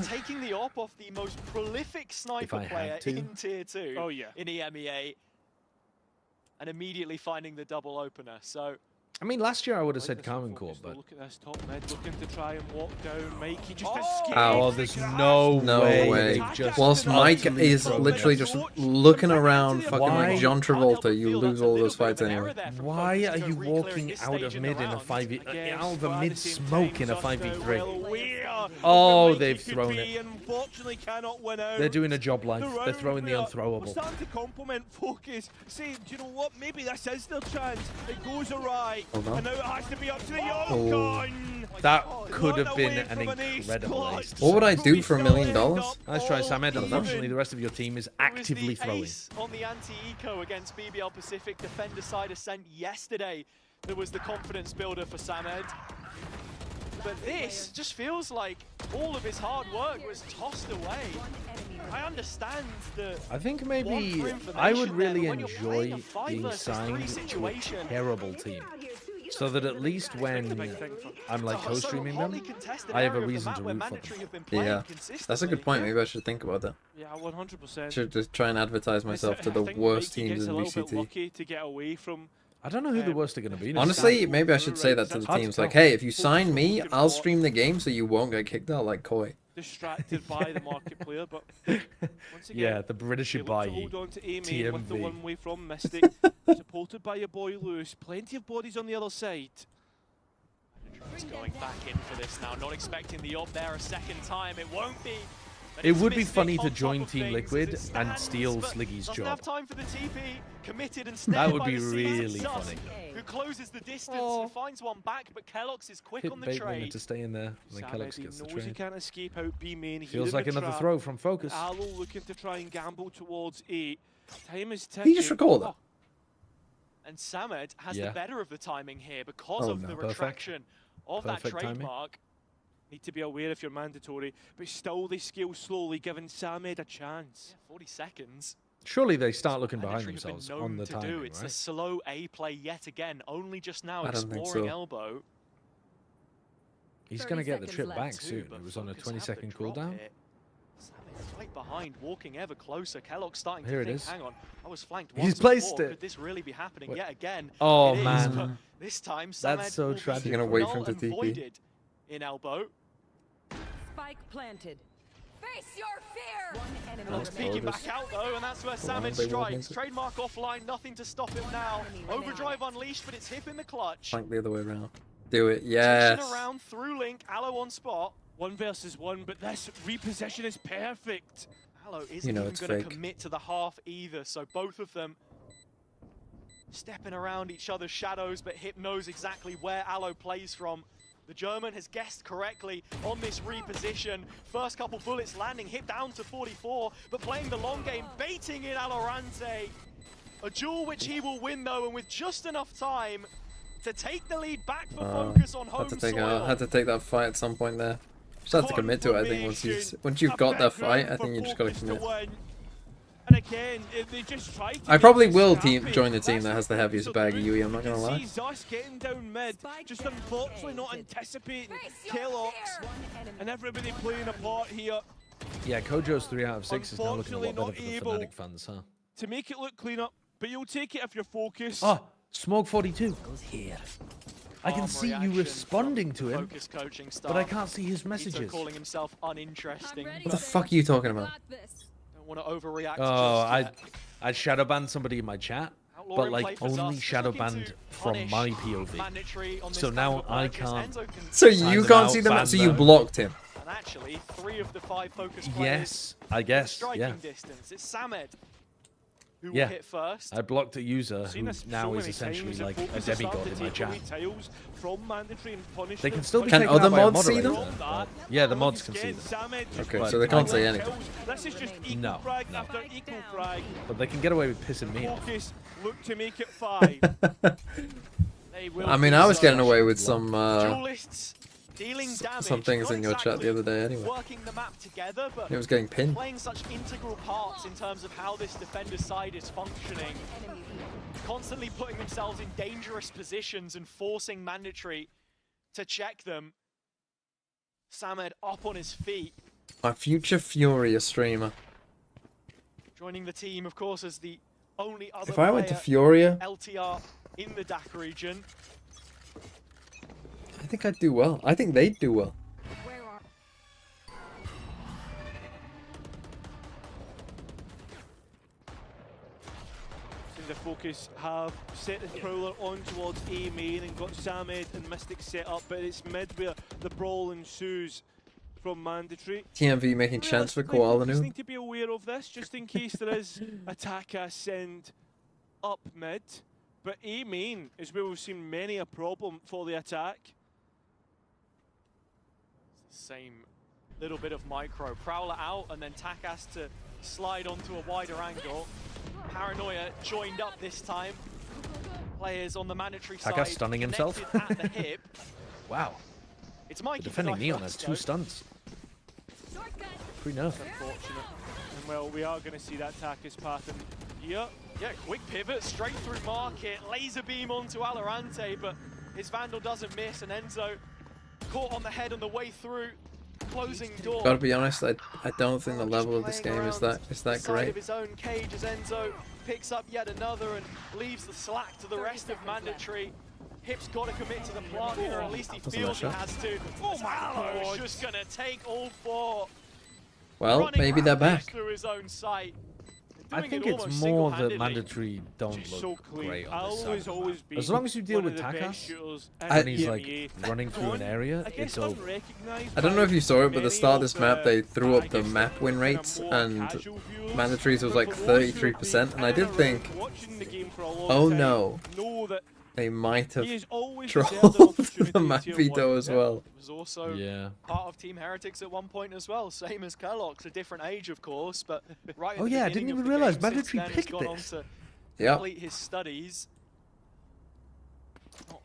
Taking the op off the most prolific sniper player in Tier 2 in EMEA, and immediately finding the double opener. So I mean, last year I would have said Carmen Corp, but look at this top mid looking to try and walk down. Mikey just escaped. oh, there's no way. Whilst Mike is literally just looking around, fucking like John Travolta, you lose all those fights anyway. Why are you walking out of mid in a 5v? Out of a mid smoke in a 5v3? Oh, they've thrown it. They're doing a job life. They're throwing the unthrowable. Starting to compliment Fokus, saying, do you know what? Maybe this is their chance. It goes awry. And now it has to be up to the gun. That could have been an incredible ace. What would I do for $1 million? Let's try Samed. Unfortunately, the rest of your team is actively throwing. On the anti-eco against BBL Pacific defender side Ascent yesterday, there was the confidence builder for Samed. But this just feels like all of his hard work was tossed away. I understand the. I think maybe I would really enjoy being signed to a terrible team, so that at least when I'm like co-streaming them, I have a reason to root for them. Yeah, that's a good point. Maybe I should think about that. Yeah, 100%. Should just try and advertise myself to the worst teams in VCT. To get away from. I don't know who the worst are going to be. Honestly, maybe I should say that to the teams. Like, hey, if you sign me, I'll stream the game so you won't get kicked out like Koi. Distracted by the market player, but once again, yeah, the British are by hold on to EMEA with the TMV. one way from Mystic, supported by your boy Lewis. Plenty of bodies on the other side. He's going back in for this now, not expecting the op there a second time. It won't be. It would be funny to join Team Liquid and steal Sliggy's job. Have time for the TP, committed and that would be really funny. Who closes the distance and finds one back, but Kellogg's is quick on the trade. To stay in there, and then Kellogg's gets the trade. He can't escape out B main. Feels like another throw from Fokus. Aloe looking to try and gamble towards 8. Time is ticking. He just recalled that. And Samed has the better of the timing here because of the retraction of that trademark. Need to be aware if you're mandatory, but still they scale slowly, giving Samed a chance. Yeah, 40 seconds. Surely they start looking behind themselves on the timing, It's right? the slow A play yet again, only just now exploring elbow. He's going to get the trip back soon. It was on a 20-second cooldown. Right behind, walking ever closer. Kellogg starting Here to it think, is. hang on, I was flanked He's once placed before. it. Could this really be happening yet again? Oh, it is, man. but this time, That's so tragic. You're going to wait for him to TP. In elbow. Spike planted. Face your fear! Kellogg's peeking back out though, and that's where Samed strikes. Trademark offline, nothing to stop him now. Overdrive unleashed, but it's hip in the clutch. Flank the other way around. Do it, yes. Around through Link, Aloe on spot. 1 versus 1, but this reposition is perfect. Aloe isn't even going to commit to the half either, so both of them stepping around each other's shadows, but Hip knows exactly where Aloe plays from. The German has guessed correctly on this reposition. First couple bullets landing, Hip down to 44, but playing the long game, baiting in Alorante. A duel which he will win though, and with just enough time to take the lead back for Fokus on home soil. Had to take that fight at some point there. Just have to commit to it, I think. Once you've got that fight, I think you just got to commit. And again, they just try to I probably will join the team that has the heaviest bag of UE, I'm not going to lie. Zeus getting down mid, just unfortunately not anticipating Kellogg's and everybody playing a part here. Yeah, Kojo's 3 out of 6 is now looking a lot better for the Fnatic fans, huh? To make it look clean up, but you'll take it if you're focused. Oh, Smoke 42 goes here. I can see you responding to him, but I can't see his messages. Calling himself uninteresting. What the fuck are you talking about? Don't want to overreact. Oh, I'd shadow ban somebody in my chat, but like only shadow banned from my POV. So now I can't. So you can't see them. So you blocked him. And actually, 3 of the 5 Focus players. Yes, I guess. Striking Yeah. distance. It's Samed. who Yeah. will hit first. I blocked a user Seen who this now so is many essentially times, like and a Fokus has demigod started in to my take away chat. tiles from Mandatory and punish They can them. still be Can taken other out by a mods see them? moderator, but yeah, the mods can see them. Okay, so they can't say anything. This is just equal No, frag no. after equal frag. But they can get away with pissing me off. Focus look to make it 5. They will I mean, do I was so. getting away with some Duelists dealing damage. some things not in your chat the other day anyway. Working the map together, but It was getting pinned. playing such integral parts in terms of how this defender side is functioning. Constantly putting themselves in dangerous positions and forcing Mandatory to check them. Samed up on his feet. My future Furia streamer. Joining the team, of course, as the only other If I went to player Furia, LTR in the DAC region. I think I'd do well. I think they'd do well. The Focus have set the Prowler on towards A main and got Samed and Mystic set up, but it's mid where the brawl ensues from Mandatory. TMV making chance for Koala Just Nu. need to be aware of this, just in case there is attack ascend up mid. But A main is where we've seen many a problem for the attack. Same little bit of micro. Prowler out and then Takas to slide onto a wider angle. Paranoia joined up this time. Players on the Mandatory side. Takas stunning himself. At the hip. Wow. It's Mikey Defending Neon has first, 2 stunts. Pretty nerf. Unfortunate. And well, we are going to see that Takas pattern here. Yeah, quick pivot straight through market. Laser beam onto Alorante, but his Vandal doesn't miss, and Enzo caught on the head on the way through. Closing door. Gotta be honest, I don't think the level of this game is that Side great. of his own cage as Enzo picks up yet another and leaves the slack to the rest of Mandatory. Hip's got to commit to the plant here, or at least he Wasn't feels he that has to. Oh my God! Just gonna take all 4. Well, Running maybe they're back. through his own sight. I Doing think it it's almost more that single-handedly. Mandatory don't So look clean. great on I'll this always, side. always be As long as you deal one with of the best Takas, shooters in when the he's like EMEA. running through an area, I guess it's over. unrecognized I don't know if you saw it, but at the by start of many this map, they threw up the I guess, map win kind of rates, more and casual viewers. Mandatory's was But like for those who have 33%, been and I did around think, watching the game for a long oh time no, know that they might have he has always trolled deserved an opportunity the in map Tier veto 1. as well. Was also Yeah. part of Team Heretics at one point as well, same as Kerlox, a different age of course, but right at Oh the yeah, I beginning didn't of even the realize game, since Mandatory then has picked gone on this. to Yep. complete his studies. Not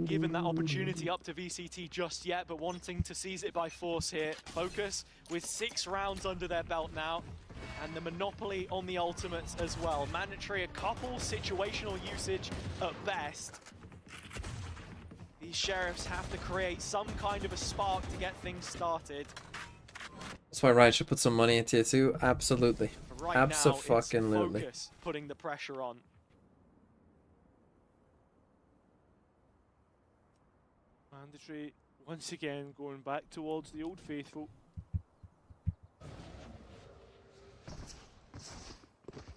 given that opportunity up to VCT just yet, but wanting to seize it by force here. Focus with 6 rounds under their belt now, and the monopoly on the ultimates as well. Mandatory, a couple situational usage at best. These Sheriffs have to create some kind of a spark to get things started. That's why Riot should put some money in tier 2. Absolutely. But right now, it's Abso-fucking-lutely. Focus putting the pressure on. Mandatory once again going back towards the old faithful.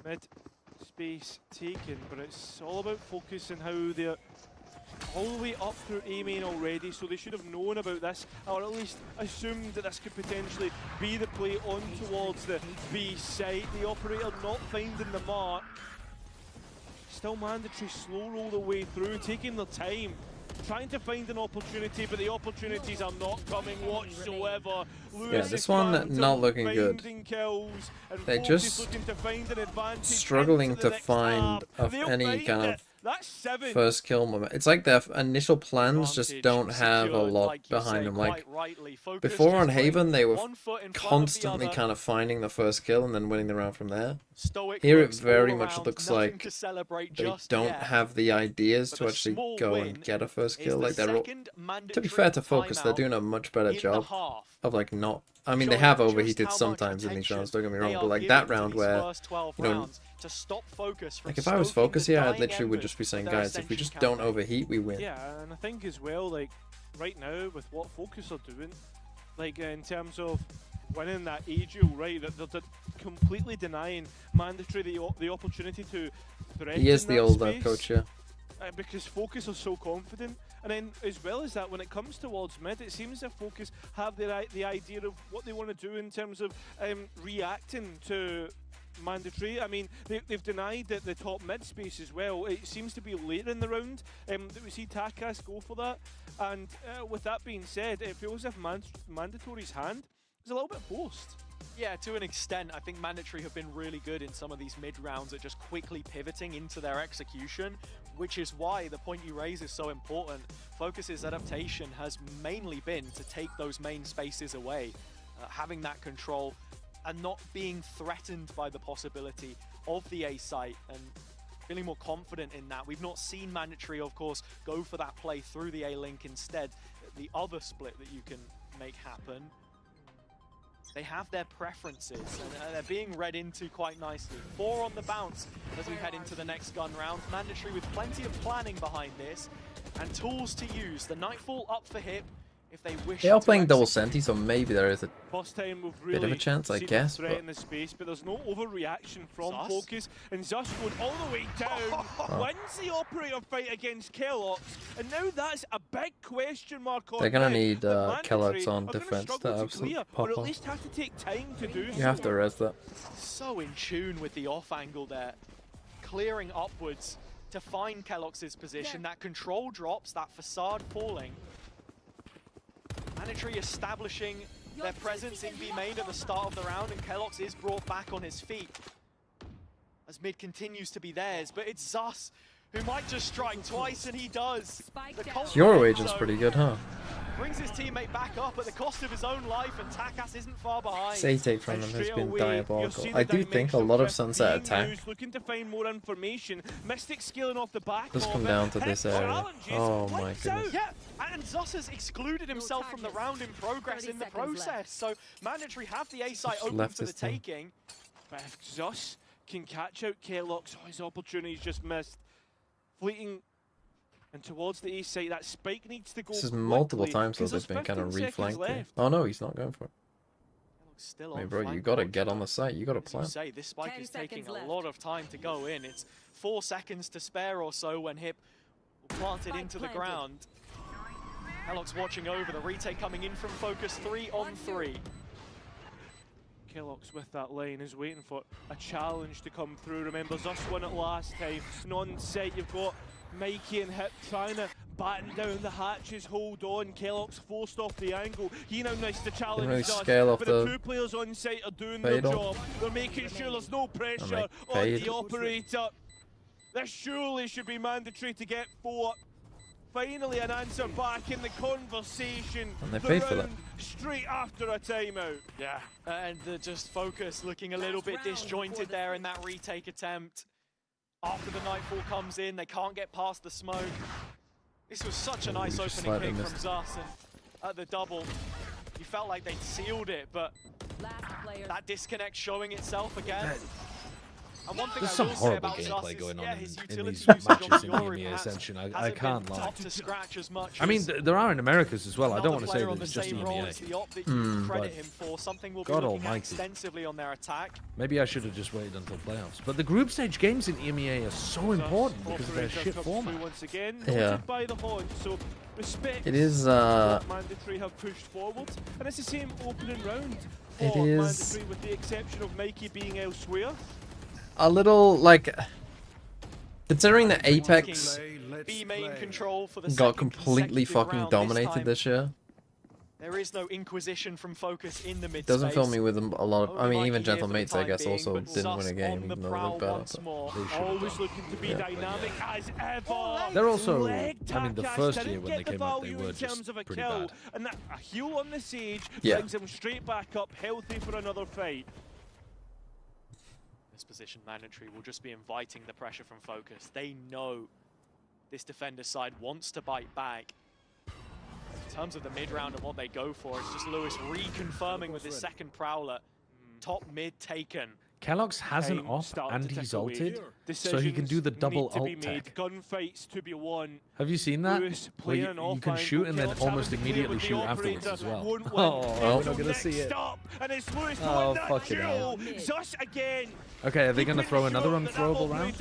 Mid space taken, but it's all about Focus and how they're all the way up through A main already, so they should have known about this, or at least assumed that this could potentially be the play on towards the B side. The operator not finding the mark. Still Mandatory slow roll the way through, taking their time, trying to find an opportunity, but the opportunities are not coming whatsoever. Yeah, this one not looking good. They're just struggling to find of any kind of first kill moment. It's like their initial plans just don't have a lot behind them. Like before on Haven, they were constantly kind of finding the first kill and then winning the round from there. Here it very much looks like they don't have the ideas to actually go and get a first kill. Like they're all, to be fair to Focus, they're doing a much better job of like not. I mean, they have overheated sometimes in these rounds, don't get me wrong, but like that round where, you know, like if I was Focus here, I literally would just be saying, guys, if we just don't overheat, we win. Yeah, and I think as well, like, right now, with what Focus are doing, like, in terms of winning that AGL, right, that they're completely denying Mandatory the opportunity to threaten He is the that old space. coach, yeah. because Fokus are so confident. And then, as well as that, when it comes towards mid, it seems that Fokus have the idea of what they want to do in terms of reacting to Mandatory. I mean, they've denied the top mid space as well. It seems to be later in the round that we see Takas go for that. And with that being said, it feels as if Mandatory's hand is a little bit forced. Yeah, to an extent. I think Mandatory have been really good in some of these mid rounds at just quickly pivoting into their execution, which is why the point you raise is so important. Fokus's adaptation has mainly been to take those main spaces away, having that control and not being threatened by the possibility of the A site and feeling more confident in that. We've not seen Mandatory, of course, go for that play through the A link instead. The other split that you can make happen. They have their preferences, and they're being read into quite nicely. 4 on the bounce as we head into the next gun round. Mandatory with plenty of planning behind this, and tools to use. The Nightfall up for hip, if they wish. They are playing double senti, so maybe there is a bit of a chance, I guess. Threat in the space, but there's no overreaction from Fokus, and Zus going all the way down. Wins the operator fight against Kellogg's, and now that's a big question mark on. They're gonna need Kellogg's on defense to absolutely pop or at off. least have to take time to do You have to res that. So in tune with the off angle there, clearing upwards to find Kellogg's position. That control drops, that facade falling. Mandatory establishing their presence in B main at the start of the round, and Kellogg's is brought back on his feet as mid continues to be theirs, but it's Zus who might just strike twice, and he does. Your agent's pretty good, huh? Brings his teammate back up at the cost of his own life, and Takas isn't far behind. Say take from them has been diabolical. I do think a lot of Sunset attack looking to find more information. Mystic scaling off the back does come down to this area. Oh my goodness. Yeah, and Zus has excluded himself from the round in progress in the process. So Mandatory have the A site open for the taking. But if Zus can catch out Kellogg's, his opportunity's just missed. Fleeting and towards the A site, that spike needs to go. This is multiple times though they've been kind of reflanking. Oh no, he's not going for it. Still Hey bro, you gotta get on the site, you gotta plan. Say, this spike is taking a lot of time to go in. It's 4 seconds to spare or so when Hip will plant it into the ground. Kellogg's watching over, the retake coming in from Fokus, 3 on 3. Kellogg's with that lane is waiting for a challenge to come through. Remember, Zus won it last time. And on set, you've got Mikey and Hip trying to batten down the hatches, hold on. Kellogg's forced off the angle. He now needs to challenge really Zus, scale off but the 2 players on site are doing their job. They're making sure there's no pressure on the operator. This surely should be mandatory to get 4. Finally an answer back in the conversation. And they paid for that. Straight after a timeout. Yeah, and just Fokus looking a little bit disjointed there in that retake attempt. After the Nightfall comes in, they can't get past the smoke. This was such a nice opening pick from Zus, and at the double, you felt like they'd sealed it, but that disconnect showing itself again. And one thing There's I some will say horrible about gameplay Zus going is, on in his these utility matches in usage on EMEA perhaps Ascension. I hasn't can't been lie. top to scratch as much I mean, as there are in Americas as well. I don't want to say another that it's player just on the same role as the op that you EMEA. credit But him for. Something we'll be God looking at almighty. extensively on their attack. Maybe I should have just waited until playoffs. But the group stage games in EMEA are so important because of their shit format. Once again, Yeah. by the horn, so respect It is Mandatory have pushed forward, and it's the same opening round for It is- Mandatory with the exception of Mikey being elsewhere. a little like considering that Apex B main control for the got second completely consecutive fucking round dominated time. this year. There is no Inquisition from Fokus in the mid Doesn't fill space. me with a lot of. I mean, Only even Mikey here for the Gentlemates, I time guess, being, also but didn't win a Zus game, on the even though they prowl looked better. once more. Always looking to be Yeah. dynamic as ever. They're also, Leg I mean, the Takas first didn't year when get they the came out, they value were in terms just of a pretty kill, bad. and that a heal on the Sage Yeah. brings him straight back up, healthy for another fight. This position Mandatory will just be inviting the pressure from Fokus. They know this defender side wants to bite back. In terms of the mid round and what they go for, it's just Lewis reconfirming with his second prowler. Top mid taken. Kellogg's has an op and he's ulted, so he can do the double ult tech. Gunfights to be won. Have you seen that? Where you can shoot and then almost immediately shoot afterwards as well. Oh, I'm not gonna see it. Oh, fucking hell. Okay, are they gonna throw another unthrowable round?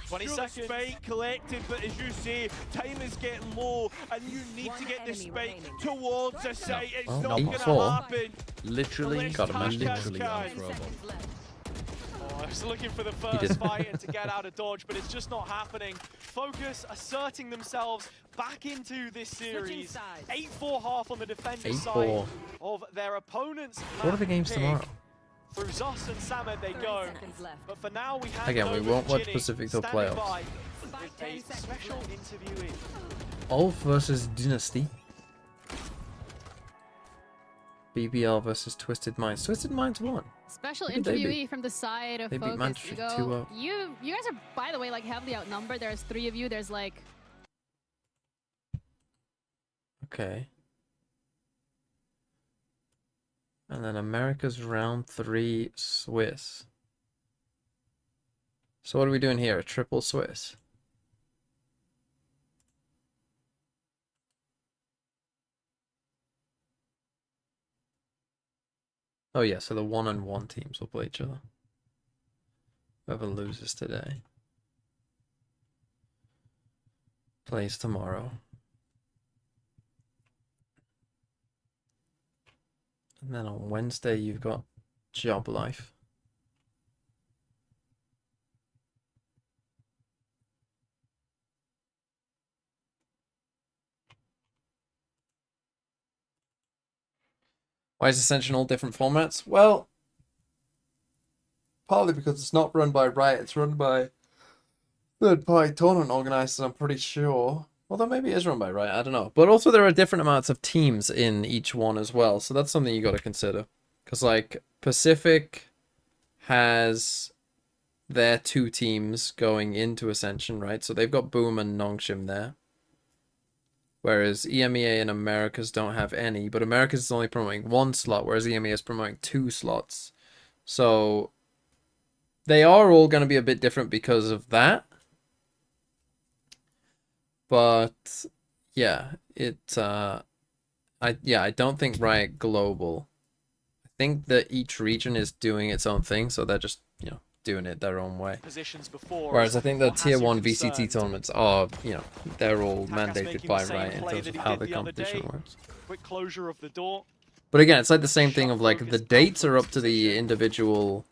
20 seconds. Spike collected, but as you say, time is getting low, and you need to get the spike towards the site. It's not gonna happen. Literally, literally unthrowable. I was looking for the first fight and to get out of dodge, but it's just not happening. Fokus asserting themselves back into this series. 8-4 half on the defender side of their opponents. What are the games tomorrow? Through Zos and Samad they go. But for now we have again, we won't watch Pacific till playoffs. With a special interviewee. Ulf versus Dynasty. BBL versus Twisted Minds. Twisted Minds won. Special interviewee from the side of they beat Fokus. Manchester 2-0. You guys are, by the way, like heavily outnumbered. There's 3 of you. There's like. Okay. And then America's round 3 Swiss. So what are we doing here? A triple Swiss. Oh yeah, so the 1-on-1 teams will play each other. Whoever loses today plays tomorrow. And then on Wednesday you've got Joblife. Why is Ascension all different formats? Well, partly because it's not run by Riot, it's run by third-party tournament organizers, I'm pretty sure. Although maybe it is run by Riot, I don't know. But also there are different amounts of teams in each one as well, so that's something you got to consider. Because, like, Pacific has their 2 teams going into Ascension, right? So they've got Boom and Nongshim there. Whereas EMEA and Americas don't have any, but Americas is only promoting 1 slot, whereas EMEA is promoting 2 slots. So they are all going to be a bit different because of that. But yeah, I don't think Riot Global. I think that each region is doing its own thing, so they're just, you know, doing it their own way. Whereas I think the tier 1 VCT tournaments are, you know, they're all mandated by Riot in terms of how the competition works. Quick closure of the door. But again, it's like the same thing of like the dates are up to the individual,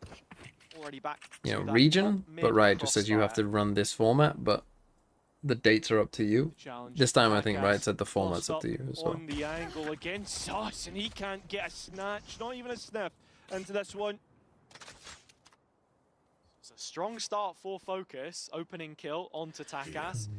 you know, region, but Riot just says you have to run this format, but the dates are up to you. This time I think Riot said the format's up to you as well. On the angle against Sus, and he can't get a snatch, not even a sniff into this one. Strong start for Fokus, opening kill onto Takas.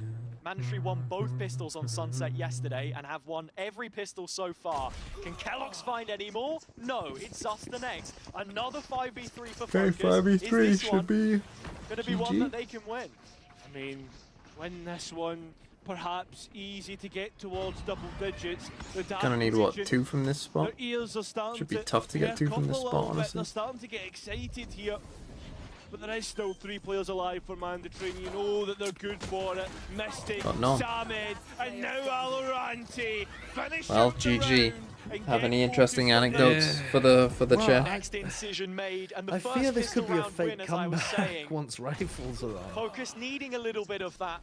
Mandatory won both pistols on Sunset yesterday and have won every pistol so far. Can Kellogg's find any more? No, it's us the next. Another 5v3 for Fokus. 5v3 should be gonna be one that they can win. I mean, win this one, perhaps easy to get towards double digits. Gonna need what, 2 from this spot? Their ears are starting Should be tough to get 2 from this spot, honestly. They're starting to get excited here. But there is still 3 players alive for Mandatory, and you know that they're good for it. Mystic, Samid, and now Alorante. Well, GG. Have any interesting anecdotes for the chat? Next incision made, and the I fear this could be a first fake win, as I was saying. comeback once rifles are on. Fokus needing a little bit of that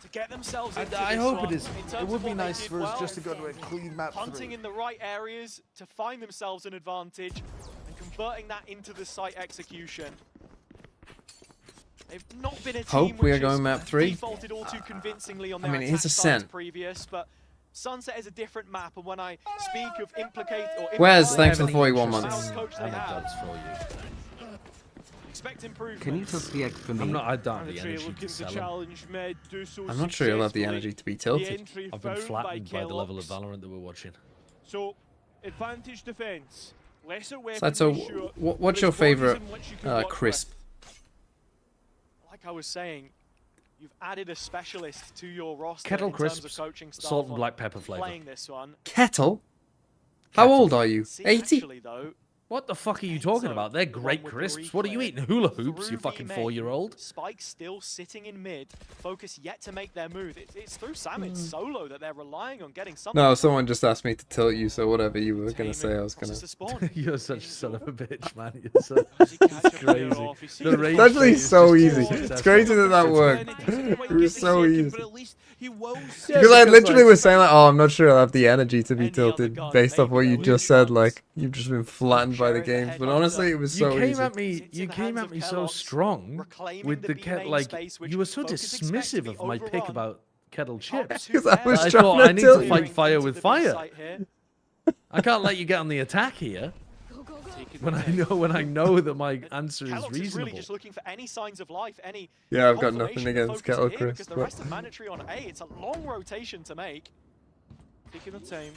to get themselves into I this hope one. it is. In terms It of would be what they nice did for us well, just to go to a clean map hunting 3. in the right areas to find themselves an advantage and converting that into the site execution. They've not been a team Hope we are which going has map 3. defaulted all too convincingly on I their mean, it's attack Ascent. sides previous, but Sunset is a different map, and when I speak of implicate or Wes, imply thanks for the the 41 months. coach they have, expect improvement. Can you took the egg for me? I don't have the energy to sell them. I'm not sure you'll have the energy to be tilted. I've been flattened by the level of Valorant that we're watching. So, advantage defense. Lesser So, what's your favorite crisp? Like I was saying, you've added a specialist to your roster Kettle in terms of crisps, coaching staff salt and on black pepper flavor. playing this one. Kettle? How old are you? 80? Actually, though, What the fuck are you talking about? They're great crisps. What are you eating? Hula hoops, you fucking 4-year-old? Spike still sitting in mid. Focus yet to make their move. It's through Samet solo that they're relying on getting something. No, someone just asked me to tilt you, so whatever you were gonna say, I was gonna. You're such a son of a bitch, man. You're so crazy. It's actually so easy. It's crazy that worked. It was so easy. Because I literally was saying like, oh, I'm not sure I'll have the energy to be tilted based off what you just said. Like, you've just been flattened by the games. But honestly, it was so easy. You came at me so strong with the like. You were so dismissive of my pick about kettle chips. Because I was I trying thought to I need tilt to you. fight fire with fire. I can't let you get on the attack here. When I know that my answer is Kellogg's reasonable. really just looking for any signs of life, any Yeah, I've got nothing confirmation against Focus kettle here, crisp. because the rest of Mandatory on A, it's a long rotation to make. Taking the time.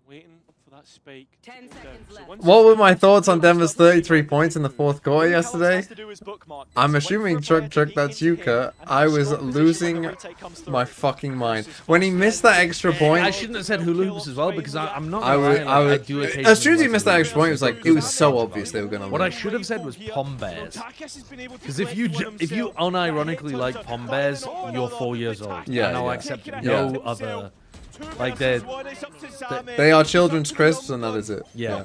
Waiting for that spike. 10 seconds left. What were my thoughts on Denver's 33 points in the fourth quarter yesterday? I'm assuming Chuck, that's you, Kurt. I was losing my fucking mind. When he missed that extra point... I shouldn't have said hula hoops as well, because I'm not I gonna lie, as soon as he missed that extra point, it was like, it was so obvious they were going to lose. What I should have said was pom bears. Because if you unironically like pom bears, you're 4 years old. Yeah, and I'll yeah. accept Yeah. no other... Like they are children's crisps, and that is it. Yeah.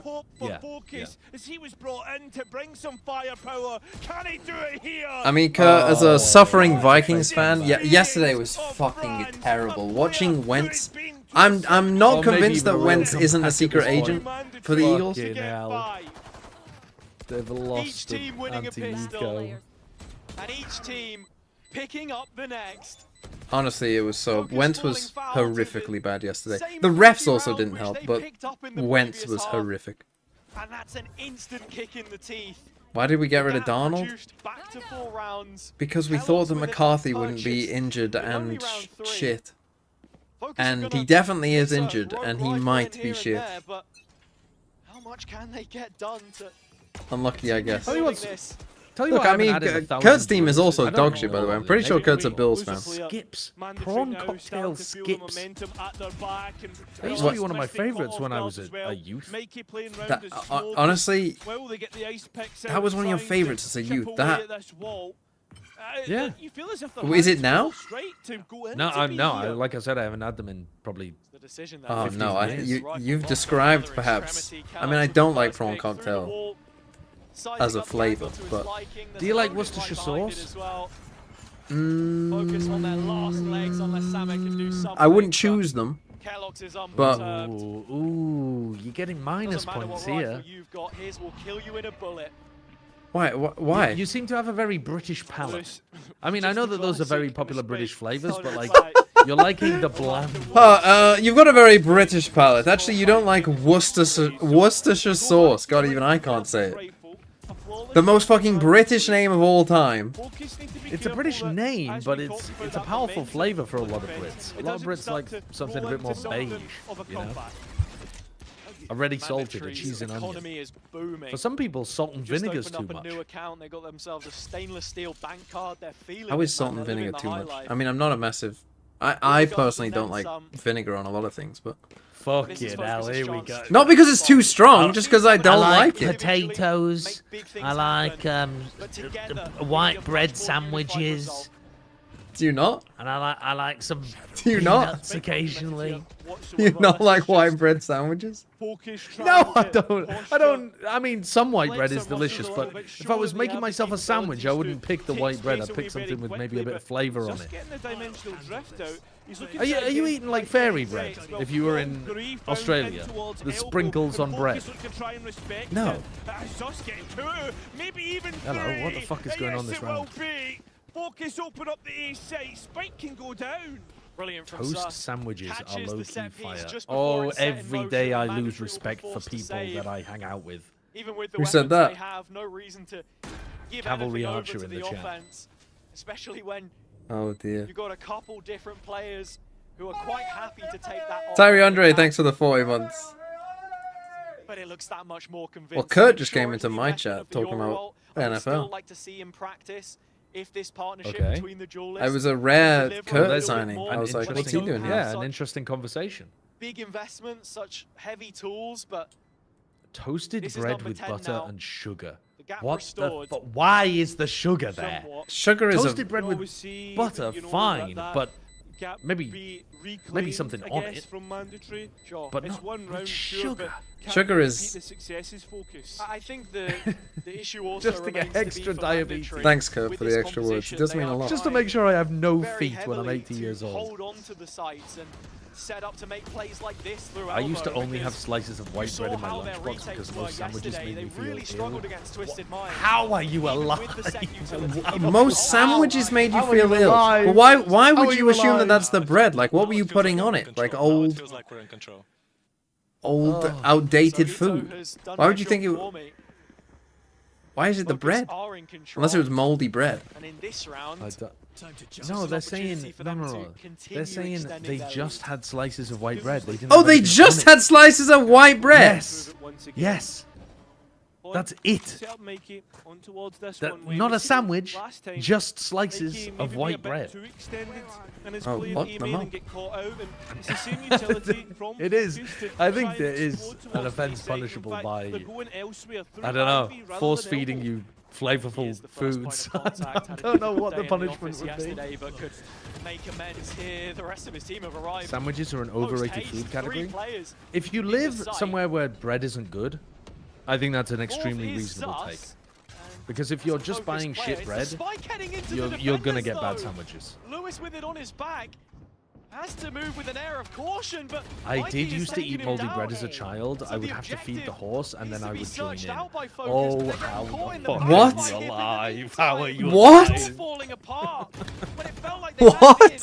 As he was brought in to bring some firepower, can he do it here? I mean, Kurt, as a suffering Vikings fan, yesterday was fucking terrible. Watching Wentz, I'm not convinced that Wentz isn't a secret agent for the Eagles. They've lost Each team winning a pistol, and each team picking up the next. Honestly, it was so... Wentz was horrifically bad yesterday. The refs also didn't help, but Wentz was horrific. And that's an instant kick in the teeth. Why did we get rid of Darnold? Back to 4 rounds. Because we thought that McCarthy wouldn't be injured and shit. And he definitely is injured, and he might be shit. But how much can they get done to... Unlucky, I guess. Look, I mean, Kurt's team is also dog shit, by the way. I'm pretty sure Kurt's a Bills fan. Skips. Prawn cocktail skips. That used to be one of my favorites when I was a youth. Honestly, that was one of your favorites as a youth. Yeah. Is it now? No, like I said, I haven't had them in probably... Oh, no, you've described, perhaps... I mean, I don't like prawn cocktail as a flavor, but... Do you like Worcestershire sauce? I wouldn't choose them, but... Ooh, you're getting minus points here. Why? You seem to have a very British palate. I mean, I know that those are very popular British flavors, but like, you're liking the bland. You've got a very British palate. Actually, you don't like Worcestershire sauce. God, even I can't say it. The most fucking British name of all time. It's a British name, but it's a powerful flavor for a lot of Brits. A lot of Brits like something a bit more beige, you know? Already salted, a cheese and onion. For some people, salt and vinegar's too much. How is salt and vinegar too much? I mean, I'm not a massive... I personally don't like vinegar on a lot of things, but... Fuck it, hell, here we go. Not because it's too strong, just because I don't like it. Potatoes. I like white bread sandwiches. Do you not? And I like some Do you not? peanuts occasionally. You not like white bread sandwiches? No, I don't. I mean, some white bread is delicious, but if I was making myself a sandwich, I wouldn't pick the white bread. I'd pick something with maybe a bit of flavor on it. Are you eating like fairy bread if you were in Australia? The sprinkles on bread? No. Hello, what the fuck is going on this round? Fokus open up the A site. Spike can go down. Brilliant from Toast Sus. sandwiches are Catches the low-key set piece fire. just before Oh, it's set in every motion, day the I lose Mandatory will respect be for forced to people save. that I hang out with. Even with the Who said weapons that? they have, no reason to give Cavalry anything Archer over to in the chat. offense, especially when Oh dear. you've got a couple different players who are quite happy to take that Tyree Andre, thanks for the 40 months. But it looks that much more convincing. Well, Kurt just came into my chat talking about NFL. Like to see in practice if this partnership Okay. between the duelists It was a rare deliver a Kurt little signing. bit I more was like, what's he convincing. doing here? Yeah, an interesting conversation. Big investments, such heavy tools, but Toasted bread with butter and sugar. Gap What restored. the? Why is the sugar there? Sugar is Toasted a... bread with butter, fine, but gap maybe reclaimed, something I on guess, it. from mandatory. But it's not one with round, sure, sugar. but can Sugar we is- repeat the successes Focus. I think the issue also Just to get remains to be extra for diabetes. mandatory. Thanks, Kurt, With for this the extra words. It does composition, mean they a are lot. Just to make sure I have no very feet when I'm heavily 80 to years old. hold on to the sites and set up to make plays like this through I used to elbow, only have because slices of white you bread saw in my how their lunchbox retakes because were most sandwiches yesterday. made me They really feel struggled ill. against Twisted Mind. How are you Even alive? with the set utility, even Most with sandwiches made you How are feel you ill. alive? But why How would are you you assume that alive? that's the bread? Like, what were you putting on it? Like old, outdated food. Why would you think it? Why is it the bread? Unless it was moldy bread. And in this round, No, they're saying no. They're saying they just had slices of white bread. They didn't. Oh, have they anything just on it. had slices of white bread. Yes. Yes. That's it. Set up Mikey on towards this That, one. We not a seen sandwich, last time just slices Mikey of maybe be a white bit bread. too extended in his Oh, play in what? EMEA No. and get caught out, and it's the same utility from It is. Fokus to I think try there and is explode an towards offence the side. In punishable fact, by, they're going elsewhere through I don't know, Ivy rather force than feeding elbow. you flavorful the first foods. point of contact, I had a don't know difficult what day the in punishment office would be. yesterday, but could make amends here. The rest of his team have arrived. Sandwiches are an overrated Post-haste, food category. 3 players If you in the live site. somewhere where bread isn't good, I think that's an extremely Fourth is reasonable take. sus, Because if you're just Focus buying player. shit It's bread, the spike heading into the you're gonna defenders, get bad though. sandwiches. Lewis with it on his back has to move with an air of caution, but I Mikey did is used to taking eat him moldy down. bread as a child. So I would the have to feed the objective horse and then needs to I be would join searched in. out by Focus, Oh, but they're how getting caught in the the fuck back What? are by you Hip alive? in the How are meantime. you What? It's all alive? falling apart when it felt like they What? had it.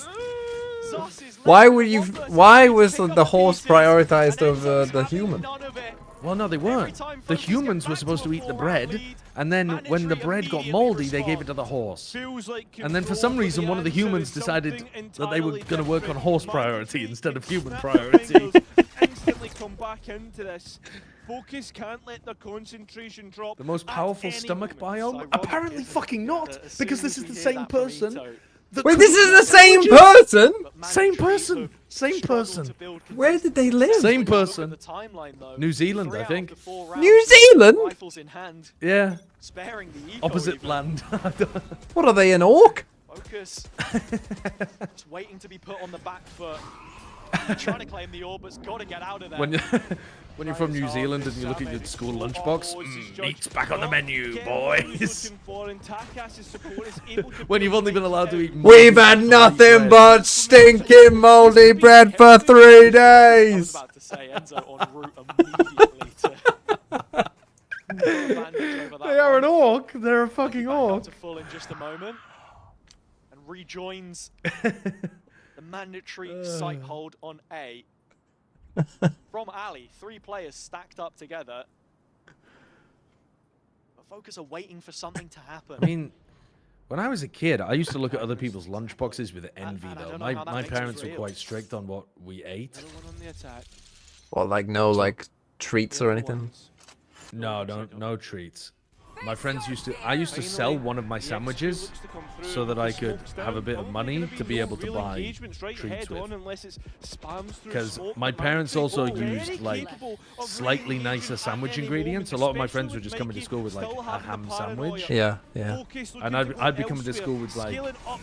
Sus is Why left would with you? one versus Why two to was pick the up the horse pieces, prioritized and over Enzo's the having human? none of it. Well, no, they Every weren't. time The Focus get humans were back supposed to to a eat the 4-round bread, lead, and then when the Mandatory bread got immediately moldy, they gave it respond. to the horse. Feels like And then for control, some but reason, one of the answer humans is decided something that they were entirely going to work on different. horse Mandatory priority instead of can human snap priority. fingers, instantly come back into this. Focus can't let their concentration drop. The most at powerful any stomach moment. biome? Apparently fucking not, because this is the same person. that Wait, this cooked is the same sandwiches. person? Same person. Same person. Where did they live? Same person. New Zealand, I think. New Zealand? Rifles in hand, Yeah. sparing the eco Opposite even. land. What are they, an orc? Focus. Just waiting to be put on the back foot. Trying to claim the orb, but's got to get out of there. When you're from New Zealand and you look at your school lunchbox, meat's back on the menu, boys. When you've only been allowed to eat. We've had nothing but stinking moldy bread for 3 days. I was about to say Enzo en route immediately to. They are an orc. They're a fucking orc. To full in just a moment, and rejoins the mandatory sight hold on A. From Ali, 3 players stacked up together. But Focus are waiting for something to happen. I mean, when I was a kid, I used to look at other people's lunchboxes with envy, and I though. don't know how that My makes it parents were real. quite strict on what we ate. Everyone on the attack. Well, like no, like treats or anything. No treats. My friends I used to sell one of my sandwiches so that I could have a bit of money to be able to buy treats with. Because my parents also used like slightly nicer sandwich ingredients. A lot of my friends would just come into school with like a ham sandwich. Yeah, yeah. And I'd be coming to school with like,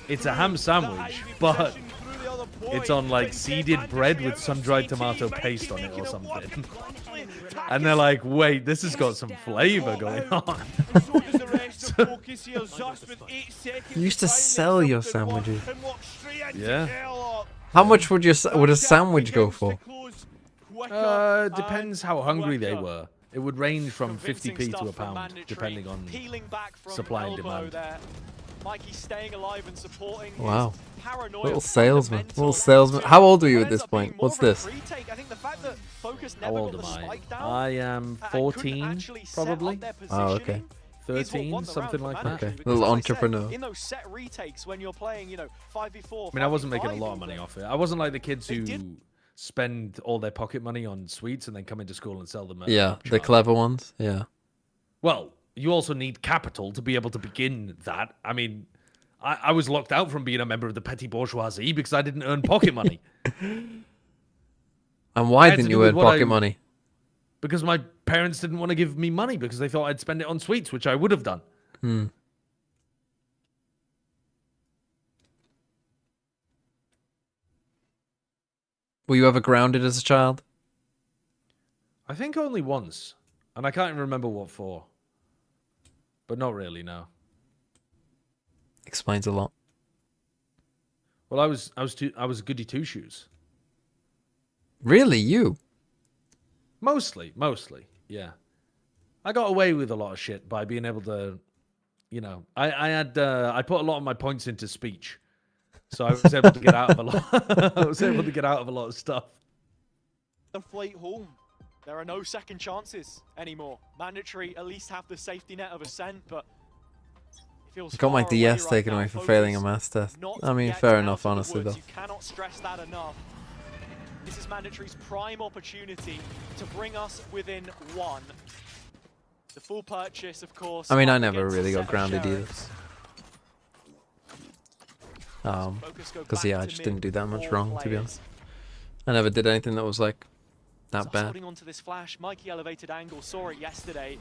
it's a ham sandwich, but it's on like seeded bread with sun-dried tomato paste on it or something. And they're like, wait, this has got some flavor going on. You used to sell your sandwiches. Yeah. How much would a sandwich go for? Depends how hungry they were. It would range from 50p to a pound, depending on supply and demand. Mikey staying alive and supporting Wow. his paranoia Little salesman. Little salesman. How old are you at this point? What's this? I think the fact that Focus How never old got the am I? spike down, I am 14, probably. Oh, okay. 13, something like that. Okay. Little entrepreneur. in those set retakes when you're playing, 5v4. I mean, I wasn't making a 5v5 lot of money off it. I wasn't like the kids who spend all their pocket money on sweets and then come into school and sell them. Yeah, the clever ones. Yeah. Well, you also need capital to be able to begin that. I mean, I was locked out from being a member of the petty bourgeoisie because I didn't earn pocket money. And why didn't you earn pocket money? because my parents didn't want to give me money because they thought I'd spend it on sweets, which I would have done. Hmm. Were you ever grounded as a child? I think only once, and I can't even remember what for. But not really, no. Explains a lot. Well, I was goody two shoes. Really, you? Mostly, yeah. I got away with a lot of shit by being able to, you know, I put a lot of my points into speech, so I was able to get out of a lot. I was able to get out of a lot of stuff. The flight home. There are no second chances anymore. Mandatory at least have the safety net of Ascent, but it feels I got my far DS away taken right away now. for Focus failing a maths test. not I mean, yet fair out enough, of the honestly, woods. though. You cannot stress that enough. This is Mandatory's prime opportunity to bring us within one. The full purchase, of course. I mean, I up never against a really set got of grounded either. sheriffs. Because yeah, I just didn't do that much wrong, to be honest. I never did anything that was like that bad. Holding onto this flash, Mikey elevated angle, saw it yesterday.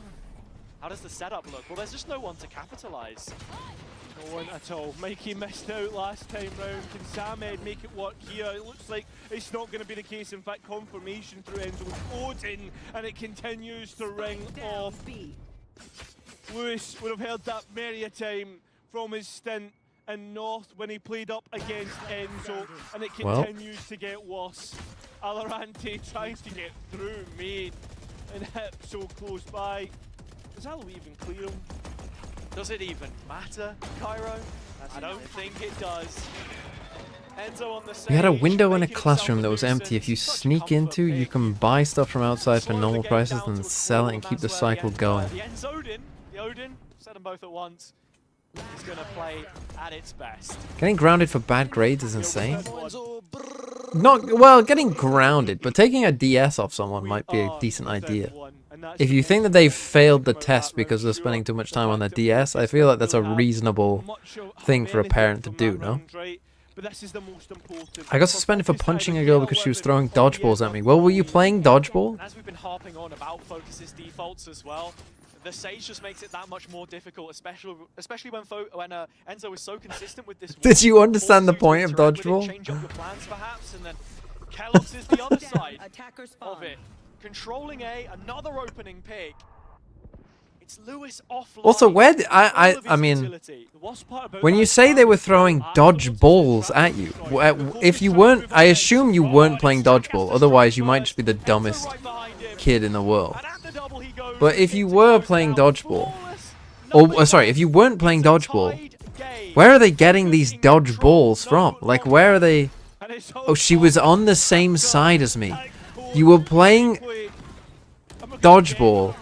How does the setup look? Well, there's just no one to capitalize. No one at all. Mikey missed out last time round. Can Samed make it work here? It looks like it's not going to be the case. In fact, confirmation through Enzo with Odin, and it continues to ring off. Lewis would have heard that many a time from his stint in North when he played up against Enzo, and it continues to get worse. Alorante trying to get through main, and hit so close by. Does that even clear him? Does it even matter, Cairo? I don't think it does. Enzo on the We had a stage, window in a making classroom that was himself a empty. If you nuisance. sneak into, you can buy stuff from outside for normal prices and sell it and keep the cycle going. The Odin, set them both at once. He's gonna play at its best. Getting grounded for bad grades is insane. Not well, getting grounded, but taking a DS off someone might be a decent idea. If you think that they've failed the test because they're spending too much time on their DS, I feel like that's a reasonable thing for a parent to do, no? I got suspended for punching a girl because she was throwing dodgeballs at me. Well, were you playing dodgeball? As we've been harping on about Focus's defaults as well, the Sage just makes it that much more difficult, especially when Enzo is so consistent with this. Did you understand the point of dodgeball? Change up your plans, perhaps, and then Kelos is the other side of it. Controlling A, another opening pick. It's Lewis offline. Also, where I mean, when you say they were throwing dodgeballs at you, if you weren't, I assume you weren't playing dodgeball. Otherwise, you might just be the dumbest kid in the world. But if you were playing dodgeball, or sorry, if you weren't playing dodgeball, where are they getting these dodgeballs from? Like, where are they? Oh, she was on the same side as me. You were playing dodgeball,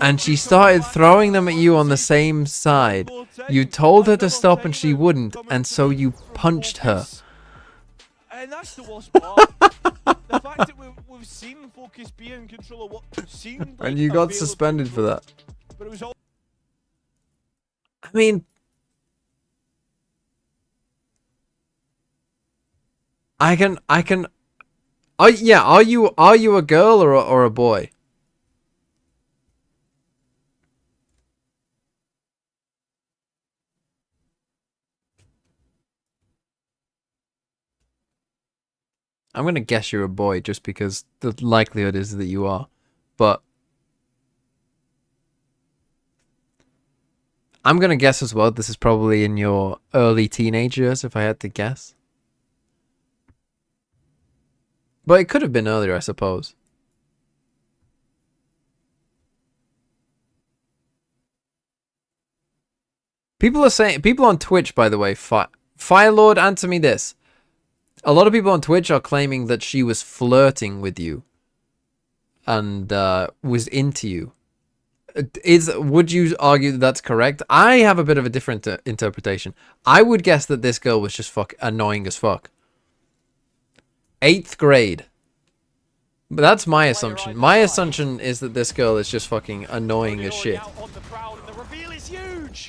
and she started throwing them at you on the same side. You told her to stop, and she wouldn't, and so you punched her. And that's the worst part. The fact that we've seen Focus be in control of what seemed like And you got suspended for that. But it was all I mean, I can. Oh yeah, are you a girl or a boy? I'm gonna guess you're a boy just because the likelihood is that you are, but I'm gonna guess as well. This is probably in your early teenage years, if I had to guess. But it could have been earlier, I suppose. People are saying, people on Twitch, by the way, Firelord, answer me this. A lot of people on Twitch are claiming that she was flirting with you and was into you. Would you argue that that's correct? I have a bit of a different interpretation. I would guess that this girl was just annoying as fuck. 8th grade. But that's my assumption. My assumption is that this girl is just fucking annoying as shit.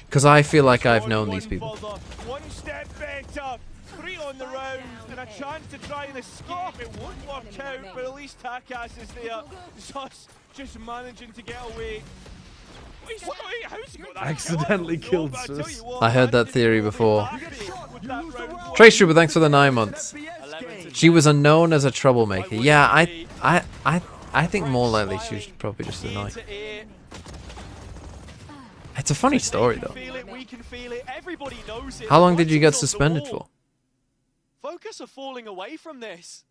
Because I feel like I've known these people. One step better, 3 on the round and a chance to try and escape. It won't work out, but at least Takas is there. Just managing to get away. Wait, how's he got that? Accidentally killed Sus. I heard that theory before. Trace Trooper, thanks for the 9 months. She was unknown as a troublemaker. Yeah, I think more likely she was probably just annoying. It's a funny story though. How long did you get suspended for? Fokus are falling away from this.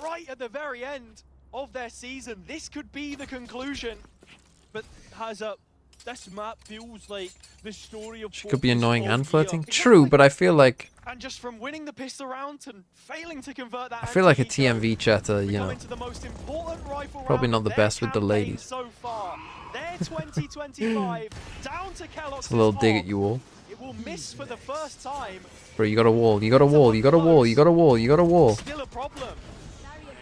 Right at the very end of their season, this could be the conclusion. But this map feels like the story of She could be annoying and flirting. True, but I feel like and just from winning the pistol round and failing to convert that, I feel like a TMV chatter, you know, probably not the best with the ladies. So far. They're 2025 down to It's a little dig at you all. It will miss for the first time. Bro, you got a wall, you got a wall, you got a wall, you got a wall, you got a wall. Still a problem.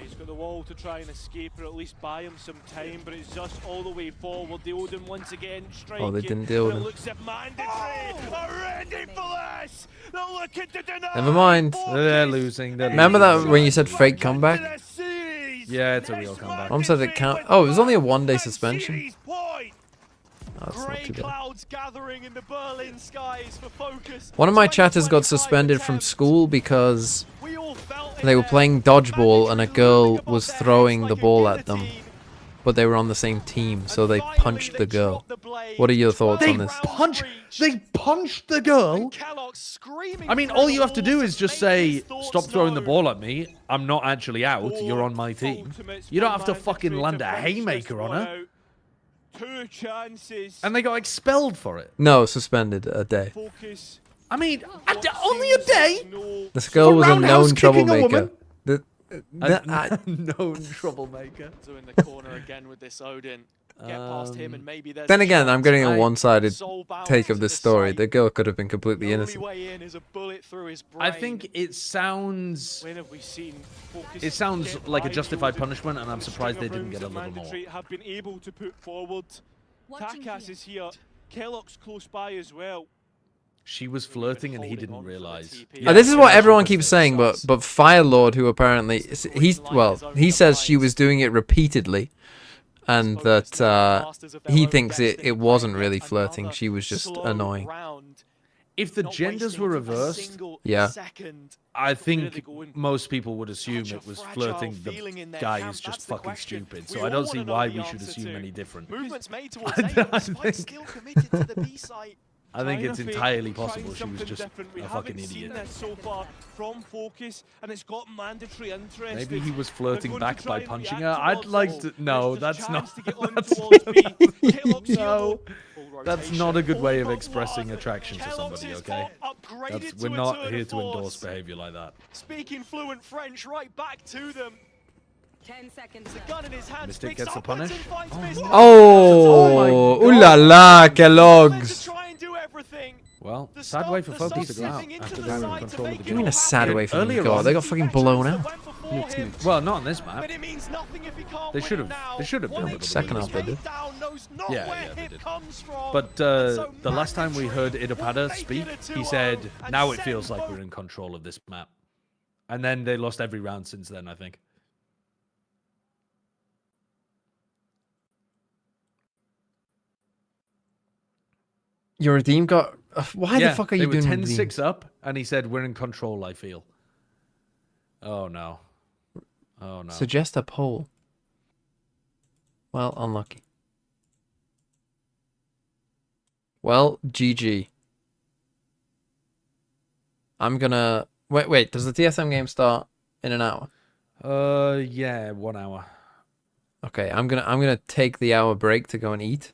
He's got the wall to try and escape or at least buy him some time, but it's just all the way forward. The Odin once again striking. Oh, they didn't deal with him. It looks mandatory. Are ready for this. They're looking to deny. Never mind. They're losing. Remember that when you said fake comeback? Yeah, it's a real comeback. Mom said it count. Oh, it was only a 1-day suspension. Oh, that's not too bad. Clouds gathering in the Berlin skies for Fokus. One of my chatters got suspended from school because they were playing dodgeball and a girl was throwing the ball at them, but they were on the same team, so they punched the girl. What are your thoughts on this? They punched the girl? I mean, all you have to do is just say, stop throwing the ball at me. I'm not actually out. You're on my team. You don't have to fucking land a haymaker on her. 2 chances. And they got expelled for it. No, suspended a day. I mean, only a day? This girl was a known troublemaker. A known troublemaker. So in the corner again with this Odin. Get past him and maybe there's Then again, I'm getting a one-sided take of this story. The girl could have been completely innocent. I think it sounds like a justified punishment, and I'm surprised they didn't get a little more. Have been able to put forward. Takas is here. Kellogg's close by as well. She was flirting and he didn't realize. This is what everyone keeps saying, but Firelord, who apparently he says she was doing it repeatedly, and that he thinks it wasn't really flirting. She was just annoying. If the genders were reversed, yeah, I think most people would assume it was flirting. The guy is just fucking stupid, so I don't see why we should assume any different. I think it's entirely possible she was just a fucking idiot. So far from Fokus, and it's got mandatory interest. Maybe he was flirting back by punching her. I'd like to. No, that's not. No, that's not a good way of expressing attraction to somebody. Okay, we're not here to endorse behavior like that. Speaking fluent French, right back to them. 10 seconds. The gun in his hand. Mystic gets the punish. Oh, ooh la la, Kellogg's. Well, sad way for Fokus to go out after they were in control of the game. What do you mean a sad way for them to go out? They got fucking blown out. Well, not on this map. They should have. They should have been. Second half they did. Yeah, they did. But the last time we heard Idapada speak, he said, "Now it feels like we're in control of this map," and then they lost every round since then, I think. Your redeem got. Why the fuck are you doing? They were 10-6 up, and he said, "We're in control, I feel." Oh no. Oh no. Suggest a poll. Well, unlucky. Well, GG. I'm gonna wait. Does the TSM game start in an hour? Yeah, 1 hour. Okay, I'm gonna take the hour break to go and eat.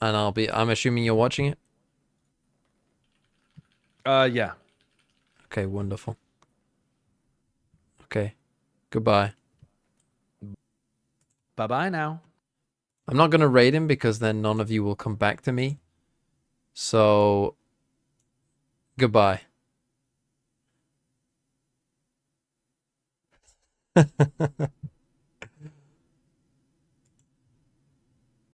And I'm assuming you're watching it? Yeah. Okay, wonderful. Okay. Goodbye. Bye-bye now. I'm not going to raid him because then none of you will come back to me. So, goodbye.